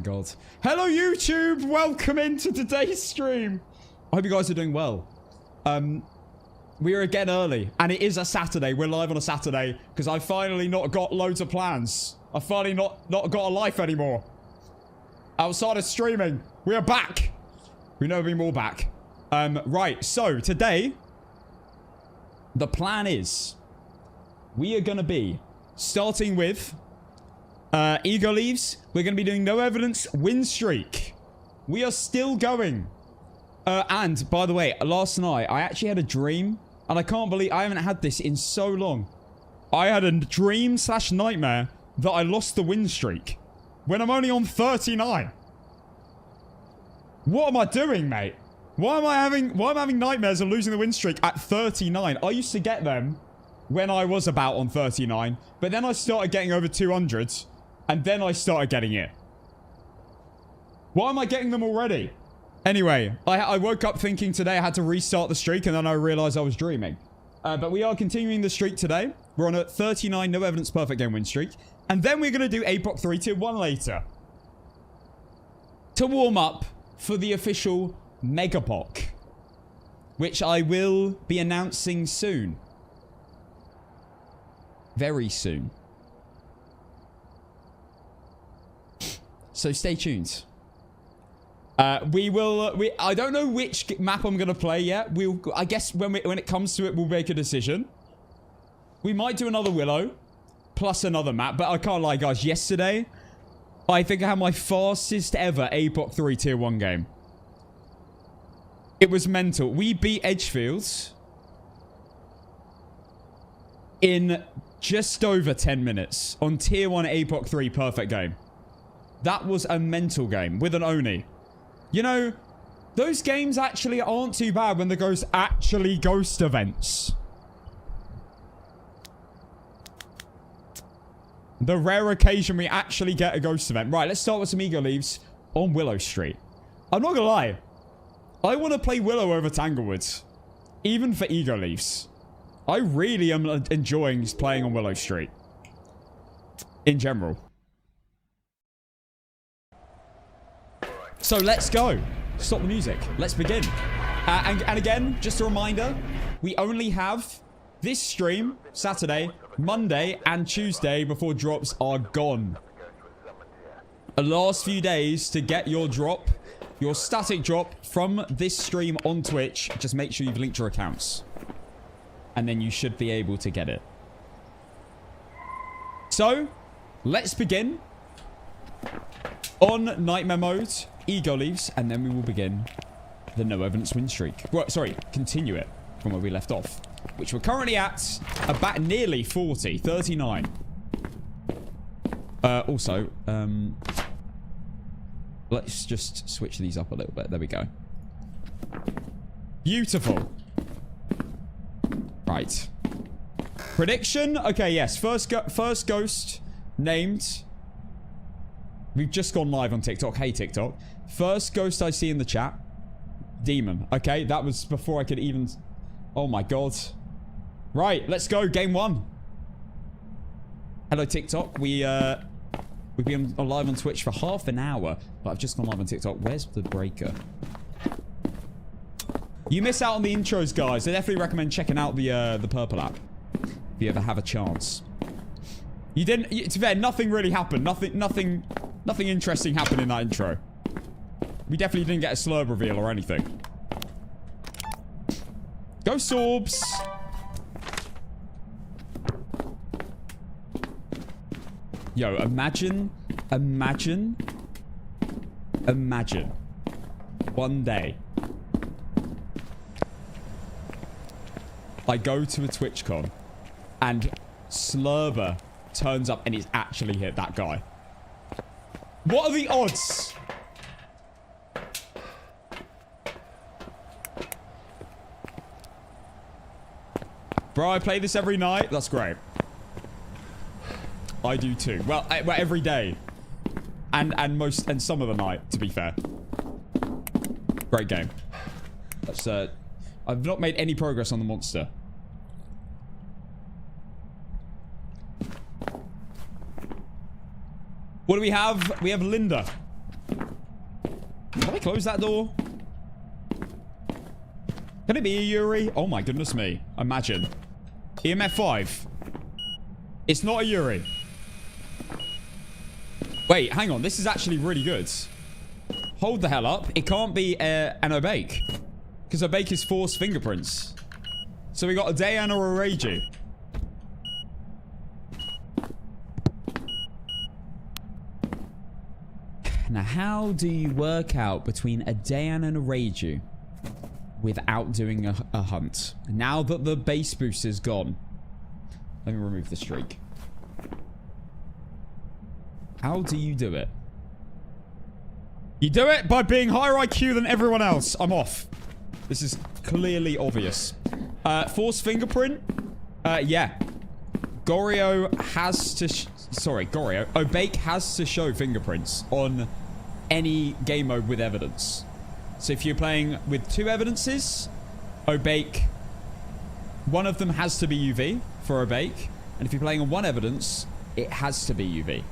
God. Hello, YouTube. Welcome into today's stream. I hope you guys are doing well. We are again early, and it is a Saturday. We're live on a Saturday because I finally not got loads of plans. I finally not got a life anymore. Outside of streaming, we are back. We never be more back. Right. So today, the plan is we are gonna be starting with Ego leaves. We're going to be doing no evidence win streak. We are still going. And by the way, last night I actually had a dream, and I can't believe I haven't had this in so long. I had a dream / nightmare that I lost the win streak when I'm only on 39. What am I doing, mate? Why am I having nightmares of losing the win streak at 39? I used to get them when I was about on 39, but then I started getting over 200. And then I started getting it. Why am I getting them already? Anyway, I woke up thinking today I had to restart the streak, and then I realized I was dreaming. But we are continuing the streak today. We're on a 39 no evidence perfect game win streak. And then we're going to do APOC 3 tier 1 later. To warm up for the official Megapoc, which I will be announcing soon. Very soon. So stay tuned. I don't know which map I'm gonna play yet. I guess when it comes to it, we'll make a decision. We might do another Willow plus another map, but I can't lie, guys. Yesterday, I think I had my fastest ever APOC 3 tier 1 game. It was mental. We beat Edgefields in just over 10 minutes on tier 1 APOC 3 perfect game. That was a mental game with an Oni. You know, those games actually aren't too bad when there's actually ghost events. The rare occasion we actually get a ghost event. Right, let's start with some Ego leaves on Willow Street. I'm not gonna lie. I want to play Willow over Tanglewood. Even for Ego leaves. I really am enjoying playing on Willow Street. In general. So let's go. Stop the music. Let's begin. And again, just a reminder, we only have this stream, Saturday, Monday, and Tuesday before drops are gone. The last few days to get your drop, your static drop from this stream on Twitch. Just make sure you've linked your accounts. And then you should be able to get it. So, let's begin on Nightmare Mode. Ego leaves, and then we will begin the no evidence win streak. Well, sorry, continue it from where we left off, which we're currently at about nearly 40, 39. Also, let's just switch these up a little bit. There we go. Beautiful. Right. Prediction. Okay, yes. First ghost named. We've just gone live on TikTok. Hey, TikTok. First ghost I see in the chat. Demon. Okay, that was before I could even... Oh my god. Right, let's go. Game 1. Hello, TikTok. We've been live on Twitch for half an hour, but I've just gone live on TikTok. Where's the breaker? You miss out on the intros, guys. I definitely recommend checking out the purple app if you ever have a chance. You didn't... To be fair, nothing really happened. Nothing interesting happened in that intro. We definitely didn't get a slurb reveal or anything. Go Sorbs. Yo, imagine one day I go to a TwitchCon and Slurber turns up and he's actually hit that guy. What are the odds? Bro, I play this every night. That's great. I do too. Well, every day. And some of the night, to be fair. Great game. That's I've not made any progress on the monster. What do we have? We have Linda. Can I close that door? Can it be a Yuri? Oh my goodness me. Imagine. EMF 5. It's not a Yuri. Wait, hang on. This is actually really good. Hold the hell up. It can't be an Obake. Because Obake is forced fingerprints. So we got a Dayan or a Reiju. Now, how do you work out between a Dayan and a Reiju without doing a hunt? Now that the base boost is gone. Let me remove the streak. How do you do it? You do it by being higher IQ than everyone else. I'm off. This is clearly obvious. Force fingerprint? Yeah. Goryo has to... Sorry, Goryo. Obake has to show fingerprints on any game mode with evidence. So if you're playing with 2 evidences, Obake... One of them has to be UV for Obake. And if you're playing on 1 evidence, it has to be UV.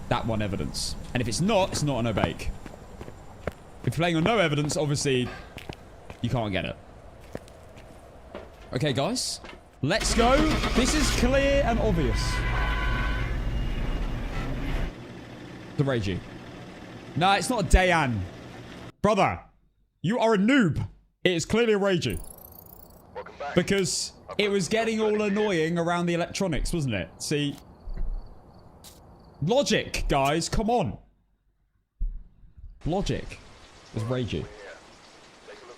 That 1 evidence. And if it's not an Obake. If you're playing on no evidence, obviously, you can't get it. Okay, guys. Let's go. This is clear and obvious. The Reiju. No, it's not a Dayan. Brother, you are a noob. It is clearly a Reiju. Because it was getting all annoying around the electronics, wasn't it? See... Logic, guys. Come on. Logic. It was Reiju.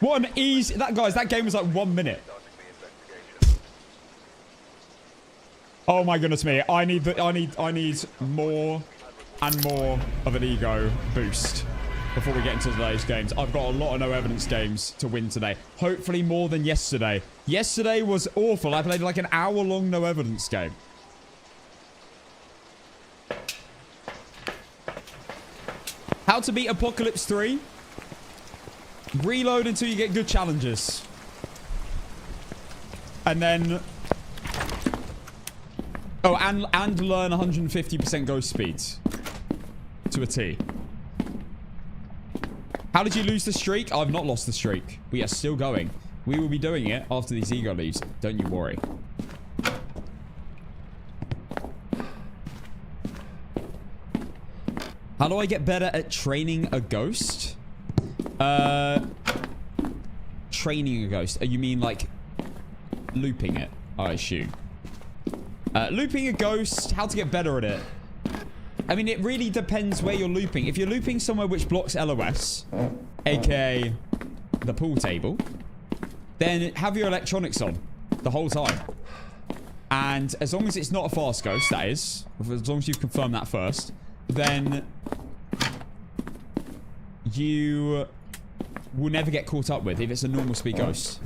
What an easy... Guys, that game was like 1 minute. Oh my goodness me. I need more and more of an ego boost before we get into today's games. I've got a lot of no evidence games to win today. Hopefully more than yesterday. Yesterday was awful. I played like an hour-long no evidence game. How to beat Apocalypse 3? Reload until you get good challenges. And then... Oh, and learn 150% ghost speeds. To a T. How did you lose the streak? I've not lost the streak. We are still going. We will be doing it after these ego leaves. Don't you worry. How do I get better at training a ghost? Training a ghost. You mean like looping it, I assume. Looping a ghost, how to get better at it. I mean, it really depends where you're looping. If you're looping somewhere which blocks LOS, aka the pool table, then have your electronics on the whole time. And as long as it's not a fast ghost, that is, as long as you've confirmed that first, then you will never get caught up with if it's a normal speed ghost.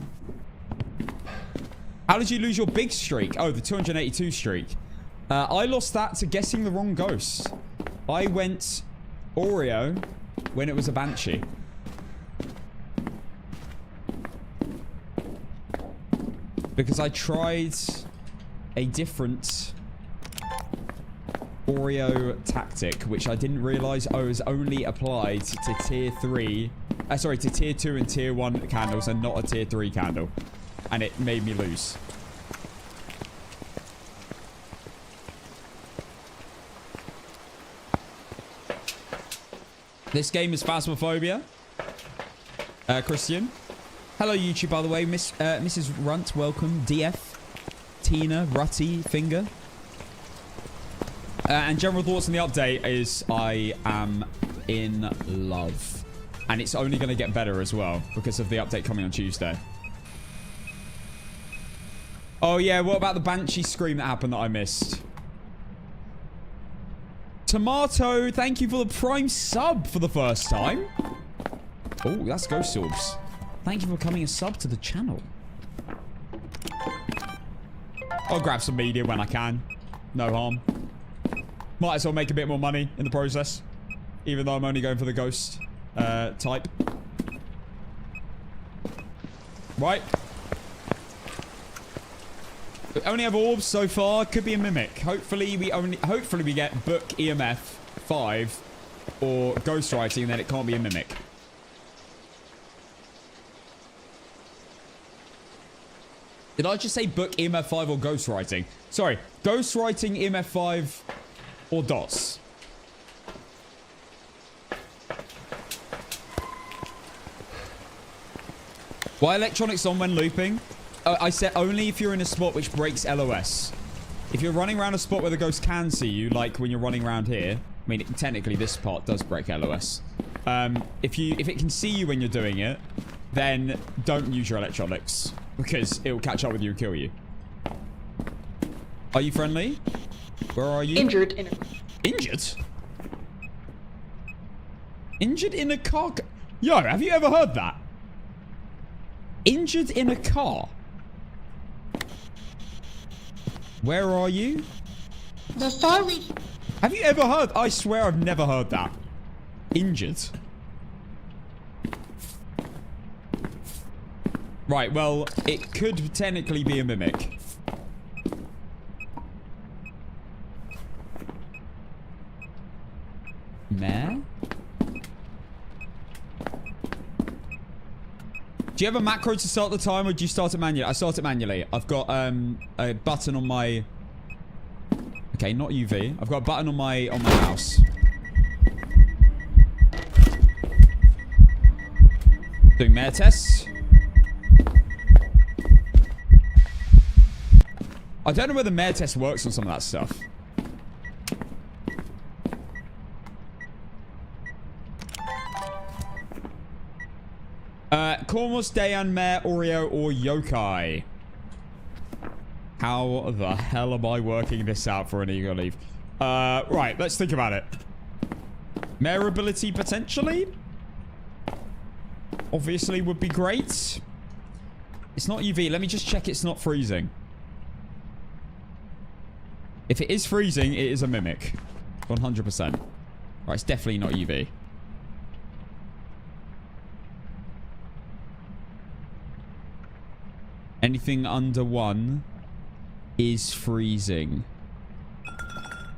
How did you lose your big streak? Oh, the 282 streak. I lost that to guessing the wrong ghost. I went Oreo when it was a Banshee. Because I tried a different Oreo tactic, which I didn't realize I was only applied to tier 3. Sorry, to tier 2 and tier 1 candles and not a tier 3 candle. And it made me lose. This game is Phasmophobia. Christian. Hello, YouTube, by the way. Mrs. Runt, welcome. DF. Tina, Rutty, Finger. And general thoughts on the update is I am in love. And it's only going to get better as well because of the update coming on Tuesday. Oh, yeah. What about the Banshee scream that happened that I missed? Tomato, thank you for the Prime sub for the first time. Oh, that's Ghost Orbs. Thank you for becoming a sub to the channel. I'll grab some media when I can. No harm. Might as well make a bit more money in the process. Even though I'm only going for the ghost type. Right. We only have orbs so far. Could be a mimic. Hopefully we get book EMF 5 or ghostwriting, then it can't be a mimic. Did I just say book EMF5 or ghostwriting? Sorry, ghostwriting, EMF5, or dots. Why electronics on when looping? I said only if you're in a spot which breaks LOS. If you're running around a spot where the ghost can see you, like when you're running around here, I mean, technically this part does break LOS. If it can see you when you're doing it, then don't use your electronics, because it will catch up with you and kill you. Are you friendly? Where are you? Injured. Injured? Injured in a car? Yo, have you ever heard that? Injured in a car? Where are you? The sorry. Have you ever heard? I swear I've never heard that. Injured. Right, well, it could technically be a mimic. Meh? Do you have a macro to start the time, or do you start it manually? I start it manually. I've got a button on my... Okay, not UV. I've got a button on my mouse. Doing mare tests. I don't know whether mare test works on some of that stuff. Kormos, Dayan, Mare, Oreo, or Yokai. How the hell am I working this out for an ego leave? Right, let's think about it. Mare ability, potentially? Obviously would be great. It's not UV. Let me just check it's not freezing. If it is freezing, it is a mimic. 100%. Right, it's definitely not UV. Anything under 1 is freezing.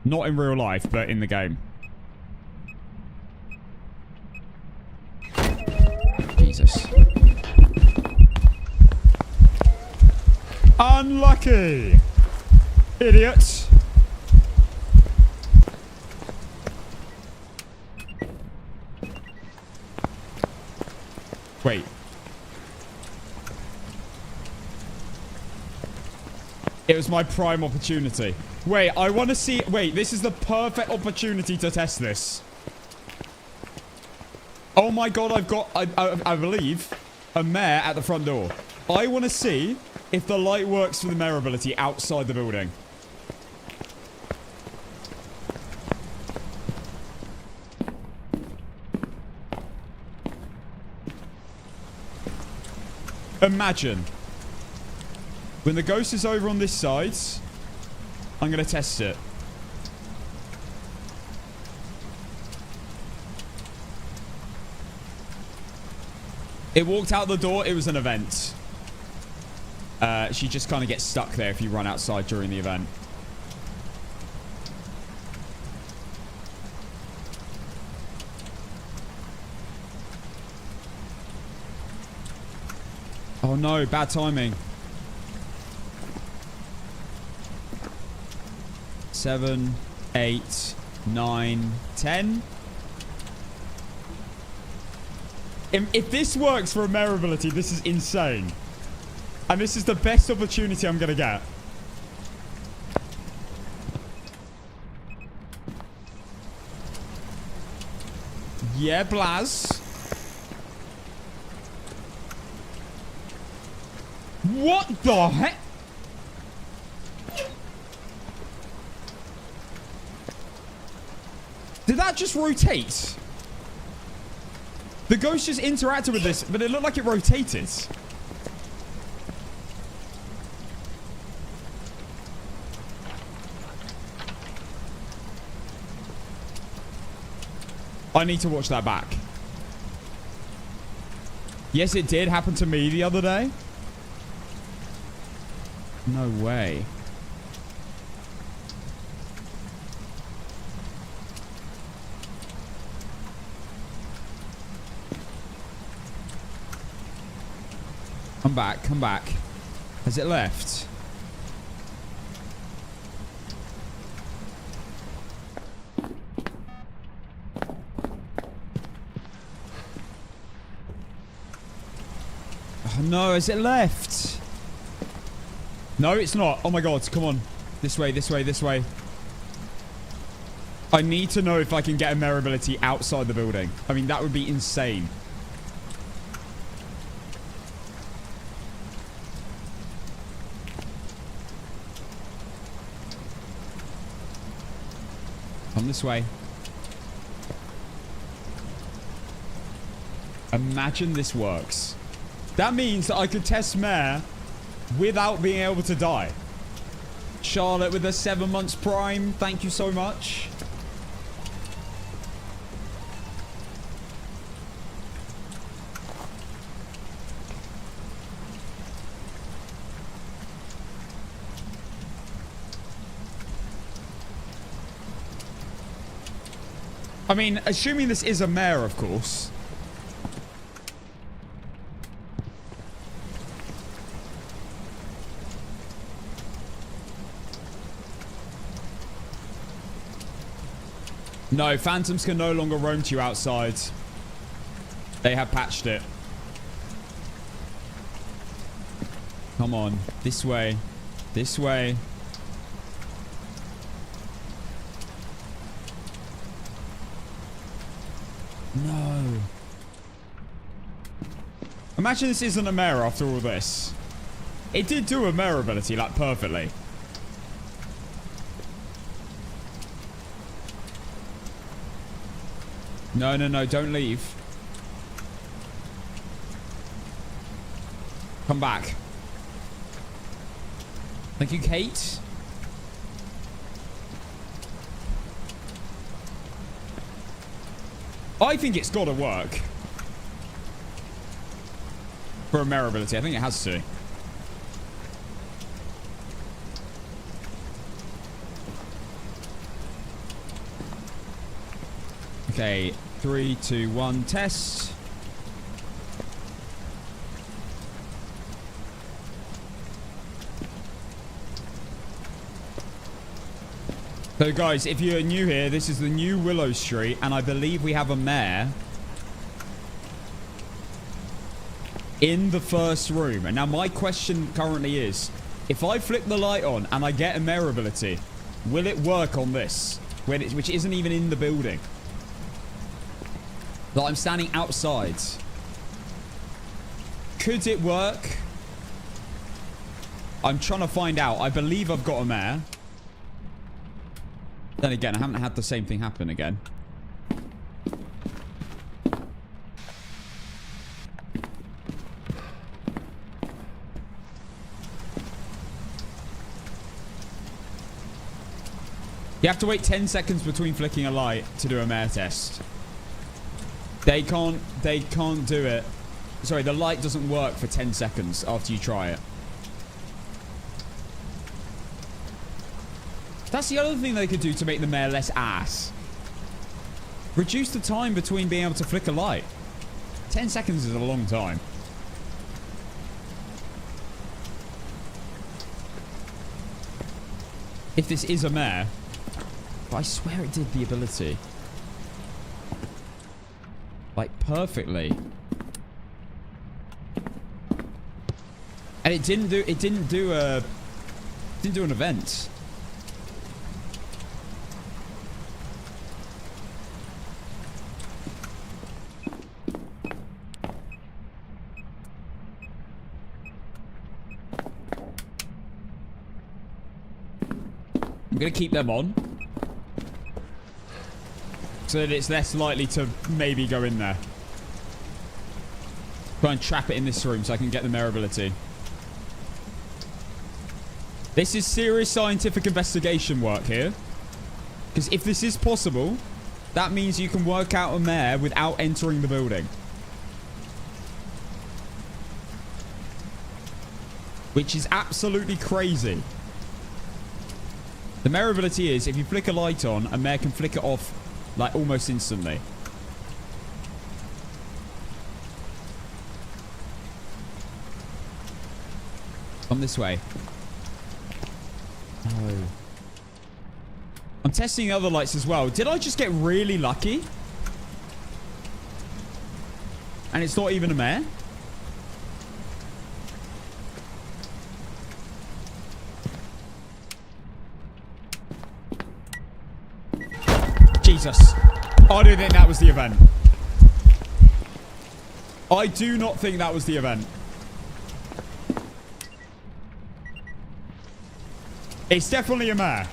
Not in real life, but in the game. Jesus. Unlucky! Idiots! Wait. It was my prime opportunity. Wait, I want to see... Wait, this is the perfect opportunity to test this. Oh my god, I've got, I believe, a mare at the front door. I want to see if the light works for the mare ability outside the building. Imagine. When the ghost is over on this side, I'm going to test it. It walked out the door. It was an event. She just kind of gets stuck there if you run outside during the event. Oh no, bad timing. 7, 8, 9, 10. If this works for a mare ability, this is insane. And this is the best opportunity I'm going to get. Yeah, Blaz. What the heck? Did that just rotate? The ghost just interacted with this, but it looked like it rotated. I need to watch that back. Yes, it did happen to me the other day. No way. Come back, come back. Has it left? Oh, no, has it left? No, it's not. Oh my god, come on. This way, this way, this way. I need to know if I can get a mare ability outside the building. I mean, that would be insane. Come this way. Imagine this works. That means that I could test mare without being able to die. Charlotte with a 7 months prime. Thank you so much. I mean, assuming this is a mare, of course. No, phantoms can no longer roam to you outside. They have patched it. Come on. This way. This way. No. Imagine this isn't a mare after all this. It did do a mare ability, like, perfectly. No, no, no, don't leave. Come back. Thank you, Kate. I think it's got to work. For a mare ability. I think it has to. Okay. 3, 2, 1. Test. So guys, if you're new here, this is the new Willow Street, and I believe we have a mare in the first room. And now my question currently is, if I flip the light on and I get a mare ability, will it work on this, which isn't even in the building? Like, I'm standing outside. Could it work? I'm trying to find out. I believe I've got a mare. Then again, I haven't had the same thing happen again. You have to wait 10 seconds between flicking a light to do a mare test. They can't do it. Sorry, the light doesn't work for 10 seconds after you try it. That's the other thing they could do to make the mare less ass. Reduce the time between being able to flick a light. 10 seconds is a long time. If this is a mare. But I swear it did the ability. Like, perfectly. And it didn't do an event. I'm gonna keep them on. So that it's less likely to maybe go in there. Try and trap it in this room so I can get the mare ability. This is serious scientific investigation work here. Because if this is possible, that means you can work out a mare without entering the building. Which is absolutely crazy. The mare ability is, if you flick a light on, a mare can flick it off, like, almost instantly. Come this way. No. I'm testing the other lights as well. Did I just get really lucky? And it's not even a mare? Jesus. I don't think that was the event. I do not think that was the event. It's definitely a mare.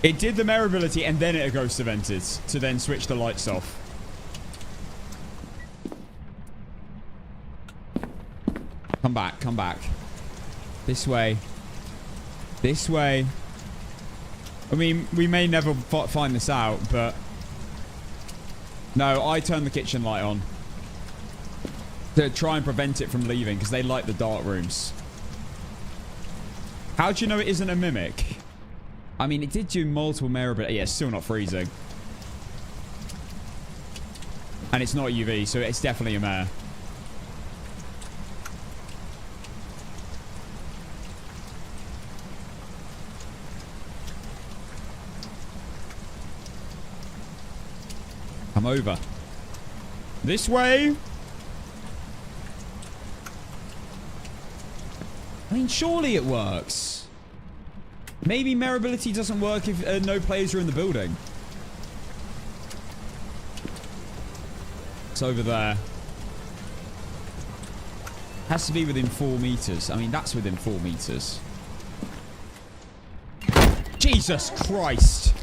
It did the mare ability and then it ghost evented to then switch the lights off. Come back, come back. This way. This way. I mean, we may never find this out, but... No, I turned the kitchen light on. To try and prevent it from leaving, because they like the dark rooms. How do you know it isn't a mimic? I mean, it did do multiple mirror, but yeah, it's still not freezing. And it's not UV, so it's definitely a mare. Come over. This way. I mean, surely it works. Maybe mare ability doesn't work if no players are in the building. It's over there. Has to be within 4 meters. I mean, that's within 4 meters. Jesus Christ.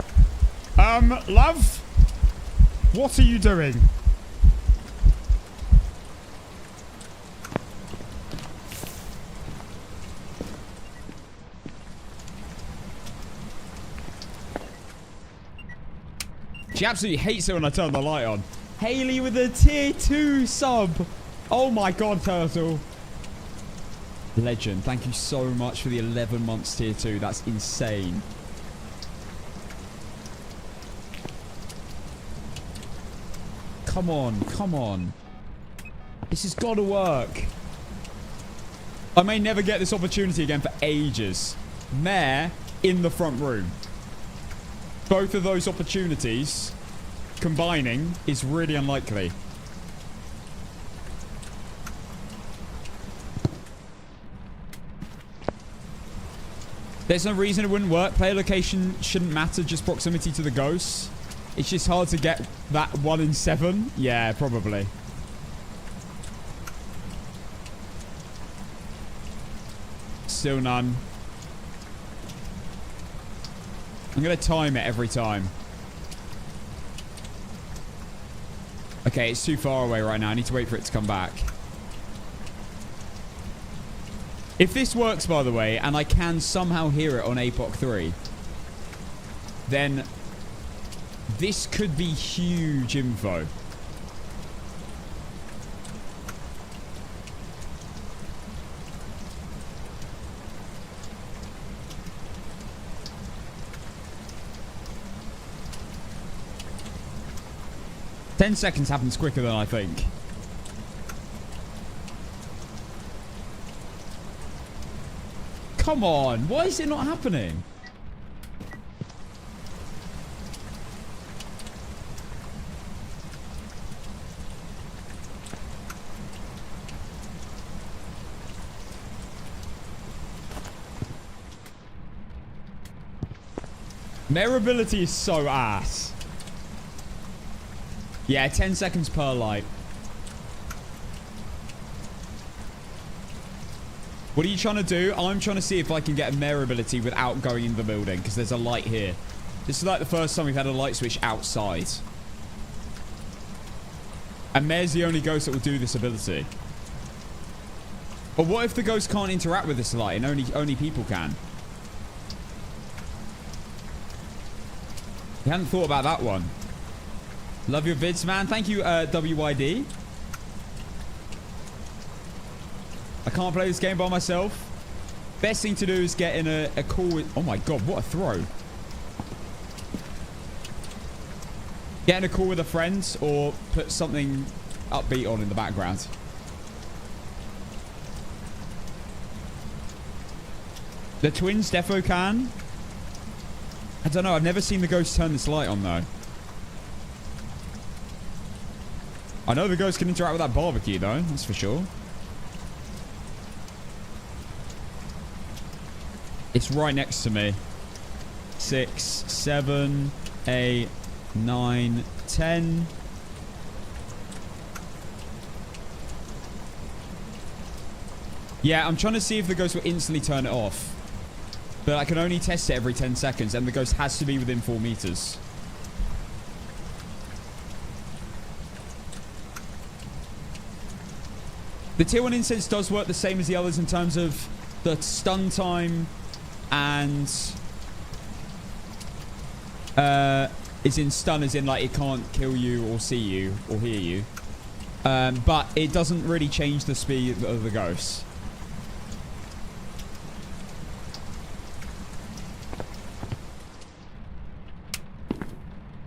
Love? What are you doing? She absolutely hates it when I turn the light on. Haley with a tier 2 sub. Oh my god, Turtle. Legend. Thank you so much for the 11 months tier 2. That's insane. Come on, come on. This has got to work. I may never get this opportunity again for ages. Mare in the front room. Both of those opportunities combining is really unlikely. There's no reason it wouldn't work. Player location shouldn't matter, just proximity to the ghosts. It's just hard to get that 1 in 7. Yeah, probably. Still none. I'm going to time it every time. Okay, it's too far away right now. I need to wait for it to come back. If this works, by the way, and I can somehow hear it on APOC 3, then this could be huge info. Ten seconds happens quicker than I think. Come on, why is it not happening? Mare ability is so ass. Yeah, 10 seconds per light. What are you trying to do? I'm trying to see if I can get a mare ability without going in the building, because there's a light here. This is like the first time we've had a light switch outside. And mare's the only ghost that will do this ability. But what if the ghost can't interact with this light and only people can? You hadn't thought about that one. Love your vids, man. Thank you, WYD. I can't play this game by myself. Best thing to do is get in a call with... Oh my god, what a throw. Get in a call with a friend or put something upbeat on in the background. The twins defo can. I don't know. I've never seen the ghost turn this light on, though. I know the ghost can interact with that barbecue, though. That's for sure. It's right next to me. 6, 7, 8, 9, 10. Yeah, I'm trying to see if the ghost will instantly turn it off. But I can only test it every 10 seconds, and the ghost has to be within 4 meters. The tier 1 incense does work the same as the others in terms of the stun time and... is in stun as in, like, it can't kill you or see you or hear you. But it doesn't really change the speed of the ghost.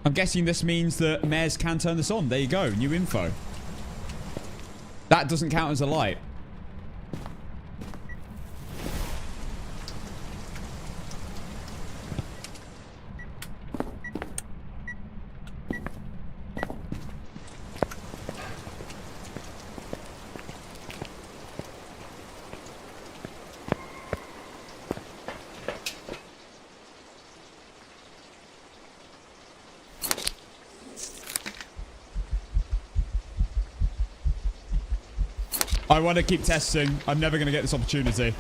I'm guessing this means that mares can turn this on. There you go. New info. That doesn't count as a light. I want to keep testing. I'm never going to get this opportunity.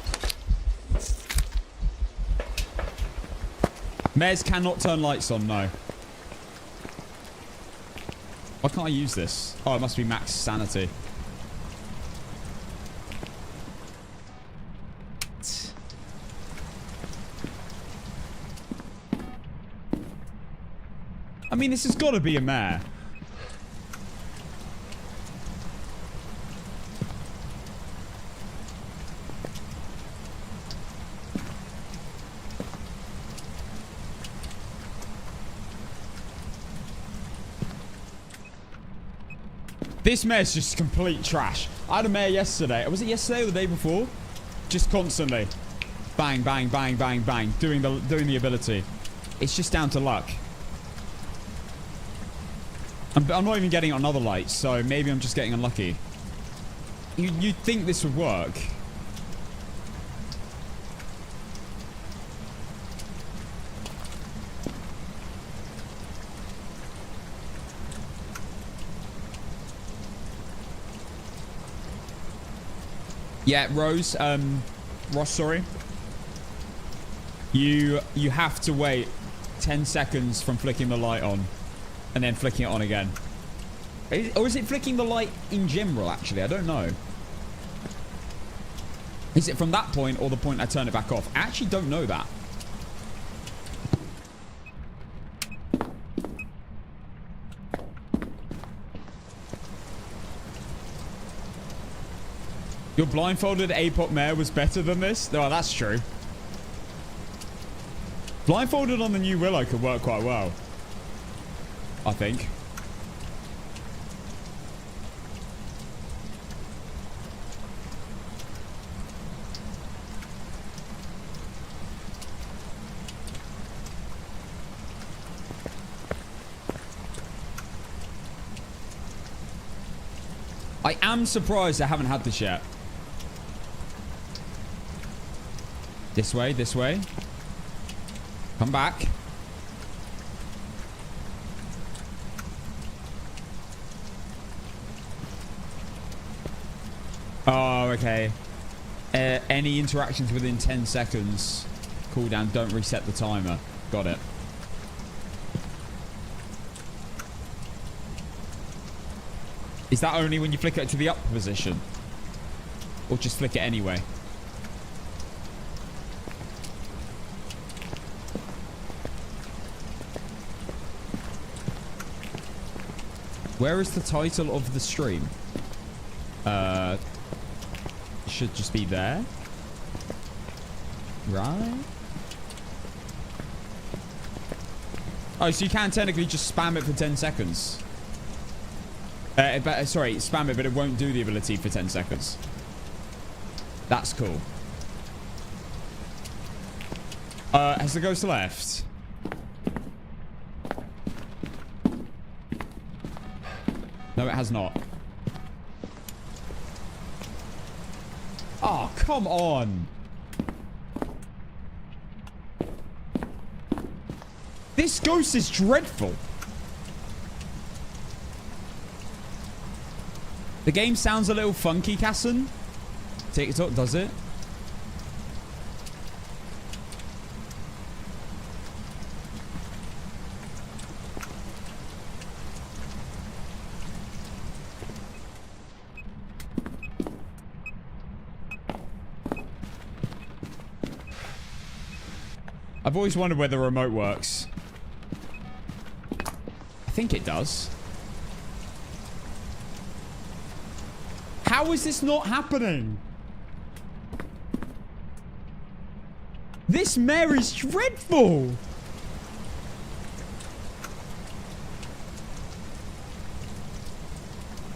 Mares cannot turn lights on, no. Why can't I use this? Oh, it must be max sanity. I mean, this has got to be a mare. This mare's just complete trash. I had a mare yesterday. Was it yesterday or the day before? Just constantly. Bang, bang, bang, bang, bang. Doing the ability. It's just down to luck. I'm not even getting another light, so maybe I'm just getting unlucky. You'd think this would work. Yeah, Ross, sorry. You have to wait 10 seconds from flicking the light on and then flicking it on again. Or is it flicking the light in general, actually? I don't know. Is it from that point or the point I turn it back off? I actually don't know that. Your blindfolded APOC mare was better than this? No, that's true. Blindfolded on the new Willow could work quite well. I think. I am surprised I haven't had this yet. This way, this way. Come back. Oh, okay. Any interactions within 10 seconds. Cooldown, don't reset the timer. Got it. Is that only when you flick it to the up position? Or just flick it anyway? Where is the title of the stream? Should just be there. Right? Oh, so you can technically just spam it for 10 seconds. Sorry, spam it, but it won't do the ability for 10 seconds. That's cool. Has the ghost left? No, it has not. Oh, come on. This ghost is dreadful. The game sounds a little funky, Casson. TikTok does it. I've always wondered where the remote works. I think it does. How is this not happening? This mare is dreadful.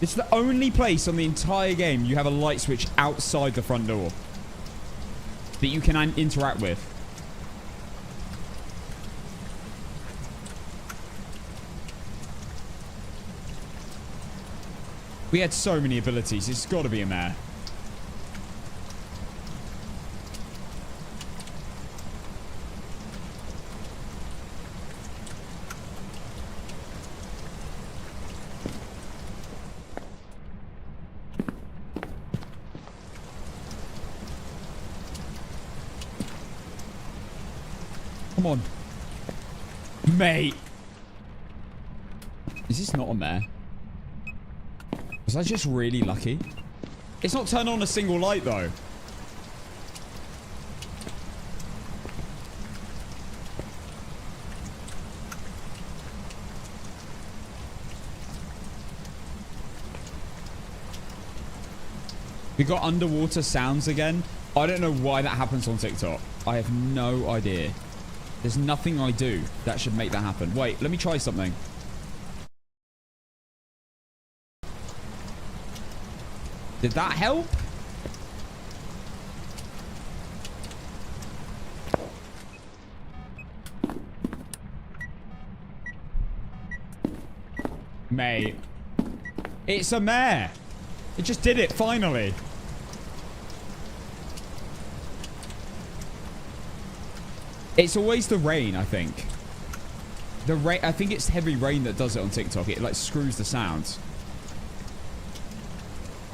It's the only place on the entire game you have a light switch outside the front door that you can interact with. We had so many abilities. It's got to be a mare. Come on. Mate. Is this not a mare? Was I just really lucky? It's not turned on a single light, though. We got underwater sounds again. I don't know why that happens on TikTok. I have no idea. There's nothing I do that should make that happen. Wait, let me try something. Did that help? Mate. It's a mare. It just did it, finally. It's always the rain, I think. The rain. I think it's heavy rain that does it on TikTok. It, like, screws the sounds.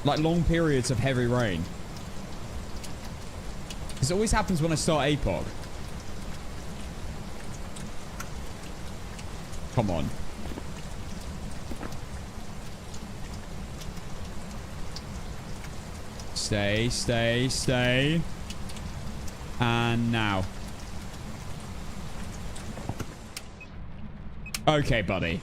Like long periods of heavy rain. This always happens when I start APOC. Come on. Stay, stay, stay. And now. Okay, buddy.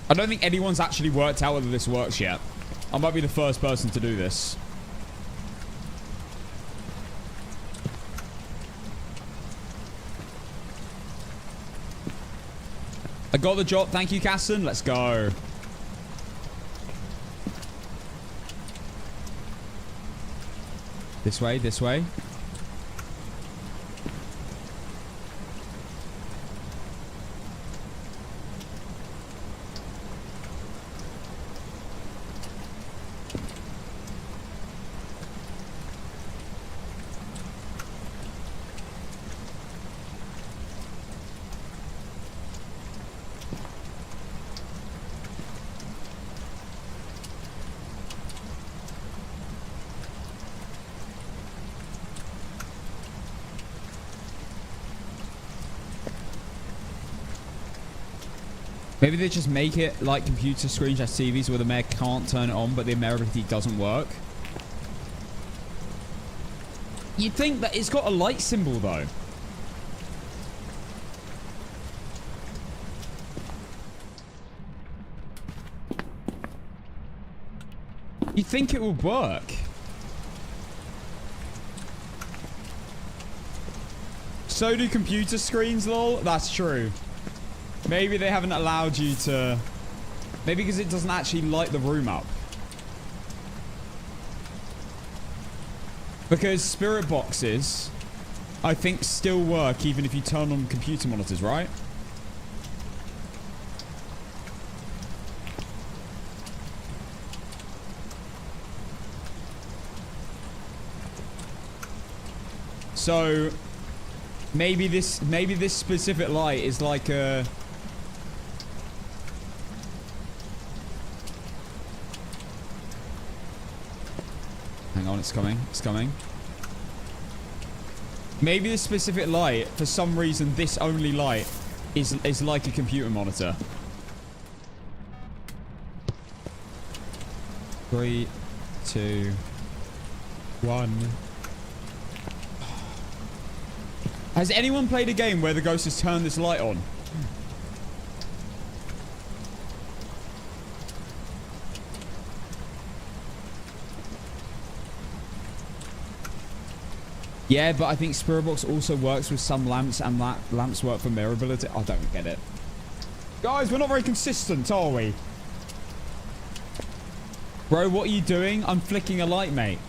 I don't think anyone's actually worked out whether this works yet. I might be the first person to do this. I got the job. Thank you, Casson. Let's go. This way, this way. Maybe they just make it like computer screens as TVs where the mayor can't turn it on, but the ability doesn't work. You'd think that it's got a light symbol, though. think it will work. So do computer screens, lol. That's true. Maybe they haven't allowed you to... Maybe because it doesn't actually light the room up. Because spirit boxes, I think, still work even if you turn on computer monitors, right? So maybe this specific light is like a... Hang on, it's coming. It's coming. Maybe this specific light, for some reason, this only light is like a computer monitor. 3, 2, 1. Has anyone played a game where the ghost has turned this light on? Yeah, but I think Spirit Box also works with some lamps, and that lamps work for mirrorability. I don't get it. Guys, we're not very consistent, are we? Bro, what are you doing? I'm flicking a light, mate.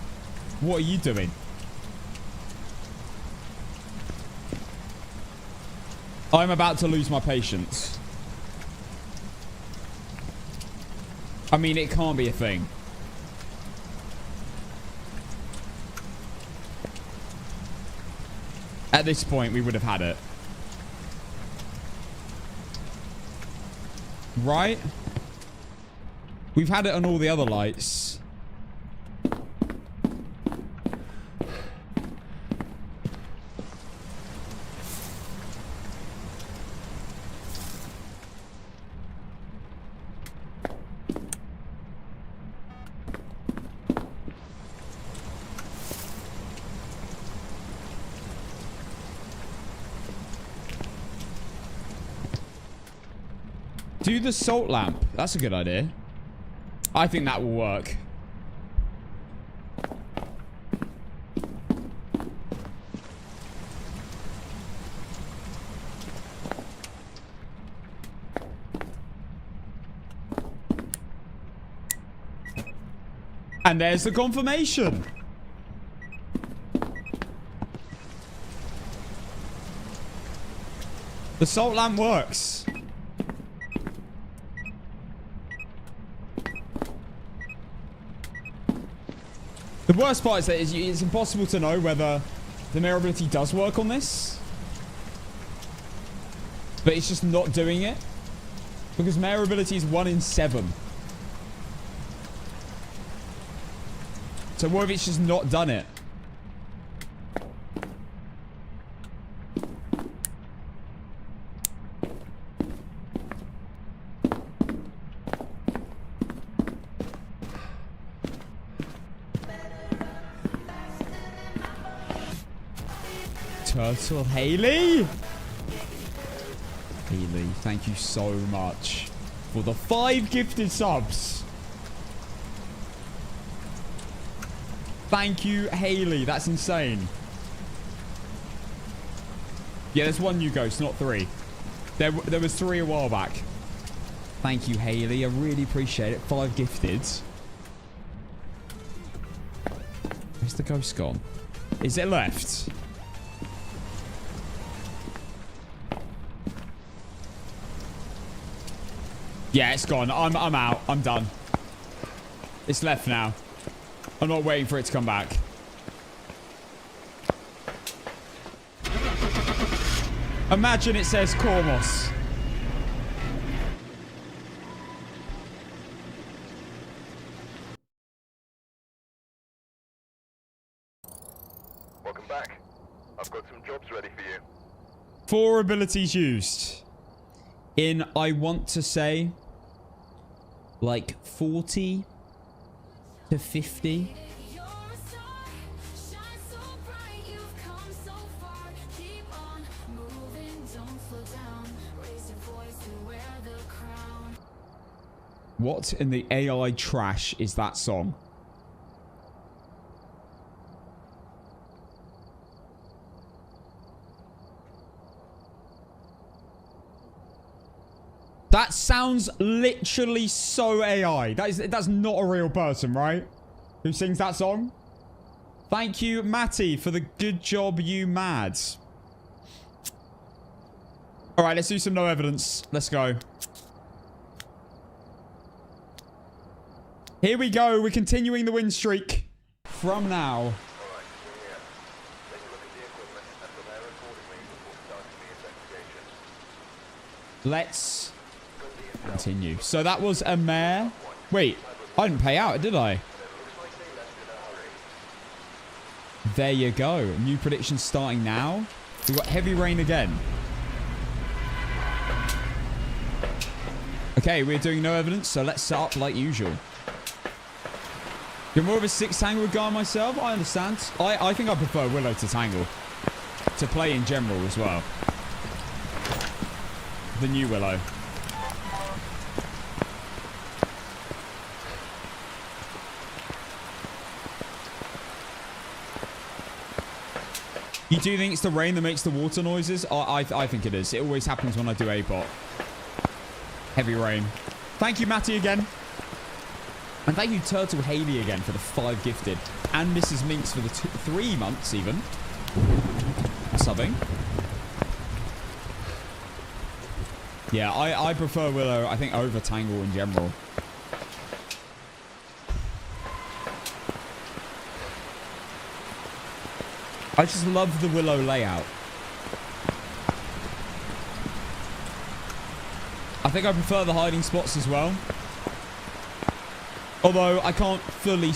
What are you doing? I'm about to lose my patience. I mean, it can't be a thing. At this point, we would have had it. Right? We've had it on all the other lights. Do the salt lamp. That's a good idea. I think that will work. And there's the confirmation. The salt lamp works. The worst part is that it's impossible to know whether the mirrorability does work on this. But it's just not doing it. Because mirrorability is 1 in 7. So what if it's just not done it? Turtle Haley? Haley, thank you so much for the 5 gifted subs. Thank you, Haley. That's insane. Yeah, there's 1 new ghost, not 3. There was 3 a while back. Thank you, Haley. I really appreciate it. 5 gifted. Where's the ghost gone? Is it left? Yeah, it's gone. I'm out. I'm done. It's left now. I'm not waiting for it to come back. Imagine it says Kormos. Welcome back. I've got some jobs ready for you. 4 abilities used. In, I want to say, like 40 to 50. What in the AI trash is that song? That sounds literally so AI. That's not a real person, right? Who sings that song? Thank you, Matty, for the good job, you mad. All right, let's do some no evidence. Let's go. Here we go. We're continuing the win streak from now. Let's continue. So that was a mare. Wait, I didn't pay out, did I? There you go. New prediction starting now. We've got heavy rain again. Okay, we're doing no evidence, so let's set up like usual. You're more of a 6 tangle guy myself? I understand. I think I prefer Willow to tangle. To play in general as well. The new Willow. You do think it's the rain that makes the water noises? I think it is. It always happens when I do APOC. Heavy rain. Thank you, Matty, again. And thank you, Turtle Haley, again for the 5 gifted. And Mrs. Minx for the 3 months, even. Subbing. Yeah, I prefer Willow, I think, over Tangle in general. I just love the Willow layout. I think I prefer the hiding spots as well. Although I can't fully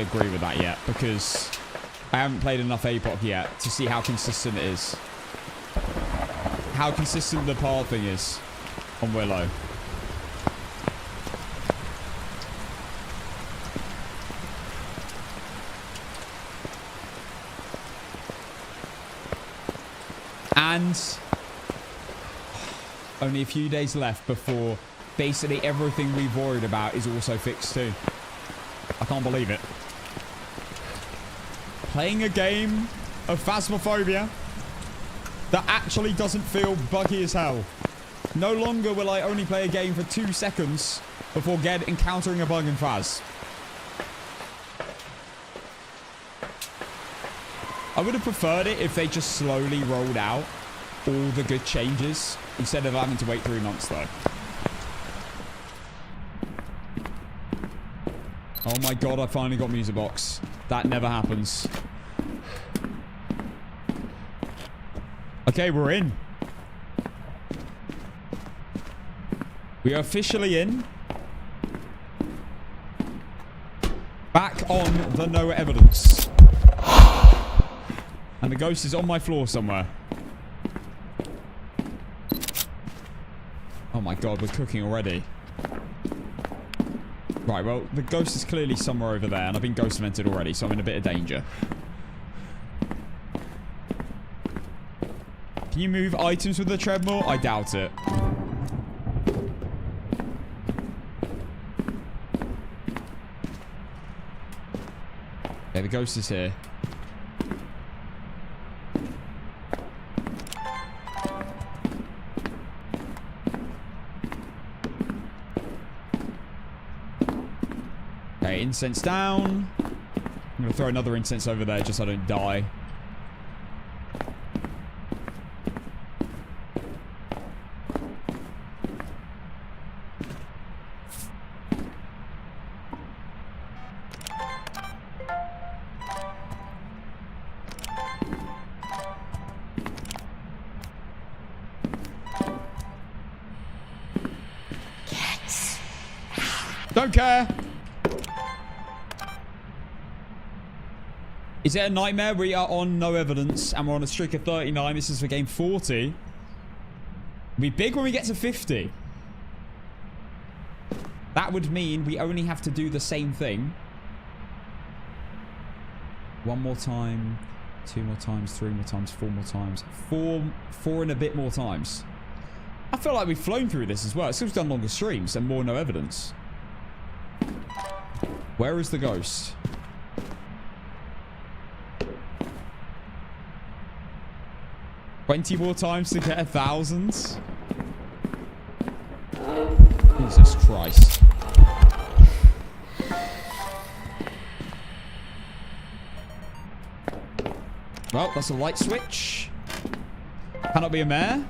agree with that yet because I haven't played enough APOC yet to see how consistent it is. How consistent the pathing is on Willow. And only a few days left before basically everything we've worried about is also fixed too. I can't believe it. Playing a game of Phasmophobia that actually doesn't feel buggy as hell. No longer will I only play a game for 2 seconds before encountering a bug in Phas. I would have preferred it if they just slowly rolled out all the good changes instead of having to wait 3 months though. Oh my god, I finally got music box. That never happens. Okay, we're in. We are officially in. Back on the no evidence. And the ghost is on my floor somewhere. Oh my god, we're cooking already. Right, well, the ghost is clearly somewhere over there, and I've been ghost vented already, so I'm in a bit of danger. Can you move items with the treadmill? I doubt it. Okay, the ghost is here. Okay, incense down. I'm going to throw another incense over there just so I don't die. Don't care. Is it a nightmare? We are on no evidence and we're on a streak of 39. This is for game 40. It'll be big when we get to 50. That would mean we only have to do the same thing. 1 more time, 2 more times, 3 more times, 4 more times, 4 and a bit more times. I feel like we've flown through this as well. It's still done longer streams and more no evidence. Where is the ghost? 20 more times to get 1,000. Jesus Christ. Well, that's a light switch. Cannot be a mare.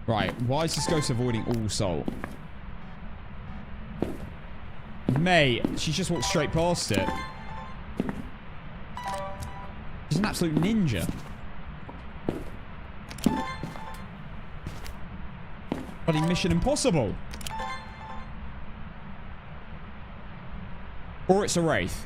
Right, why is this ghost avoiding all salt? Mate, she's just walked straight past it. She's an absolute ninja. Bloody Mission Impossible. Or it's a wraith.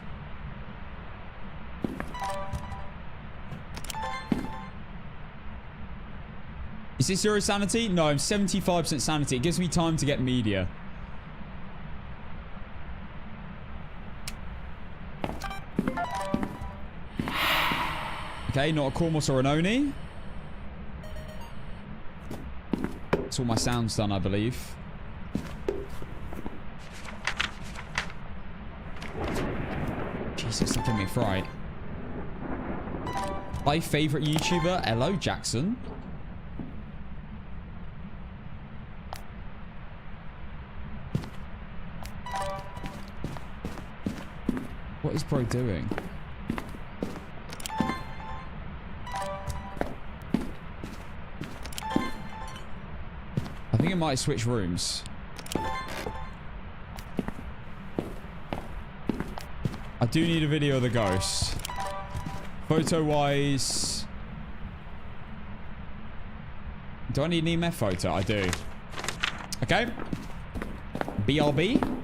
Is this zero sanity? No, I'm 75% sanity. It gives me time to get media. Okay, not a Kormos or an Oni. That's all my sound's done, I believe. Jesus, they're giving me a fright. My favourite YouTuber, hello, Jackson. What is bro doing? I think it might switch rooms. I do need a video of the ghost. Photo-wise... Do I need an EMF photo? I do. Okay. BRB.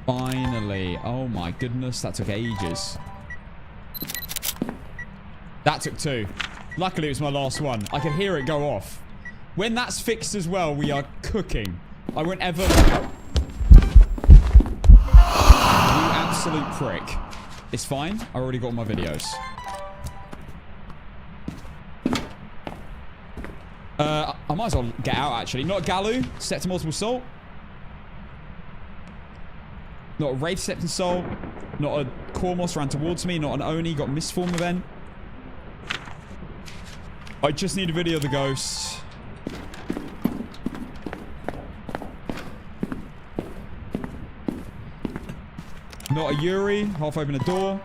Finally. Oh my goodness, that took ages. That took 2. Luckily, it was my last one. I could hear it go off. When that's fixed as well, we are cooking. I won't ever... You absolute prick. It's fine. I already got all my videos. I might as well get out, actually. Not a Galu. Step to multiple salt. Not a Wraith stepped in soul. Not a Kormos ran towards me. Not an Oni got misform event. I just need a video of the ghost. Not a Yuri. Half open a door.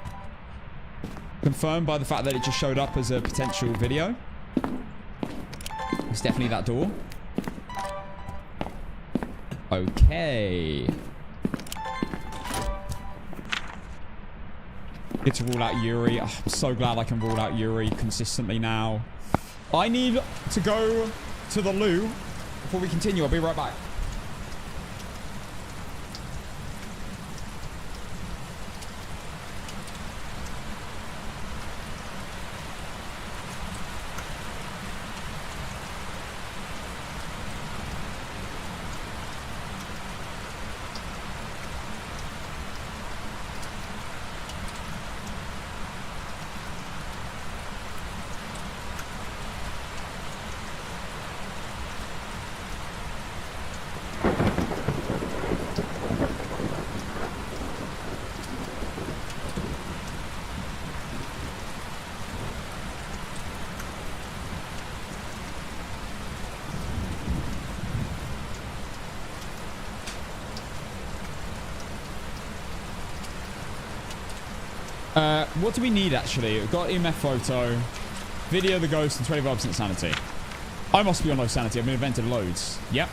Confirmed by the fact that it just showed up as a potential video. It's definitely that door. Okay. Good to rule out Yuri. Oh, I'm so glad I can rule out Yuri consistently now. I need to go to the loo before we continue. I'll be right back. What do we need, actually? We've got EMF photo, video of the ghost, and 25% sanity. I must be on low sanity. I've been invented loads. Yep.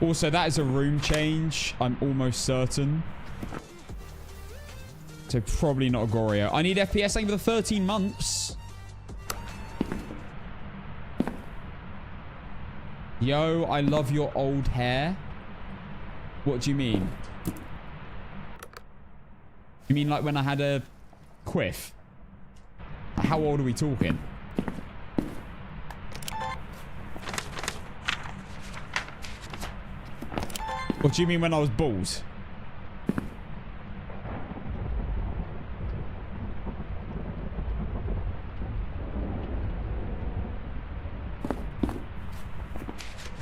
Also, that is a room change. I'm almost certain. So probably not a Goryo. I need FPS saying for the 13 months. Yo, I love your old hair. What do you mean? You mean like when I had a quiff? How old are we talking? What do you mean when I was bald?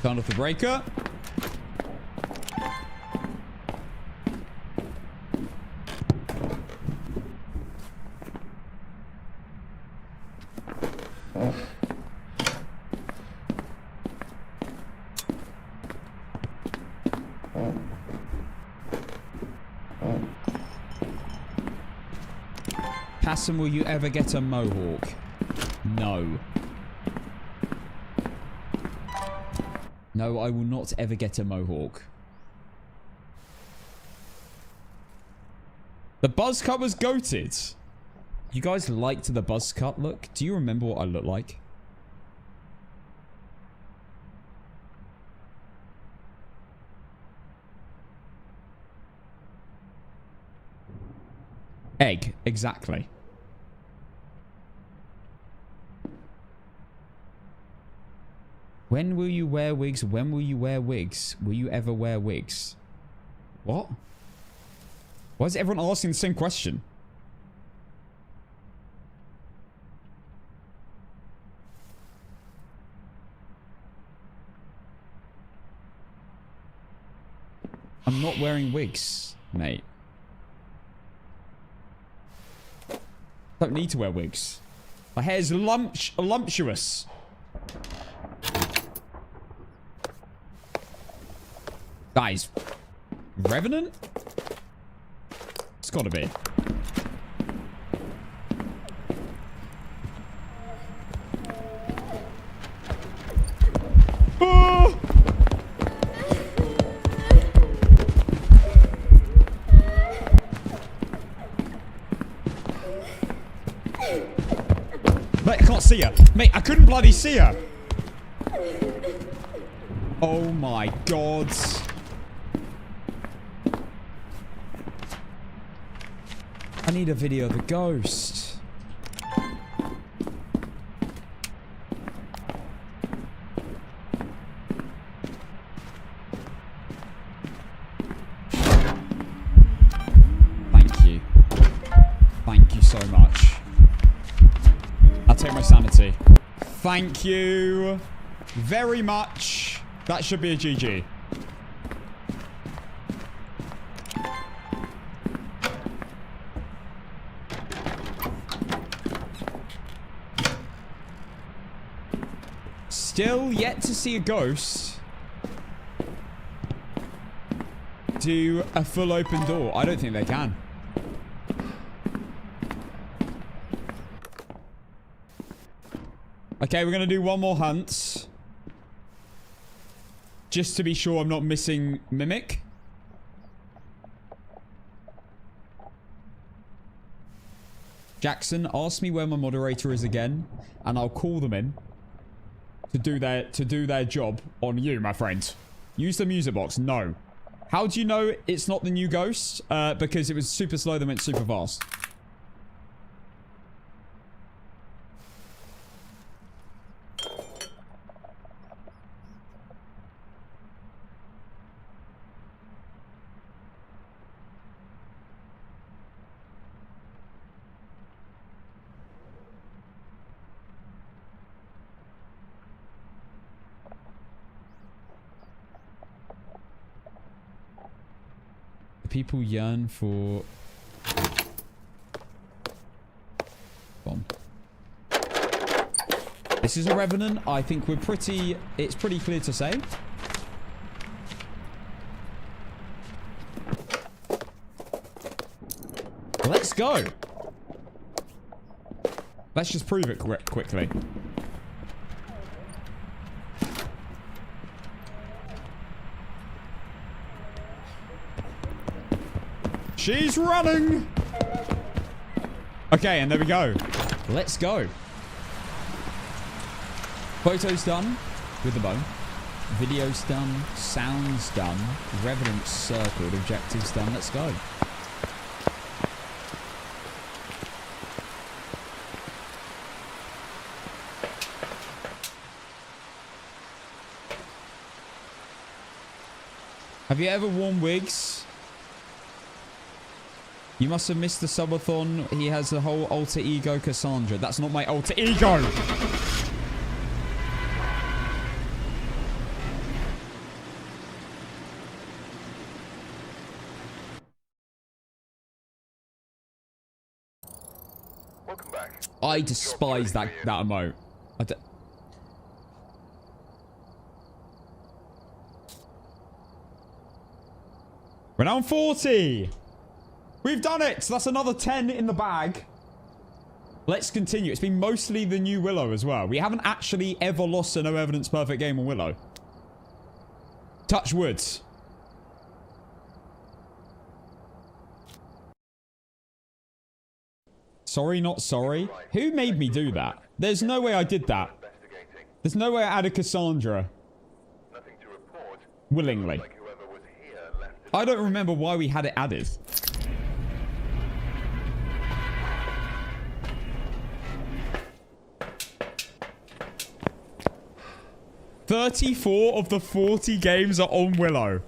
Turn off the breaker. Passon, will you ever get a mohawk? No. No, I will not ever get a mohawk. The buzz cut was goated. You guys liked the buzz cut look? Do you remember what I look like? Egg, exactly. When will you wear wigs? When will you wear wigs? Will you ever wear wigs? What? Why is everyone asking the same question? I'm not wearing wigs, mate. Don't need to wear wigs. My hair's lumptuous. Guys, Revenant? It's gotta be. Oh! Mate, I can't see her. Mate, I couldn't bloody see her. Oh my god. I need a video of the ghost. Thank you. Thank you so much. I'll take my sanity. Thank you very much. That should be a GG. Still yet to see a ghost do a full open door. I don't think they can. Okay, we're going to do one more hunt. Just to be sure I'm not missing Mimic. Jackson, ask me where my moderator is again, and I'll call them in to do their job on you, my friend. Use the music box. No. How do you know it's not the new ghost? Because it was super slow, then went super fast. People yearn for bomb. This is a Revenant. I think it's pretty clear to say. Let's go. Let's just prove it quickly. She's running! Okay, and there we go. Let's go. Photos done with the bone. Videos done. Sounds done. Revenant circled. Objectives done. Let's go. Have you ever worn wigs? You must have missed the subathon. He has the whole alter ego Cassandra. That's not my alter ego. Welcome back. I despise that emote. We're now on 40. We've done it. So that's another 10 in the bag. Let's continue. It's been mostly the new Willow as well. We haven't actually ever lost a no evidence perfect game on Willow. Touch wood. Sorry, not sorry. Who made me do that? There's no way I did that. There's no way I added Cassandra. Nothing to report. Willingly. Like whoever was here left it. I don't remember why we had it added. "34 of the 40 games are on Willow."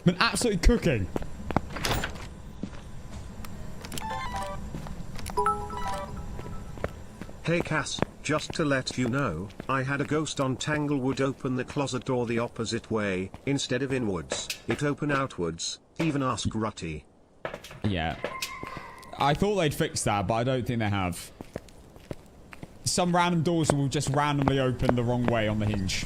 Been absolutely cooking. Hey Cass, just to let you know, I had a ghost on Tanglewood open the closet door the opposite way, instead of inwards, it open outwards, even ask Rutty. Yeah. I thought they'd fix that, but I don't think they have. Some random doors will just randomly open the wrong way on the hinge.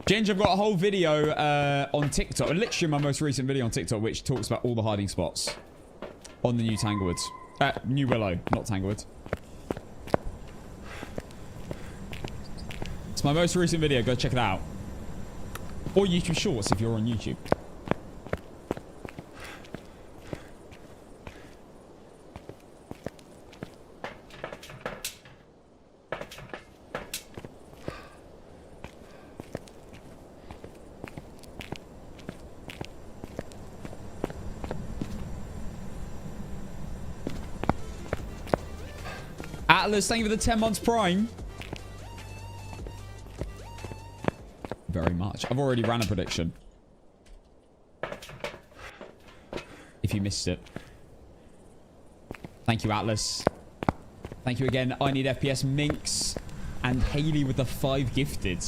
Ginger, I've got a whole video on TikTok, literally my most recent video on TikTok, which talks about all the hiding spots on the new Tanglewood. New Willow, not Tanglewood. It's my most recent video, go check it out. Or YouTube Shorts if you're on YouTube. Atlas, thank you for the 10 months prime. Very much. I've already ran a prediction. If you missed it. Thank you, Atlas. Thank you again. I need FPS Minx and Haley with the 5 gifted.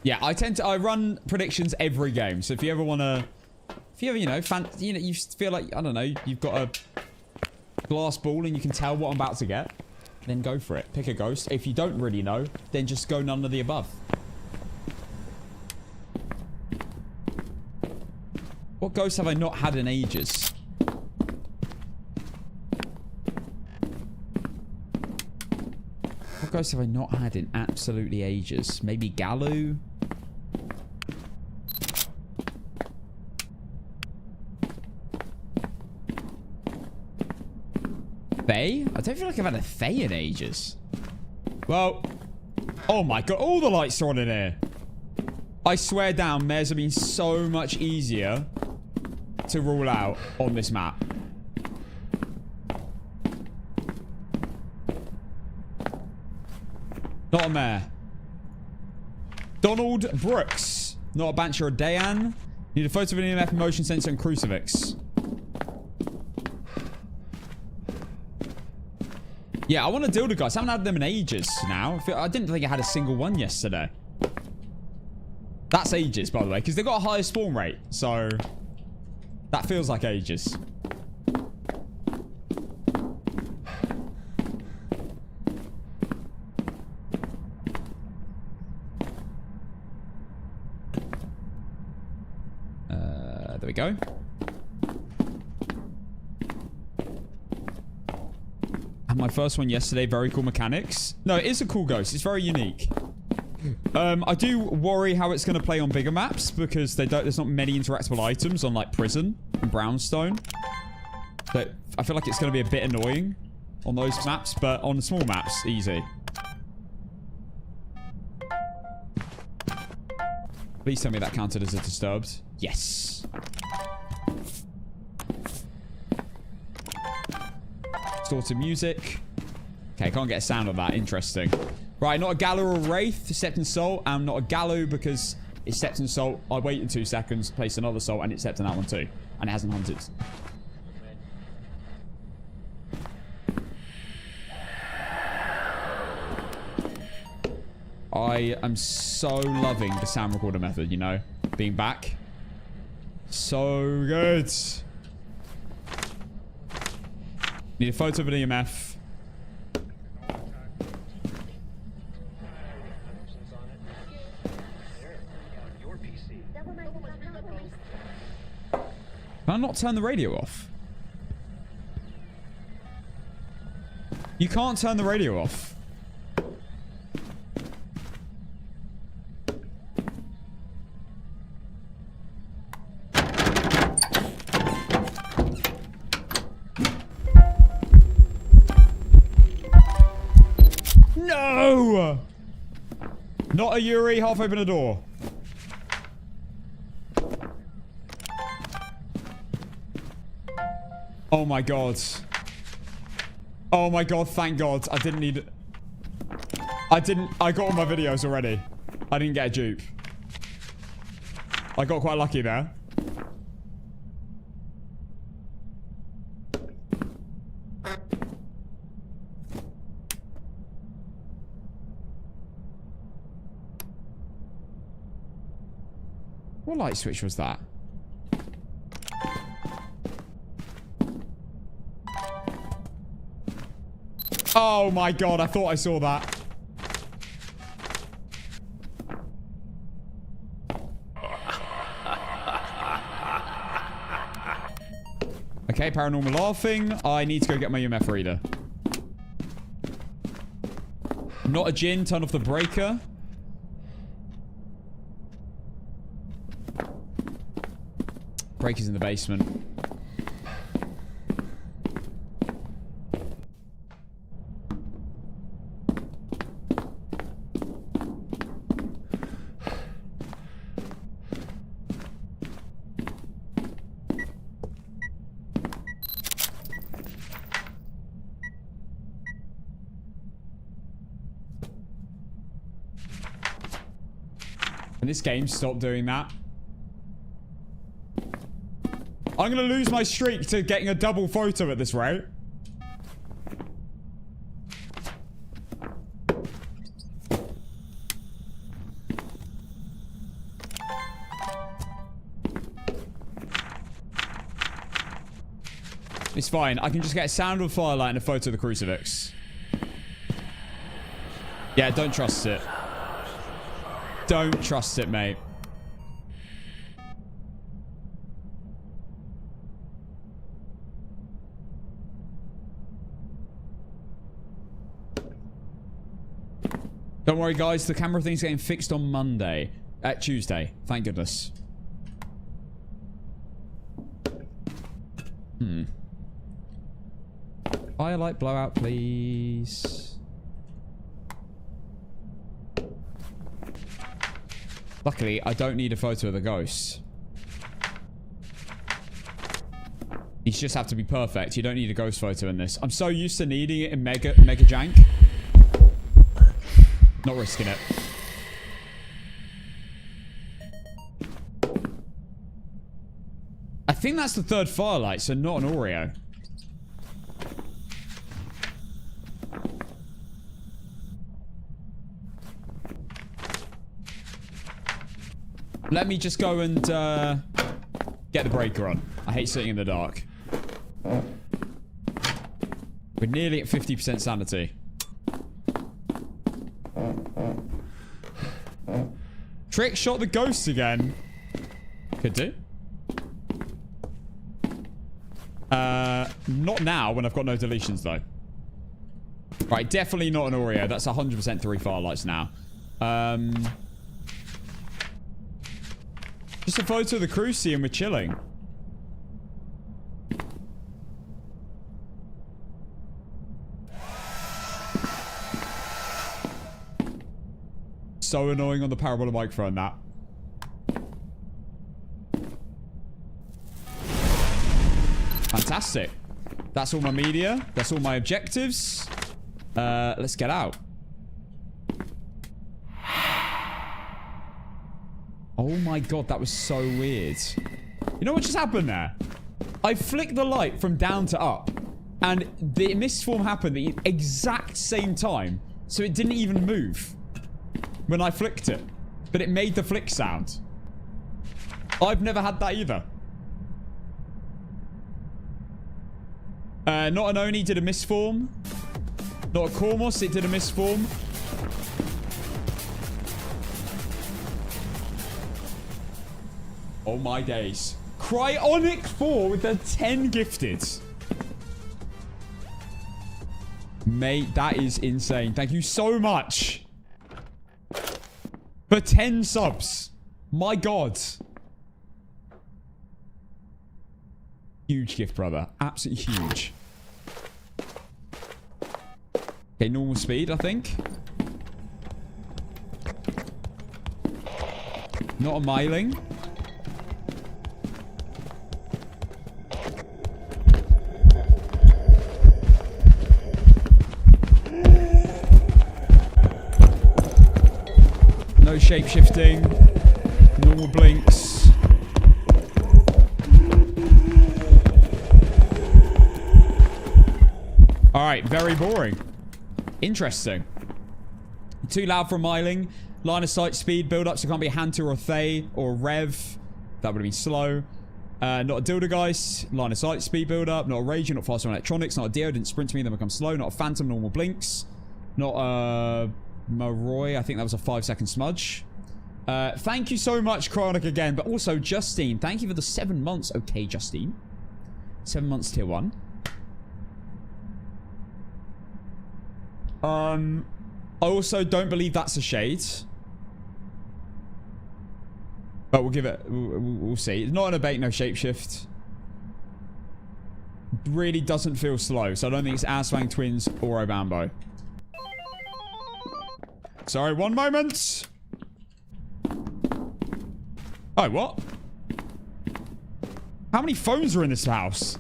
Yeah, I run predictions every game. So if you ever want to, if you ever, you feel like, I don't know, you've got a glass ball and you can tell what I'm about to get, then go for it. Pick a ghost. If you don't really know, then just go none of the above. What ghosts have I not had in ages? What ghosts have I not had in absolutely ages? Maybe Galoo? Faye? I don't feel like I've had a Faye in ages. Well, oh my god, all the lights are on in here. I swear down, mares have been so much easier to rule out on this map. Not a mare. Donald Brooks. Not a Banshee or a Dayan. Need a photo of an EMF, motion sensor, and crucifix. Yeah, I want to deal with guys. I haven't had them in ages now. I didn't think I had a single one yesterday. That's ages, by the way, because they've got a higher spawn rate. So, that feels like ages. There we go. My first one yesterday, very cool mechanics. No, it is a cool ghost. It's very unique. I do worry how it's going to play on bigger maps because there's not many interactable items on like Prison and Brownstone. But I feel like it's going to be a bit annoying on those maps, but on the small maps, easy. Please tell me that counted as a disturbed. Yes. Store to music. Okay, can't get a sound of that. Interesting. Right, not a Gallo or Wraith. Stepped in Salt. And not a Gallo because it stepped in Salt. I waited 2 seconds, placed another Salt, and it stepped in that one too. And it hasn't hunted. I am so loving the sound recorder method, you know? Being back. So good. Need a photo of an EMF. Can I not turn the radio off? You can't turn the radio off. No! Not a Yuri, half open a door. Oh my god. Oh my god, thank god. I didn't need... I got all my videos already. I didn't get a dupe. I got quite lucky there. What light switch was that? Oh my god, I thought I saw that. Okay, paranormal laughing. I need to go get my EMF reader. Not a Jinn, turn off the breaker. Breaker's in the basement. Can this game stop doing that? I'm going to lose my streak to getting a double photo at this rate. It's fine. I can just get a sound of firelight and a photo of the crucifix. Yeah, don't trust it. Don't trust it, mate. Don't worry, guys. The camera thing's getting fixed on Monday. Tuesday. Thank goodness. Firelight blowout, please. Luckily, I don't need a photo of the ghost. These just have to be perfect. You don't need a ghost photo in this. I'm so used to needing it in Mega Jank. Not risking it. I think that's the third firelight, so not an Oreo. Let me just go and get the breaker on. I hate sitting in the dark. We're nearly at 50% sanity. Trick shot the ghost again. Could do. Not now when I've got no deletions though. Right, definitely not an Oreo. That's 100% 3 firelights now. Just a photo of the cruci and we're chilling. So annoying on the parabola microphone, that. Fantastic. That's all my media. That's all my objectives. Let's get out. Oh my god, that was so weird. You know what just happened there? I flicked the light from down to up, and the mist form happened at the exact same time, so it didn't even move when I flicked it, but it made the flick sound. I've never had that either. Not an Oni did a misform. Not a Kormos, it did a misform. Oh my days. Cryonic 4 with the 10 gifted. Mate, that is insane. Thank you so much for 10 subs. My god. Huge gift, brother. Absolutely huge. Okay, normal speed, I think. Not a miling. No shape-shifting. Normal blinks. Alright, very boring. Interesting. Too loud for miling. Line of sight speed build-up, so it can't be a Hunter or a Thay or a Rev. That would have been slow. Not a Dildergeist. Line of sight speed build-up. Not a Raging, not faster on electronics. Not a Dio, didn't sprint to me, then become slow. Not a Phantom, normal blinks. Not a Maroi. I think that was a 5-second smudge. Thank you so much, Chronic, again. But also, Justine, thank you for the 7 months. Okay, Justine. 7 months tier 1. I also don't believe that's a shade. But we'll give it... We'll see. It's not an abate, no shapeshift. Really doesn't feel slow. So I don't think it's Aswang Twins or Obambo. Sorry, one moment. Oh, what? How many phones are in this house?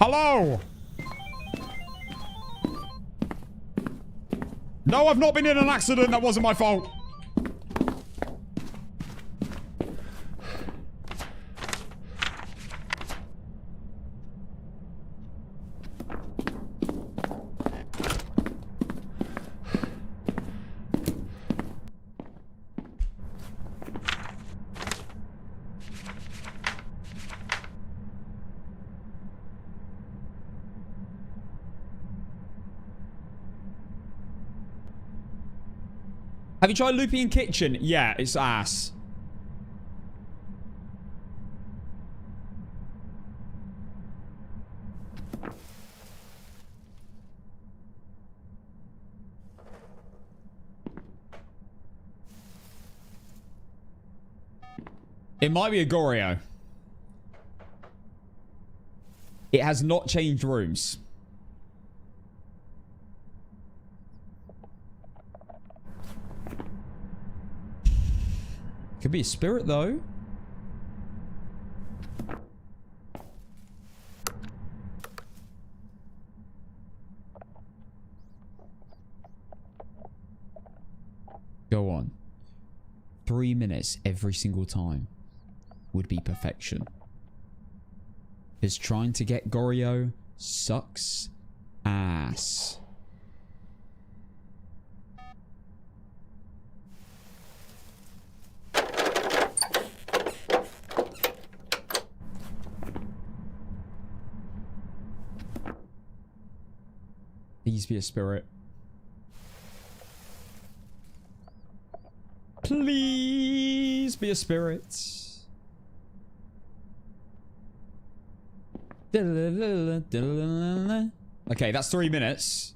Hello? No, I've not been in an accident. That wasn't my fault. Have you tried Looping Kitchen? Yeah, it's ass. It might be a Goryo. It has not changed rooms. Could be a spirit, though. Go on. 3 minutes every single time would be perfection. Because trying to get Goryo sucks ass. Please be a spirit. Please be a spirit. Okay, that's 3 minutes.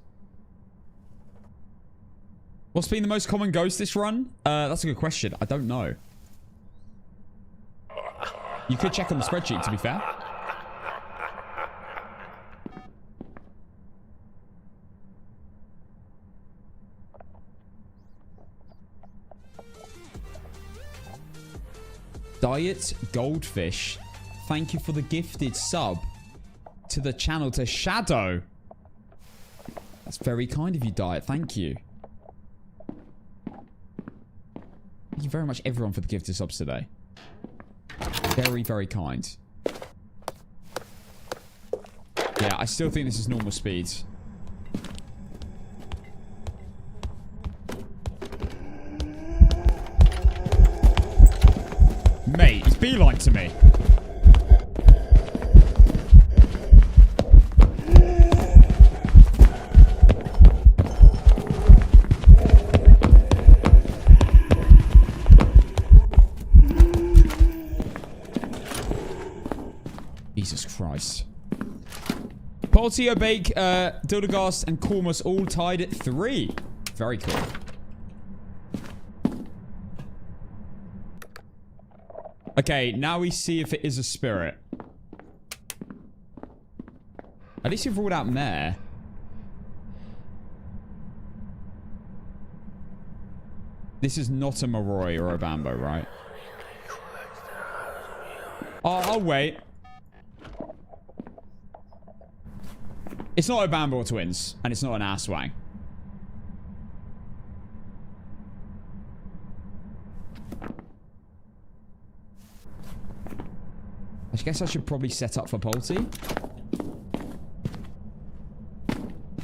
What's been the most common ghost this run? That's a good question. I don't know. You could check on the spreadsheet, to be fair. Diet Goldfish. Thank you for the gifted sub to the channel to Shadow. That's very kind of you, Diet. Thank you. Thank you very much, everyone, for the gifted subs today. Very, very kind. Yeah, I still think this is normal speed. Mate, he's beeline to me. Jesus Christ. Portio, Bake, Dildagast, and Cormus all tied at 3. Very cool. Okay, now we see if it is a spirit. At least you've ruled out Mare. This is not a Moroi or a Bambo, right? Oh, I'll wait. It's not a Bambo or Twins, and it's not an Asswang. I guess I should probably set up for Polty.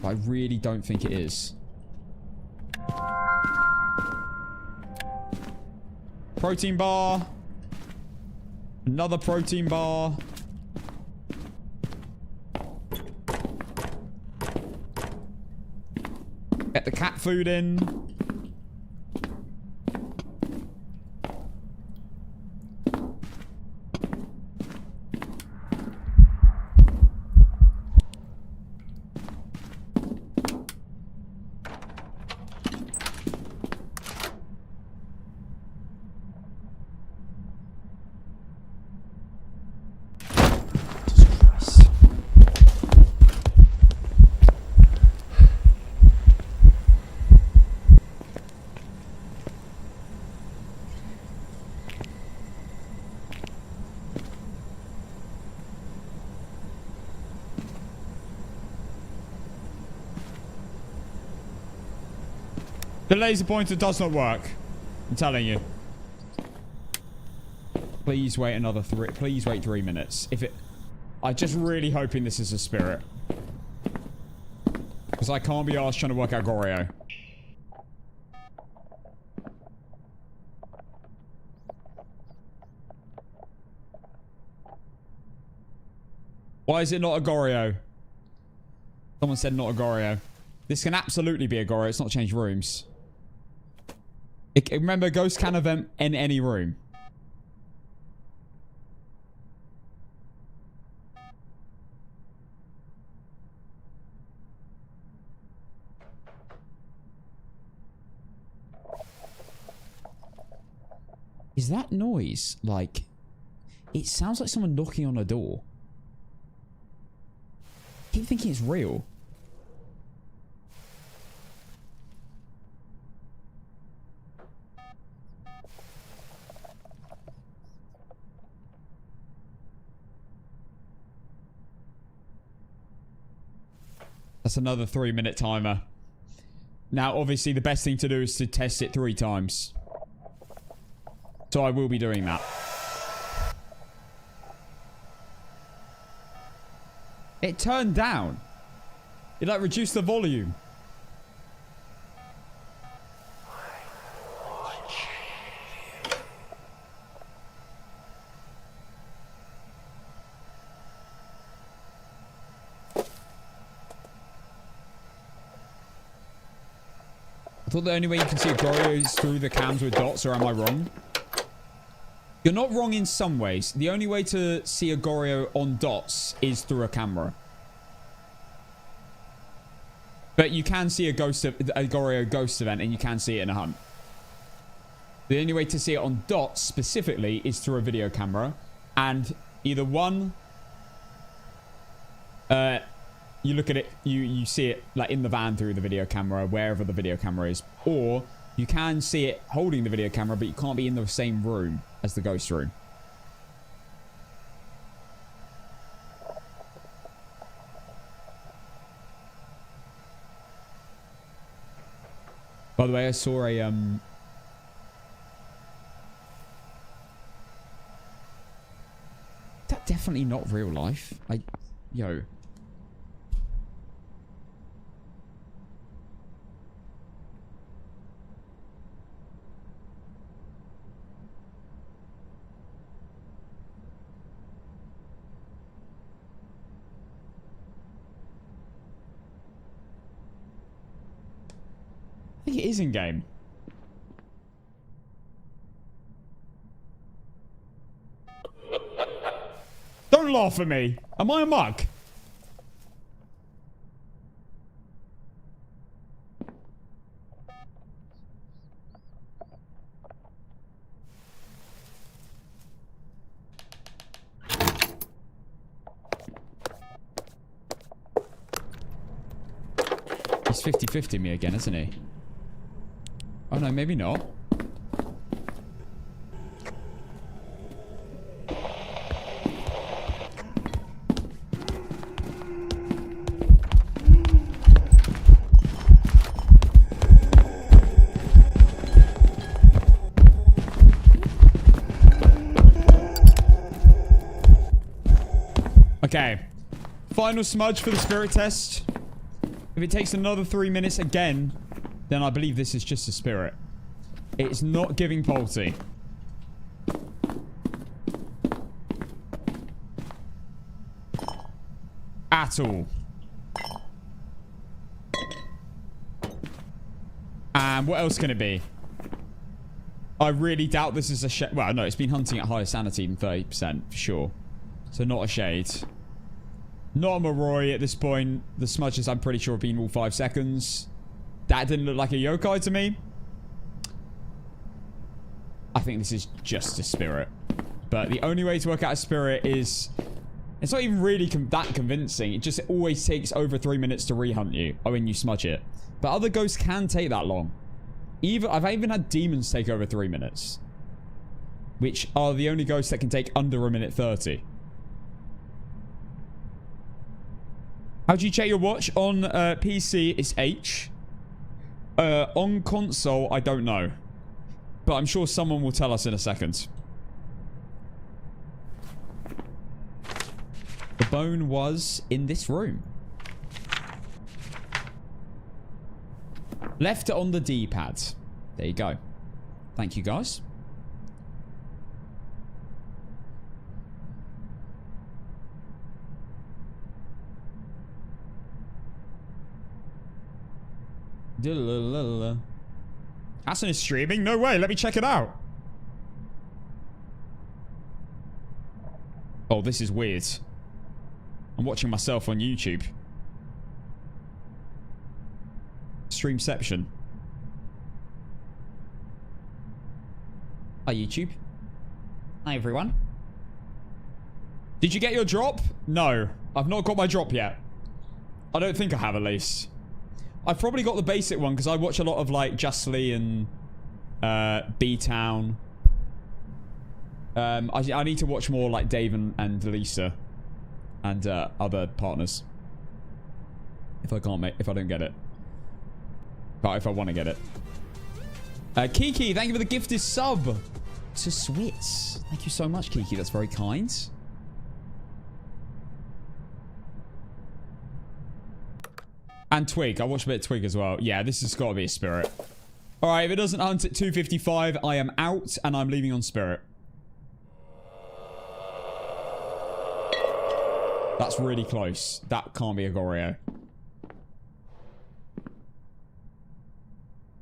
But I really don't think it is. Protein bar. Another protein bar. Get the cat food in. The laser pointer does not work. I'm telling you. Please wait another 3. Please wait 3 minutes. If it... I'm just really hoping this is a spirit. Because I can't be arsed trying to work out Goryo. Why is it not a Goryo? Someone said not a Goryo. This can absolutely be a Goryo. It's not changed rooms. Remember, ghosts can event in any room. Is that noise like... It sounds like someone knocking on a door. I keep thinking it's real. That's another 3-minute timer. Now, obviously, the best thing to do is to test it 3 times. So I will be doing that. It turned down. It, like, reduced the volume. I thought the only way you can see a Goryo is through the cams with dots, or am I wrong? You're not wrong in some ways. The only way to see a Goryo on dots is through a camera. But you can see a Goryo ghost event, and you can see it in a hunt. The only way to see it on dots specifically is through a video camera. And either one... you look at it, you see it like in the van through the video camera, wherever the video camera is. Or you can see it holding the video camera, but you can't be in the same room as the ghost room. By the way, I saw a that definitely not real life. Like, yo. I think it is in game. Don't laugh at me. Am I a mug? He's 50-50 me again, isn't he? Oh no, maybe not. Okay. Final smudge for the spirit test. If it takes another 3 minutes again, then I believe this is just a spirit. It's not giving Polty. At all. And what else can it be? I really doubt this is a shade. Well, no, it's been hunting at higher sanity than 30%, for sure. So not a shade. Not a Moroi at this point. The smudges, I'm pretty sure, have been all 5 seconds. That didn't look like a yokai to me. I think this is just a spirit. But the only way to work out a spirit is... It's not even really that convincing. It just always takes over 3 minutes to rehunt you when you smudge it. But other ghosts can take that long. I've even had demons take over 3 minutes. Which are the only ghosts that can take under a minute 30. How do you check your watch? On PC, it's H. On console, I don't know. But I'm sure someone will tell us in a second. The bone was in this room. Left it on the D-pad. There you go. Thank you, guys. Hassan is streaming? No way. Let me check it out. Oh, this is weird. I'm watching myself on YouTube. Streamception. Hi, YouTube. Hi, everyone. Did you get your drop? No. I've not got my drop yet. I don't think I have, at least. I've probably got the basic one because I watch a lot of like Justly and B-Town. I need to watch more like Dave and Lisa and other partners. If I don't get it. But if I want to get it. Kiki, thank you for the gifted sub to Switz. Thank you so much, Kiki. That's very kind. And Twig. I watched a bit of Twig as well. Yeah, this has got to be a spirit. Alright, if it doesn't hunt at 2:55, I am out and I'm leaving on spirit. That's really close. That can't be a Goreo.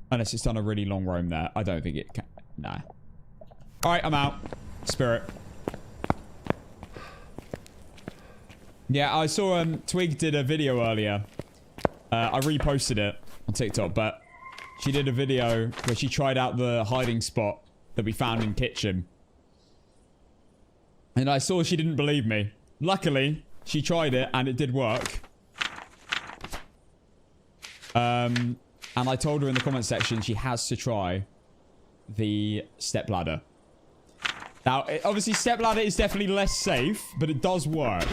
Unless it's done a really long roam there. I don't think it can. Nah. Alright, I'm out. Spirit. Yeah, I saw Twig did a video earlier. I reposted it on TikTok, but she did a video where she tried out the hiding spot that we found in kitchen. And I saw she didn't believe me. Luckily, she tried it and it did work. And I told her in the comment section she has to try the step ladder. Now, obviously, step ladder is definitely less safe, but it does work.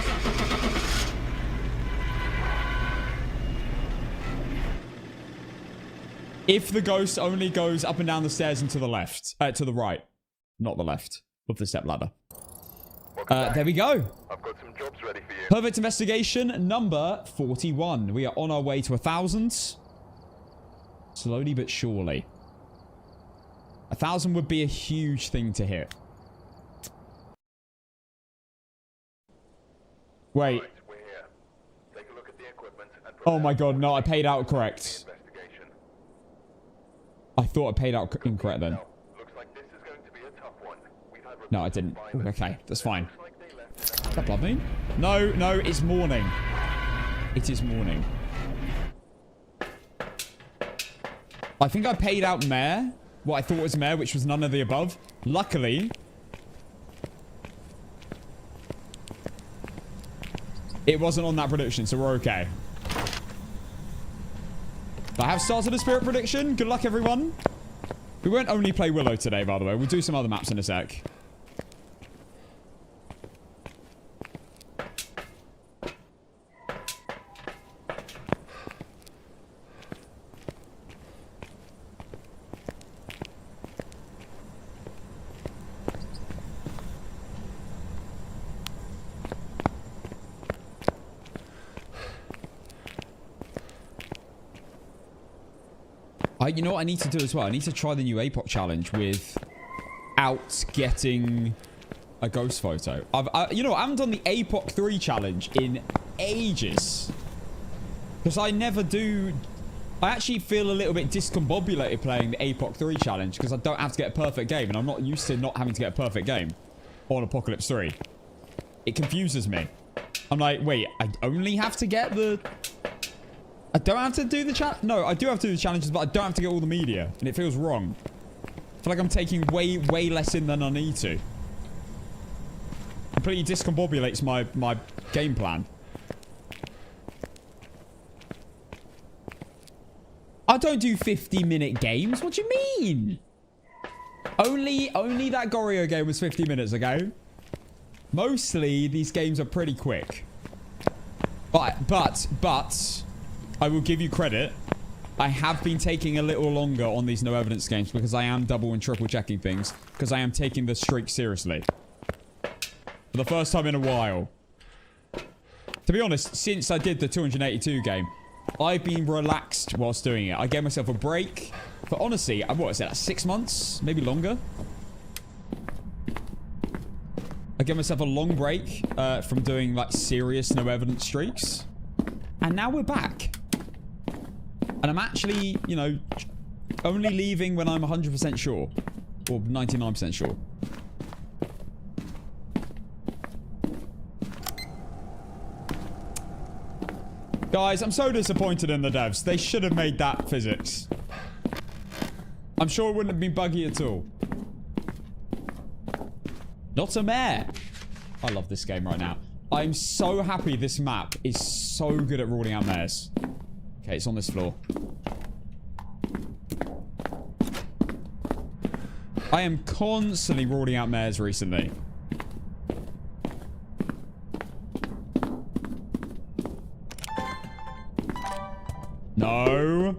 If the ghost only goes up and down the stairs and to the left. To the right. Not the left of the step ladder. There we go. I've got some jobs ready for you. Perfect investigation number 41. We are on our way to 1,000. Slowly but surely. 1,000 would be a huge thing to hit. Wait. Right, we're here. Take a look at the equipment and Oh my god, no, I paid out correct. investigation. I thought I paid out incorrect then. Now, looks like this is going to be a tough one. We've had No, I didn't. Ooh, okay, that's fine. looks like they left Is that blood moon? No, no, it's morning. It is morning. I think I paid out Mare. What I thought was Mare, which was none of the above. Luckily, it wasn't on that prediction, so we're okay. I have started a spirit prediction. Good luck, everyone. We won't only play Willow today, by the way. We'll do some other maps in a sec. You know what I need to do as well? I need to try the new APOC challenge without getting a ghost photo. You know, I haven't done the APOC 3 challenge in ages. Because I never do... I actually feel a little bit discombobulated playing the APOC 3 challenge because I don't have to get a perfect game. And I'm not used to not having to get a perfect game on Apocalypse 3. It confuses me. I'm like, wait, I only have to get the... I don't have to do the challenge. No, I do have to do the challenges, but I don't have to get all the media. And it feels wrong. I feel like I'm taking way less in than I need to. Completely discombobulates my game plan. I don't do 50-minute games. What do you mean? Only that Goryo game was 50 minutes ago. Mostly, these games are pretty quick. But... I will give you credit. I have been taking a little longer on these no evidence games because I am double and triple checking things. Because I am taking the streak seriously. For the first time in a while. To be honest, since I did the 282 game, I've been relaxed whilst doing it. I gave myself a break for honestly, what is it, 6 months? Maybe longer? I gave myself a long break from doing like serious no evidence streaks. And now we're back. And I'm actually, you know, only leaving when I'm 100% sure. Or 99% sure. Guys, I'm so disappointed in the devs. They should have made that physics. I'm sure it wouldn't have been buggy at all. Not a mare. I love this game right now. I'm so happy this map is so good at ruling out mares. Okay, it's on this floor. I am constantly ruling out mares recently. No.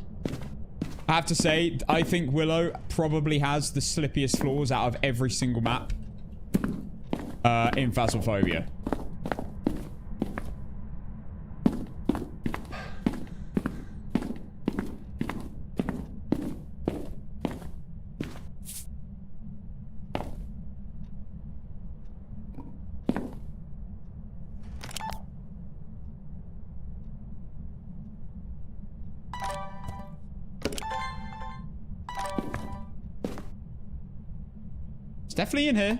I have to say, I think Willow probably has the slippiest floors out of every single map in Phasmophobia. Definitely in here.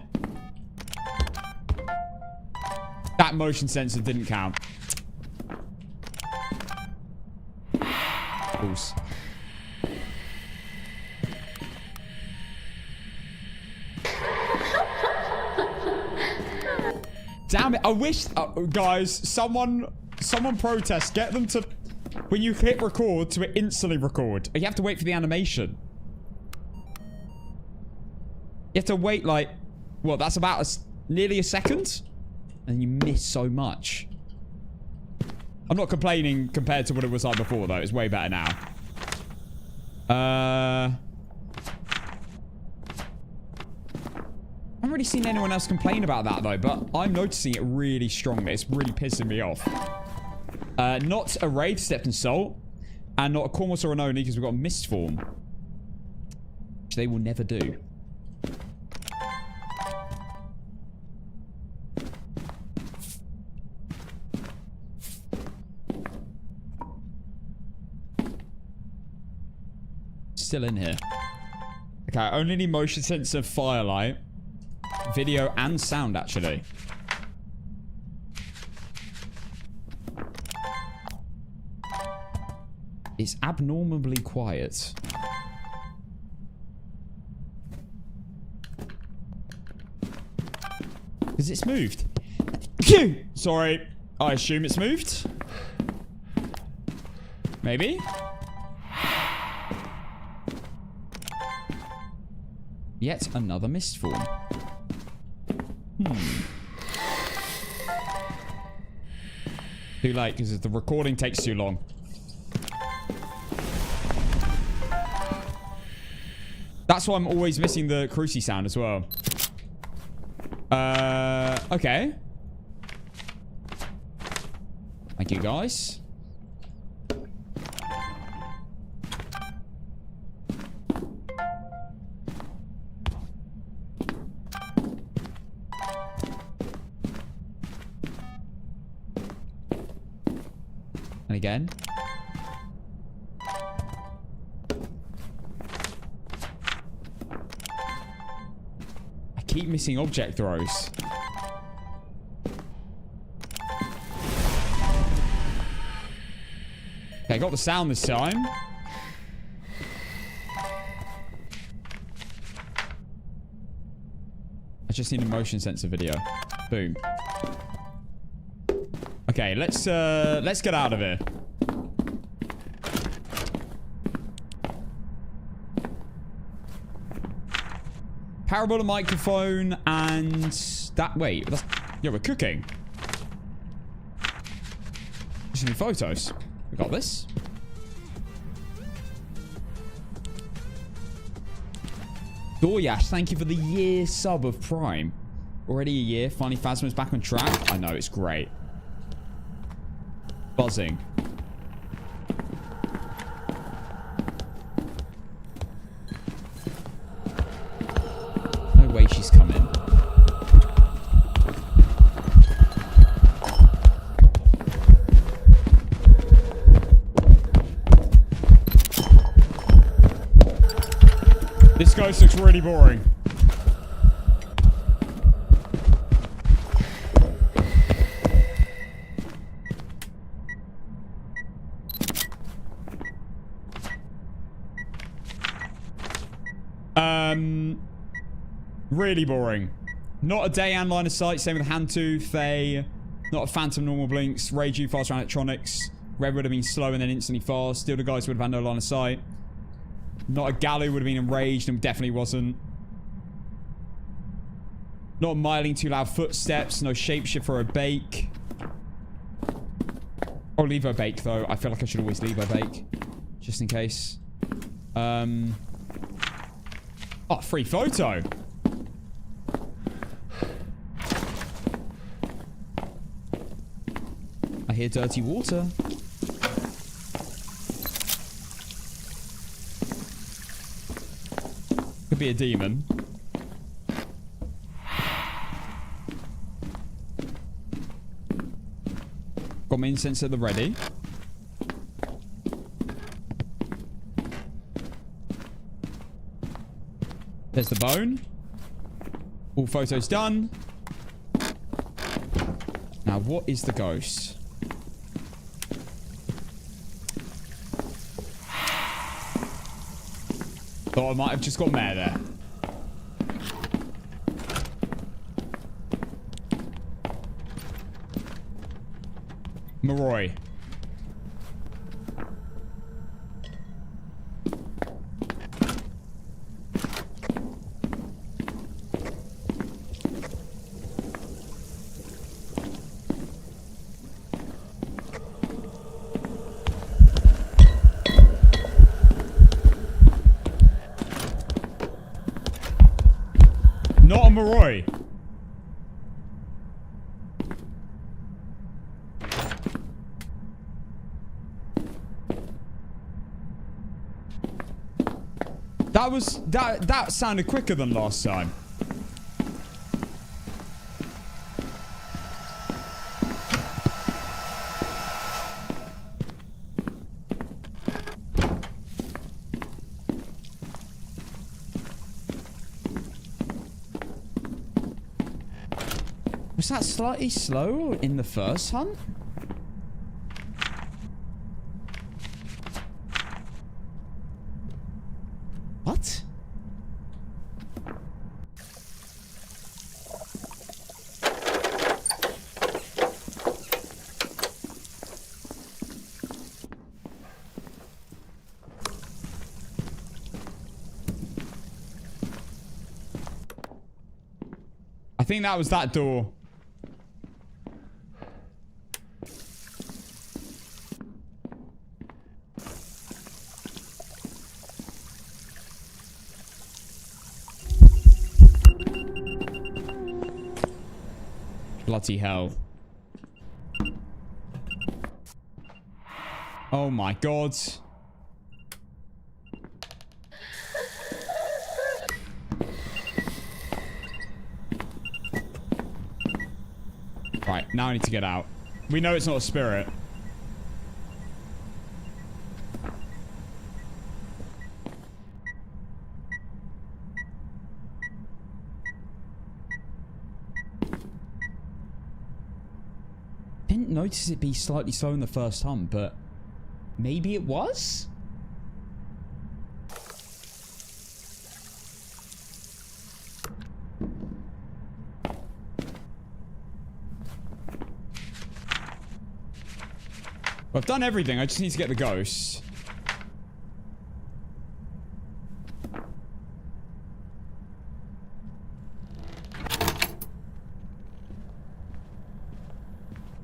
That motion sensor didn't count. Oops. Damn it. I wish... guys, someone protest. Get them to... When you hit record, to instantly record. You have to wait for the animation. You have to wait like, well, that's about nearly a second. And you miss so much. I'm not complaining compared to what it was like before, though. It's way better now. I haven't really seen anyone else complain about that though, but I'm noticing it really strongly. It's really pissing me off. Not a Wraith Stepped in Salt, and not a Cormos or an Oni because we've got a Mist Form, which they will never do. Still in here. Okay, I only need motion sensor, firelight, video, and sound actually. It's abnormally quiet. Because it's moved. Sorry. I assume it's moved. Maybe. Yet another mist form. Too late because the recording takes too long. That's why I'm always missing the cruci sound as well. Okay. Thank you, guys. And again. I keep missing object throws. Okay, got the sound this time. I just need a motion sensor video. Boom. Okay, let's get out of here. Parabola microphone and that. Wait, that's, yeah, we're cooking. Just need photos. We got this. Doryash, thank you for the year sub of Prime. Already a year. Finally, Phasma's back on track. I know, it's great. Buzzing. No way she's coming. This ghost looks really boring. Really boring. Not a Dayan line of sight. Same with Handtooth. Faye. Not a Phantom normal blinks. Ragey fast around electronics. Red would have been slow and then instantly fast. Still the guys would have had no line of sight. Not a Gallu would have been enraged and definitely wasn't. Not a Myling too loud footsteps. No shapeshift or a bake. Oh, leave her bake though. I feel like I should always leave her bake. Just in case. Oh, free photo. I hear dirty water. Could be a demon. Got my incense at the ready. There's the bone. All photos done. Now, what is the ghost? Thought I might have just got mare there. Moroi. Not a Moroi. That sounded quicker than last time. Was that slightly slow in the first hunt? What? I think that was that door. Bloody hell. Oh my god. Right, now I need to get out. We know it's not a spirit. Didn't notice it be slightly slow in the first hunt, but maybe it was? Well, I've done everything. I just need to get the ghost.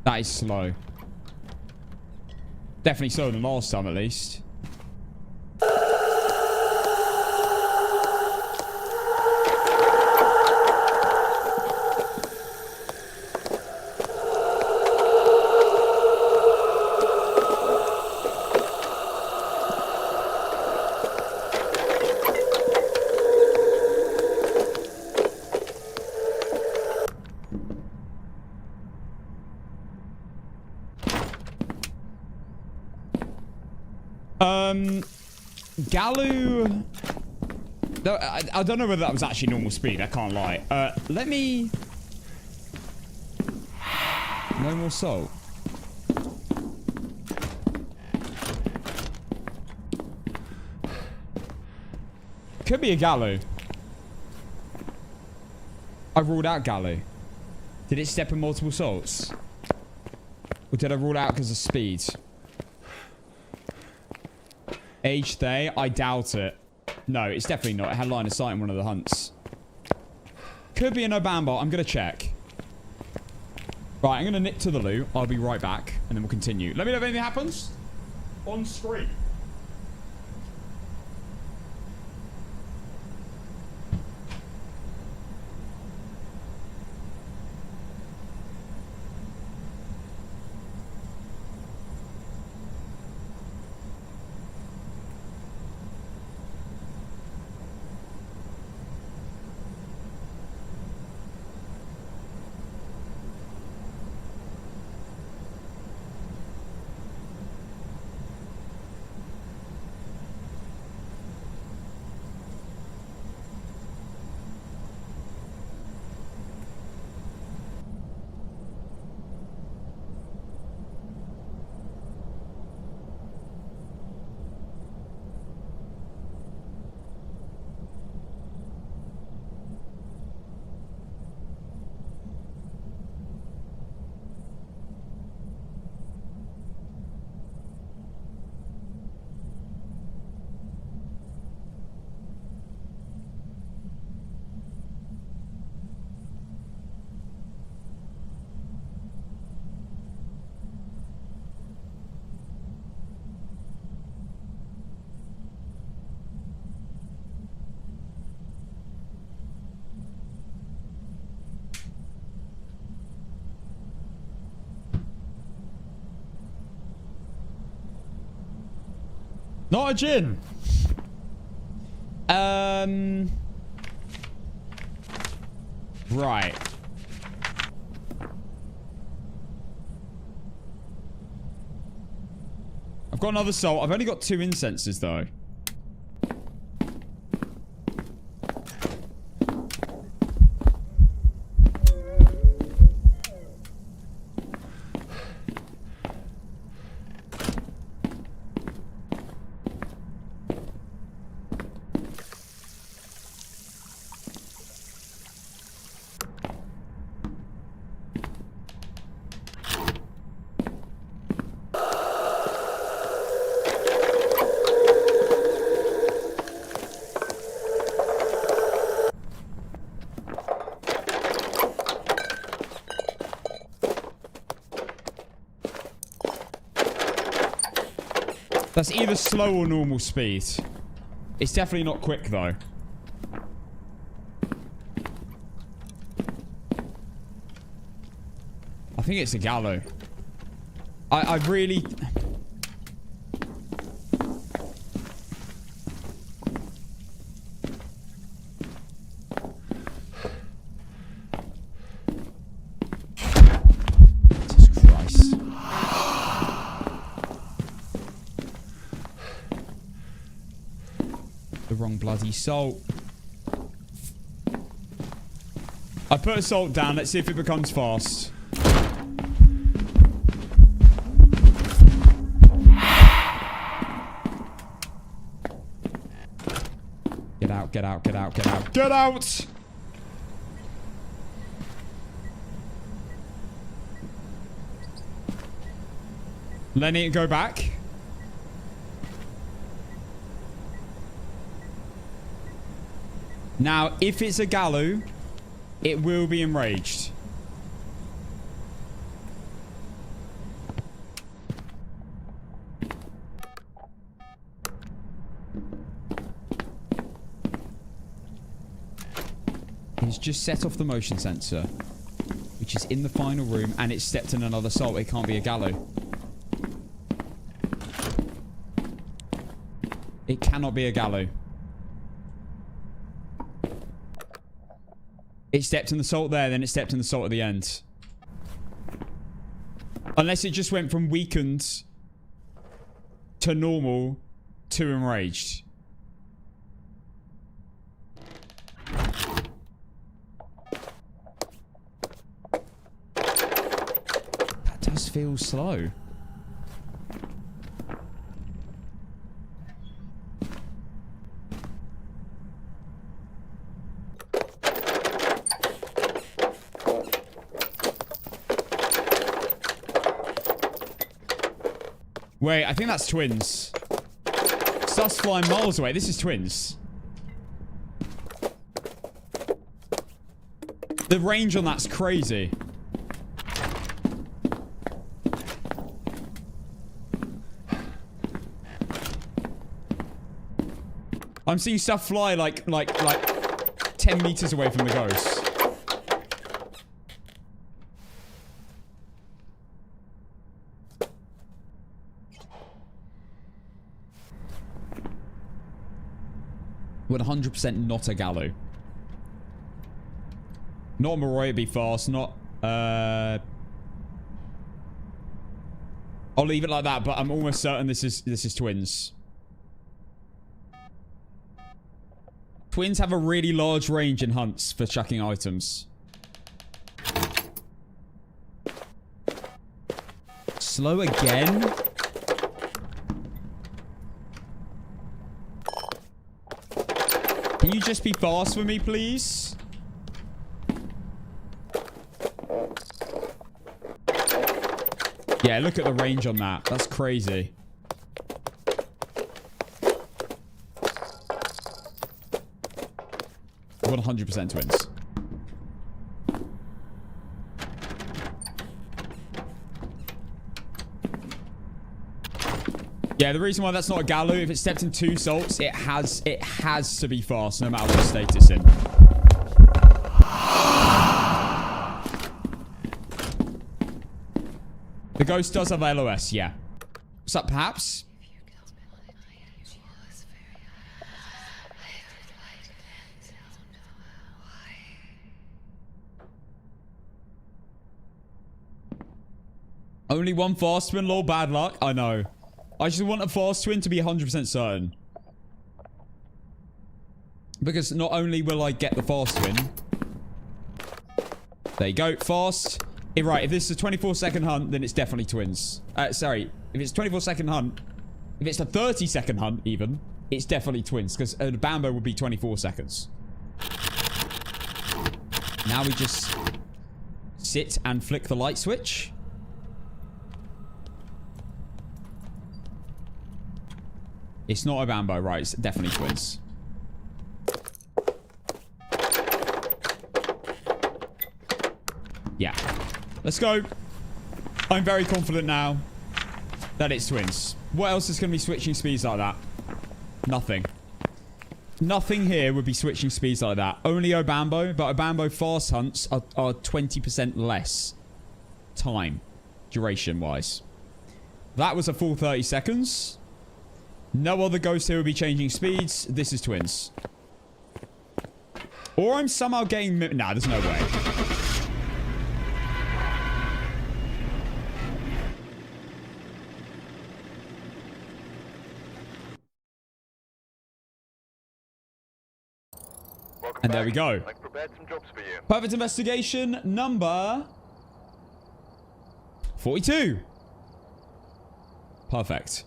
That is slow. Definitely slower than last time, at least. Galoo. No, I don't know whether that was actually normal speed. I can't lie. Let me. No more salt. Could be a Galoo. I ruled out Galoo. Did it step in multiple salts? Or did I rule it out because of speed? Age day? I doubt it. No, it's definitely not. It had line of sight in one of the hunts. Could be an Obamba. I'm going to check. Right, I'm going to nip to the loo. I'll be right back. And then we'll continue. Let me know if anything happens. On screen. Not a gin. Right. I've got another salt. I've only got 2 incenses, though. That's either slow or normal speed. It's definitely not quick, though. I think it's a gallo. I really... Jesus Christ. The wrong bloody salt. I put a salt down. Let's see if it becomes fast. Get out, get out, get out, get out. Get out! Letting it go back. Now, if it's a gallo, it will be enraged. He's just set off the motion sensor, which is in the final room, and it's stepped in another salt. It can't be a gallo. It cannot be a gallo. It stepped in the salt there, then it stepped in the salt at the end. Unless it just went from weakened to normal to enraged. That does feel slow. Wait, I think that's twins. Stuff's flying miles away. This is twins. The range on that's crazy. I'm seeing stuff fly like 10 meters away from the ghost. Would 100% not a gallo. Not Moroi, it'd be fast. Not, I'll leave it like that, but I'm almost certain this is twins. Twins have a really large range in hunts for chucking items. Slow again? Can you just be fast for me, please? Yeah, look at the range on that. That's crazy. I want 100% twins. Yeah, the reason why that's not a gallo, if it stepped in 2 salts, it has to be fast, no matter what state it's in. The ghost does have LOS, yeah. What's up, perhaps? Only one fast twin, lol. Bad luck. I know. I just want a fast twin to be 100% certain. Because not only will I get the fast twin. There you go. Fast. Right, if this is a 24-second hunt, then it's definitely twins. Sorry. If it's a 24-second hunt, if it's a 30-second hunt even, it's definitely twins. Because a Bambo would be 24 seconds. Now we just sit and flick the light switch. It's not a Bambo, right? It's definitely twins. Yeah. Let's go. I'm very confident now that it's twins. What else is going to be switching speeds like that? Nothing. Nothing here would be switching speeds like that. Only Obambo, but Obambo fast hunts are 20% less time, duration-wise. That was a full 30 seconds. No other ghost here will be changing speeds. This is twins. Or I'm somehow getting... Nah, there's no way. And there we go. I've prepared some jobs for you. Perfect investigation number 42. Perfect.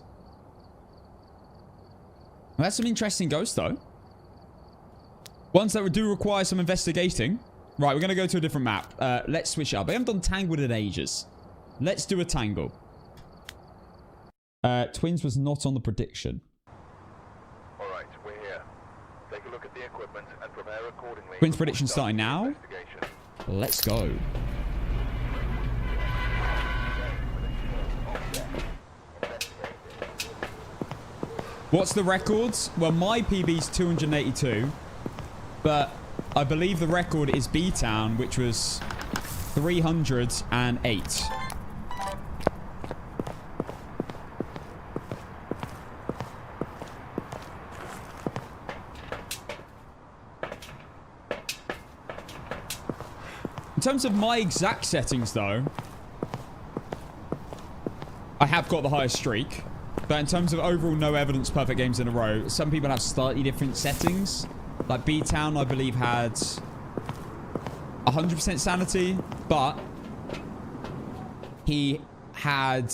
Well, that's some interesting ghosts, though. Ones that do require some investigating. Right, we're going to go to a different map. Let's switch up. I haven't done Tangled in ages. Let's do a Tangle. Twins was not on the prediction. All right, we're here. Take a look at the equipment and prepare accordingly. Twins prediction starting now. Let's go. What's the records? Well, my PB's 282. But I believe the record is B-Town, which was 308. In terms of my exact settings, though, I have got the highest streak. But in terms of overall no evidence perfect games in a row, some people have slightly different settings. Like B-Town, I believe, had 100% sanity, but he had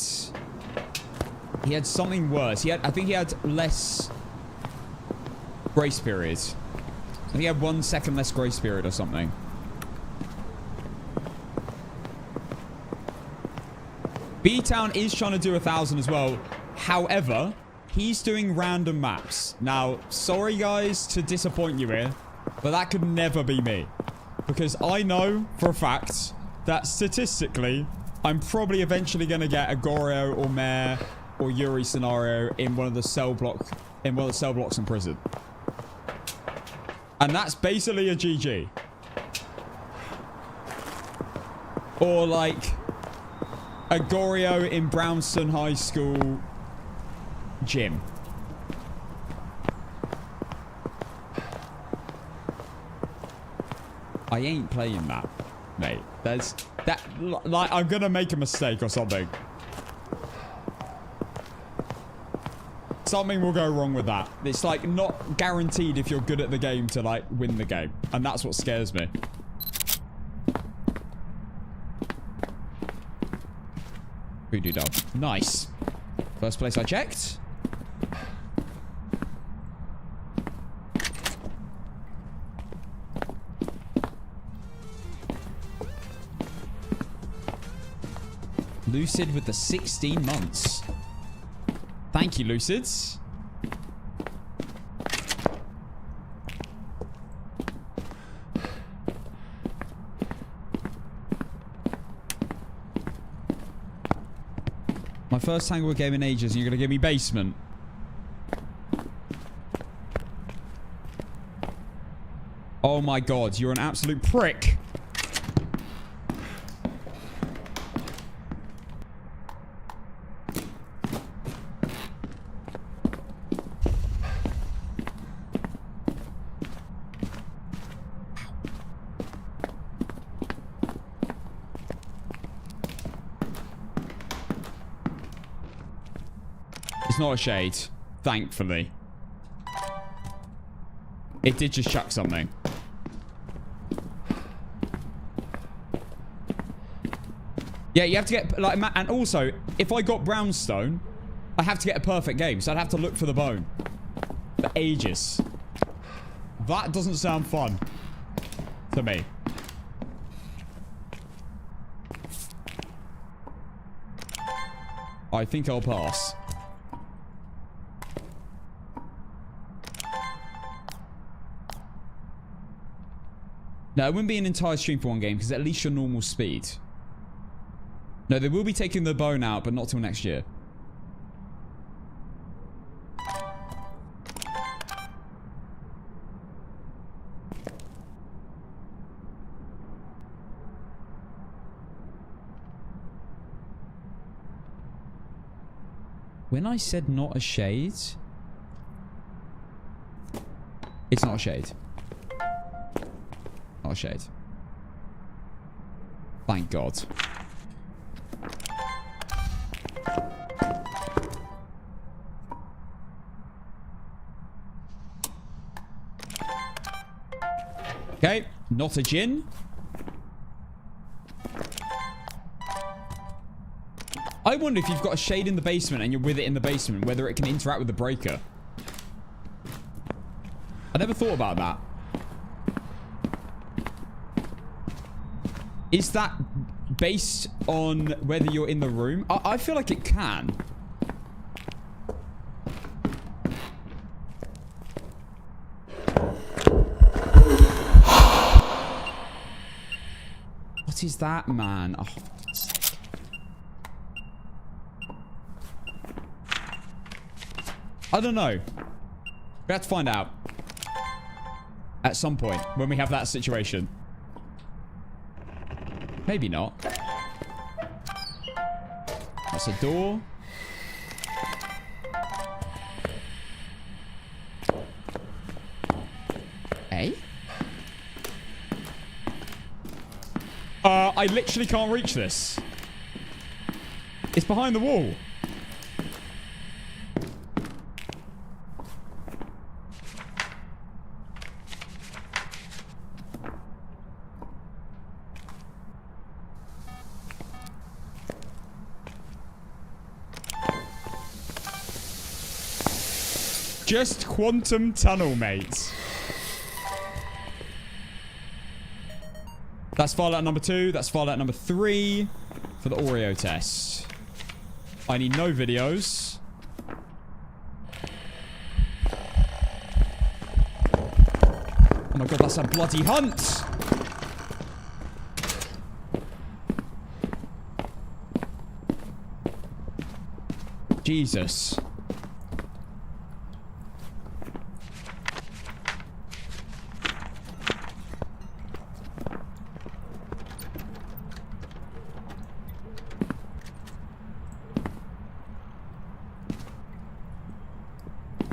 something worse. I think he had less grace period. I think he had 1 second less grace period or something. B-Town is trying to do 1,000 as well. However, he's doing random maps. Now, sorry guys to disappoint you here, but that could never be me. Because I know for a fact that statistically, I'm probably eventually going to get a Goryo or Mare or Yuri scenario in one of the cell blocks in prison. And that's basically a GG. Or like a Goryo in Brownston High School gym. I ain't playing that, mate. There's that, like, I'm gonna make a mistake or something. Something will go wrong with that. It's like not guaranteed if you're good at the game to like win the game. And that's what scares me. Voodoo doll. Nice. First place I checked. Lucid with the 16 months. Thank you, Lucids. My first Tangled game in ages, and you're going to give me basement. Oh my god, you're an absolute prick. not a shade. Thankfully. It did just chuck something. Yeah, you have to get, like, and also, if I got brownstone, I have to get a perfect game, so I'd have to look for the bone. For ages. That doesn't sound fun. To me. I think I'll pass. No, it wouldn't be an entire stream for one game, because at least your normal speed. No, they will be taking the bone out, but not till next year. When I said not a shade... It's not a shade. Not a shade. Thank God. Okay, not a gin. I wonder if you've got a shade in the basement and you're with it in the basement, whether it can interact with the breaker. I never thought about that. Is that based on whether you're in the room? I feel like it can. What is that, man? Oh, for God's sake. I don't know. We have to find out. At some point, when we have that situation. Maybe not. That's a door. Eh? I literally can't reach this. It's behind the wall. Just quantum tunnel, mate. That's file out number 2. That's file out number 3 for the Oreo test. I need no videos. Oh my God, that's a bloody hunt. Jesus.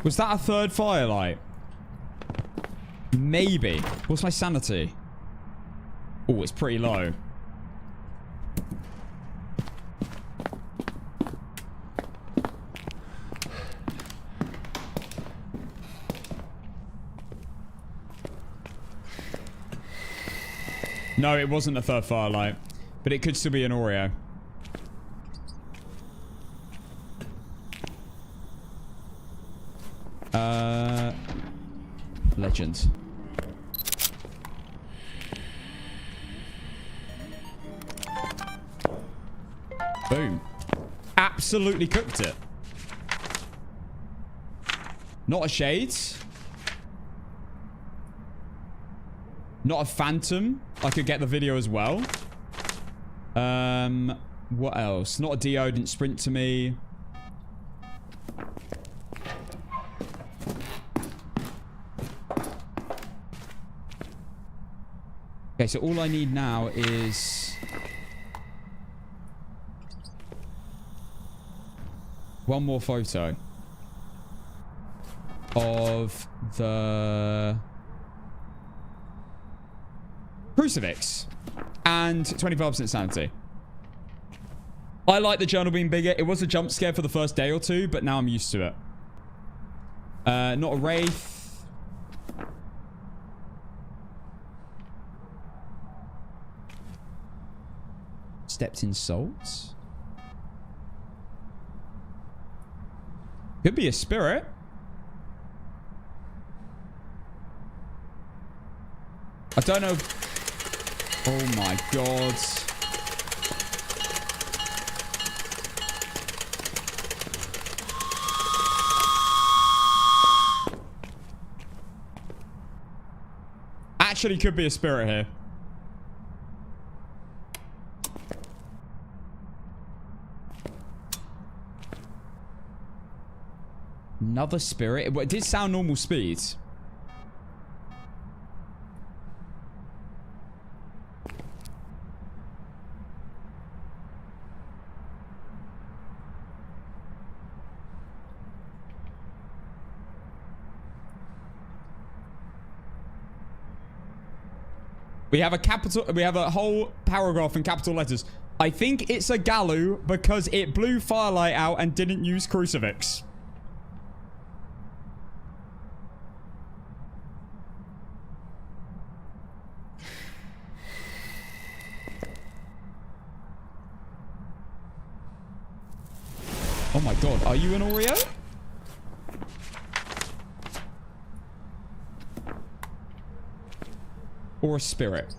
Was that a third firelight? Maybe. What's my sanity? Oh, it's pretty low. No, it wasn't a third firelight. But it could still be an Oreo. Legend. Boom. Absolutely cooked it. Not a shade. Not a phantom. I could get the video as well. What else? Not a Dio, didn't sprint to me. Okay, so all I need now is one more photo of the crucifix and 25% sanity. I like the journal being bigger. It was a jump scare for the first day or two, but now I'm used to it. Not a wraith. Stepped in salt. Could be a spirit. I don't know. Oh my god. Actually could be a spirit here. Another spirit? It did sound normal speed. We have a whole paragraph in capital letters. I think it's a Gallu because it blew firelight out and didn't use crucifix. Oh my god, are you an Oreo? Or a spirit?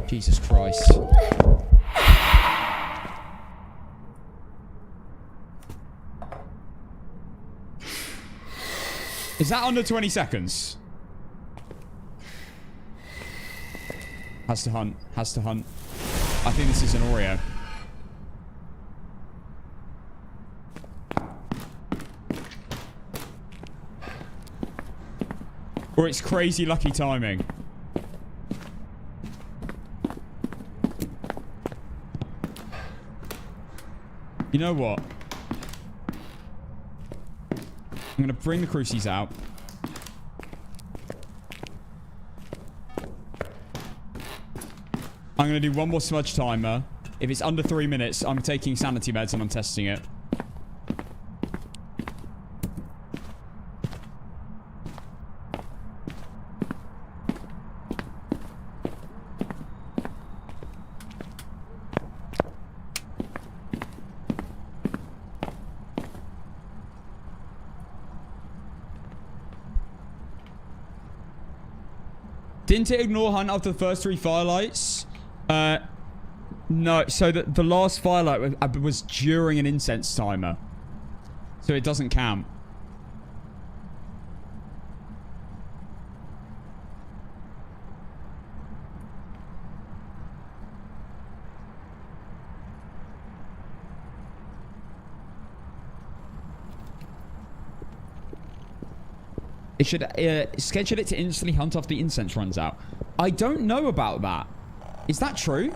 Jesus Christ. Is that under 20 seconds? Has to hunt. Has to hunt. I think this is an Oreo. Or it's crazy lucky timing. You know what? I'm going to bring the crucies out. I'm going to do one more smudge timer. If it's under 3 minutes, I'm taking sanity meds and I'm testing it. Didn't it ignore hunt after the first 3 firelights? No. So the last firelight was during an incense timer. So it doesn't count. It should schedule it to instantly hunt after the incense runs out. I don't know about that. Is that true?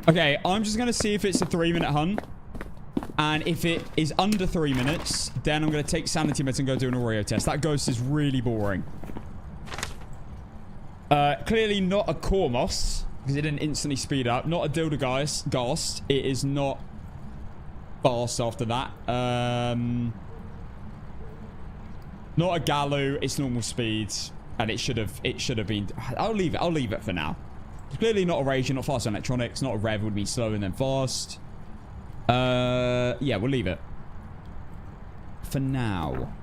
Okay, I'm just going to see if it's a 3-minute hunt. And if it is under 3 minutes, then I'm going to take sanity meds and go do an Oreo test. That ghost is really boring. Clearly not a Cormos, because it didn't instantly speed up. Not a Dildergeist. It is not fast after that. Not a Gallu. It's normal speed. And it should have been... I'll leave it for now. Clearly not a rage, not fast on electronics, not a rev, would be slow and then fast. Yeah, we'll leave it. For now.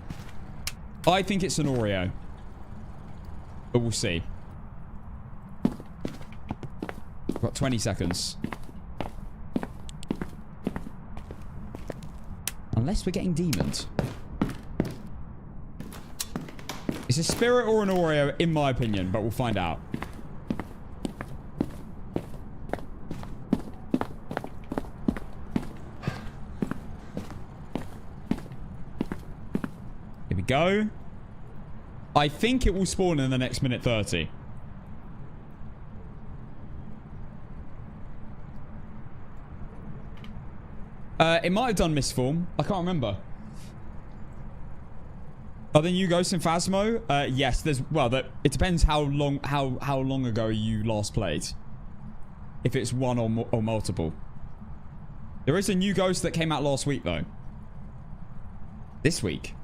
I think it's an Oreo. But we'll see. We've got 20 seconds. Unless we're getting demoned. It's a spirit or an Oreo, in my opinion, but we'll find out. Here we go. I think it will spawn in the next minute 30. It might have done misform. I can't remember. Are there new ghosts in Phasmo? Yes, there's... Well, it depends how long ago you last played. If it's one or multiple. There is a new ghost that came out last week, though. This week.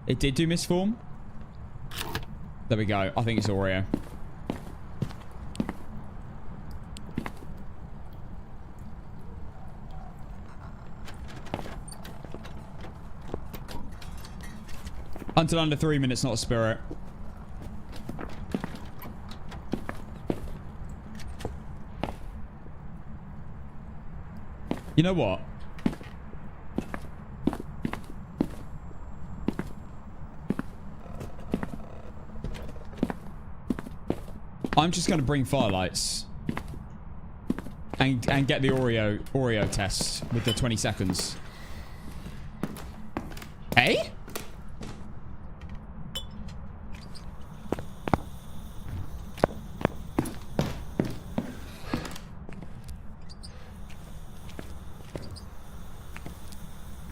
It did do misform. There we go. I think it's Oreo. Until under 3 minutes, not a spirit. You know what? I'm just going to bring firelights and get the Oreo test with the 20 seconds. Hey?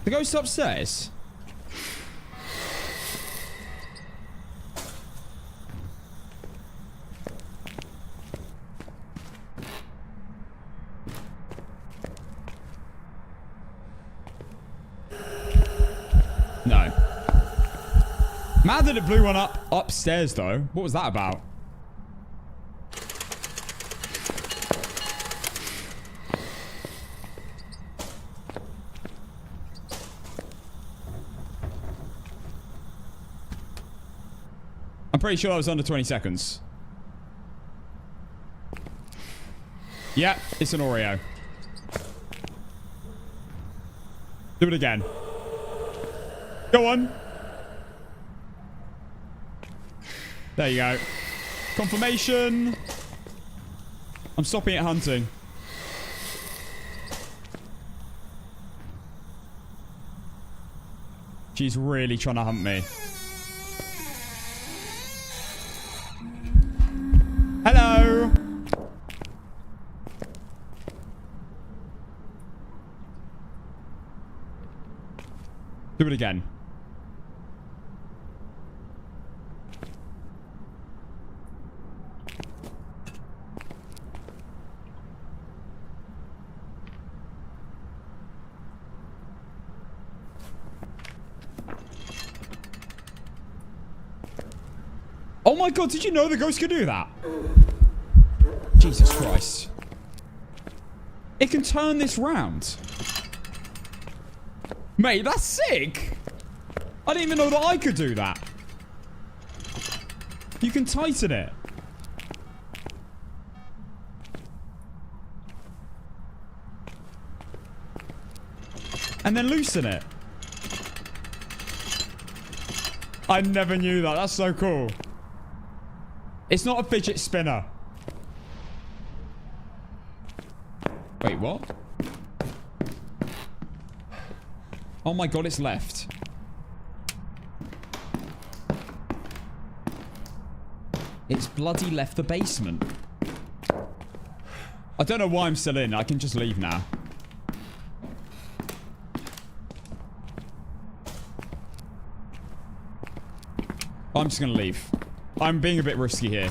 The ghost upstairs? No. Mad that it blew one up upstairs, though. What was that about? I'm pretty sure that was under 20 seconds. Yep, it's an Oreo. Do it again. Go on. There you go. Confirmation. I'm stopping at hunting. She's really trying to hunt me. Hello. Do it again. Oh my god, did you know the ghost could do that? Jesus Christ. It can turn this round. Mate, that's sick. I didn't even know that I could do that. You can tighten it. And then loosen it. I never knew that. That's so cool. It's not a fidget spinner. Wait, what? Oh my god, it's left. It's bloody left the basement. I don't know why I'm still in. I can just leave now. I'm just gonna leave. I'm being a bit risky here.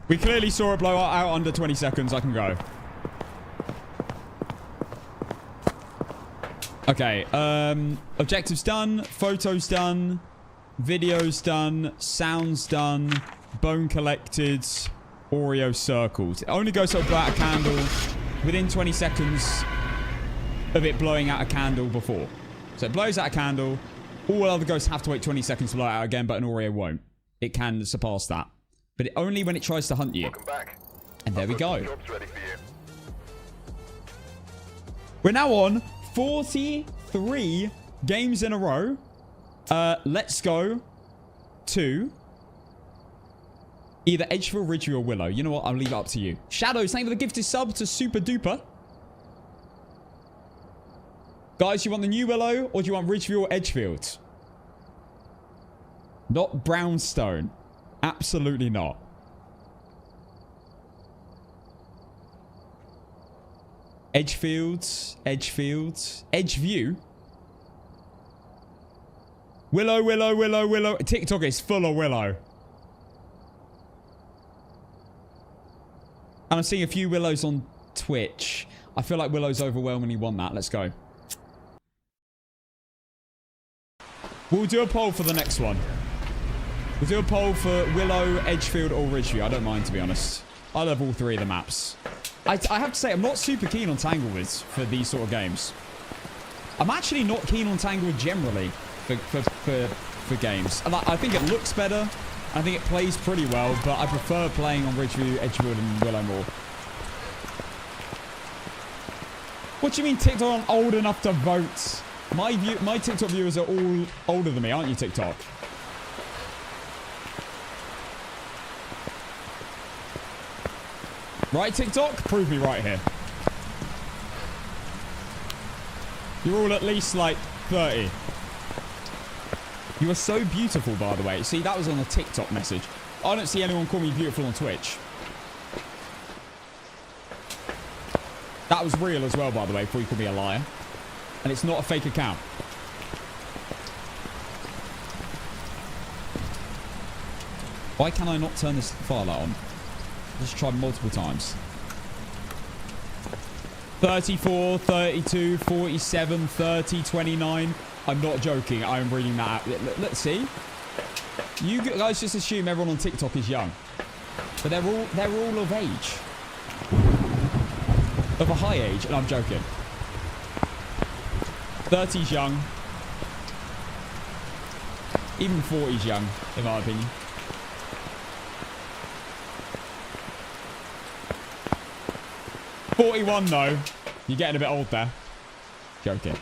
We clearly saw it blow out under 20 seconds. I can go. Okay. Objectives done. Photos done. Videos done. Sounds done. Bone collected. Oreo circled. It only goes to blow out a candle within 20 seconds of it blowing out a candle before. So it blows out a candle. All other ghosts have to wait 20 seconds to blow it out again, but an Oreo won't. It can surpass that. But only when it tries to hunt you. Welcome back. And there we go. Job's ready for you. We're now on 43 games in a row. Let's go to either Edgefield, Ridgeview, or Willow. You know what? I'll leave it up to you. Shadows, thank you for the gifted sub to Super Duper. Guys, you want the new Willow or do you want Ridgeview or Edgefield? Not Brownstone. Absolutely not. Edgefield. Edgeview. Willow. TikTok is full of Willow. And I'm seeing a few Willows on Twitch. I feel like Willow's overwhelmingly won that. Let's go. We'll do a poll for the next one. We'll do a poll for Willow, Edgefield, or Ridgeview. I don't mind, to be honest. I love all three of the maps. I have to say, I'm not super keen on Tanglewoods for these sort of games. I'm actually not keen on Tanglewood generally for games. I think it looks better. I think it plays pretty well, but I prefer playing on Ridgeview, Edgefield, and Willow more. What do you mean TikTok aren't old enough to vote? My TikTok viewers are all older than me, aren't you, TikTok? Right, TikTok? Prove me right here. You're all at least, like, 30. You are so beautiful, by the way. See, that was on a TikTok message. I don't see anyone call me beautiful on Twitch. That was real as well, by the way, before you call me a liar. And it's not a fake account. Why can I not turn this firelight on? I just tried multiple times. 34, 32, 47, 30, 29. I'm not joking. I am reading that out. Let's see. You guys just assume everyone on TikTok is young. But they're all of age. Of a high age, and I'm joking. 30's young. Even 40's young, in my opinion. $41 though. You're getting a bit old there. Joking.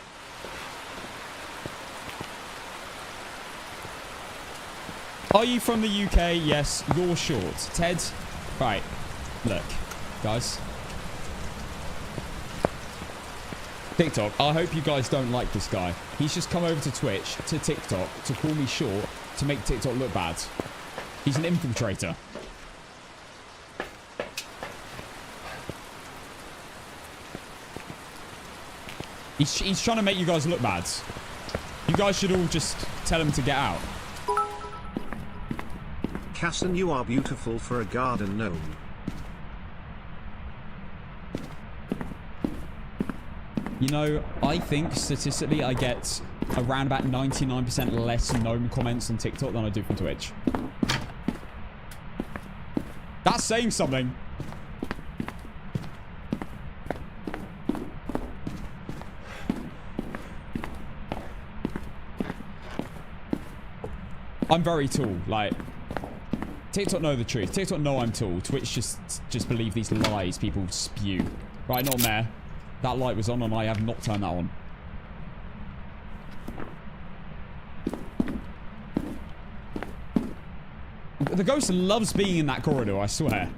Are you from the UK? Yes. You're short. Ted? Right. Look. Guys. TikTok. I hope you guys don't like this guy. He's just come over to Twitch, to TikTok, to call me short, to make TikTok look bad. He's an infiltrator. He's trying to make you guys look bad. You guys should all just tell him to get out. Casson, you are beautiful for a garden gnome. You know, I think statistically I get around about 99% less gnome comments on TikTok than I do from Twitch. That's saying something. I'm very tall. Like, TikTok know the truth. TikTok know I'm tall. Twitch just believe these lies people spew. Right, not there. That light was on and I have not turned that on. The ghost loves being in that corridor, I swear.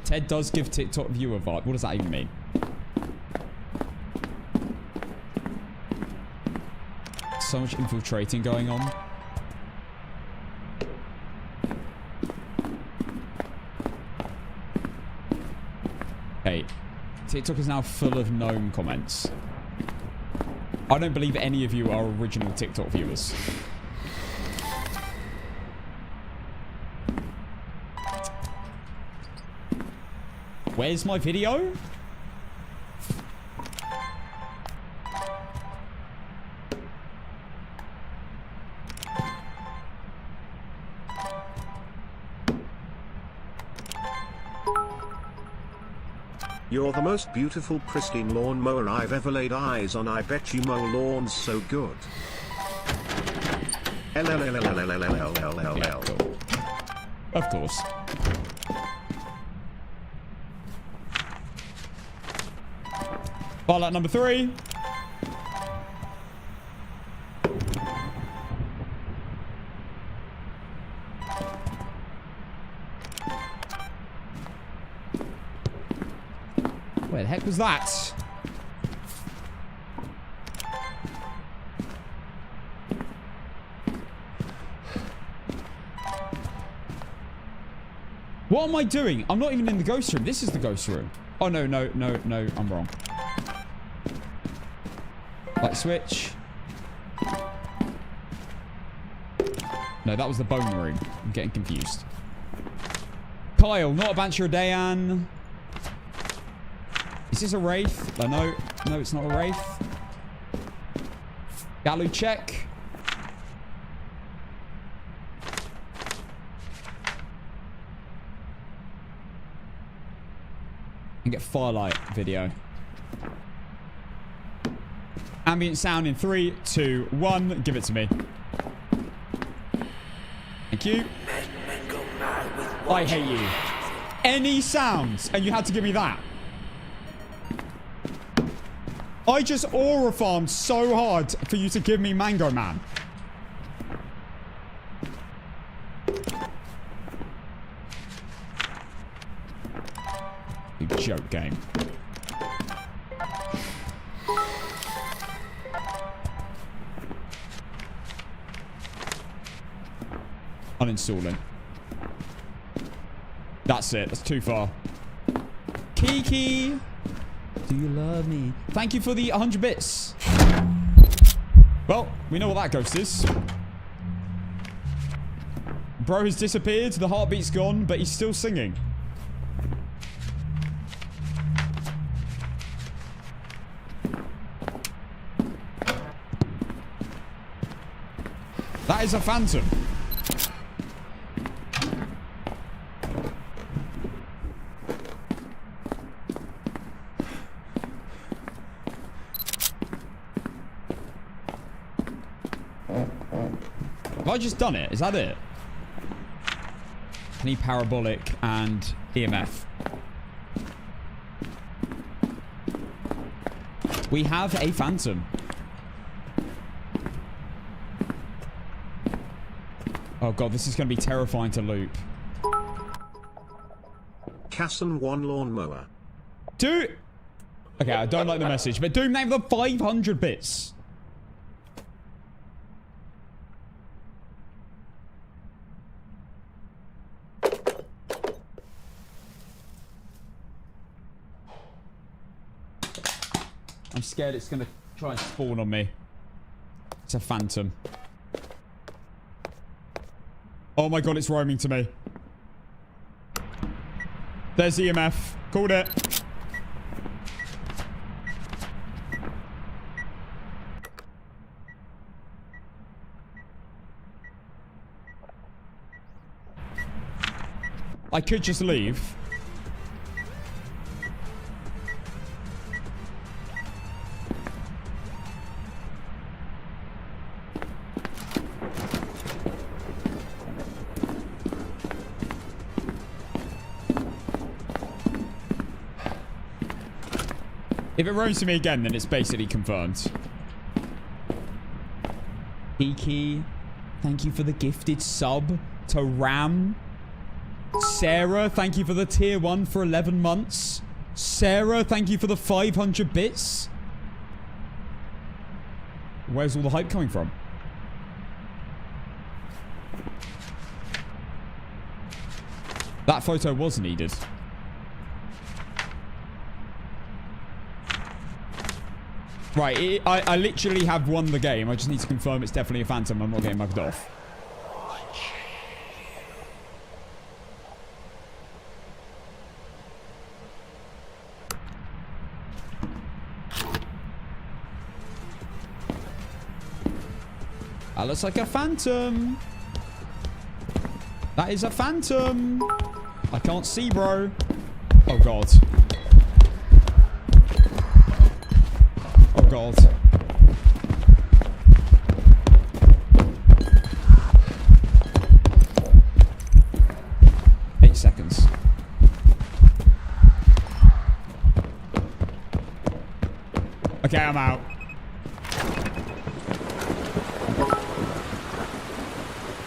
Ted does give TikTok viewer vibe. What does that even mean? So much infiltrating going on. Okay. TikTok is now full of gnome comments. I don't believe any of you are original TikTok viewers. Where's my video? You're the most beautiful pristine lawnmower I've ever laid eyes on. I bet you mow lawns so good. Cool. Of course. Pilot number 3. Where the heck was that? What am I doing? I'm not even in the ghost room. This is the ghost room. Oh, no, no, no, no. I'm wrong. Light switch. No, that was the bone room. I'm getting confused. Kyle, not a Banshee or Dayan. Is this a Wraith? Oh, no. No, it's not a Wraith. Galu check. And get Firelight video. Ambient sound in 3, 2, 1. Give it to me. Thank you. I hate you. Any sounds, and you had to give me that. I just aura farmed so hard for you to give me Mango Man. You joke game. Uninstalling. That's it. That's too far. Kiki. Do you love me? Thank you for the 100 bits. Well, we know what that ghost is. Bro has disappeared. The heartbeat's gone, but he's still singing. That is a phantom. Have I just done it? Is that it? I need parabolic and EMF. We have a phantom. Oh god, this is going to be terrifying to loop. Casson 1 lawnmower. Dude! Okay, I don't like the message, but Doom name the 500 bits. I'm scared it's going to try and spawn on me. It's a phantom. Oh my god, it's roaming to me. There's EMF. Called it. I could just leave. If it roams to me again, then it's basically confirmed. Kiki, thank you for the gifted sub to Ram. Sarah, thank you for the tier 1 for 11 months. Sarah, thank you for the 500 bits. Where's all the hype coming from? That photo was needed. Right, I literally have won the game. I just need to confirm it's definitely a phantom. I'm not getting mugged off. That looks like a phantom. That is a phantom. I can't see, bro. Oh, God. Oh, God. Seconds. Okay, I'm out.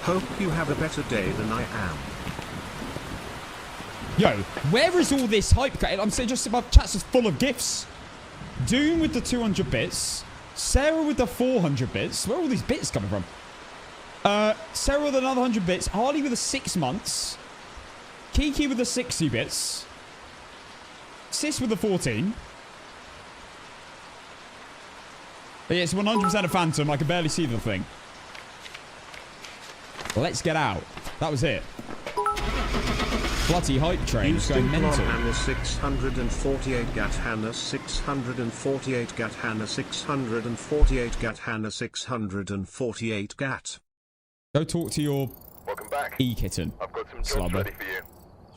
Hope you have a better day than I am. Yo, where is all this hype? I'm saying just above chats is full of gifts. Doom with the 200 bits. Sarah with the 400 bits. Where are all these bits coming from? Sarah with another 100 bits. Harley with the 6 months. Kiki with the 60 bits. Sis with the 14. But yeah, it's 100% a phantom. I can barely see the thing. Let's get out. That was it. Bloody hype train is going mental. Hannah 648 gat Hannah 648 gat Hannah 648 gat Hannah 648 gat. Go talk to your Welcome back. E-kitten. I've got some jobs Slobber. ready for you.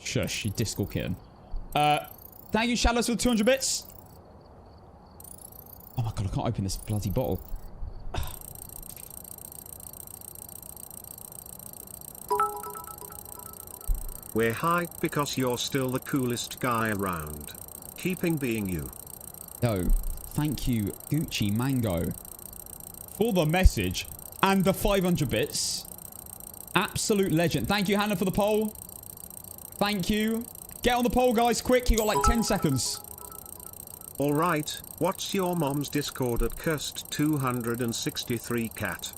Shush, you discal kitten. Thank you, Shadows, for the 200 bits. Oh my god, I can't open this bloody bottle. We're hyped because you're still the coolest guy around. Keeping being you. Yo, thank you, Gucci Mango, for the message and the 500 bits. Absolute legend. Thank you, Hannah, for the poll. Thank you. Get on the poll, guys, quick. You got like 10 seconds. Alright, what's your mom's Discord at cursed 263 cat?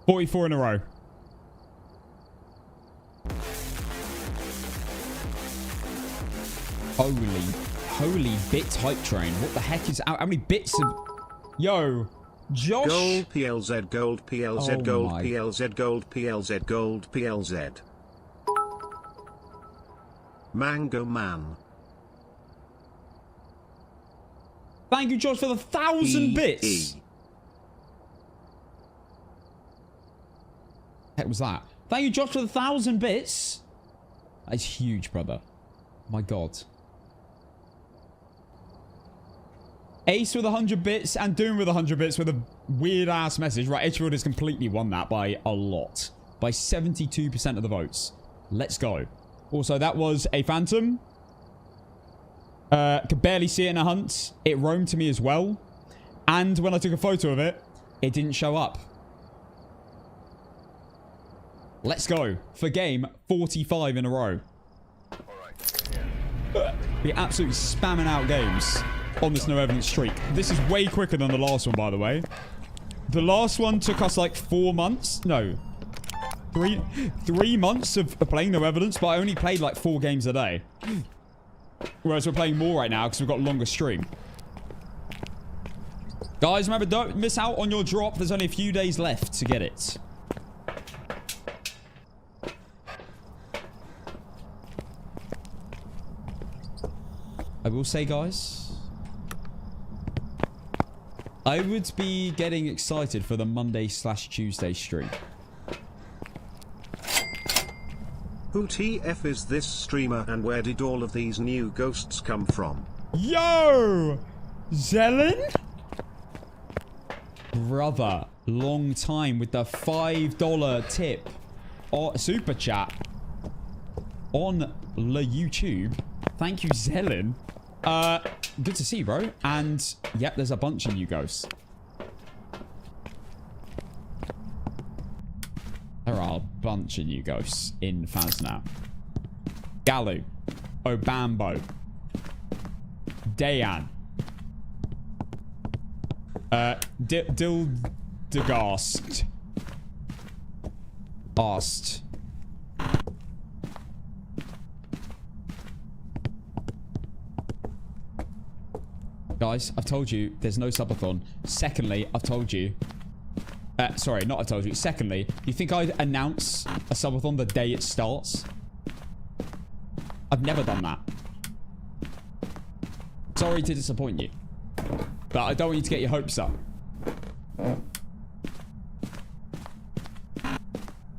$44 in a row. Holy bits hype train. What the heck is out? How many bits of... Yo, Josh. Gold PLZ, gold PLZ, Oh gold my. PLZ, gold PLZ, gold PLZ. Mango Man. Thank you, Josh, for the 1,000 bits. Heck was that? Thank you, Josh, for the 1,000 bits. That's huge, brother. My god. Ace with 100 bits and Doom with 100 bits with a weird ass message. Right, Edgefield has completely won that by a lot. By 72% of the votes. Let's go. Also, that was a phantom. Could barely see it in a hunt. It roamed to me as well. And when I took a photo of it, it didn't show up. Let's go. For game 45 in a row. We're absolutely spamming out games on this no evidence streak. This is way quicker than the last one, by the way. The last one took us like 4 months. No. Three months of playing no evidence, but I only played like 4 games a day. Whereas we're playing more right now because we've got a longer stream. Guys, remember, don't miss out on your drop. There's only a few days left to get it. I will say, guys, I would be getting excited for the Monday/Tuesday stream. Who TF is this streamer and where did all of these new ghosts come from? Yo! Zelen? Brother, long time with the $5 tip or super chat on the YouTube. Thank you, Zelen. Good to see you, bro. And, yep, there's a bunch of you ghosts. There are a bunch of new ghosts in fans now. Galu. Obambo. Dayan. Dildegast. Asked. Guys, I've told you there's no subathon. Secondly, I've told you... sorry, not I've told you. Secondly, you think I'd announce a subathon the day it starts? I've never done that. Sorry to disappoint you. But I don't want you to get your hopes up.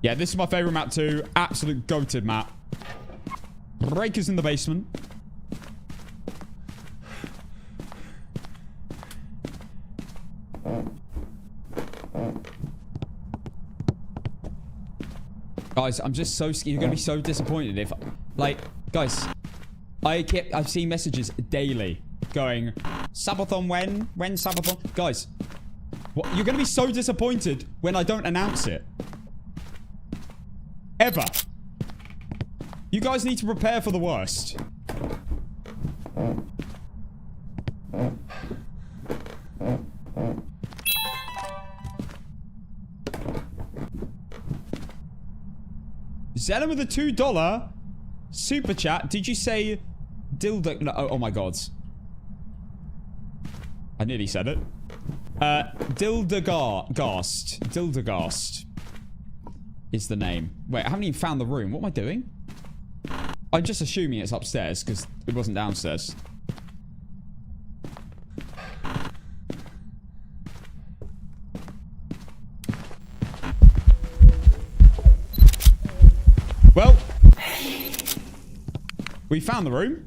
Yeah, this is my favorite map too. Absolute goated map. Breakers in the basement. Guys, I'm just so scared. You're going to be so disappointed if... Like, guys, I've seen messages daily going, Subathon when? When Subathon? Guys, what, you're going to be so disappointed when I don't announce it. Ever. You guys need to prepare for the worst. Zellum with a $2 super chat. Did you say dildo? No, oh my god. I nearly said it. Dildagast. Dildagast is the name. Wait, I haven't even found the room. What am I doing? I'm just assuming it's upstairs because it wasn't downstairs. Well, we found the room.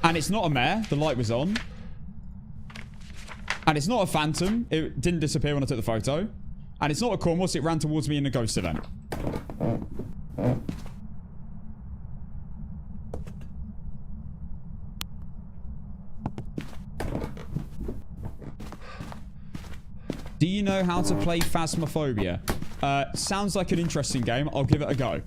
And it's not a mare. The light was on. And it's not a phantom. It didn't disappear when I took the photo. And it's not a Cormos. It ran towards me in a ghost event. Do you know how to play Phasmophobia? Sounds like an interesting game. I'll give it a go.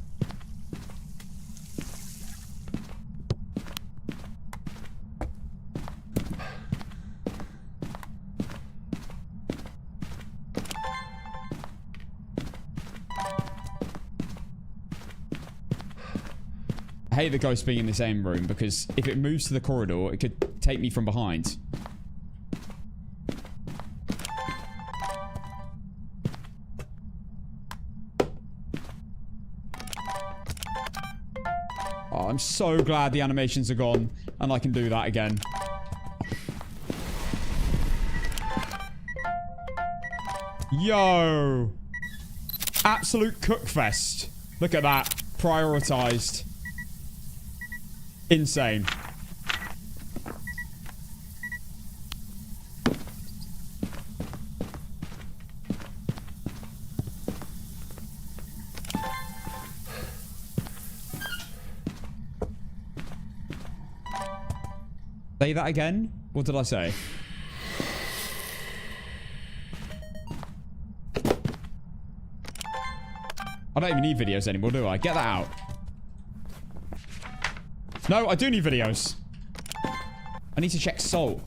I hate the ghost being in the same room because if it moves to the corridor, it could take me from behind. Oh, I'm so glad the animations are gone and I can do that again. Yo! Absolute cookfest. Look at that. Prioritized. Insane. Say that again? What did I say? I don't even need videos anymore, do I? Get that out. No, I do need videos. I need to check salt.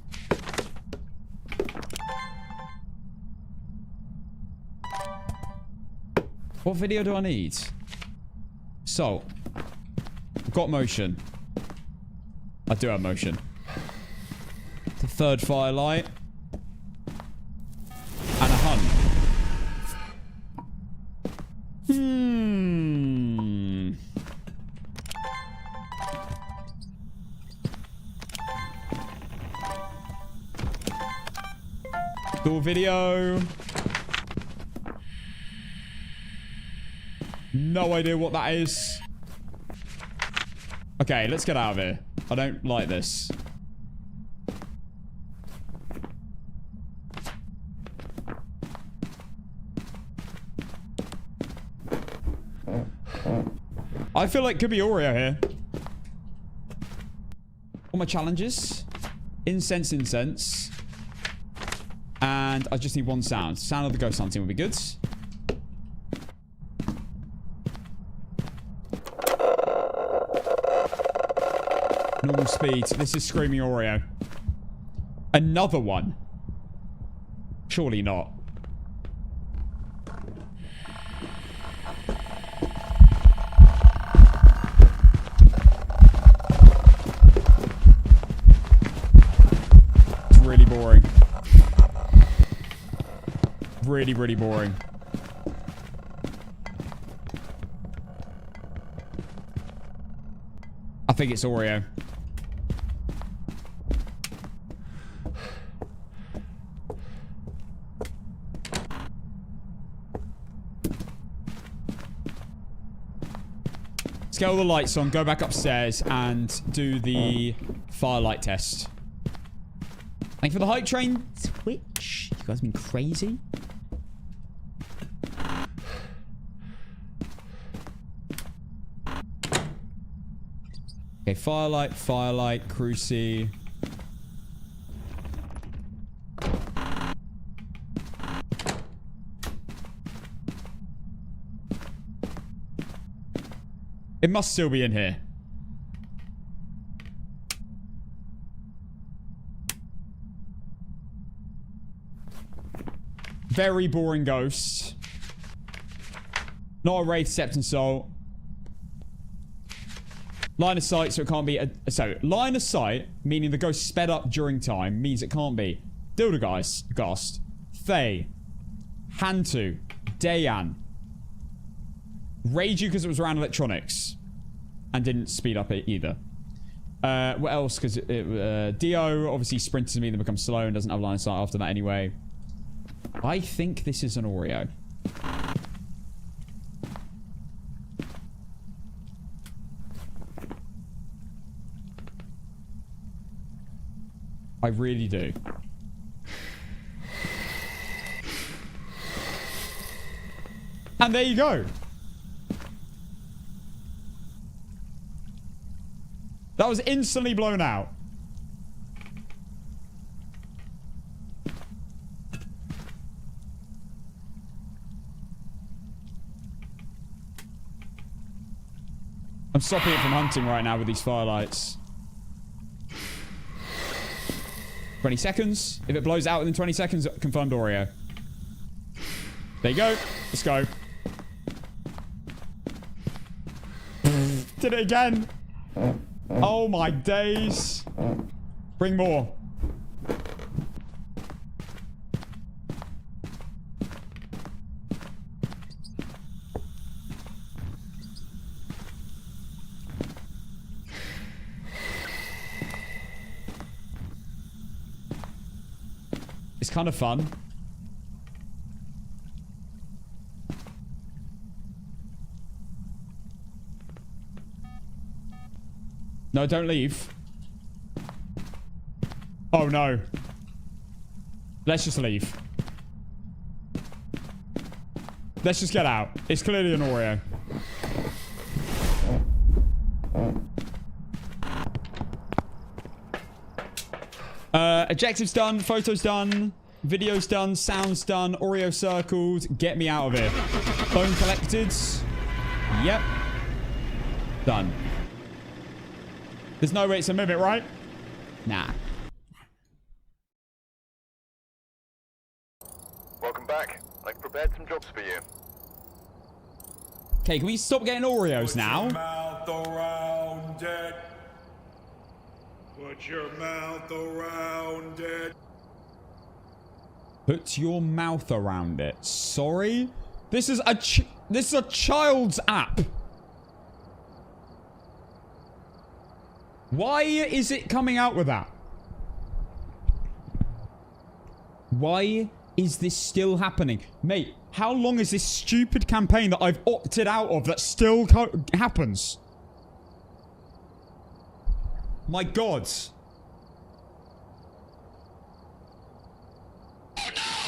What video do I need? Salt. Got motion. I do have motion. The third firelight. And a hunt. Door video. No idea what that is. Okay, let's get out of here. I don't like this. I feel like it could be Oreo here. All my challenges. Incense, incense. And I just need one sound. Sound of the ghost hunting would be good. Normal speed. This is Screaming Oreo. Another one. Surely not. Really, really boring. I think it's Oreo. Let's get all the lights on, go back upstairs, and do the firelight test. Thank you for the hype train, Twitch. You guys have been crazy. Okay, firelight, Cruci. It must still be in here. Very boring ghost. Not a Wraith, Septon Soul. Line of sight, so it can't be so line of sight, meaning the ghost sped up during time, means it can't be Dildergeist, Faye, Hantu, Dayan. Rage you because it was around electronics. And didn't speed up it either. What else? Because Dio obviously sprints to me, then becomes slow and doesn't have line of sight after that anyway. I think this is an Oreo. I really do. And there you go. That was instantly blown out. I'm stopping it from hunting right now with these firelights. 20 seconds. If it blows out within 20 seconds, confirmed Oreo. There you go. Let's go. Did it again. Oh my days. Bring more. It's kind of fun. No, don't leave. Oh, no. Let's just leave. Let's just get out. It's clearly an Oreo. Objectives done. Photos done. Videos done. Sounds done. Oreo circled. Get me out of here. Bone collected. Yep. Done. There's no way it's a mimic, right? Nah. Welcome back. I've prepared some jobs for you. Okay, can we stop getting Oreos now? Put your mouth around it. Put your mouth around it. Put your mouth around it. Sorry? This is a child's app. Why is it coming out with that? Why is this still happening? Mate, how long is this stupid campaign that I've opted out of that still happens? My God.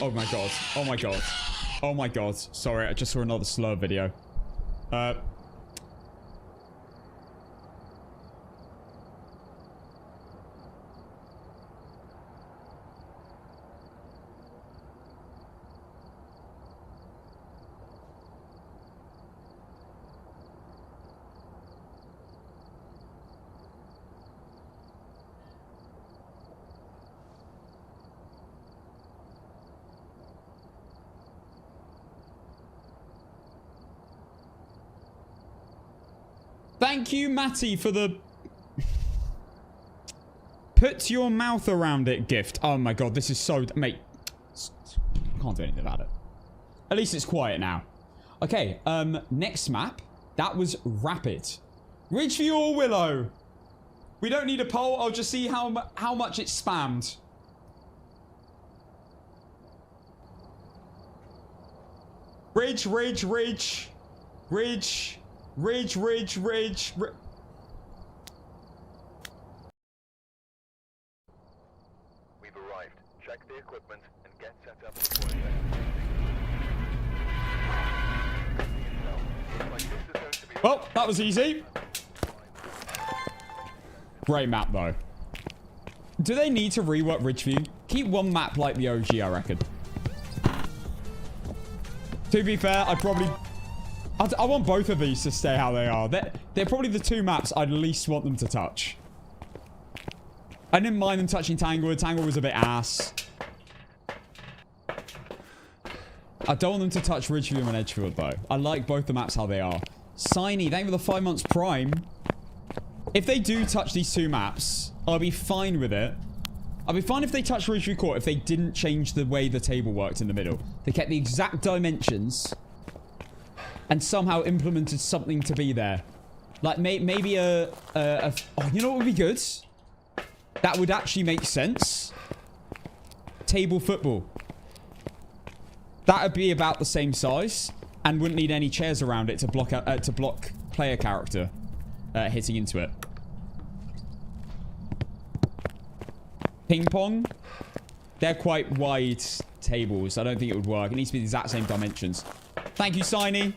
Oh my God. Oh my God. Oh my God. Sorry, I just saw another slur video. Thank you, Matty, for the put your mouth around it gift. Oh my God, this is so... Mate, can't do anything about it. At least it's quiet now. Okay, next map. That was Rapid. Ridgeview or Willow? We don't need a poll. I'll just see how much it's spammed. Ridge. We've arrived. Check the equipment and get set up before it Well, that was easy. Great map, though. Do they need to rework Ridgeview? Keep one map like the OG, I reckon. To be fair, I want both of these to stay how they are. They're probably the two maps I'd least want them to touch. I didn't mind them touching Tanglewood. Tanglewood was a bit ass. I don't want them to touch Ridgeview and Edgefield, though. I like both the maps how they are. Signy, thank you for the 5 months Prime. If they do touch these two maps, I'll be fine with it. I'll be fine if they touch Ridgeview Court if they didn't change the way the table worked in the middle. They kept the exact dimensions and somehow implemented something to be there. Like maybe oh, you know what would be good? That would actually make sense. Table football. That would be about the same size and wouldn't need any chairs around it to block player character hitting into it. Ping pong. They're quite wide tables. I don't think it would work. It needs to be the exact same dimensions. Thank you, Signy.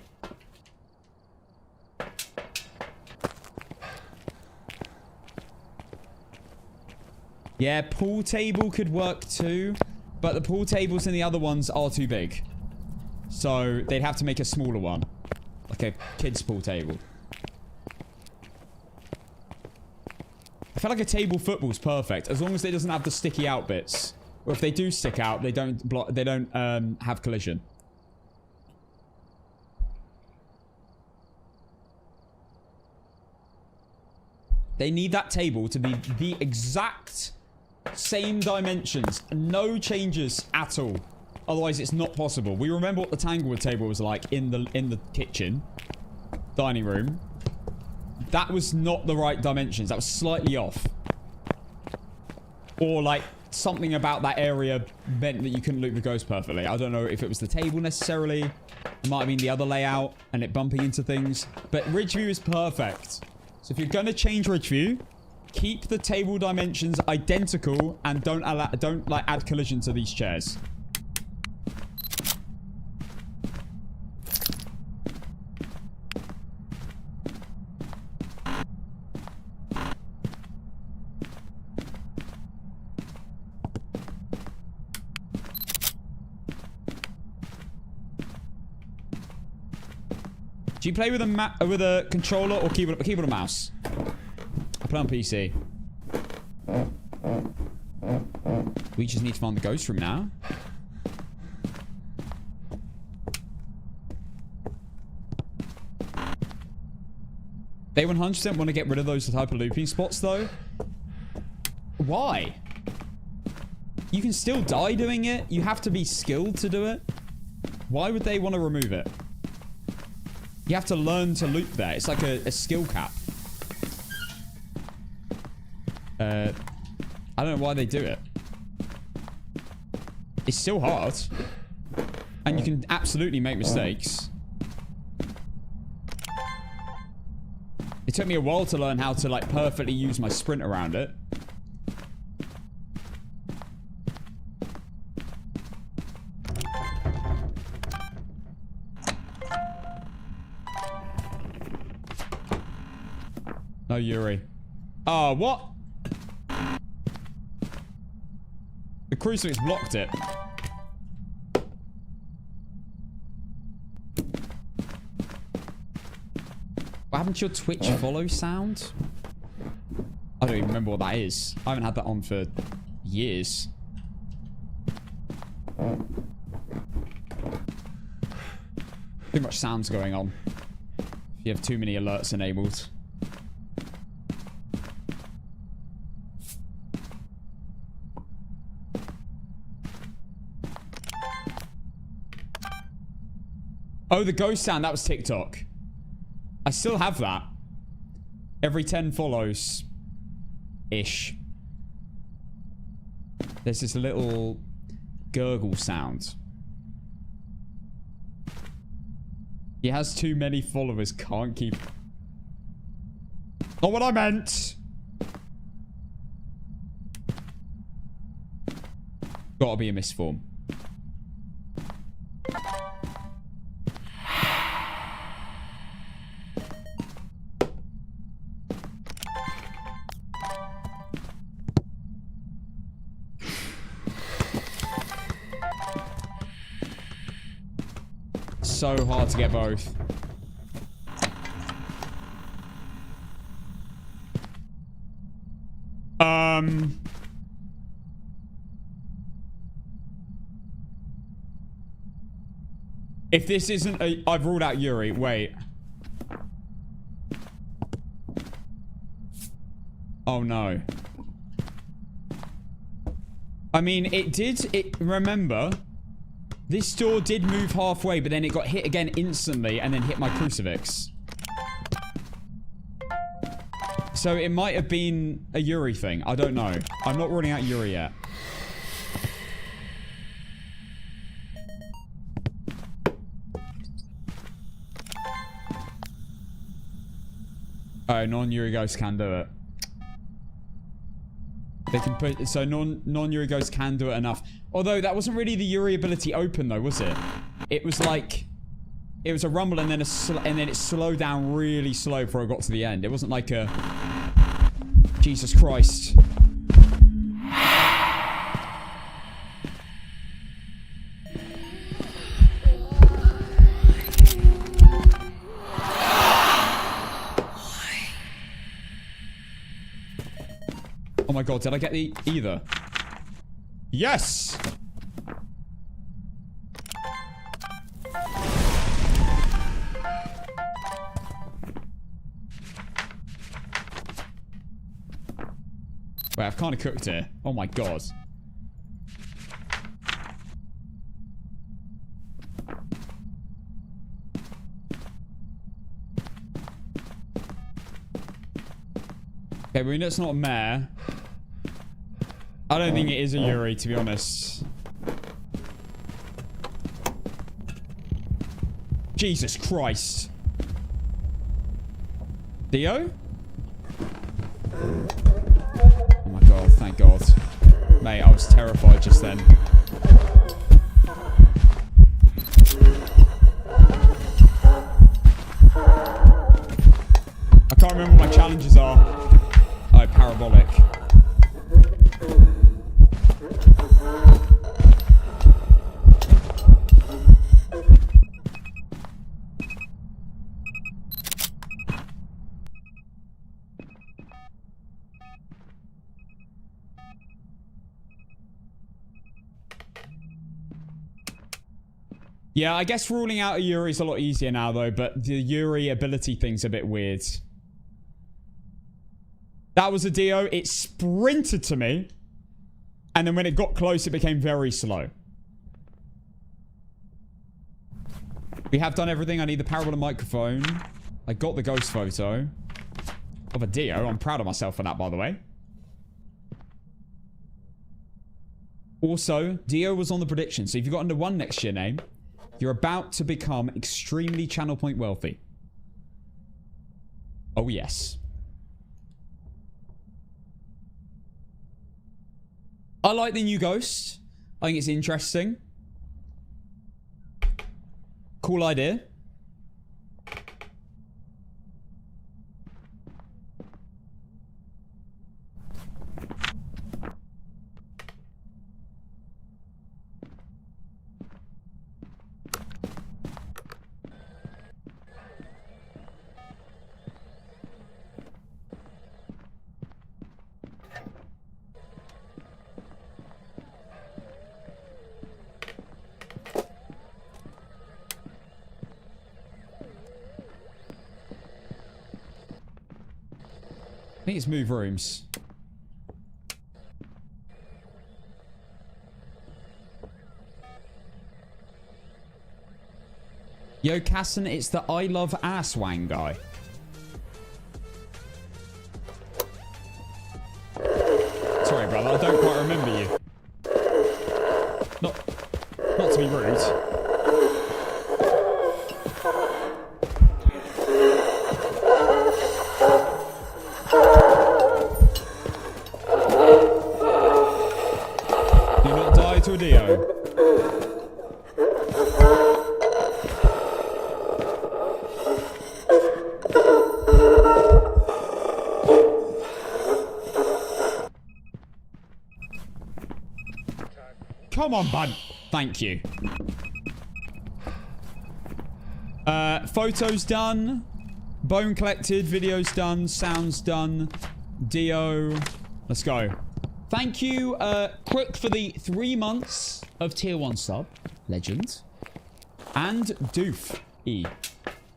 Yeah, pool table could work too. But the pool tables in the other ones are too big. So they'd have to make a smaller one. Like a kid's pool table. I feel like a table football's perfect. As long as it doesn't have the sticky out bits. Or if they do stick out, they don't have collision. They need that table to be the exact same dimensions. No changes at all. Otherwise, it's not possible. We remember what the Tanglewood table was like in the kitchen. Dining room. That was not the right dimensions. That was slightly off. Or like something about that area meant that you couldn't loop the ghost perfectly. I don't know if it was the table necessarily. It might have been the other layout and it bumping into things. But Ridgeview is perfect. So if you're going to change Ridgeview, keep the table dimensions identical and don't like add collision to these chairs. Do you play with a controller or keyboard and mouse? I play on PC. We just need to find the ghost room now. They 100% want to get rid of those type of looping spots, though. Why? You can still die doing it. You have to be skilled to do it. Why would they want to remove it? You have to learn to loop there. It's like a skill cap. I don't know why they do it. It's still hard. And you can absolutely make mistakes. It took me a while to learn how to like perfectly use my sprint around it. No, Yuri. Oh, what? The crucifix blocked it. What happened to your Twitch follow sound? I don't even remember what that is. I haven't had that on for years. Too much sounds going on. If you have too many alerts enabled. Oh, the ghost sound. That was TikTok. I still have that. Every 10 follows. Ish. There's this little gurgle sound. He has too many followers. Can't keep... Not what I meant. Gotta be a misform. So hard to get both. If this isn't a... I've ruled out Yuri. Wait. Oh, no. I mean, it did... remember, this door did move halfway, but then it got hit again instantly and then hit my crucifix. So it might have been a Yuri thing. I don't know. I'm not ruling out Yuri yet. Oh, non-Yuri ghosts can do it. They can put... So non-Yuri ghosts can do it enough. Although, that wasn't really the Yuri ability open, though, was it? It was like... It was a rumble and then it slowed down really slow before it got to the end. It wasn't like a... Jesus Christ. Oh my god, did I get the either? Yes! Wait, I've kind of cooked here. Oh my god. Okay, we know it's not a mare. I don't think it is a Yuri, to be honest. Jesus Christ. Dio? Oh my god, thank god. Mate, I was terrified just then. I can't remember what my challenges are. Oh, parabolic. Yeah, I guess ruling out a Yuri is a lot easier now, though, but the Yuri ability thing's a bit weird. That was a Dio. It sprinted to me. And then when it got close, it became very slow. We have done everything. I need the parabolic microphone. I got the ghost photo of a Dio. I'm proud of myself for that, by the way. Also, Dio was on the prediction. So if you've got under 1 next to your name, you're about to become extremely channel point wealthy. Oh, yes. I like the new ghost. I think it's interesting. Cool idea. I think it's move rooms. Yo, Casson, it's the I love ass wang guy. Sorry, brother, I don't quite remember you. Not to be rude. Do not die to a Dio. Come on, bud. Thank you. Photos done. Bone collected. Videos done. Sounds done. Dio. Let's go. Thank you, Crook, for the 3 months of tier 1 sub. Legend. And Doof E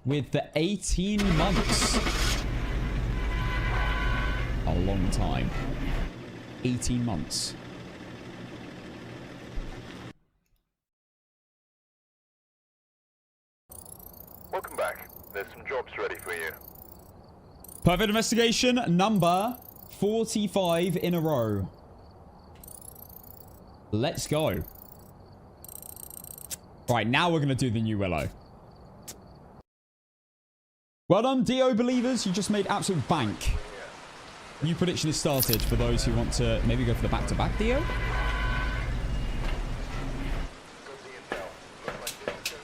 with the 18 months. A long time. 18 months. Welcome back. There's some jobs ready for you. Perfect investigation number 45 in a row. Let's go. Right, now we're going to do the new Willow. Well done, Dio believers. You just made absolute bank. New prediction is started for those who want to maybe go for the back-to-back Dio.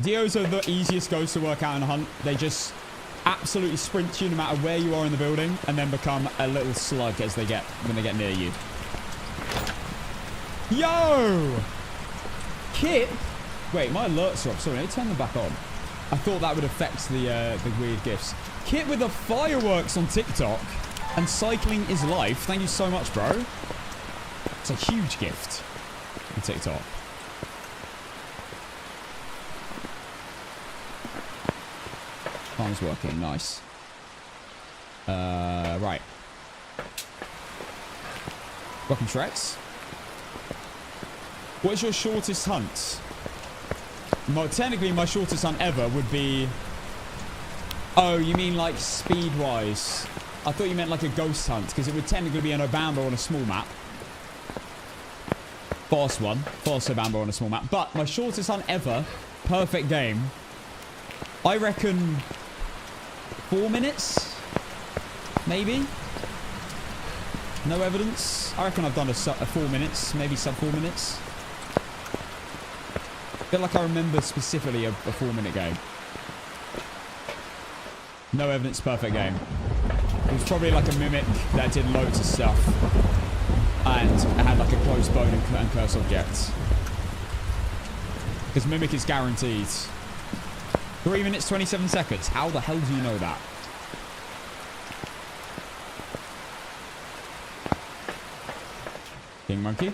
Dios are the easiest ghosts to work out in a hunt. They just absolutely sprint you no matter where you are in the building and then become a little slug as when they get near you. Yo! Kit? Wait, my alerts are up. Sorry, let me turn them back on. I thought that would affect the weird gifts. Kit with the fireworks on TikTok and cycling is life. Thank you so much, bro. It's a huge gift on TikTok. Time's working. Nice. Right. Welcome, Shreks. What is your shortest hunt? Technically, my shortest hunt ever would be... Oh, you mean like speed-wise? I thought you meant like a ghost hunt, because it would technically be an Obamba on a small map. Fast one. Fast Obamba on a small map. But my shortest hunt ever, perfect game, I reckon 4 minutes? Maybe? No evidence? I reckon I've done a 4 minutes, maybe sub 4 minutes. I feel like I remember specifically a 4-minute game. No evidence, perfect game. It was probably like a mimic that did loads of stuff. And it had like a closed bone and curse objects. Because mimic is guaranteed. 3 minutes, 27 seconds. How the hell do you know that? King Monkey.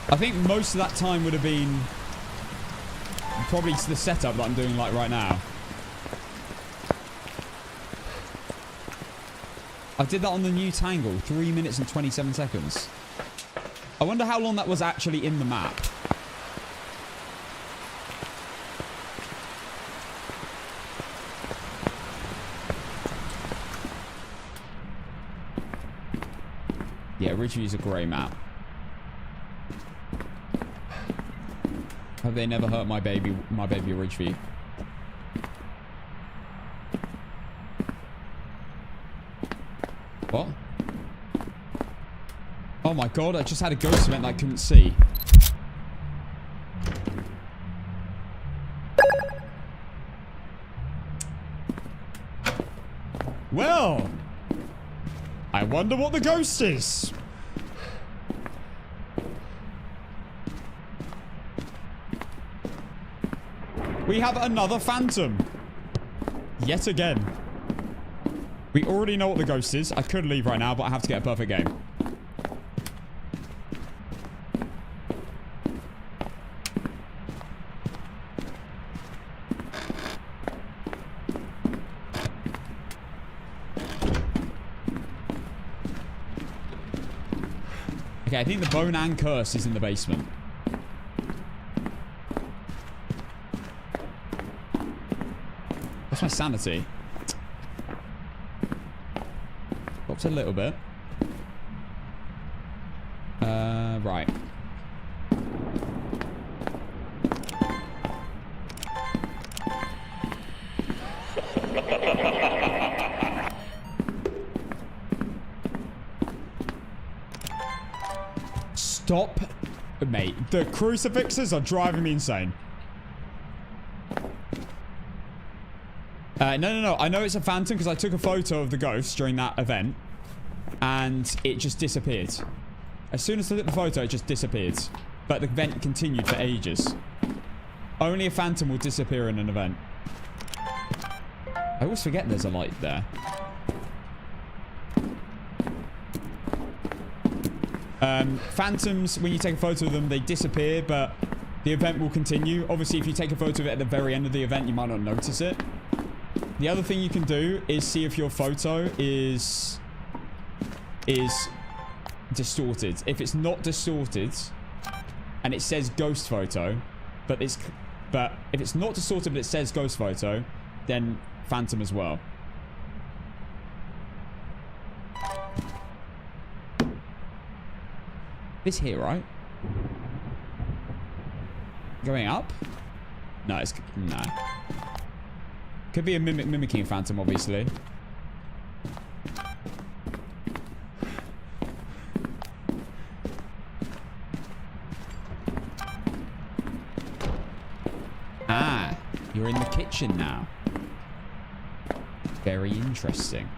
I think most of that time would have been probably the setup that I'm doing like right now. I did that on the new Tangle. 3 minutes and 27 seconds. I wonder how long that was actually in the map. Yeah, Ridgeview is a grey map. Have they never hurt my baby Ridgeview? What? Oh my god, I just had a ghost event that I couldn't see. Well, I wonder what the ghost is. We have another phantom. Yet again. We already know what the ghost is. I could leave right now, but I have to get a perfect game. Okay, I think the bone and curse is in the basement. What's my sanity? Dropped a little bit. Right. Stop, mate. The crucifixes are driving me insane. No. I know it's a phantom because I took a photo of the ghost during that event. And it just disappeared. As soon as I took the photo, it just disappeared. But the event continued for ages. Only a phantom will disappear in an event. I always forget there's a light there. Phantoms, when you take a photo of them, they disappear, but the event will continue. Obviously, if you take a photo of it at the very end of the event, you might not notice it. The other thing you can do is see if your photo is distorted. If it's not distorted and it says ghost photo, but if it's not distorted but it says ghost photo, then phantom as well. This here, right? Going up? No, it's no. Could be a mimicking phantom, obviously. Ah, you're in the kitchen now. Very interesting.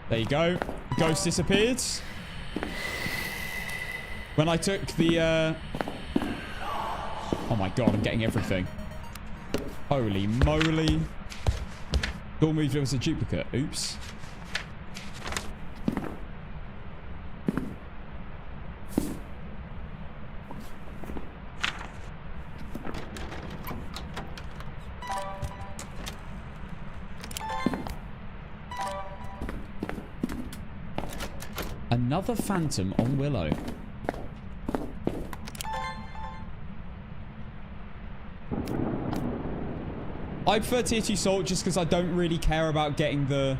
There you go. Ghost disappeared. When I took the... Oh my god, I'm getting everything. Holy moly. Door moved was a duplicate. Oops. Another phantom on Willow. I prefer tier 2 salt just because I don't really care about getting the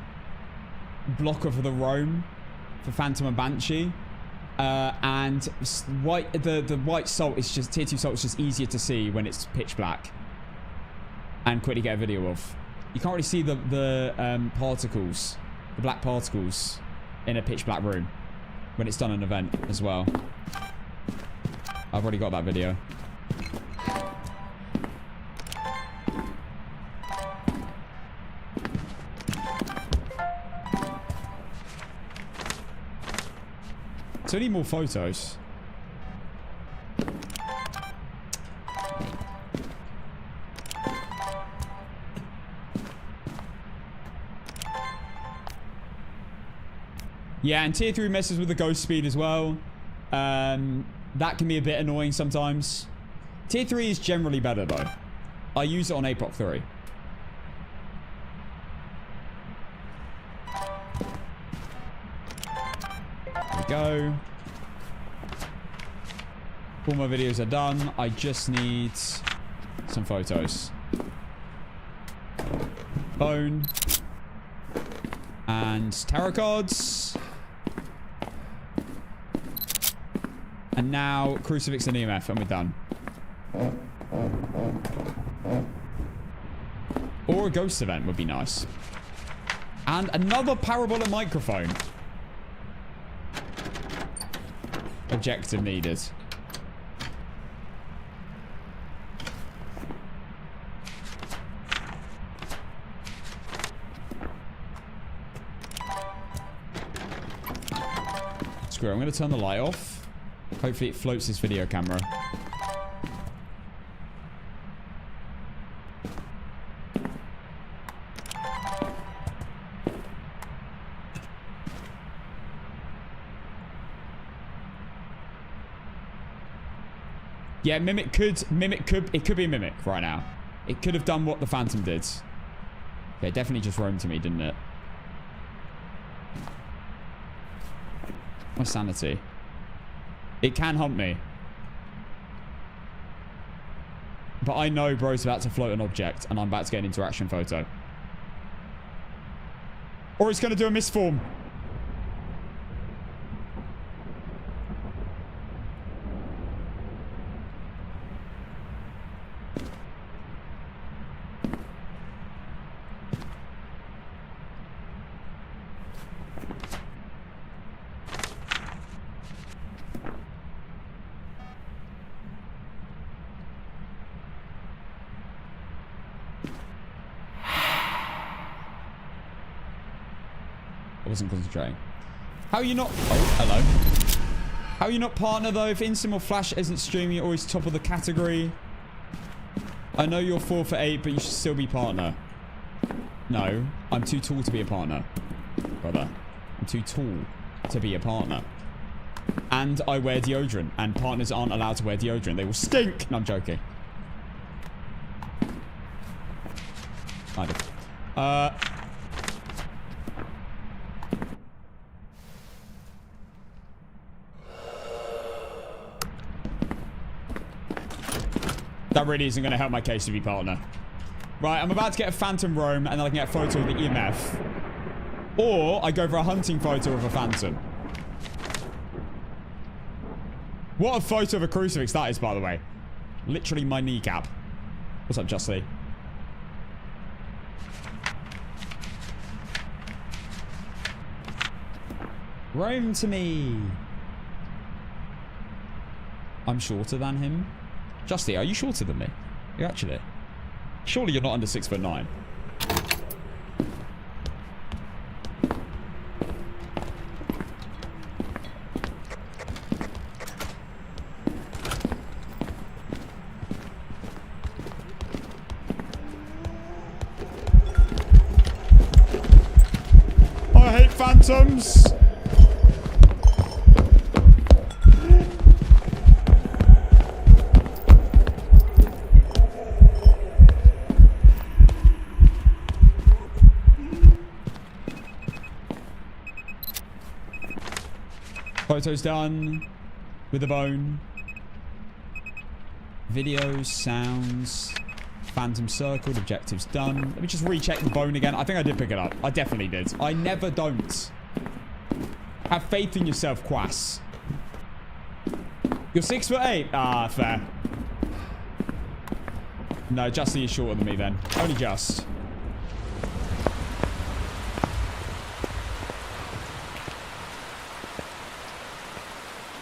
block of the roam for Phantom and Banshee. And the white salt is just, tier 2 salt is just easier to see when it's pitch black. And quickly get a video of. You can't really see the particles, the black particles in a pitch black room when it's done an event as well. I've already got that video. So I need more photos. Yeah, and tier 3 messes with the ghost speed as well. That can be a bit annoying sometimes. Tier 3 is generally better though. I use it on APOC 3. There we go. All my videos are done. I just need some photos. Bone. And tarot cards. And now crucifix and EMF, and we're done. Or a ghost event would be nice. And another parabolic microphone. Objective needed. Screw it, I'm going to turn the light off. Hopefully it floats this video camera. Yeah, Mimic could, it could be a Mimic right now. It could have done what the Phantom did. Okay, it definitely just roamed to me, didn't it? My sanity. It can hunt me. But I know bro's about to float an object, and I'm about to get an interaction photo. Or it's going to do a misform. Wasn't concentrating. How are you not... Oh, hello. How are you not partner, though? If Instant or Flash isn't streaming, you're always top of the category. I know you're 4 for 8, but you should still be partner. No, I'm too tall to be a partner. Brother. I'm too tall to be a partner. And I wear deodorant. And partners aren't allowed to wear deodorant. They will stink. No, I'm joking. Kind of. That really isn't going to help my case to be partner. Right, I'm about to get a Phantom roam, and then I can get a photo of the EMF. Or I go for a hunting photo of a Phantom. What a photo of a crucifix that is, by the way. Literally my kneecap. What's up, Justy? Roam to me. I'm shorter than him. Justy, are you shorter than me? You actually? Surely you're not under 6'9". I hate phantoms. Photos done with the bone. Videos, sounds, Phantom circled, objectives done. Let me just recheck the bone again. I think I did pick it up. I definitely did. I never don't. Have faith in yourself, Quass. You're 6'8". Ah, fair. No, Justy is shorter than me then. Only just.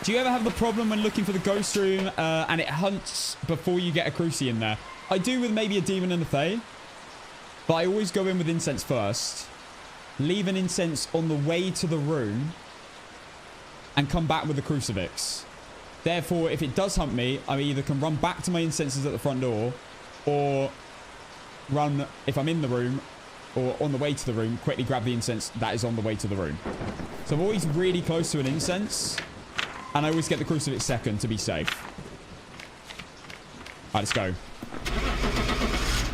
Do you ever have the problem when looking for the ghost room and it hunts before you get a cruci in there? I do with maybe a demon and a fae. But I always go in with incense first. Leave an incense on the way to the room. And come back with the crucifix. Therefore, if it does hunt me, I either can run back to my incenses at the front door. Or run, if I'm in the room, or on the way to the room, quickly grab the incense that is on the way to the room. So I'm always really close to an incense. And I always get the crucifix second to be safe. Alright, let's go.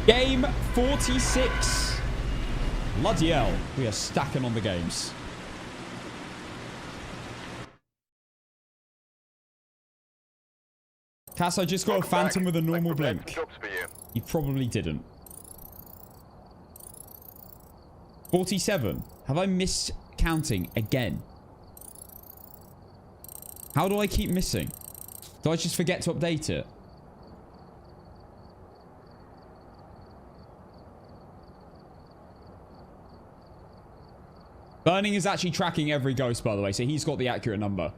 Game 46. Bloody hell. We are stacking on the games. Cass, I just got a Phantom with a normal blink. You probably didn't. 47. Have I missed counting again? How do I keep missing? Do I just forget to update it? Burning is actually tracking every ghost, by the way, so he's got the accurate number.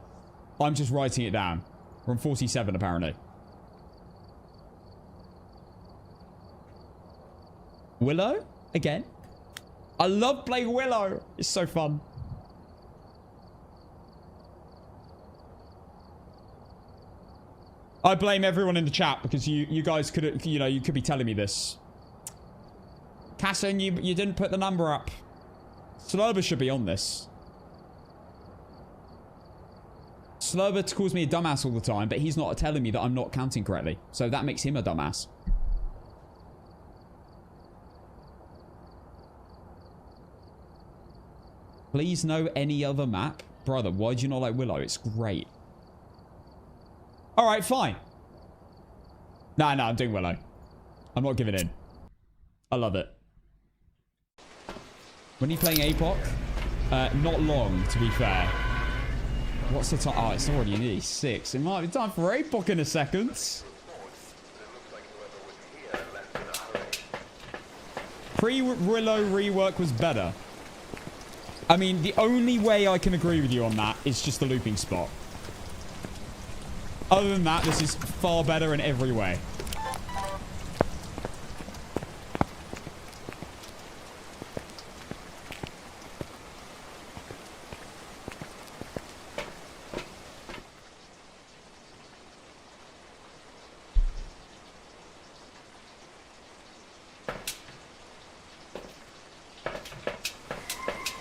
I'm just writing it down. We're on 47, apparently. Willow? Again? I love playing Willow. It's so fun. I blame everyone in the chat because you guys could, you know, you could be telling me this. Casson, you didn't put the number up. Sloba should be on this. Slurbert calls me a dumbass all the time, but he's not telling me that I'm not counting correctly. So that makes him a dumbass. Please know any other map. Brother, why do you not like Willow? It's great. Alright, fine. Nah, I'm doing Willow. I'm not giving in. I love it. When are you playing APOC? Not long, to be fair. What's the time? Oh, it's already nearly 6. It might be time for APOC in a second. Pre-Willow rework was better. I mean, the only way I can agree with you on that is just the looping spot. Other than that, this is far better in every way.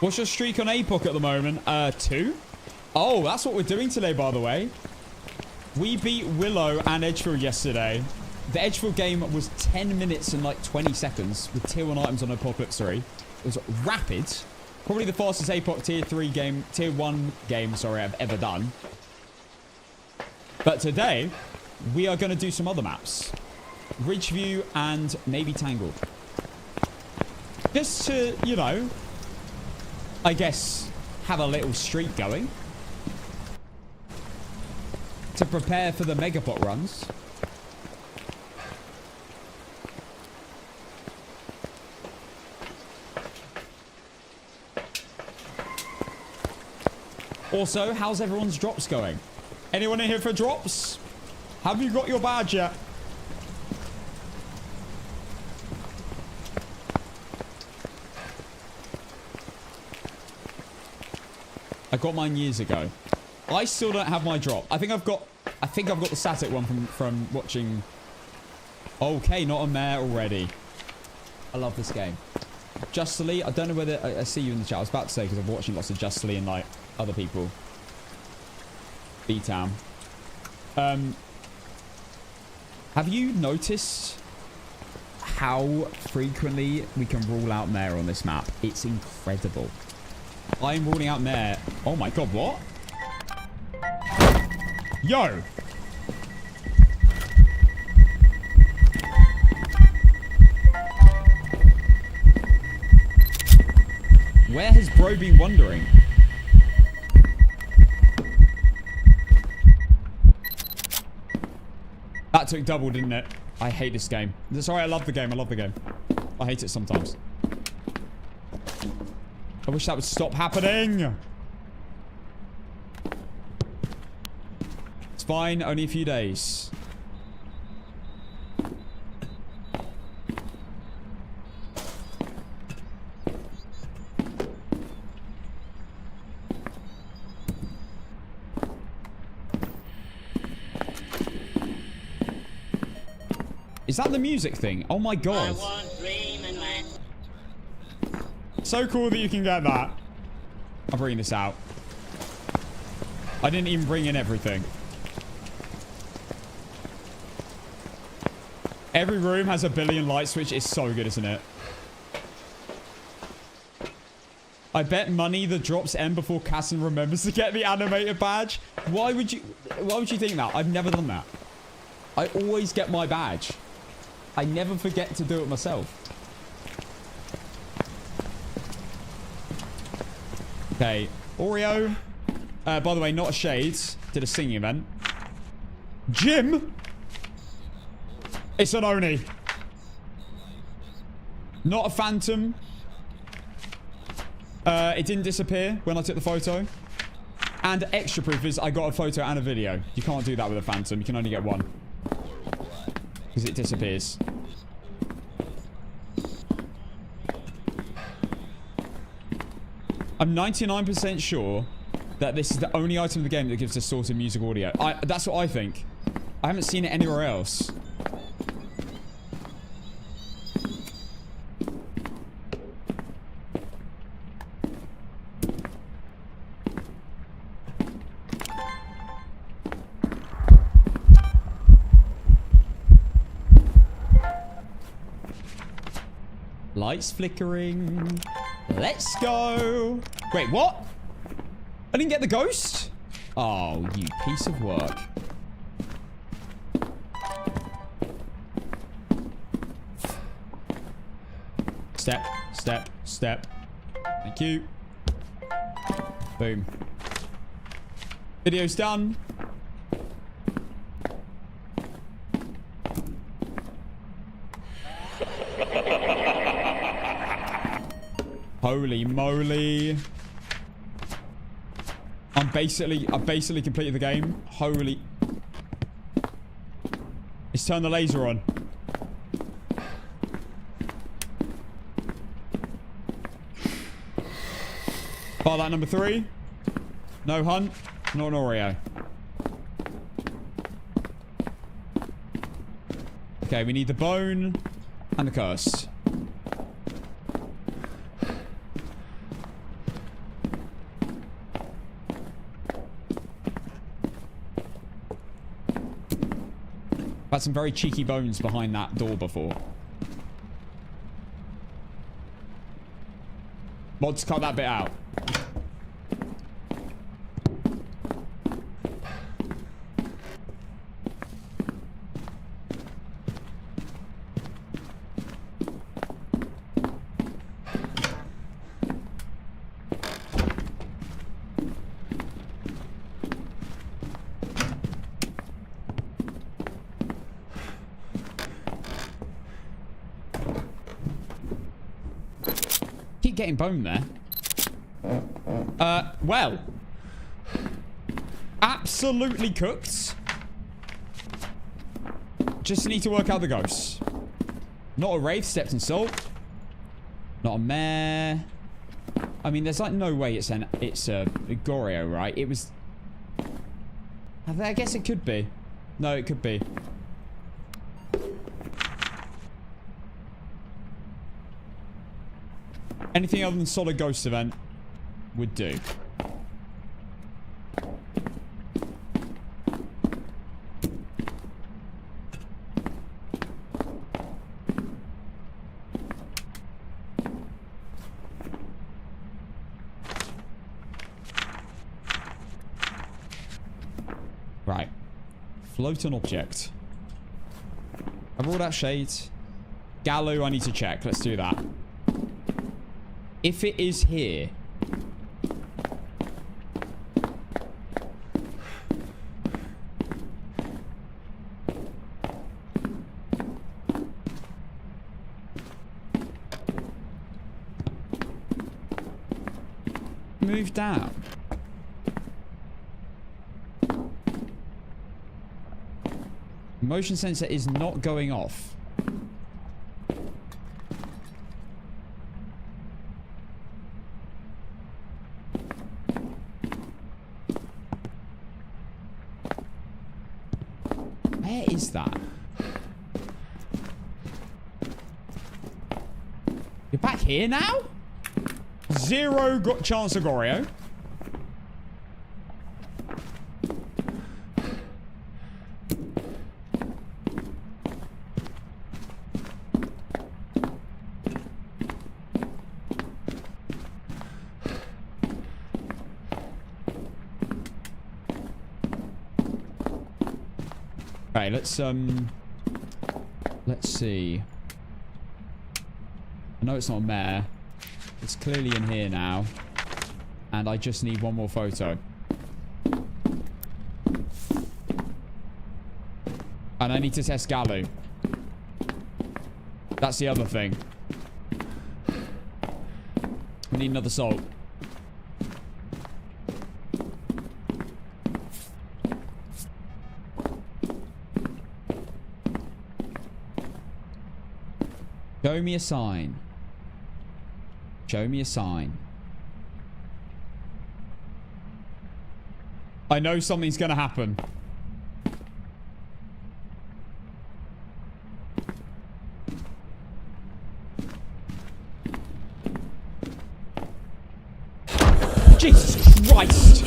What's your streak on APOC at the moment? 2? Oh, that's what we're doing today, by the way. We beat Willow and Edgefield yesterday. The Edgefield game was 10 minutes and like 20 seconds with tier 1 items on Apocalypse 3. It was rapid. Probably the fastest APOC tier 1 game, sorry, I've ever done. But today, we are going to do some other maps. Ridgeview and maybe Tangled. Just to, you know, I guess, have a little streak going. To prepare for the Megapot runs. Also, how's everyone's drops going? Anyone in here for drops? Have you got your badge yet? I got mine years ago. I still don't have my drop. I think I've got the static one from watching. Okay, not a mare already. I love this game. Justly, I don't know whether I see you in the chat. I was about to say because I'm watching lots of Justly and like other people. B-Town. Have you noticed how frequently we can rule out mare on this map? It's incredible. I'm ruling out mare. Oh my god, what? Yo! Where has bro been wandering? That took double, didn't it? I hate this game. Sorry, I love the game. I love the game. I hate it sometimes. I wish that would stop happening. It's fine. Only a few days. Is that the music thing? Oh my god. So cool that you can get that. I'm bringing this out. I didn't even bring in everything. Every room has a billion light switch. It's so good, isn't it? I bet money the drops end before Casson remembers to get the animated badge. Why would you think that? I've never done that. I always get my badge. I never forget to do it myself. Okay, Oreo. By the way, not a Shades. Did a singing event. Jim. It's an Oni. Not a Phantom. It didn't disappear when I took the photo. And extra proof is I got a photo and a video. You can't do that with a Phantom. You can only get one. Because it disappears. I'm 99% sure that this is the only item in the game that gives distorted music audio. That's what I think. I haven't seen it anywhere else. Lights flickering. Let's go. Wait, what? I didn't get the ghost? Oh, you piece of work. Step, step, step. Thank you. Boom. Video's done. Holy moly. I basically completed the game. Holy. Let's turn the laser on. Bar that number 3. No hunt. Not an Oreo. Okay, we need the bone and the curse. I've had some very cheeky bones behind that door before. Mods, cut that bit out. Getting bone there. Well. Absolutely cooked. Just need to work out the ghosts. Not a Wraith, stepped in salt. Not a mare. I mean, there's like no way it's a Goreo, right? It was... I guess it could be. No, it could be. Anything other than solid ghost event would do. Right. Float an object. I've ruled out shades. Gallo, I need to check. Let's do that. If it is here... Move down. Motion sensor is not going off. Where is that? You're back here now? Zero got chance of Goreo. Okay, let's see. I know it's not a mare. It's clearly in here now. And I just need one more photo. And I need to test Gallo. That's the other thing. We need another salt. Show me a sign. Show me a sign. I know something's gonna happen. Jesus Christ!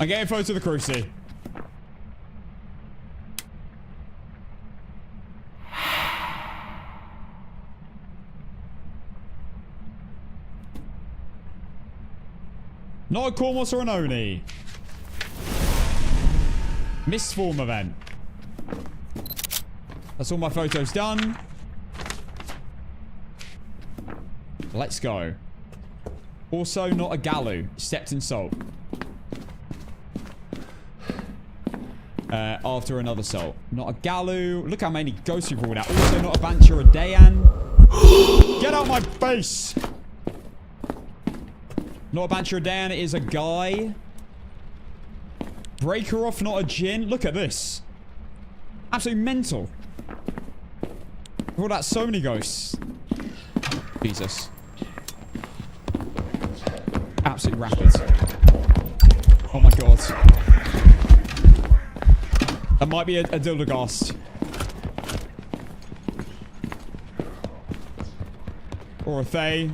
I'm getting a photo of the cruci. Not a Cormos or an Oni. Missed form event. That's all my photos done. Let's go. Also, not a Galoo. Stepped in salt. After another salt. Not a Galoo. Look how many ghosts we've ruled out. Also, not a Banshee or a Dayan. Get out my face! Not a Banshee or a Dayan. It is a guy. Breaker off, not a Jinn. Look at this. Absolutely mental. We've ruled out so many ghosts. Jesus. Absolutely rapid. Oh my god. That might be a Dildaghast. Or a Fae.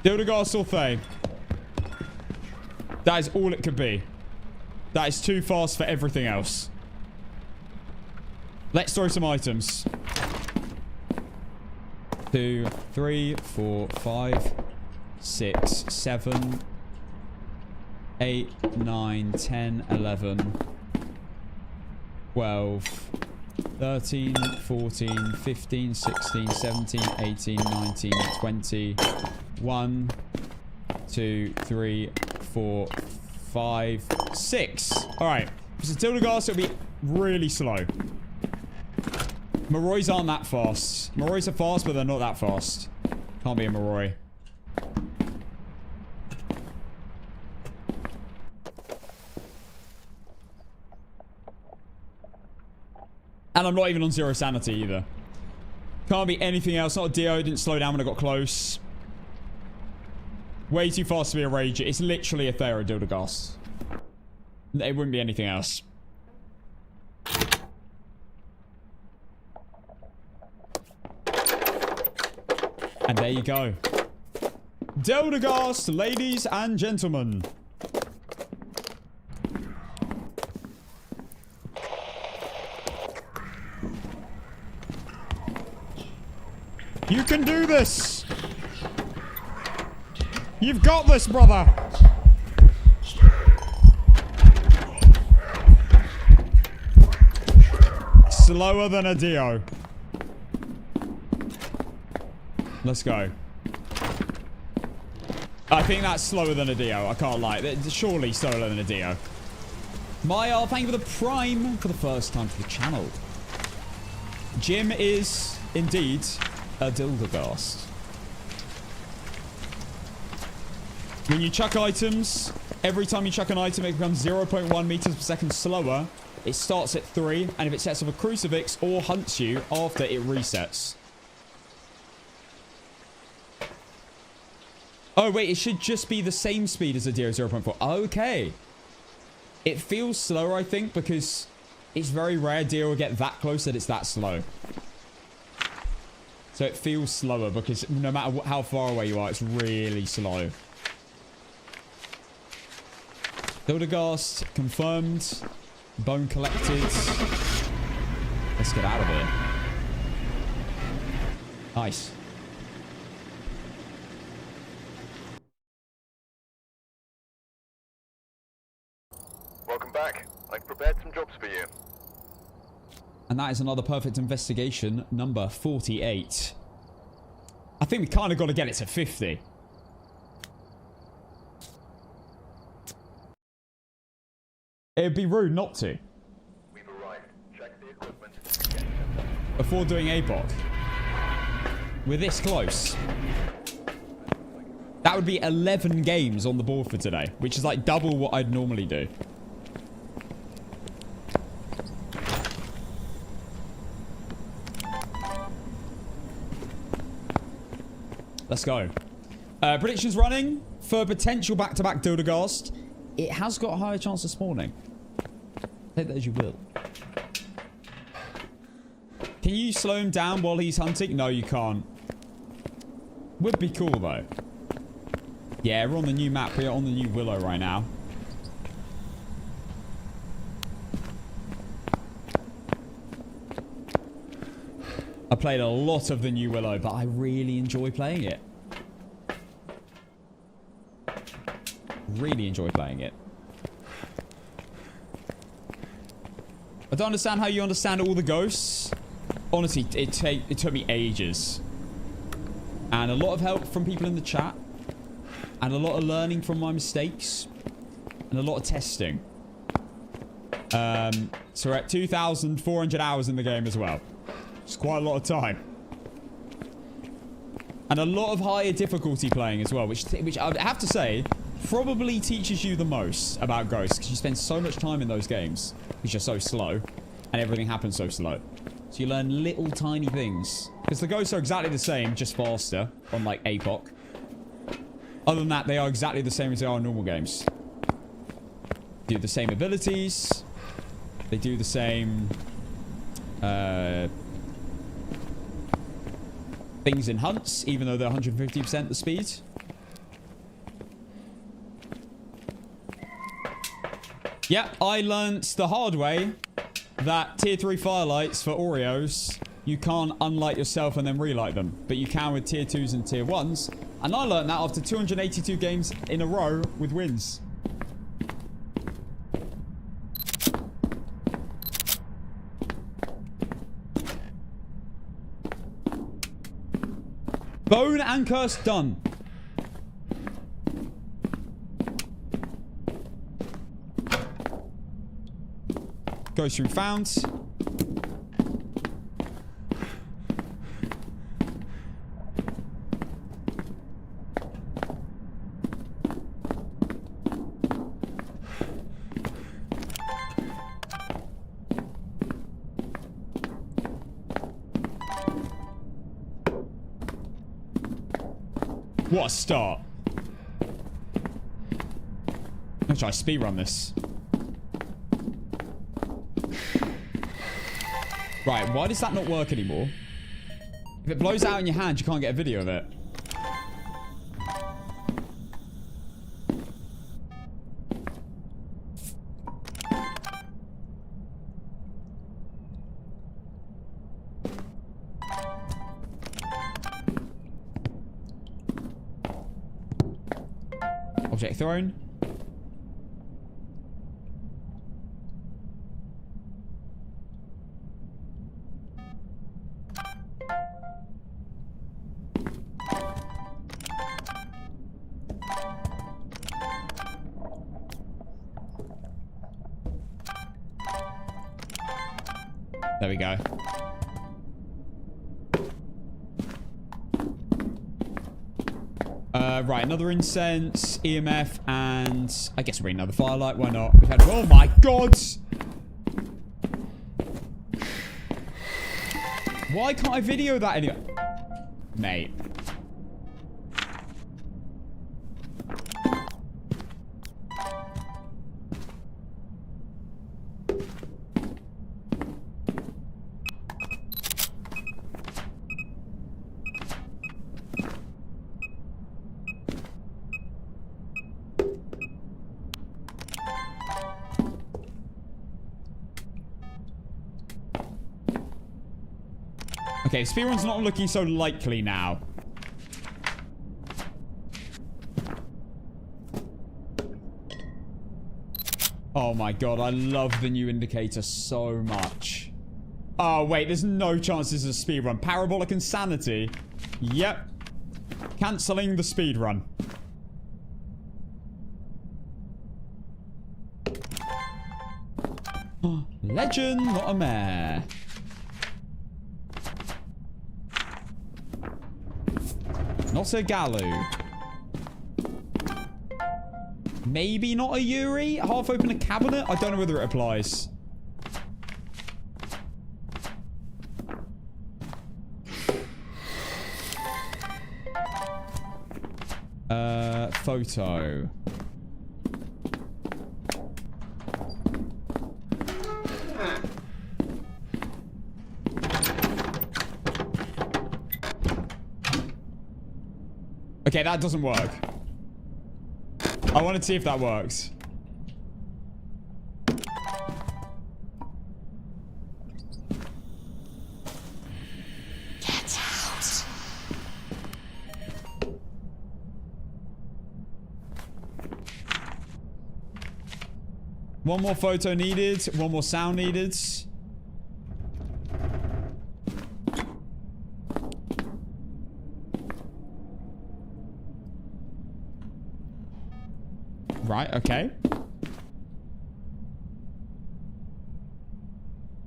Dildaghast or Fae. That is all it could be. That is too fast for everything else. Let's throw some items. 2, 3, 4, 5, 6, 7, 8, 9, 10, 11, 12, 13, 14, 15, 16, 17, 18, 19, 20, 1, 2, 3, 4, 5, 6. Alright. So Dildaghast, it'll be really slow. Morroys aren't that fast. Morroys are fast, but they're not that fast. Can't be a Morroy. And I'm not even on 0 sanity either. Can't be anything else. Not a Dio. Didn't slow down when I got close. Way too fast to be a Rager. It's literally a Thera Dildaghast. It wouldn't be anything else. And there you go. Dildaghast, ladies and gentlemen. You can do this. You've got this, brother. Slower than a Dio. Let's go. I think that's slower than a Dio. I can't lie. It's surely slower than a Dio. Maya, thank you for the Prime for the first time for the channel. Jim is indeed a Dildaghast. When you chuck items, every time you chuck an item, it becomes 0.1 meters per second slower. It starts at 3, and if it sets off a crucifix or hunts you after, it resets. Oh, wait, it should just be the same speed as a Dio 0.4. Okay. It feels slower, I think, because it's very rare Dio will get that close that it's that slow. So it feels slower because no matter how far away you are, it's really slow. Dildaghast confirmed. Bone collected. Let's get out of here. Nice. Welcome back. I've prepared some jobs for you. And that is another perfect investigation, number 48. I think we kind of got to get it to 50. It'd be rude not to. We've arrived. Check the equipment. Before doing APOC. We're this close. That would be 11 games on the board for today, which is like double what I'd normally do. Let's go. Predictions running for potential back-to-back Dildaghast. It has got a higher chance of spawning. Take that as you will. Can you slow him down while he's hunting? No, you can't. Would be cool, though. Yeah, we're on the new map. We're on the new Willow right now. I played a lot of the new Willow, but I really enjoy playing it. Really enjoy playing it. I don't understand how you understand all the ghosts. Honestly, it took me ages. And a lot of help from people in the chat. And a lot of learning from my mistakes. And a lot of testing. So we're at 2,400 hours in the game as well. It's quite a lot of time. And a lot of higher difficulty playing as well. Which I have to say, probably teaches you the most about ghosts. Because you spend so much time in those games. Which are so slow. And everything happens so slow. So you learn little tiny things. Because the ghosts are exactly the same, just faster. On like APOC. Other than that, they are exactly the same as they are in normal games. They do the same abilities. They do the same... things in hunts, even though they're 150% the speed. Yeah, I learnt the hard way that tier 3 firelights for Oreos, you can't unlight yourself and then relight them. But you can with tier 2s and tier 1s. And I learnt that after 282 games in a row with wins. Bone and curse done. Goes through found. What a start. I'm gonna try to speedrun this. Right, why does that not work anymore? If it blows out in your hand, you can't get a video of it. Object thrown. There we go. Right, another incense, EMF, and I guess we'll bring another firelight. Why not? We've had... Oh my god! Why can't I video that anyway? Mate. Okay, speedrun's not looking so likely now. Oh my god, I love the new indicator so much. Oh wait, there's no chance this is a speedrun. Parabolic insanity. Yep. Cancelling the speedrun. Legend, not a mare. Not a Galoo. Maybe not a Yuri? Half open a cabinet? I don't know whether it applies. Photo. Okay, that doesn't work. I want to see if that works. Get out. One more photo needed. One more sound needed. Right, okay.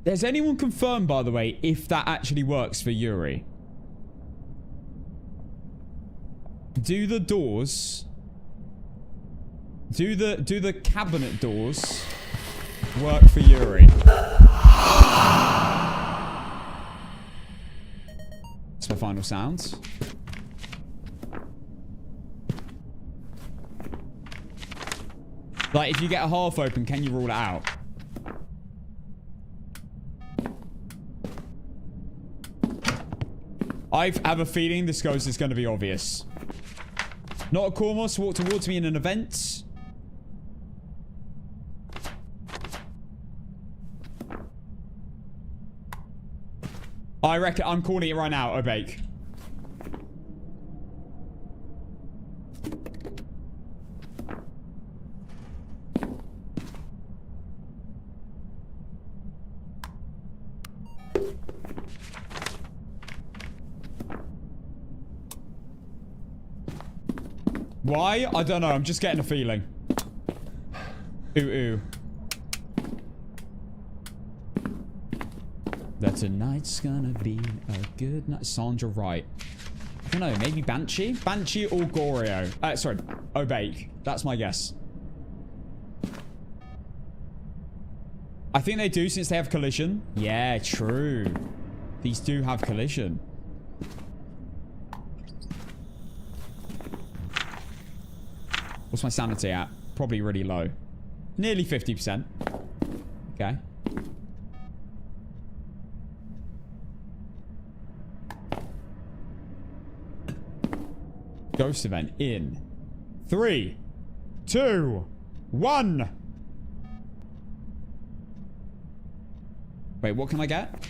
Has anyone confirmed, by the way, if that actually works for Yuri? Do the doors... Do the cabinet doors work for Yuri? That's my final sounds. Like, if you get a half open, can you rule it out? I have a feeling this ghost is going to be obvious. Not a Kormos, walk towards me in an event. I reckon I'm calling it right now, Obake. Why? I don't know. I'm just getting a feeling. Ooh, ooh. That tonight's gonna be a good night. Sandra Wright. I don't know. Maybe Banshee? Banshee or Goryo. Sorry. Obake. That's my guess. I think they do since they have collision. Yeah, true. These do have collision. What's my sanity at? Probably really low. Nearly 50%. Okay. Ghost event in 3, 2, 1. Wait, what can I get?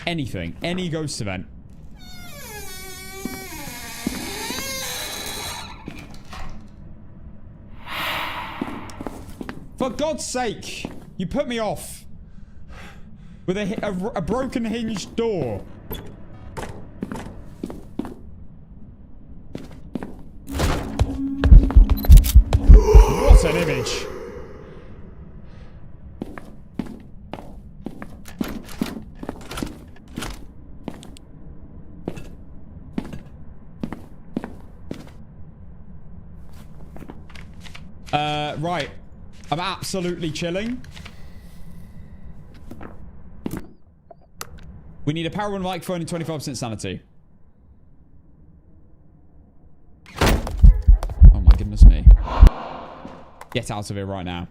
Anything. Any ghost event. For God's sake, you put me off with a broken hinged door. What an image. Right. I'm absolutely chilling. We need a power one microphone and 25% sanity. Oh my goodness me. Get out of here right now.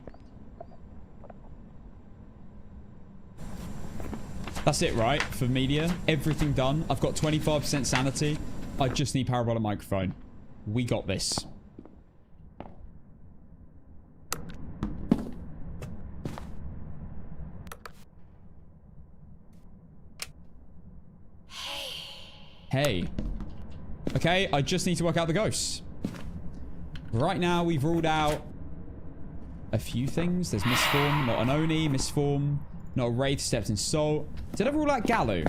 That's it, right? For media. Everything done. I've got 25% sanity. I just need parabolic microphone. We got this. Hey. Okay, I just need to work out the ghosts. Right now, we've ruled out a few things. There's Misform, not an Oni, Misform, not a Wraith, Stepped in Soul. Did I rule out Gallo?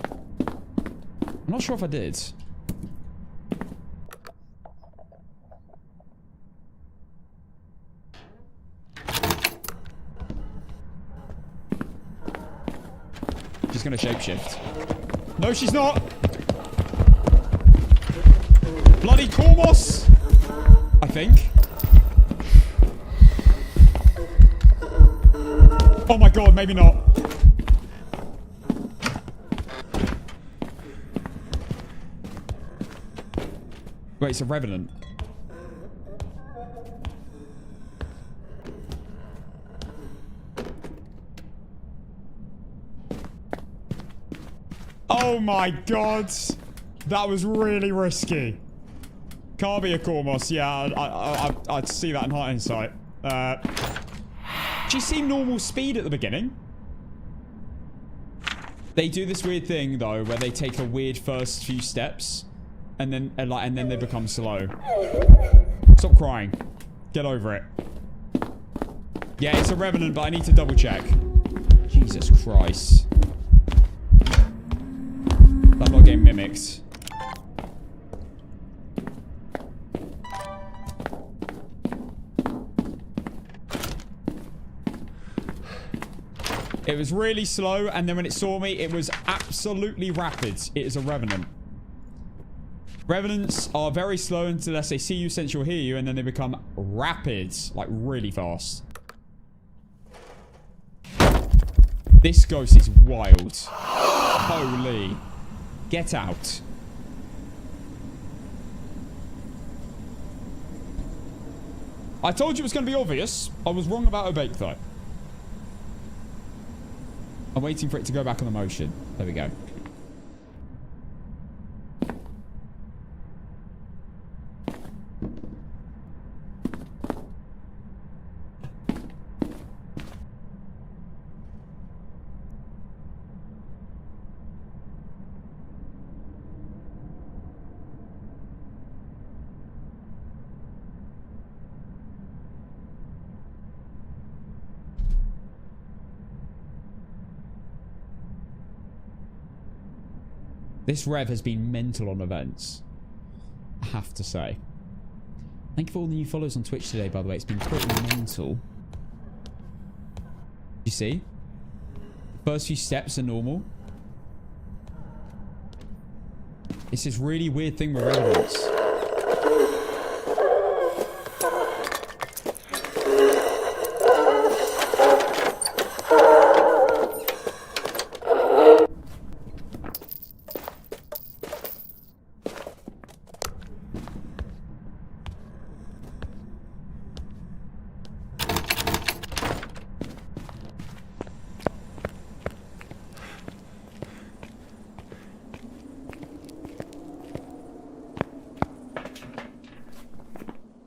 I'm not sure if I did. She's gonna shapeshift. No, she's not. Bloody Kormos! I think. Oh my god, maybe not. Wait, it's a Revenant. Oh my god. That was really risky. Can't be a Cormos. Yeah, I'd see that in hindsight. Do you see normal speed at the beginning? They do this weird thing though, where they take a weird first few steps, and then they become slow. Stop crying. Get over it. Yeah, it's a Revenant, but I need to double check. Jesus Christ. I'm not getting mimicked. It was really slow, and then when it saw me, it was absolutely rapid. It is a Revenant. Revenants are very slow unless they see you, sense you'll hear you, and then they become rapid, like really fast. This ghost is wild. Holy. Get out. I told you it was going to be obvious. I was wrong about Obake, though. I'm waiting for it to go back on the motion. There we go. This rev has been mental on events, I have to say. Thank you for all the new follows on Twitch today, by the way. It's been pretty mental. You see? The first few steps are normal. It's this really weird thing with revenants.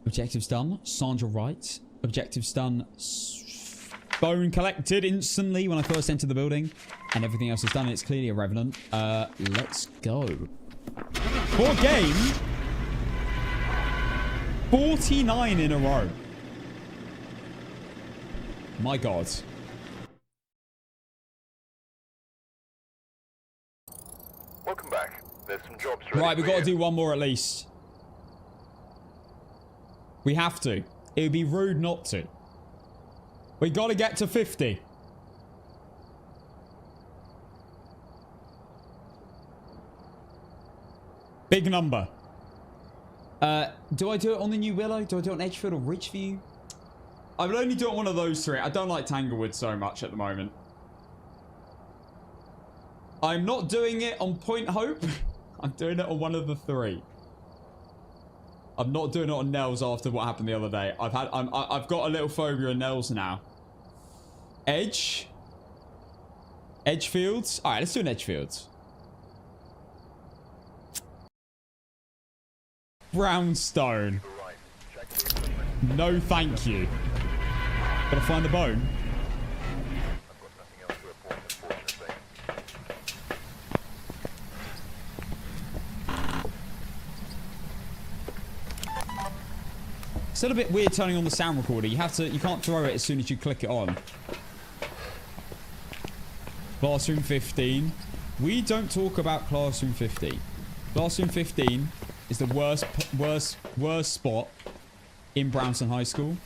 Objectives done. Sandra Wright. Objectives done. Bone collected instantly when I first entered the building. And everything else is done. And it's clearly a Revenant. Let's go. For game. 49 in a row. My God. Welcome back. There's some jobs ready. Right, we've got to do one more at least. We have to. It would be rude not to. We got to get to 50. Big number. Do I do it on the new Willow? Do I do it on Edgefield or Ridgeview? I would only do it on one of those three. I don't like Tanglewood so much at the moment. I'm not doing it on Point Hope. I'm doing it on one of the three. I'm not doing it on Nels after what happened the other day. I've got a little phobia of Nels now. Edge. Edgefields. All right, let's do an Edgefields. Brownstone. No, thank you. Gotta find the bone. Still a bit weird turning on the sound recorder. You can't throw it as soon as you click it on. Classroom 15. We don't talk about Classroom 15. Classroom 15 is the worst spot in Brownstone High School.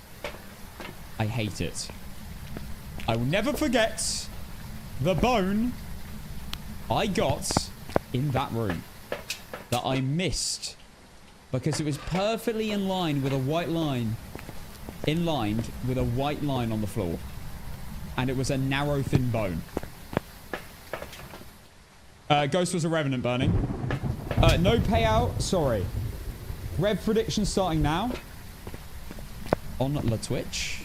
I hate it. I will never forget the bone I got in that room that I missed. Because it was perfectly in line with a white line. Inlined with a white line on the floor. And it was a narrow, thin bone. Ghost was a Revenant burning. No payout. Sorry. Rev prediction starting now. On the Twitch.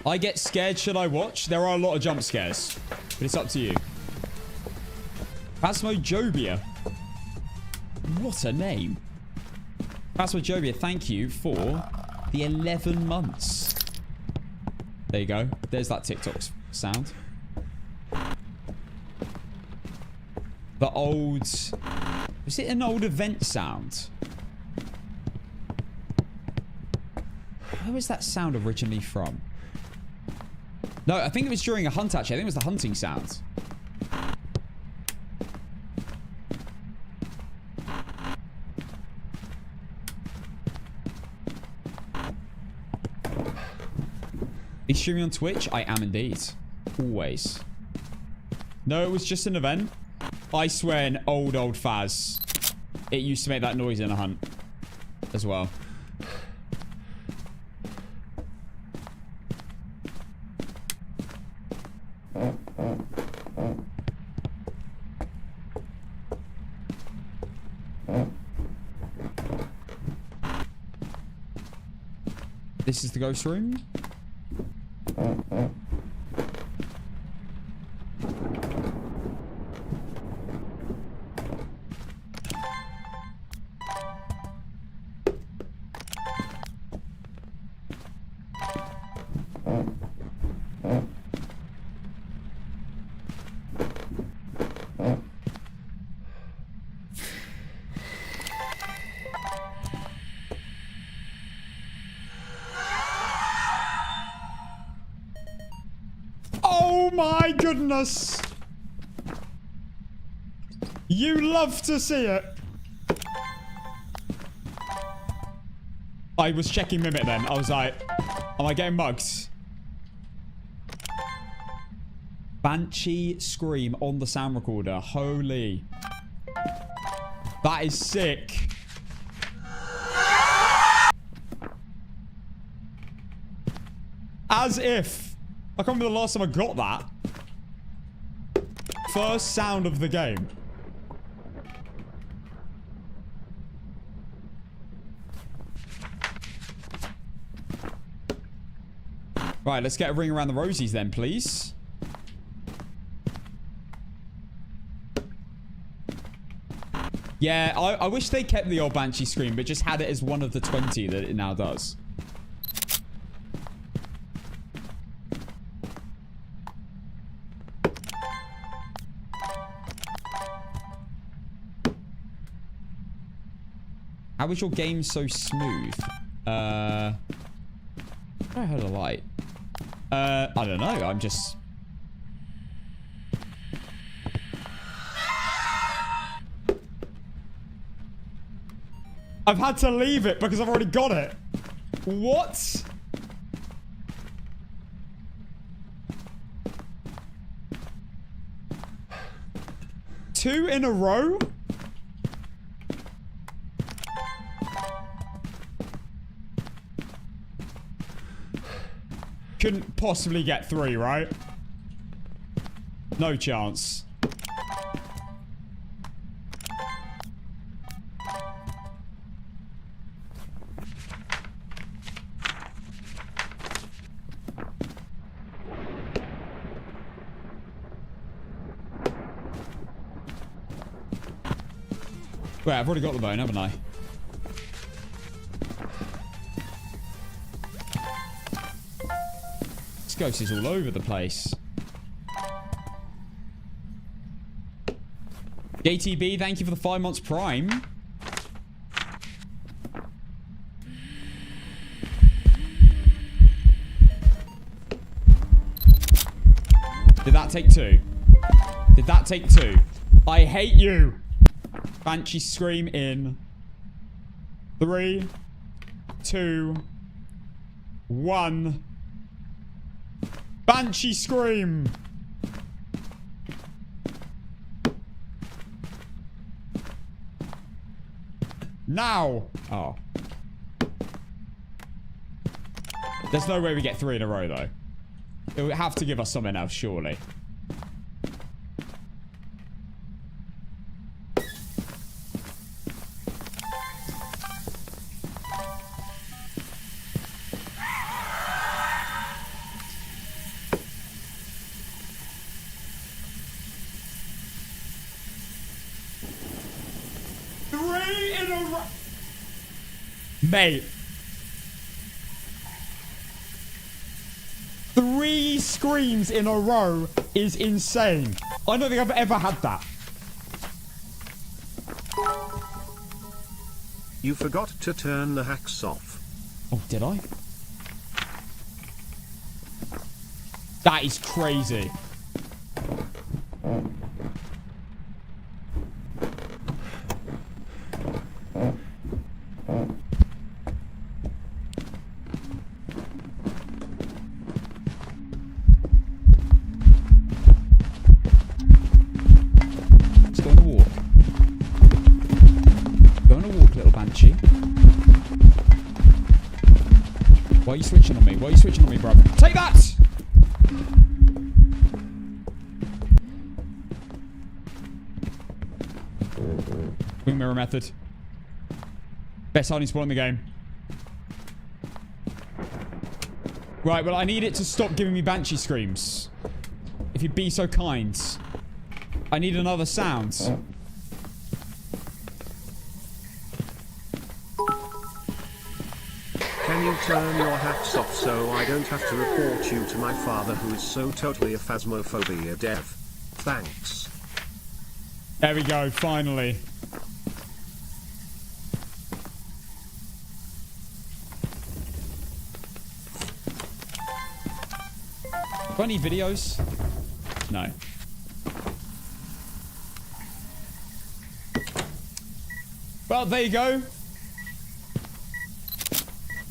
I get scared. Should I watch? There are a lot of jump scares. But it's up to you. Phasmophobia. What a name. Phasmophobia, thank you for the 11 months. There you go. There's that TikTok sound. The old... Was it an old event sound? Where was that sound originally from? No, I think it was during a hunt, actually. I think it was the hunting sound. Are you streaming on Twitch? I am indeed. Always. No, it was just an event. I swear in old Phaz, it used to make that noise in a hunt as well. This is the ghost room. Oh my goodness. You love to see it. I was checking Mimic then. I was like, am I getting mugged? Banshee scream on the sound recorder. Holy. That is sick. As if. I can't remember the last time I got that. First sound of the game. Right, let's get a ring around the rosies then, please. Yeah, I wish they kept the old Banshee scream, but just had it as one of the 20 that it now does. How is your game so smooth? I heard a light. I don't know. I'm just... I've had to leave it because I've already got it. What? Two in a row? Couldn't possibly get 3, right? No chance. Wait, I've already got the bone, haven't I? This ghost is all over the place. JTB, thank you for the 5 months prime. Did that take 2? Did that take 2? I hate you. Banshee scream in 3, 2, 1. Banshee scream. Now. Oh. There's no way we get 3 in a row, though. It would have to give us something else, surely. Mate. 3 screams in a row is insane. I don't think I've ever had that. You forgot to turn the hacks off. Oh, did I? That is crazy. Let's go on a walk. Go on a walk, little banshee. Why are you switching on me? Why are you switching on me, bro? Take that! Wing mirror method. Best hiding spot in the game. Right, well, I need it to stop giving me banshee screams. If you'd be so kind. I need another sound. Can you turn your hacks off so I don't have to report you to my father who is so totally a phasmophobia dev? Thanks. There we go, finally. Do I need videos? No. Well, there you go.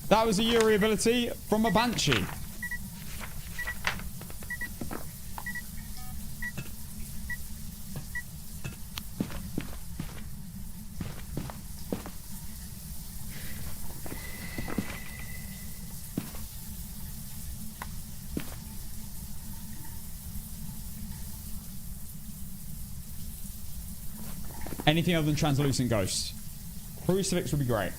That was a Yuri ability from a Banshee. Anything other than translucent ghosts. Crucifix would be great.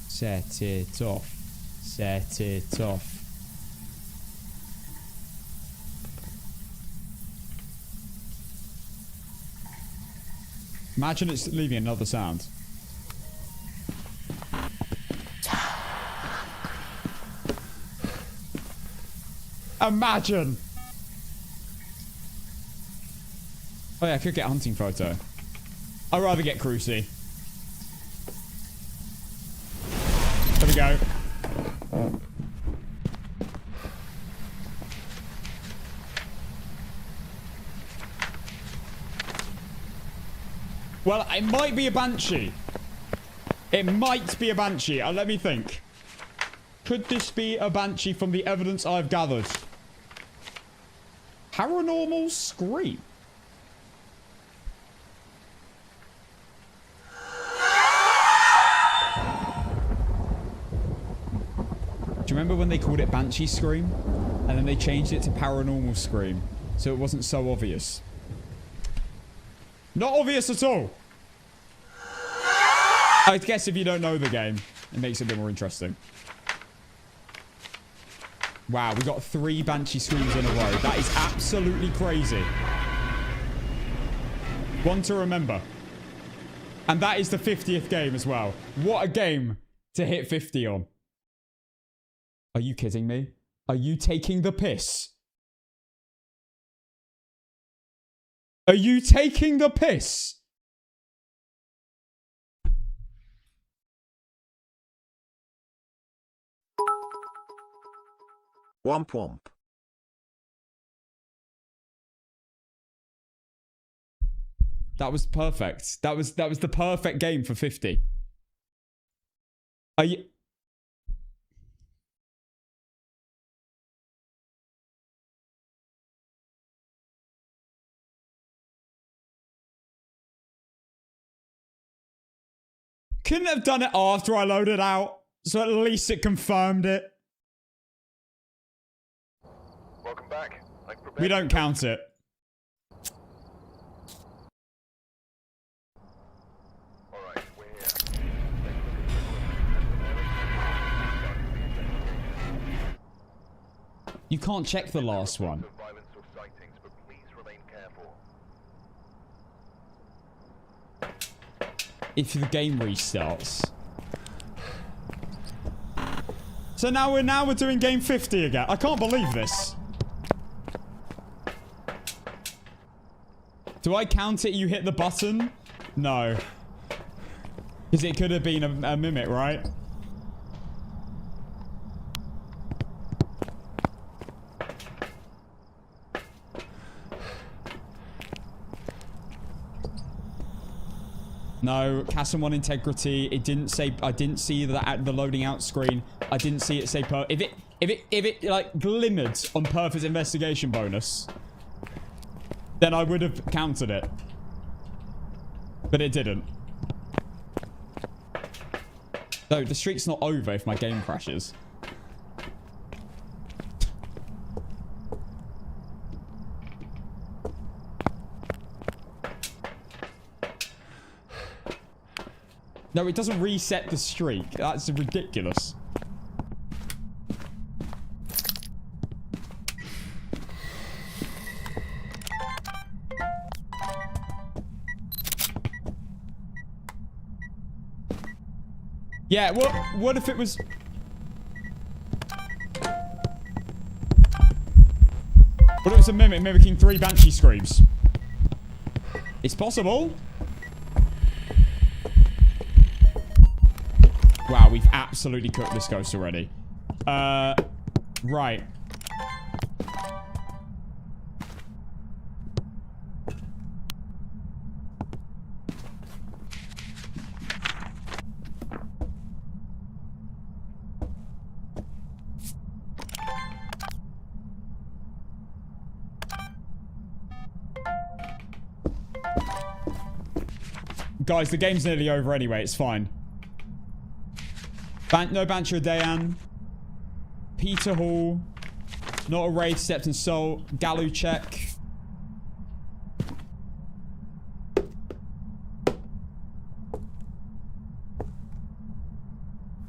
Set it off. Set it off. Imagine it's leaving another sound. Imagine! Oh yeah, I could get a hunting photo. I'd rather get Cruci. There we go. Well, it might be a Banshee. It might be a Banshee. Let me think. Could this be a Banshee from the evidence I've gathered? Paranormal scream. Do you remember when they called it Banshee Scream? And then they changed it to Paranormal Scream. So it wasn't so obvious. Not obvious at all. I guess if you don't know the game, it makes it a bit more interesting. Wow, we got 3 Banshee Screams in a row. That is absolutely crazy. One to remember. And that is the 50th game as well. What a game to hit 50 on. Are you kidding me? Are you taking the piss? Are you taking the piss? Womp womp. That was perfect. That was the perfect game for 50. Are you... Couldn't have done it after I loaded out, so at least it confirmed it. Welcome back. We don't count it. Alright, we're here. You can't check the last one. Of violence or sightings, but please remain careful. If the game restarts. So now we're doing game 50 again. I can't believe this. Do I count it? You hit the button? No. Because it could have been a mimic, right? No, Castle 1 integrity. It didn't say. I didn't see that at the loading out screen. I didn't see it say if it like glimmered on perfect investigation bonus, then I would have counted it. But it didn't. No, the streak's not over if my game crashes. No, it doesn't reset the streak. That's ridiculous. Yeah, what if it was... What if it was a mimic mimicking 3 Banshee screams? It's possible. Wow, we've absolutely cooked this ghost already. Right. Guys, the game's nearly over anyway. It's fine. No Banshee or Dayan. Peter Hall. Not a Wraith, Stepped and Soul. Gallu check.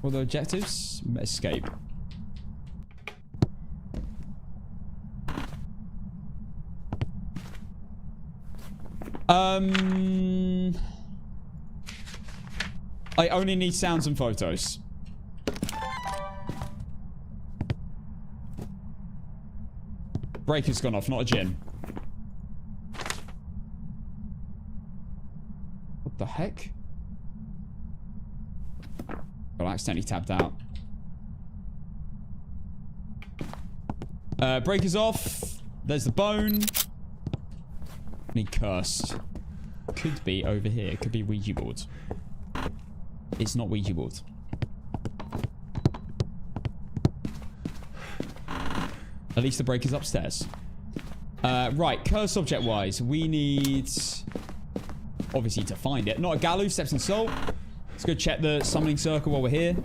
What are the objectives? Escape. I only need sounds and photos. Breaker's gone off, not a gin. What the heck? Got accidentally tabbed out. Breaker's off. There's the bone. Need cursed. Could be over here. Could be Ouija board. It's not Ouija board. At least the breaker's upstairs. Right, curse object wise, we need obviously to find it. Not a Gallu, Steps and Soul. Let's go check the summoning circle while we're here.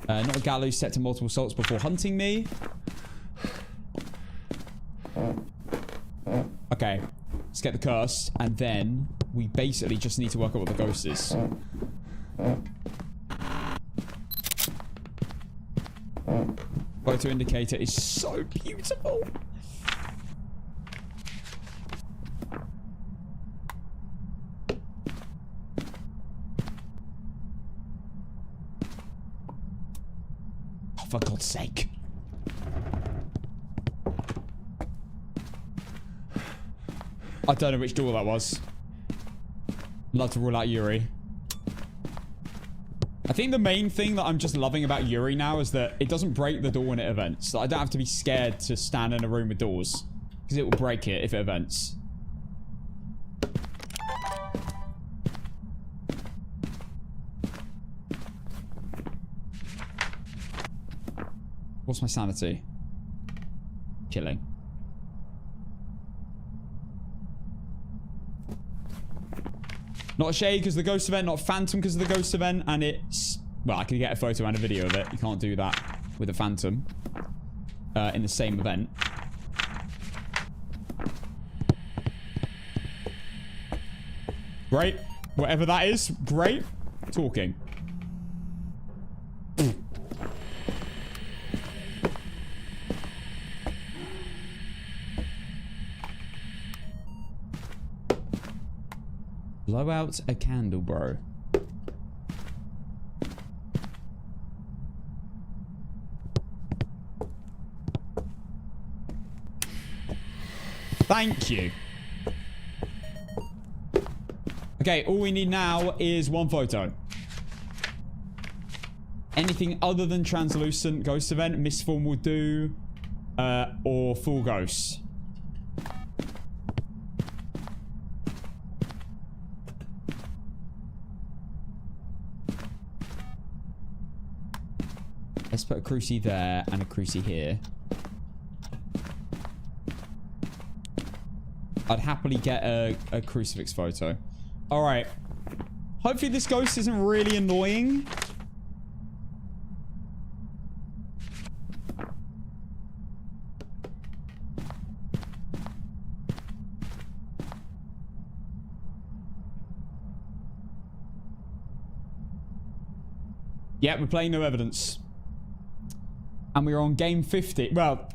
Not a Gallu, set to multiple salts before hunting me. Okay, let's get the curse, and then we basically just need to work out what the ghost is. Photo indicator is so beautiful. Oh, for God's sake. I don't know which door that was. I'd love to rule out Yuri. I think the main thing that I'm just loving about Yuri now is that it doesn't break the door when it events. So I don't have to be scared to stand in a room with doors. Because it will break it if it events. What's my sanity? Killing. Not a shade because of the ghost event, not a phantom because of the ghost event, and it's... Well, I could get a photo and a video of it. You can't do that with a phantom in the same event. Great. Whatever that is, great. Talking. Blow out a candle, bro. Thank you. Okay, all we need now is one photo. Anything other than translucent ghost event, misform will do, or full ghost. Let's put a cruci there and a cruci here. I'd happily get a crucifix photo. Alright. Hopefully this ghost isn't really annoying. Yeah, we're playing no evidence. And we're on game 50. Well,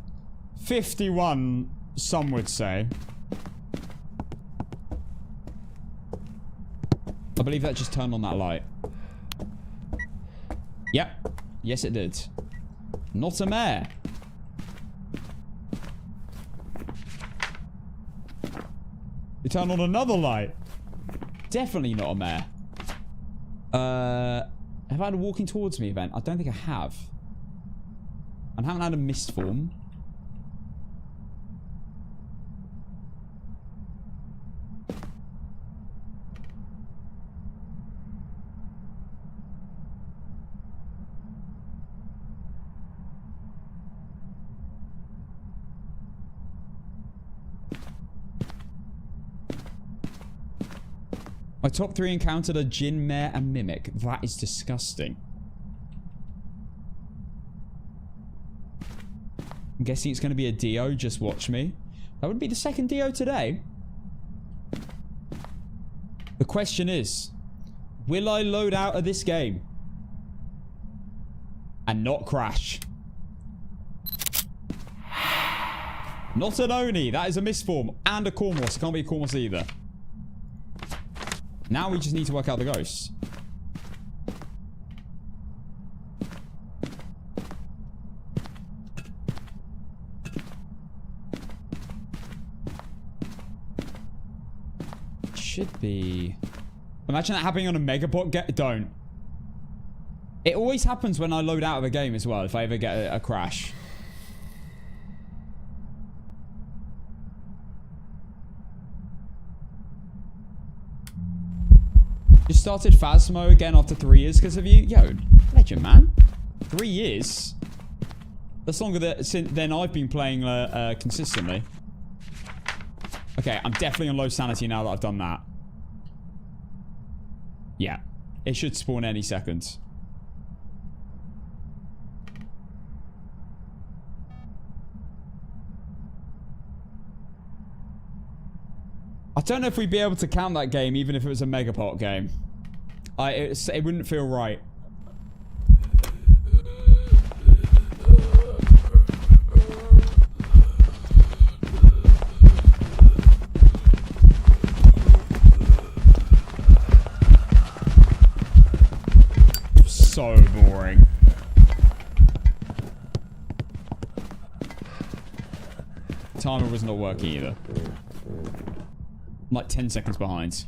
51, some would say. I believe that just turned on that light. Yep. Yes, it did. Not a mare. It turned on another light. Definitely not a mare. Have I had a walking towards me event? I don't think I have. I haven't had a mist form. My top 3 encountered a Jinn, Mare, and Mimic. That is disgusting. I'm guessing it's going to be a Dio. Just watch me. That would be the second Dio today. The question is, will I load out of this game and not crash? Not an Oni. That is a misform. And a Cormos. It can't be a Cormos either. Now we just need to work out the ghosts. Should be... Imagine that happening on a Megapod. Don't. It always happens when I load out of a game as well, if I ever get a crash. Just started Phasmo again after 3 years because of you? Yo, legend, man. 3 years? That's longer than I've been playing consistently. Okay, I'm definitely on low sanity now that I've done that. Yeah. It should spawn any second. I don't know if we'd be able to count that game even if it was a Megapod game. It wouldn't feel right. So boring. Timer was not working either. I'm like 10 seconds behind.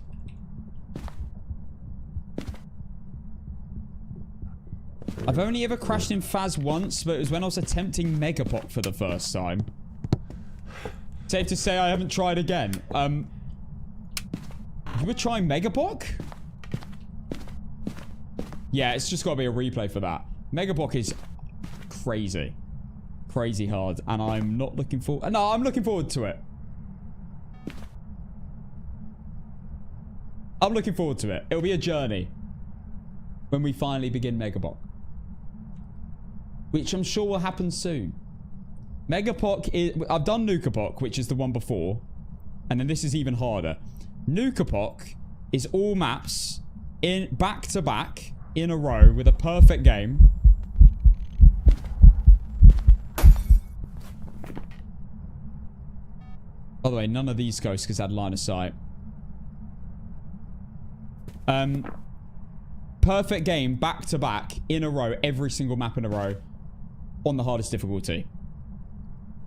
I've only ever crashed in Phas once, but it was when I was attempting Megapod for the first time. Safe to say I haven't tried again. You were trying Megapod? Yeah, it's just got to be a replay for that. Megapod is crazy. Crazy hard. And I'm not looking forward... No, I'm looking forward to it. I'm looking forward to it. It'll be a journey. When we finally begin Megapod. Which I'm sure will happen soon. Megapod is... I've done Nukapok, which is the one before. And then this is even harder. Nukapok is all maps in back to back in a row with a perfect game. By the way, none of these ghosts had line of sight. Perfect game, back to back, in a row, every single map in a row, on the hardest difficulty.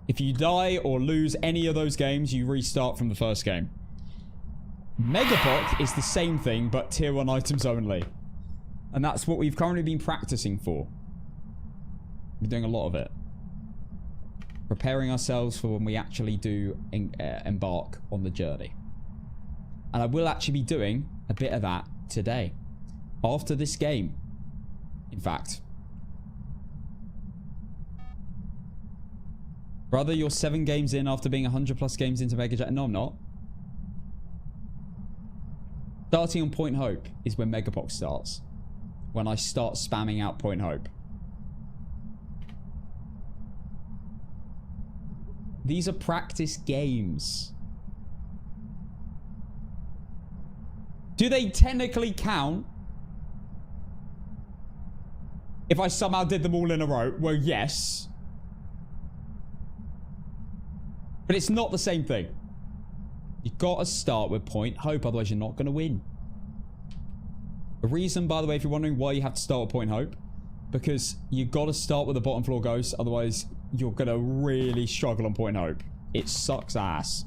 If you die or lose any of those games, you restart from the first game. Megapoc is the same thing, but tier 1 items only. And that's what we've currently been practicing for. We're doing a lot of it. Preparing ourselves for when we actually do embark on the journey. And I will actually be doing a bit of that today. After this game. In fact. Brother, you're 7 games in after being 100 plus games into Mega Jet. No, I'm not. Starting on Point Hope is when Megapoc starts. When I start spamming out Point Hope. These are practice games. Do they technically count if I somehow did them all in a row? Well, yes. But it's not the same thing. You've got to start with Point Hope, otherwise you're not going to win. The reason, by the way, if you're wondering why you have to start with Point Hope, because you've got to start with the bottom floor ghost, otherwise you're going to really struggle on Point Hope. It sucks ass.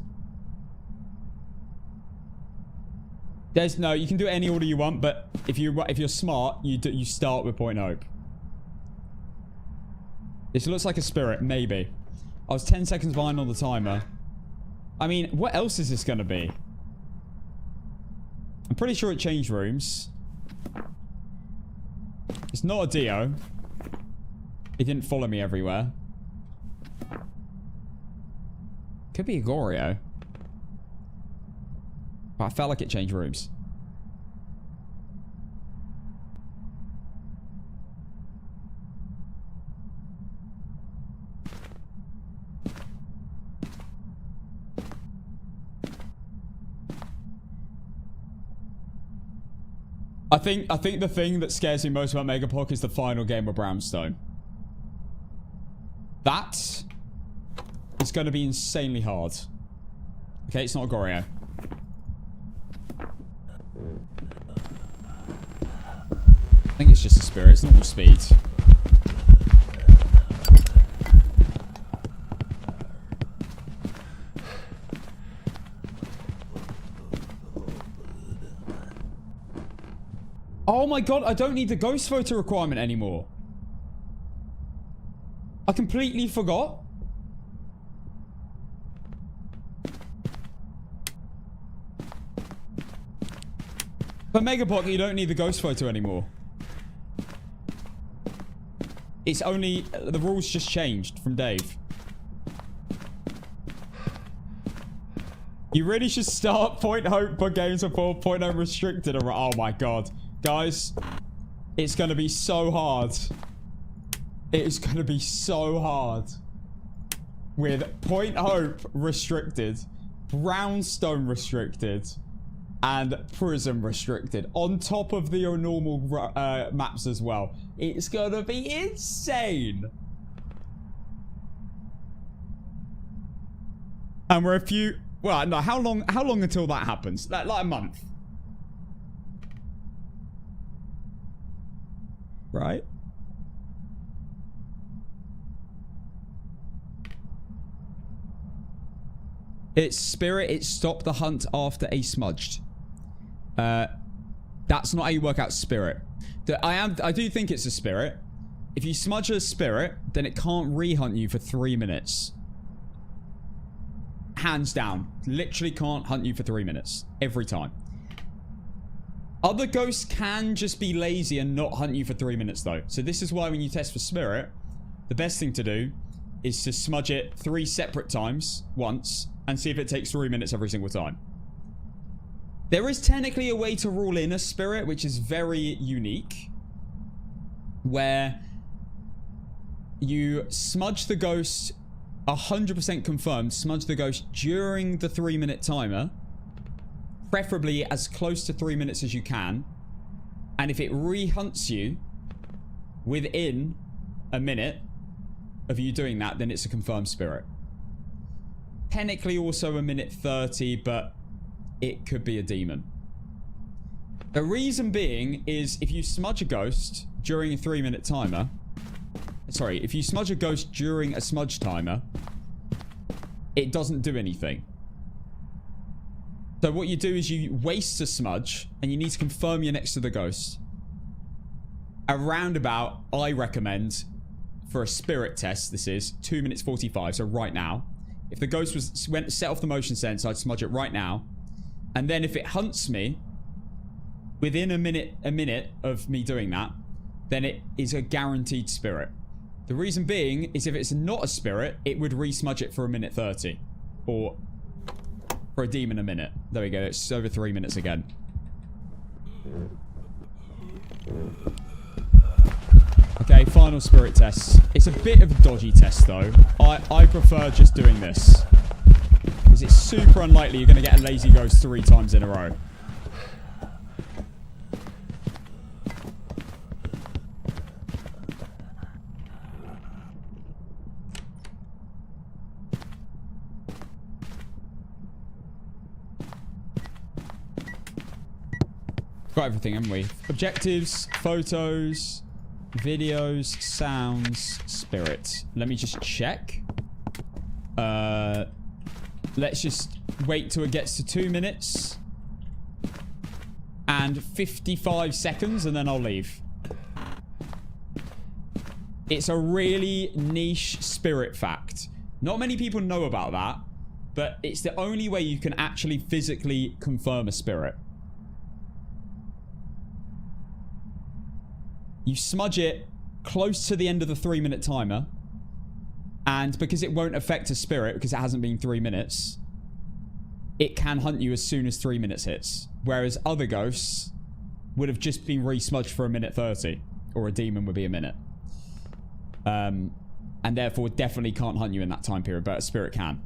There's no, you can do it any order you want, but if you're smart, you start with Point Hope. This looks like a spirit, maybe. I was 10 seconds behind on the timer. I mean, what else is this going to be? I'm pretty sure it changed rooms. It's not a Dio. It didn't follow me everywhere. Could be a Goryo. But I felt like it changed rooms. I think the thing that scares me most about Megapoc is the final game of Brownstone. That is going to be insanely hard. Okay, it's not a Goryo. I think it's just a spirit. It's normal speed. Oh my god, I don't need the ghost photo requirement anymore. I completely forgot. For Megapoc, you don't need the ghost photo anymore. It's only... the rules just changed from Dave. You really should start Point Hope for games before Point Hope restricted. Oh my god. Guys, it's going to be so hard. It is going to be so hard. With Point Hope restricted, Brownstone restricted, and Prism restricted. On top of the normal maps as well. It's going to be insane. And we're a few... well, no, how long until that happens? Like a month. Right? It's spirit. It stopped the hunt after a smudged. That's not how you work out spirit. I do think it's a spirit. If you smudge a spirit, then it can't re-hunt you for 3 minutes. Hands down. Literally can't hunt you for 3 minutes. Every time. Other ghosts can just be lazy and not hunt you for 3 minutes though. So this is why when you test for spirit, the best thing to do is to smudge it 3 separate times once and see if it takes 3 minutes every single time. There is technically a way to rule in a spirit, which is very unique, where you smudge the ghost 100% confirmed, smudge the ghost during the 3 minute timer, preferably as close to 3 minutes as you can, and if it re-hunts you within a minute of you doing that, then it's a confirmed spirit. Technically also a minute 30, but it could be a demon. The reason being is if you smudge a ghost during a 3-minute timer... Sorry, if you smudge a ghost during a smudge timer, it doesn't do anything. So what you do is you waste a smudge, and you need to confirm you're next to the ghost. Around about, I recommend, for a spirit test, this is 2 minutes 45, so right now. If the ghost set off the motion sensor, I'd smudge it right now. And then if it hunts me, within a minute of me doing that, then it is a guaranteed spirit. The reason being is if it's not a spirit, it would re-smudge it for 1:30. Or for a demon a minute. There we go, it's over 3 minutes again. Okay, final spirit test. It's a bit of a dodgy test though. I prefer just doing this. Because it's super unlikely you're going to get a lazy ghost 3 times in a row. Got everything, haven't we? Objectives, photos, videos, sounds, spirit. Let me just check. Let's just wait till it gets to 2 minutes and 55 seconds, and then I'll leave. It's a really niche spirit fact. Not many people know about that, but it's the only way you can actually physically confirm a spirit. You smudge it close to the end of the 3-minute timer. And because it won't affect a spirit, because it hasn't been 3 minutes, it can hunt you as soon as 3 minutes hits. Whereas other ghosts would have just been re-smudged for 1:30. Or a demon would be a minute. And therefore definitely can't hunt you in that time period, but a spirit can.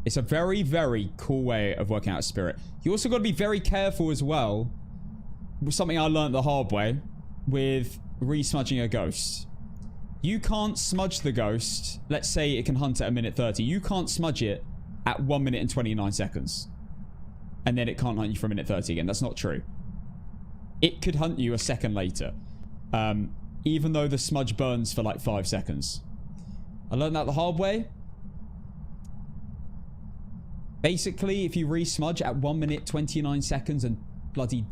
It's a very, very cool way of working out a spirit. You also got to be very careful as well. With something I learned the hard way. With re-smudging a ghost. You can't smudge the ghost. Let's say it can hunt at 1:30. You can't smudge it at 1 minute and 29 seconds. And then it can't hunt you for 1:30 again. That's not true. It could hunt you a second later. Even though the smudge burns for like 5 seconds. I learned that the hard way. Basically, if you re-smudge at 1 minute 29 seconds and bloody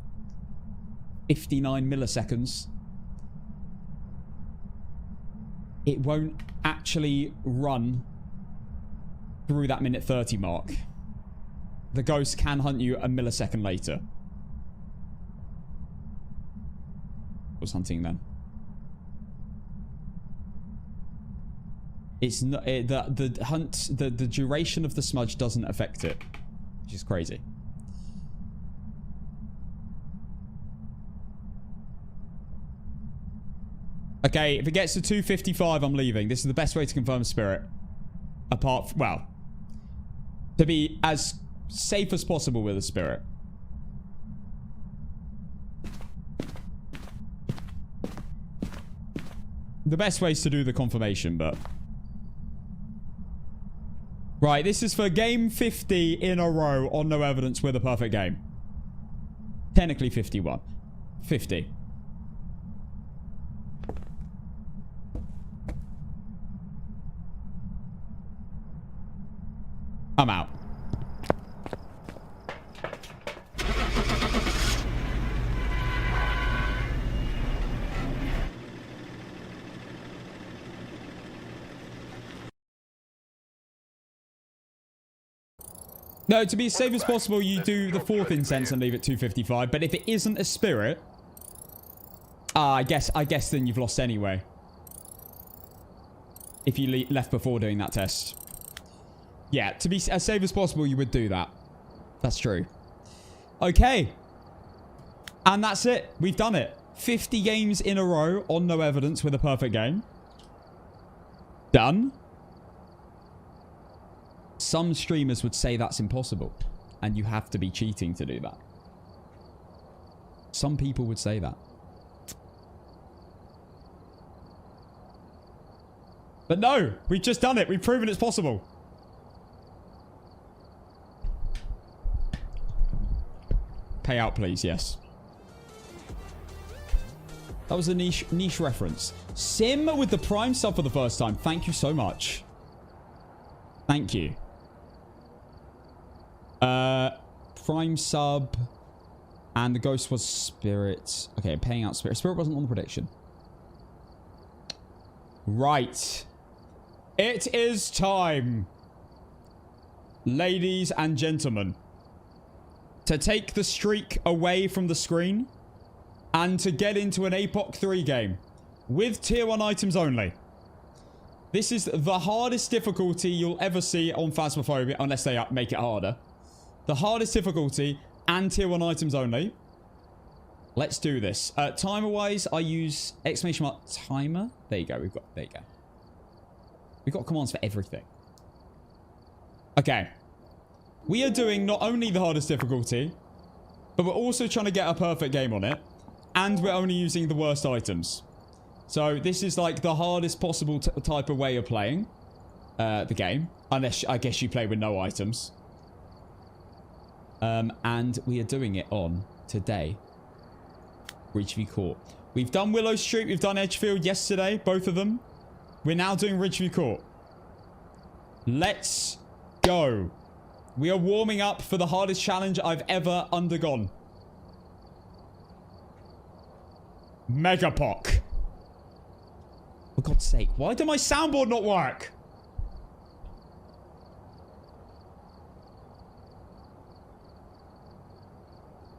59 milliseconds, it won't actually run through that 1:30 mark. The ghost can hunt you a millisecond later. What's hunting then? It's not the duration of the smudge doesn't affect it, which is crazy. Okay, if it gets to 2:55, I'm leaving. This is the best way to confirm spirit. Apart from, well, to be as safe as possible with a spirit. The best way is to do the confirmation, but... Right, this is for game 50 in a row on no evidence with a perfect game. Technically 51. 50. I'm out. No, to be as safe as possible, you do the 4th incense and leave it 2:55. But if it isn't a spirit, I guess then you've lost anyway. If you left before doing that test. Yeah, to be as safe as possible, you would do that. That's true. Okay. And that's it. We've done it. 50 games in a row on no evidence with a perfect game. Done. Some streamers would say that's impossible. And you have to be cheating to do that. Some people would say that. But no, we've just done it. We've proven it's possible. Pay out, please. Yes. That was a niche reference. Sim with the Prime sub for the first time. Thank you so much. Thank you. Prime sub. And the ghost was Spirit. Okay, paying out Spirit. Spirit wasn't on the prediction. Right. It is time, ladies and gentlemen, to take the streak away from the screen and to get into an APOC 3 game with tier 1 items only. This is the hardest difficulty you'll ever see on Phasmophobia, unless they make it harder. The hardest difficulty and tier 1 items only. Let's do this. Timer-wise, I use exclamation mark timer. There you go. There you go. We've got commands for everything. Okay. We are doing not only the hardest difficulty, but we're also trying to get a perfect game on it. And we're only using the worst items. So this is like the hardest possible type of way of playing the game. Unless, I guess, you play with no items. And we are doing it on today. Ridgeview Court. We've done Willow Street. We've done Edgefield yesterday. Both of them. We're now doing Ridgeview Court. Let's go. We are warming up for the hardest challenge I've ever undergone. Megapoc. For God's sake. Why did my soundboard not work?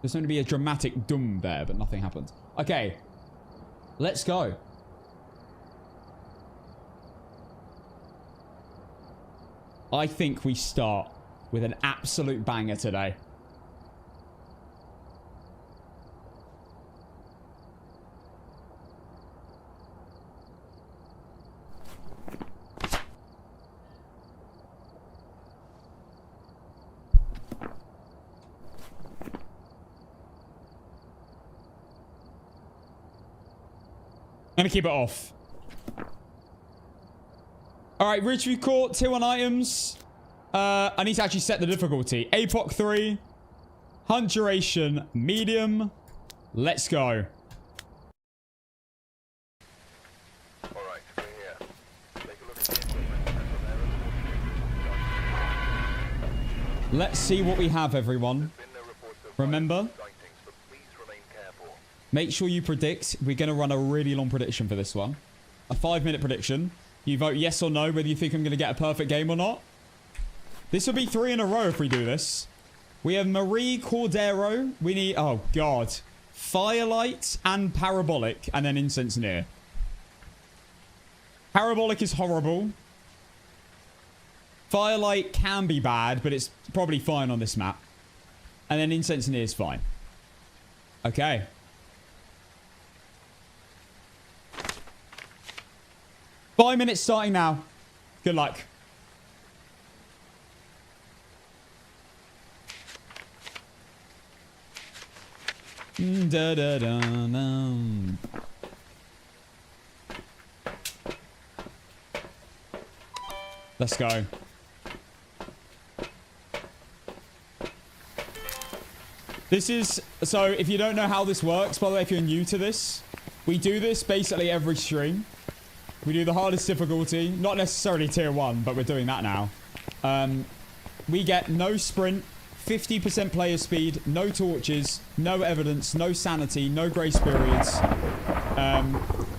There's going to be a dramatic doom there, but nothing happened. Okay. Let's go. I think we start with an absolute banger today. I'm gonna keep it off. Alright, Ridgeview Court, tier 1 items. I need to actually set the difficulty. APOC 3. Hunt duration, medium. Let's go. Alright, we're here. Take a look at the equipment and prepare a Let's see what we have, everyone. Remember, make sure you predict. We're going to run a really long prediction for this one. A 5-minute prediction. You vote yes or no, whether you think I'm going to get a perfect game or not. This will be 3 in a row if we do this. We have Marie Cordero. We need... Oh, God. Firelight and Parabolic. And then Incense Near. Parabolic is horrible. Firelight can be bad, but it's probably fine on this map. And then Incense Near is fine. Okay. Five minutes starting now. Good luck. Da, da, da, da. Let's go. This is... So, if you don't know how this works, by the way, if you're new to this, we do this basically every stream. We do the hardest difficulty. Not necessarily tier 1, but we're doing that now. We get no sprint, 50% player speed, no torches, no evidence, no sanity, no grace periods.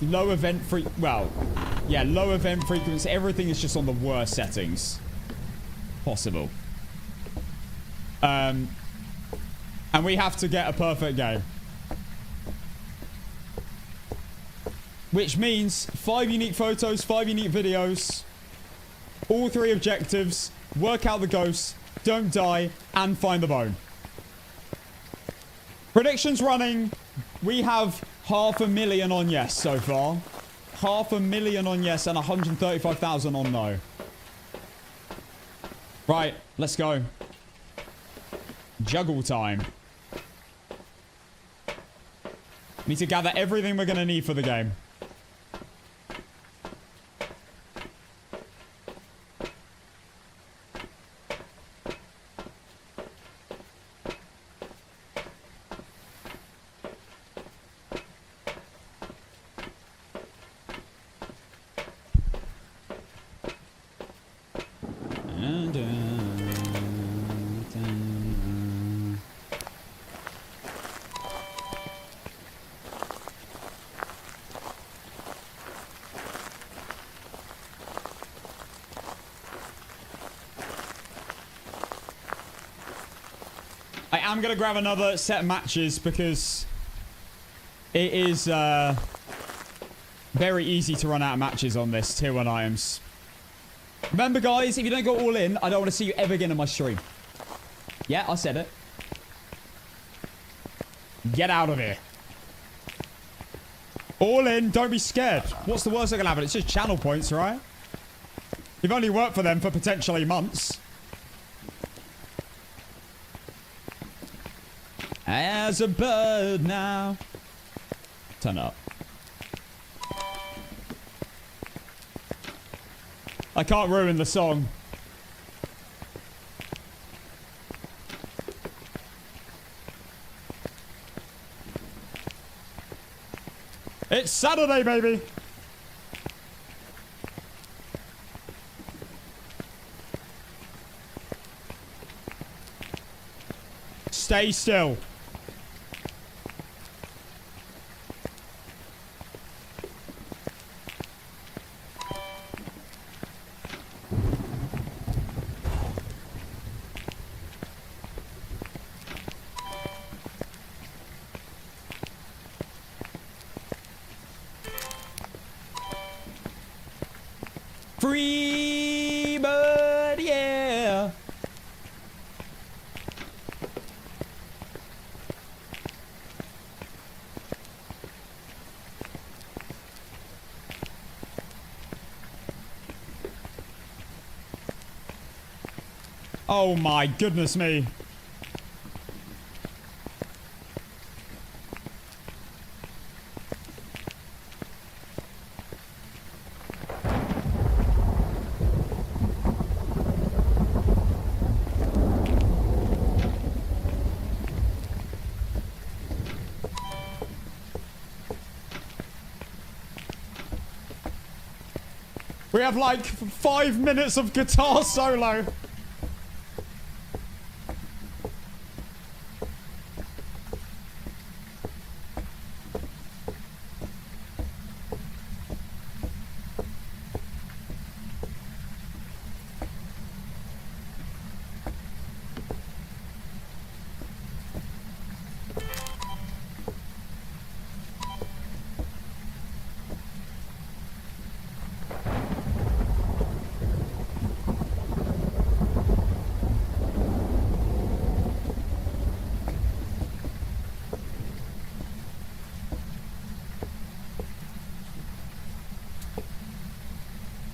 Low event low event frequency. Everything is just on the worst settings possible. And we have to get a perfect game. Which means 5 unique photos, 5 unique videos, all 3 objectives, work out the ghosts, don't die, and find the bone. Predictions running. We have 500,000 on yes so far. 500,000 on yes and 135,000 on no. Right, let's go. Juggle time. Need to gather everything we're going to need for the game. Dun, dun, dun. I am going to grab another set of matches because it is very easy to run out of matches on this tier 1 items. Remember, guys, if you don't go all in, I don't want to see you ever again on my stream. Yeah, I said it. Get out of here. All in, don't be scared. What's the worst that can happen? It's just channel points, right? You've only worked for them for potentially months. As a bird now. Turn up. I can't ruin the song. It's Saturday, baby. Stay still. Free bird, yeah. Oh my goodness me. We have like 5 minutes of guitar solo.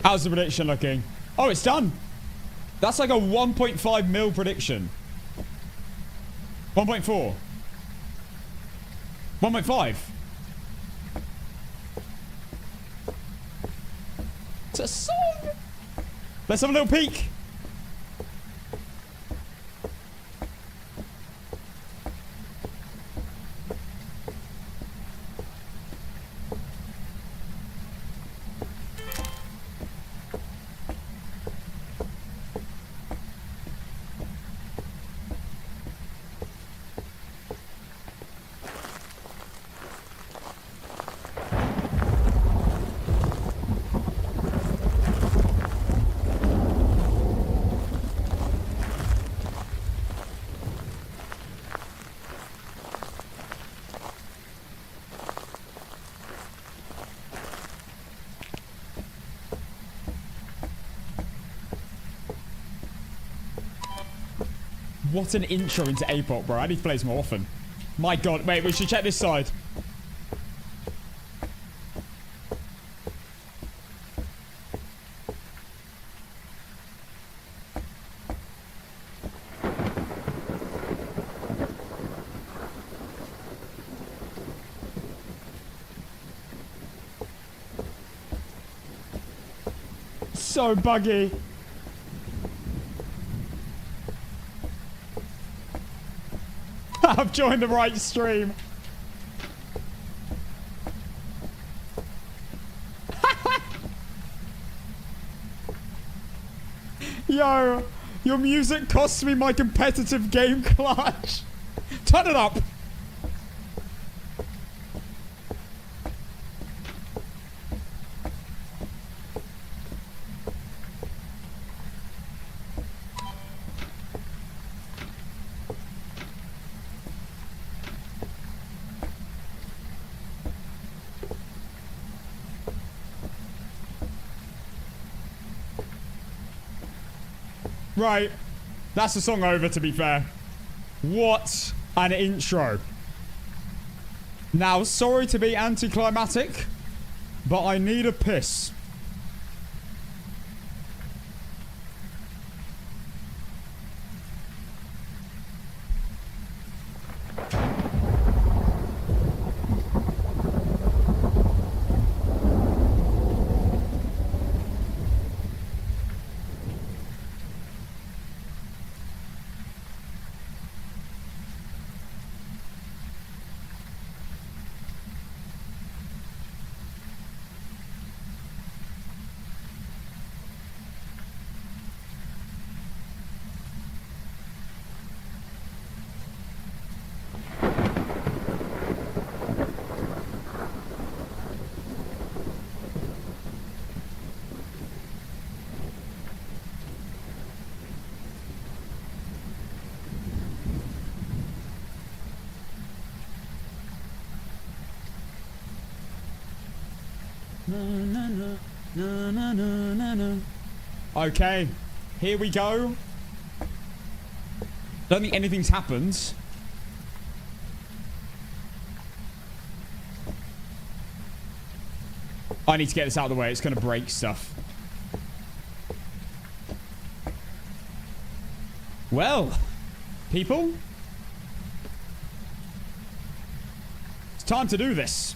How's the prediction looking? Oh, it's done. That's like a 1.5 mil prediction. 1.4. 1.5. It's a song. Let's have a little peek. What an intro into APOC, bro. I need to play this more often. My god. Wait, we should check this side. So buggy. I've joined the right stream. Yo, your music costs me my competitive game clutch. Turn it up. Right. That's the song over, to be fair. What an intro. Now, sorry to be anticlimactic, but I need a piss. Okay, here we go. Don't think anything's happened. I need to get this out of the way. It's going to break stuff. Well, people. It's time to do this.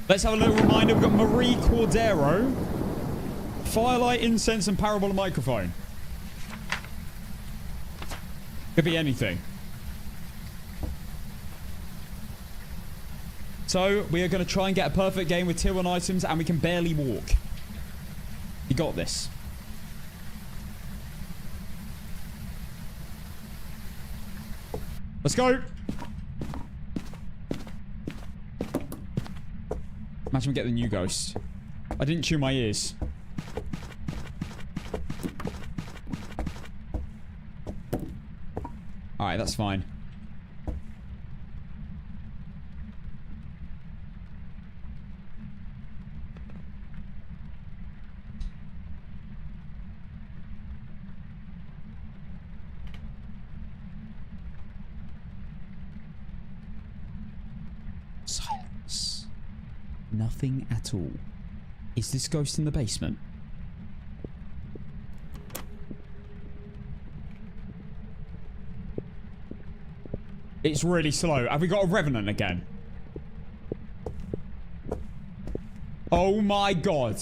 Let's have a little reminder. We've got Marie Cordero, Firelight, Incense, and Parabola Microphone. Could be anything. So, we are going to try and get a perfect game with tier 1 items, and we can barely walk. You got this. Let's go. Imagine we get the new ghost. I didn't tune my ears. Alright, that's fine. Silence. Nothing at all. Is this ghost in the basement? It's really slow. Have we got a revenant again? Oh my god.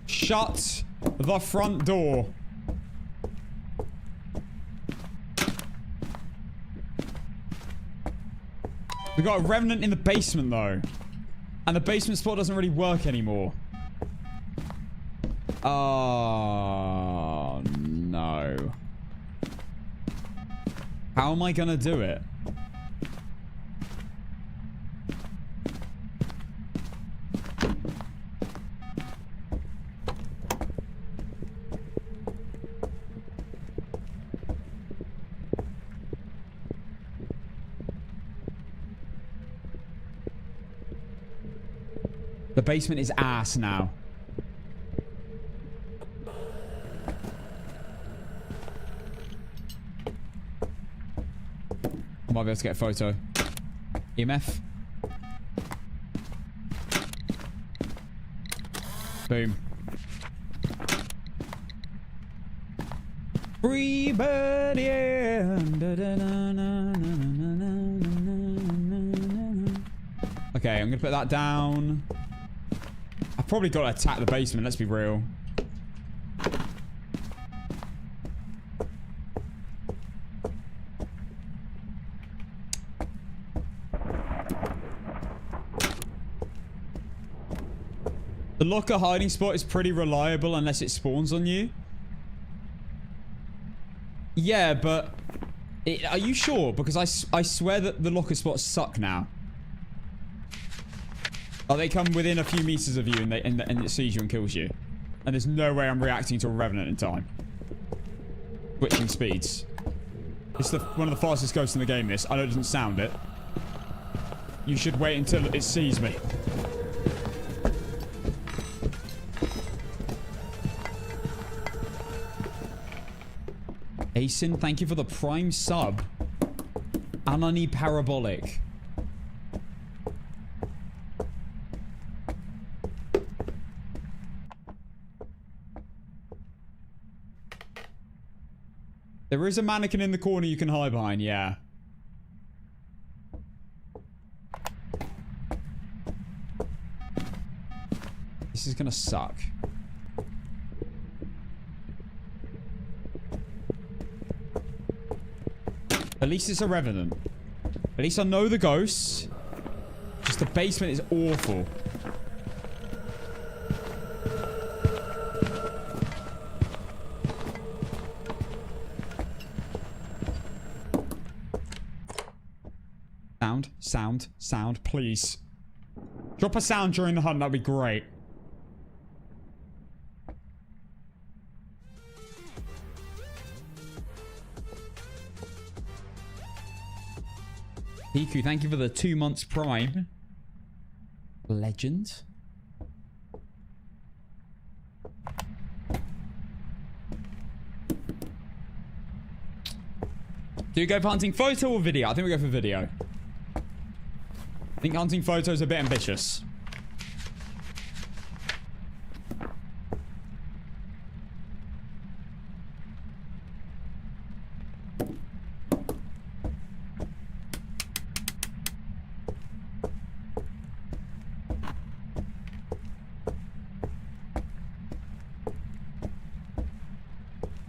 Shut the front door. We got a revenant in the basement though. And the basement spot doesn't really work anymore. Oh no. How am I gonna do it? The basement is ass now. I might be able to get a photo. EMF. Boom. Free bird, yeah. Okay, I'm gonna put that down. I've probably got to attack the basement, let's be real. The locker hiding spot is pretty reliable unless it spawns on you. Yeah, but... are you sure? Because I swear that the locker spots suck now. Oh, they come within a few meters of you and it sees you and kills you. And there's no way I'm reacting to a Revenant in time. Switching speeds. It's one of the fastest ghosts in the game, this. I know it doesn't sound it. You should wait until it sees me. Asin, thank you for the prime sub. Anani Parabolic. There is a mannequin in the corner you can hide behind, yeah. This is gonna suck. At least it's a Revenant. At least I know the ghosts. Just the basement is awful. Sound, please. Drop a sound during the hunt, that'd be great. Hiku, thank you for the 2 months prime. Legend. Do you go for hunting photo or video? I think we go for video. I think hunting photo is a bit ambitious.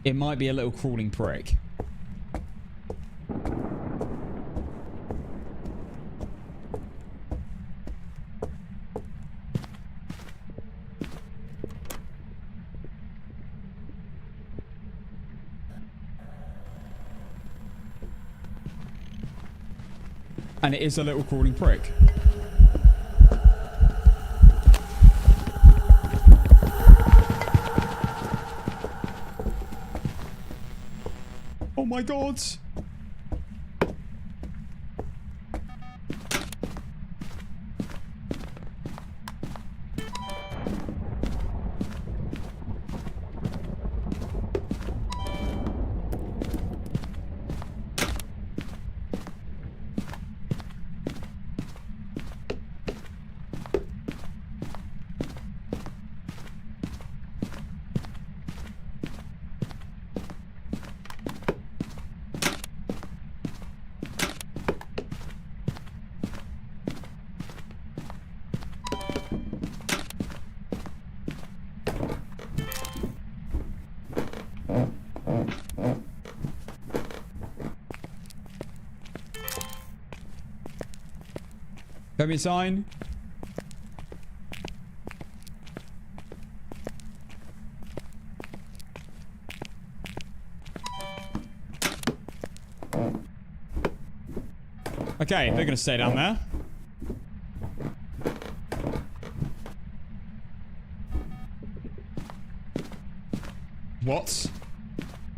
It might be a little crawling prick. And it is a little crawling prick. Oh my god. Show me a sign. Okay, they're gonna stay down there. What?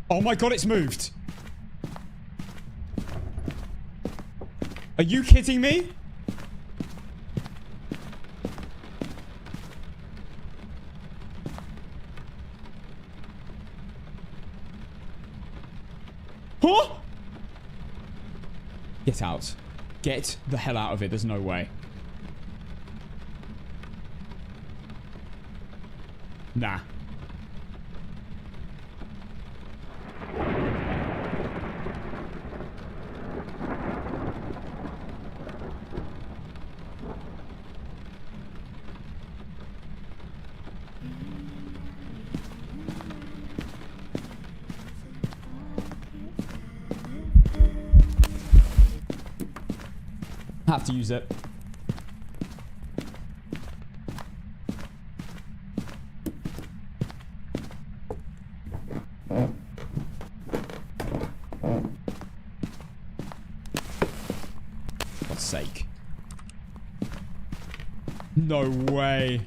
Oh my god, it's moved. Are you kidding me? Huh? Get out. Get the hell out of it. There's no way. Nah. Have to use it. No way.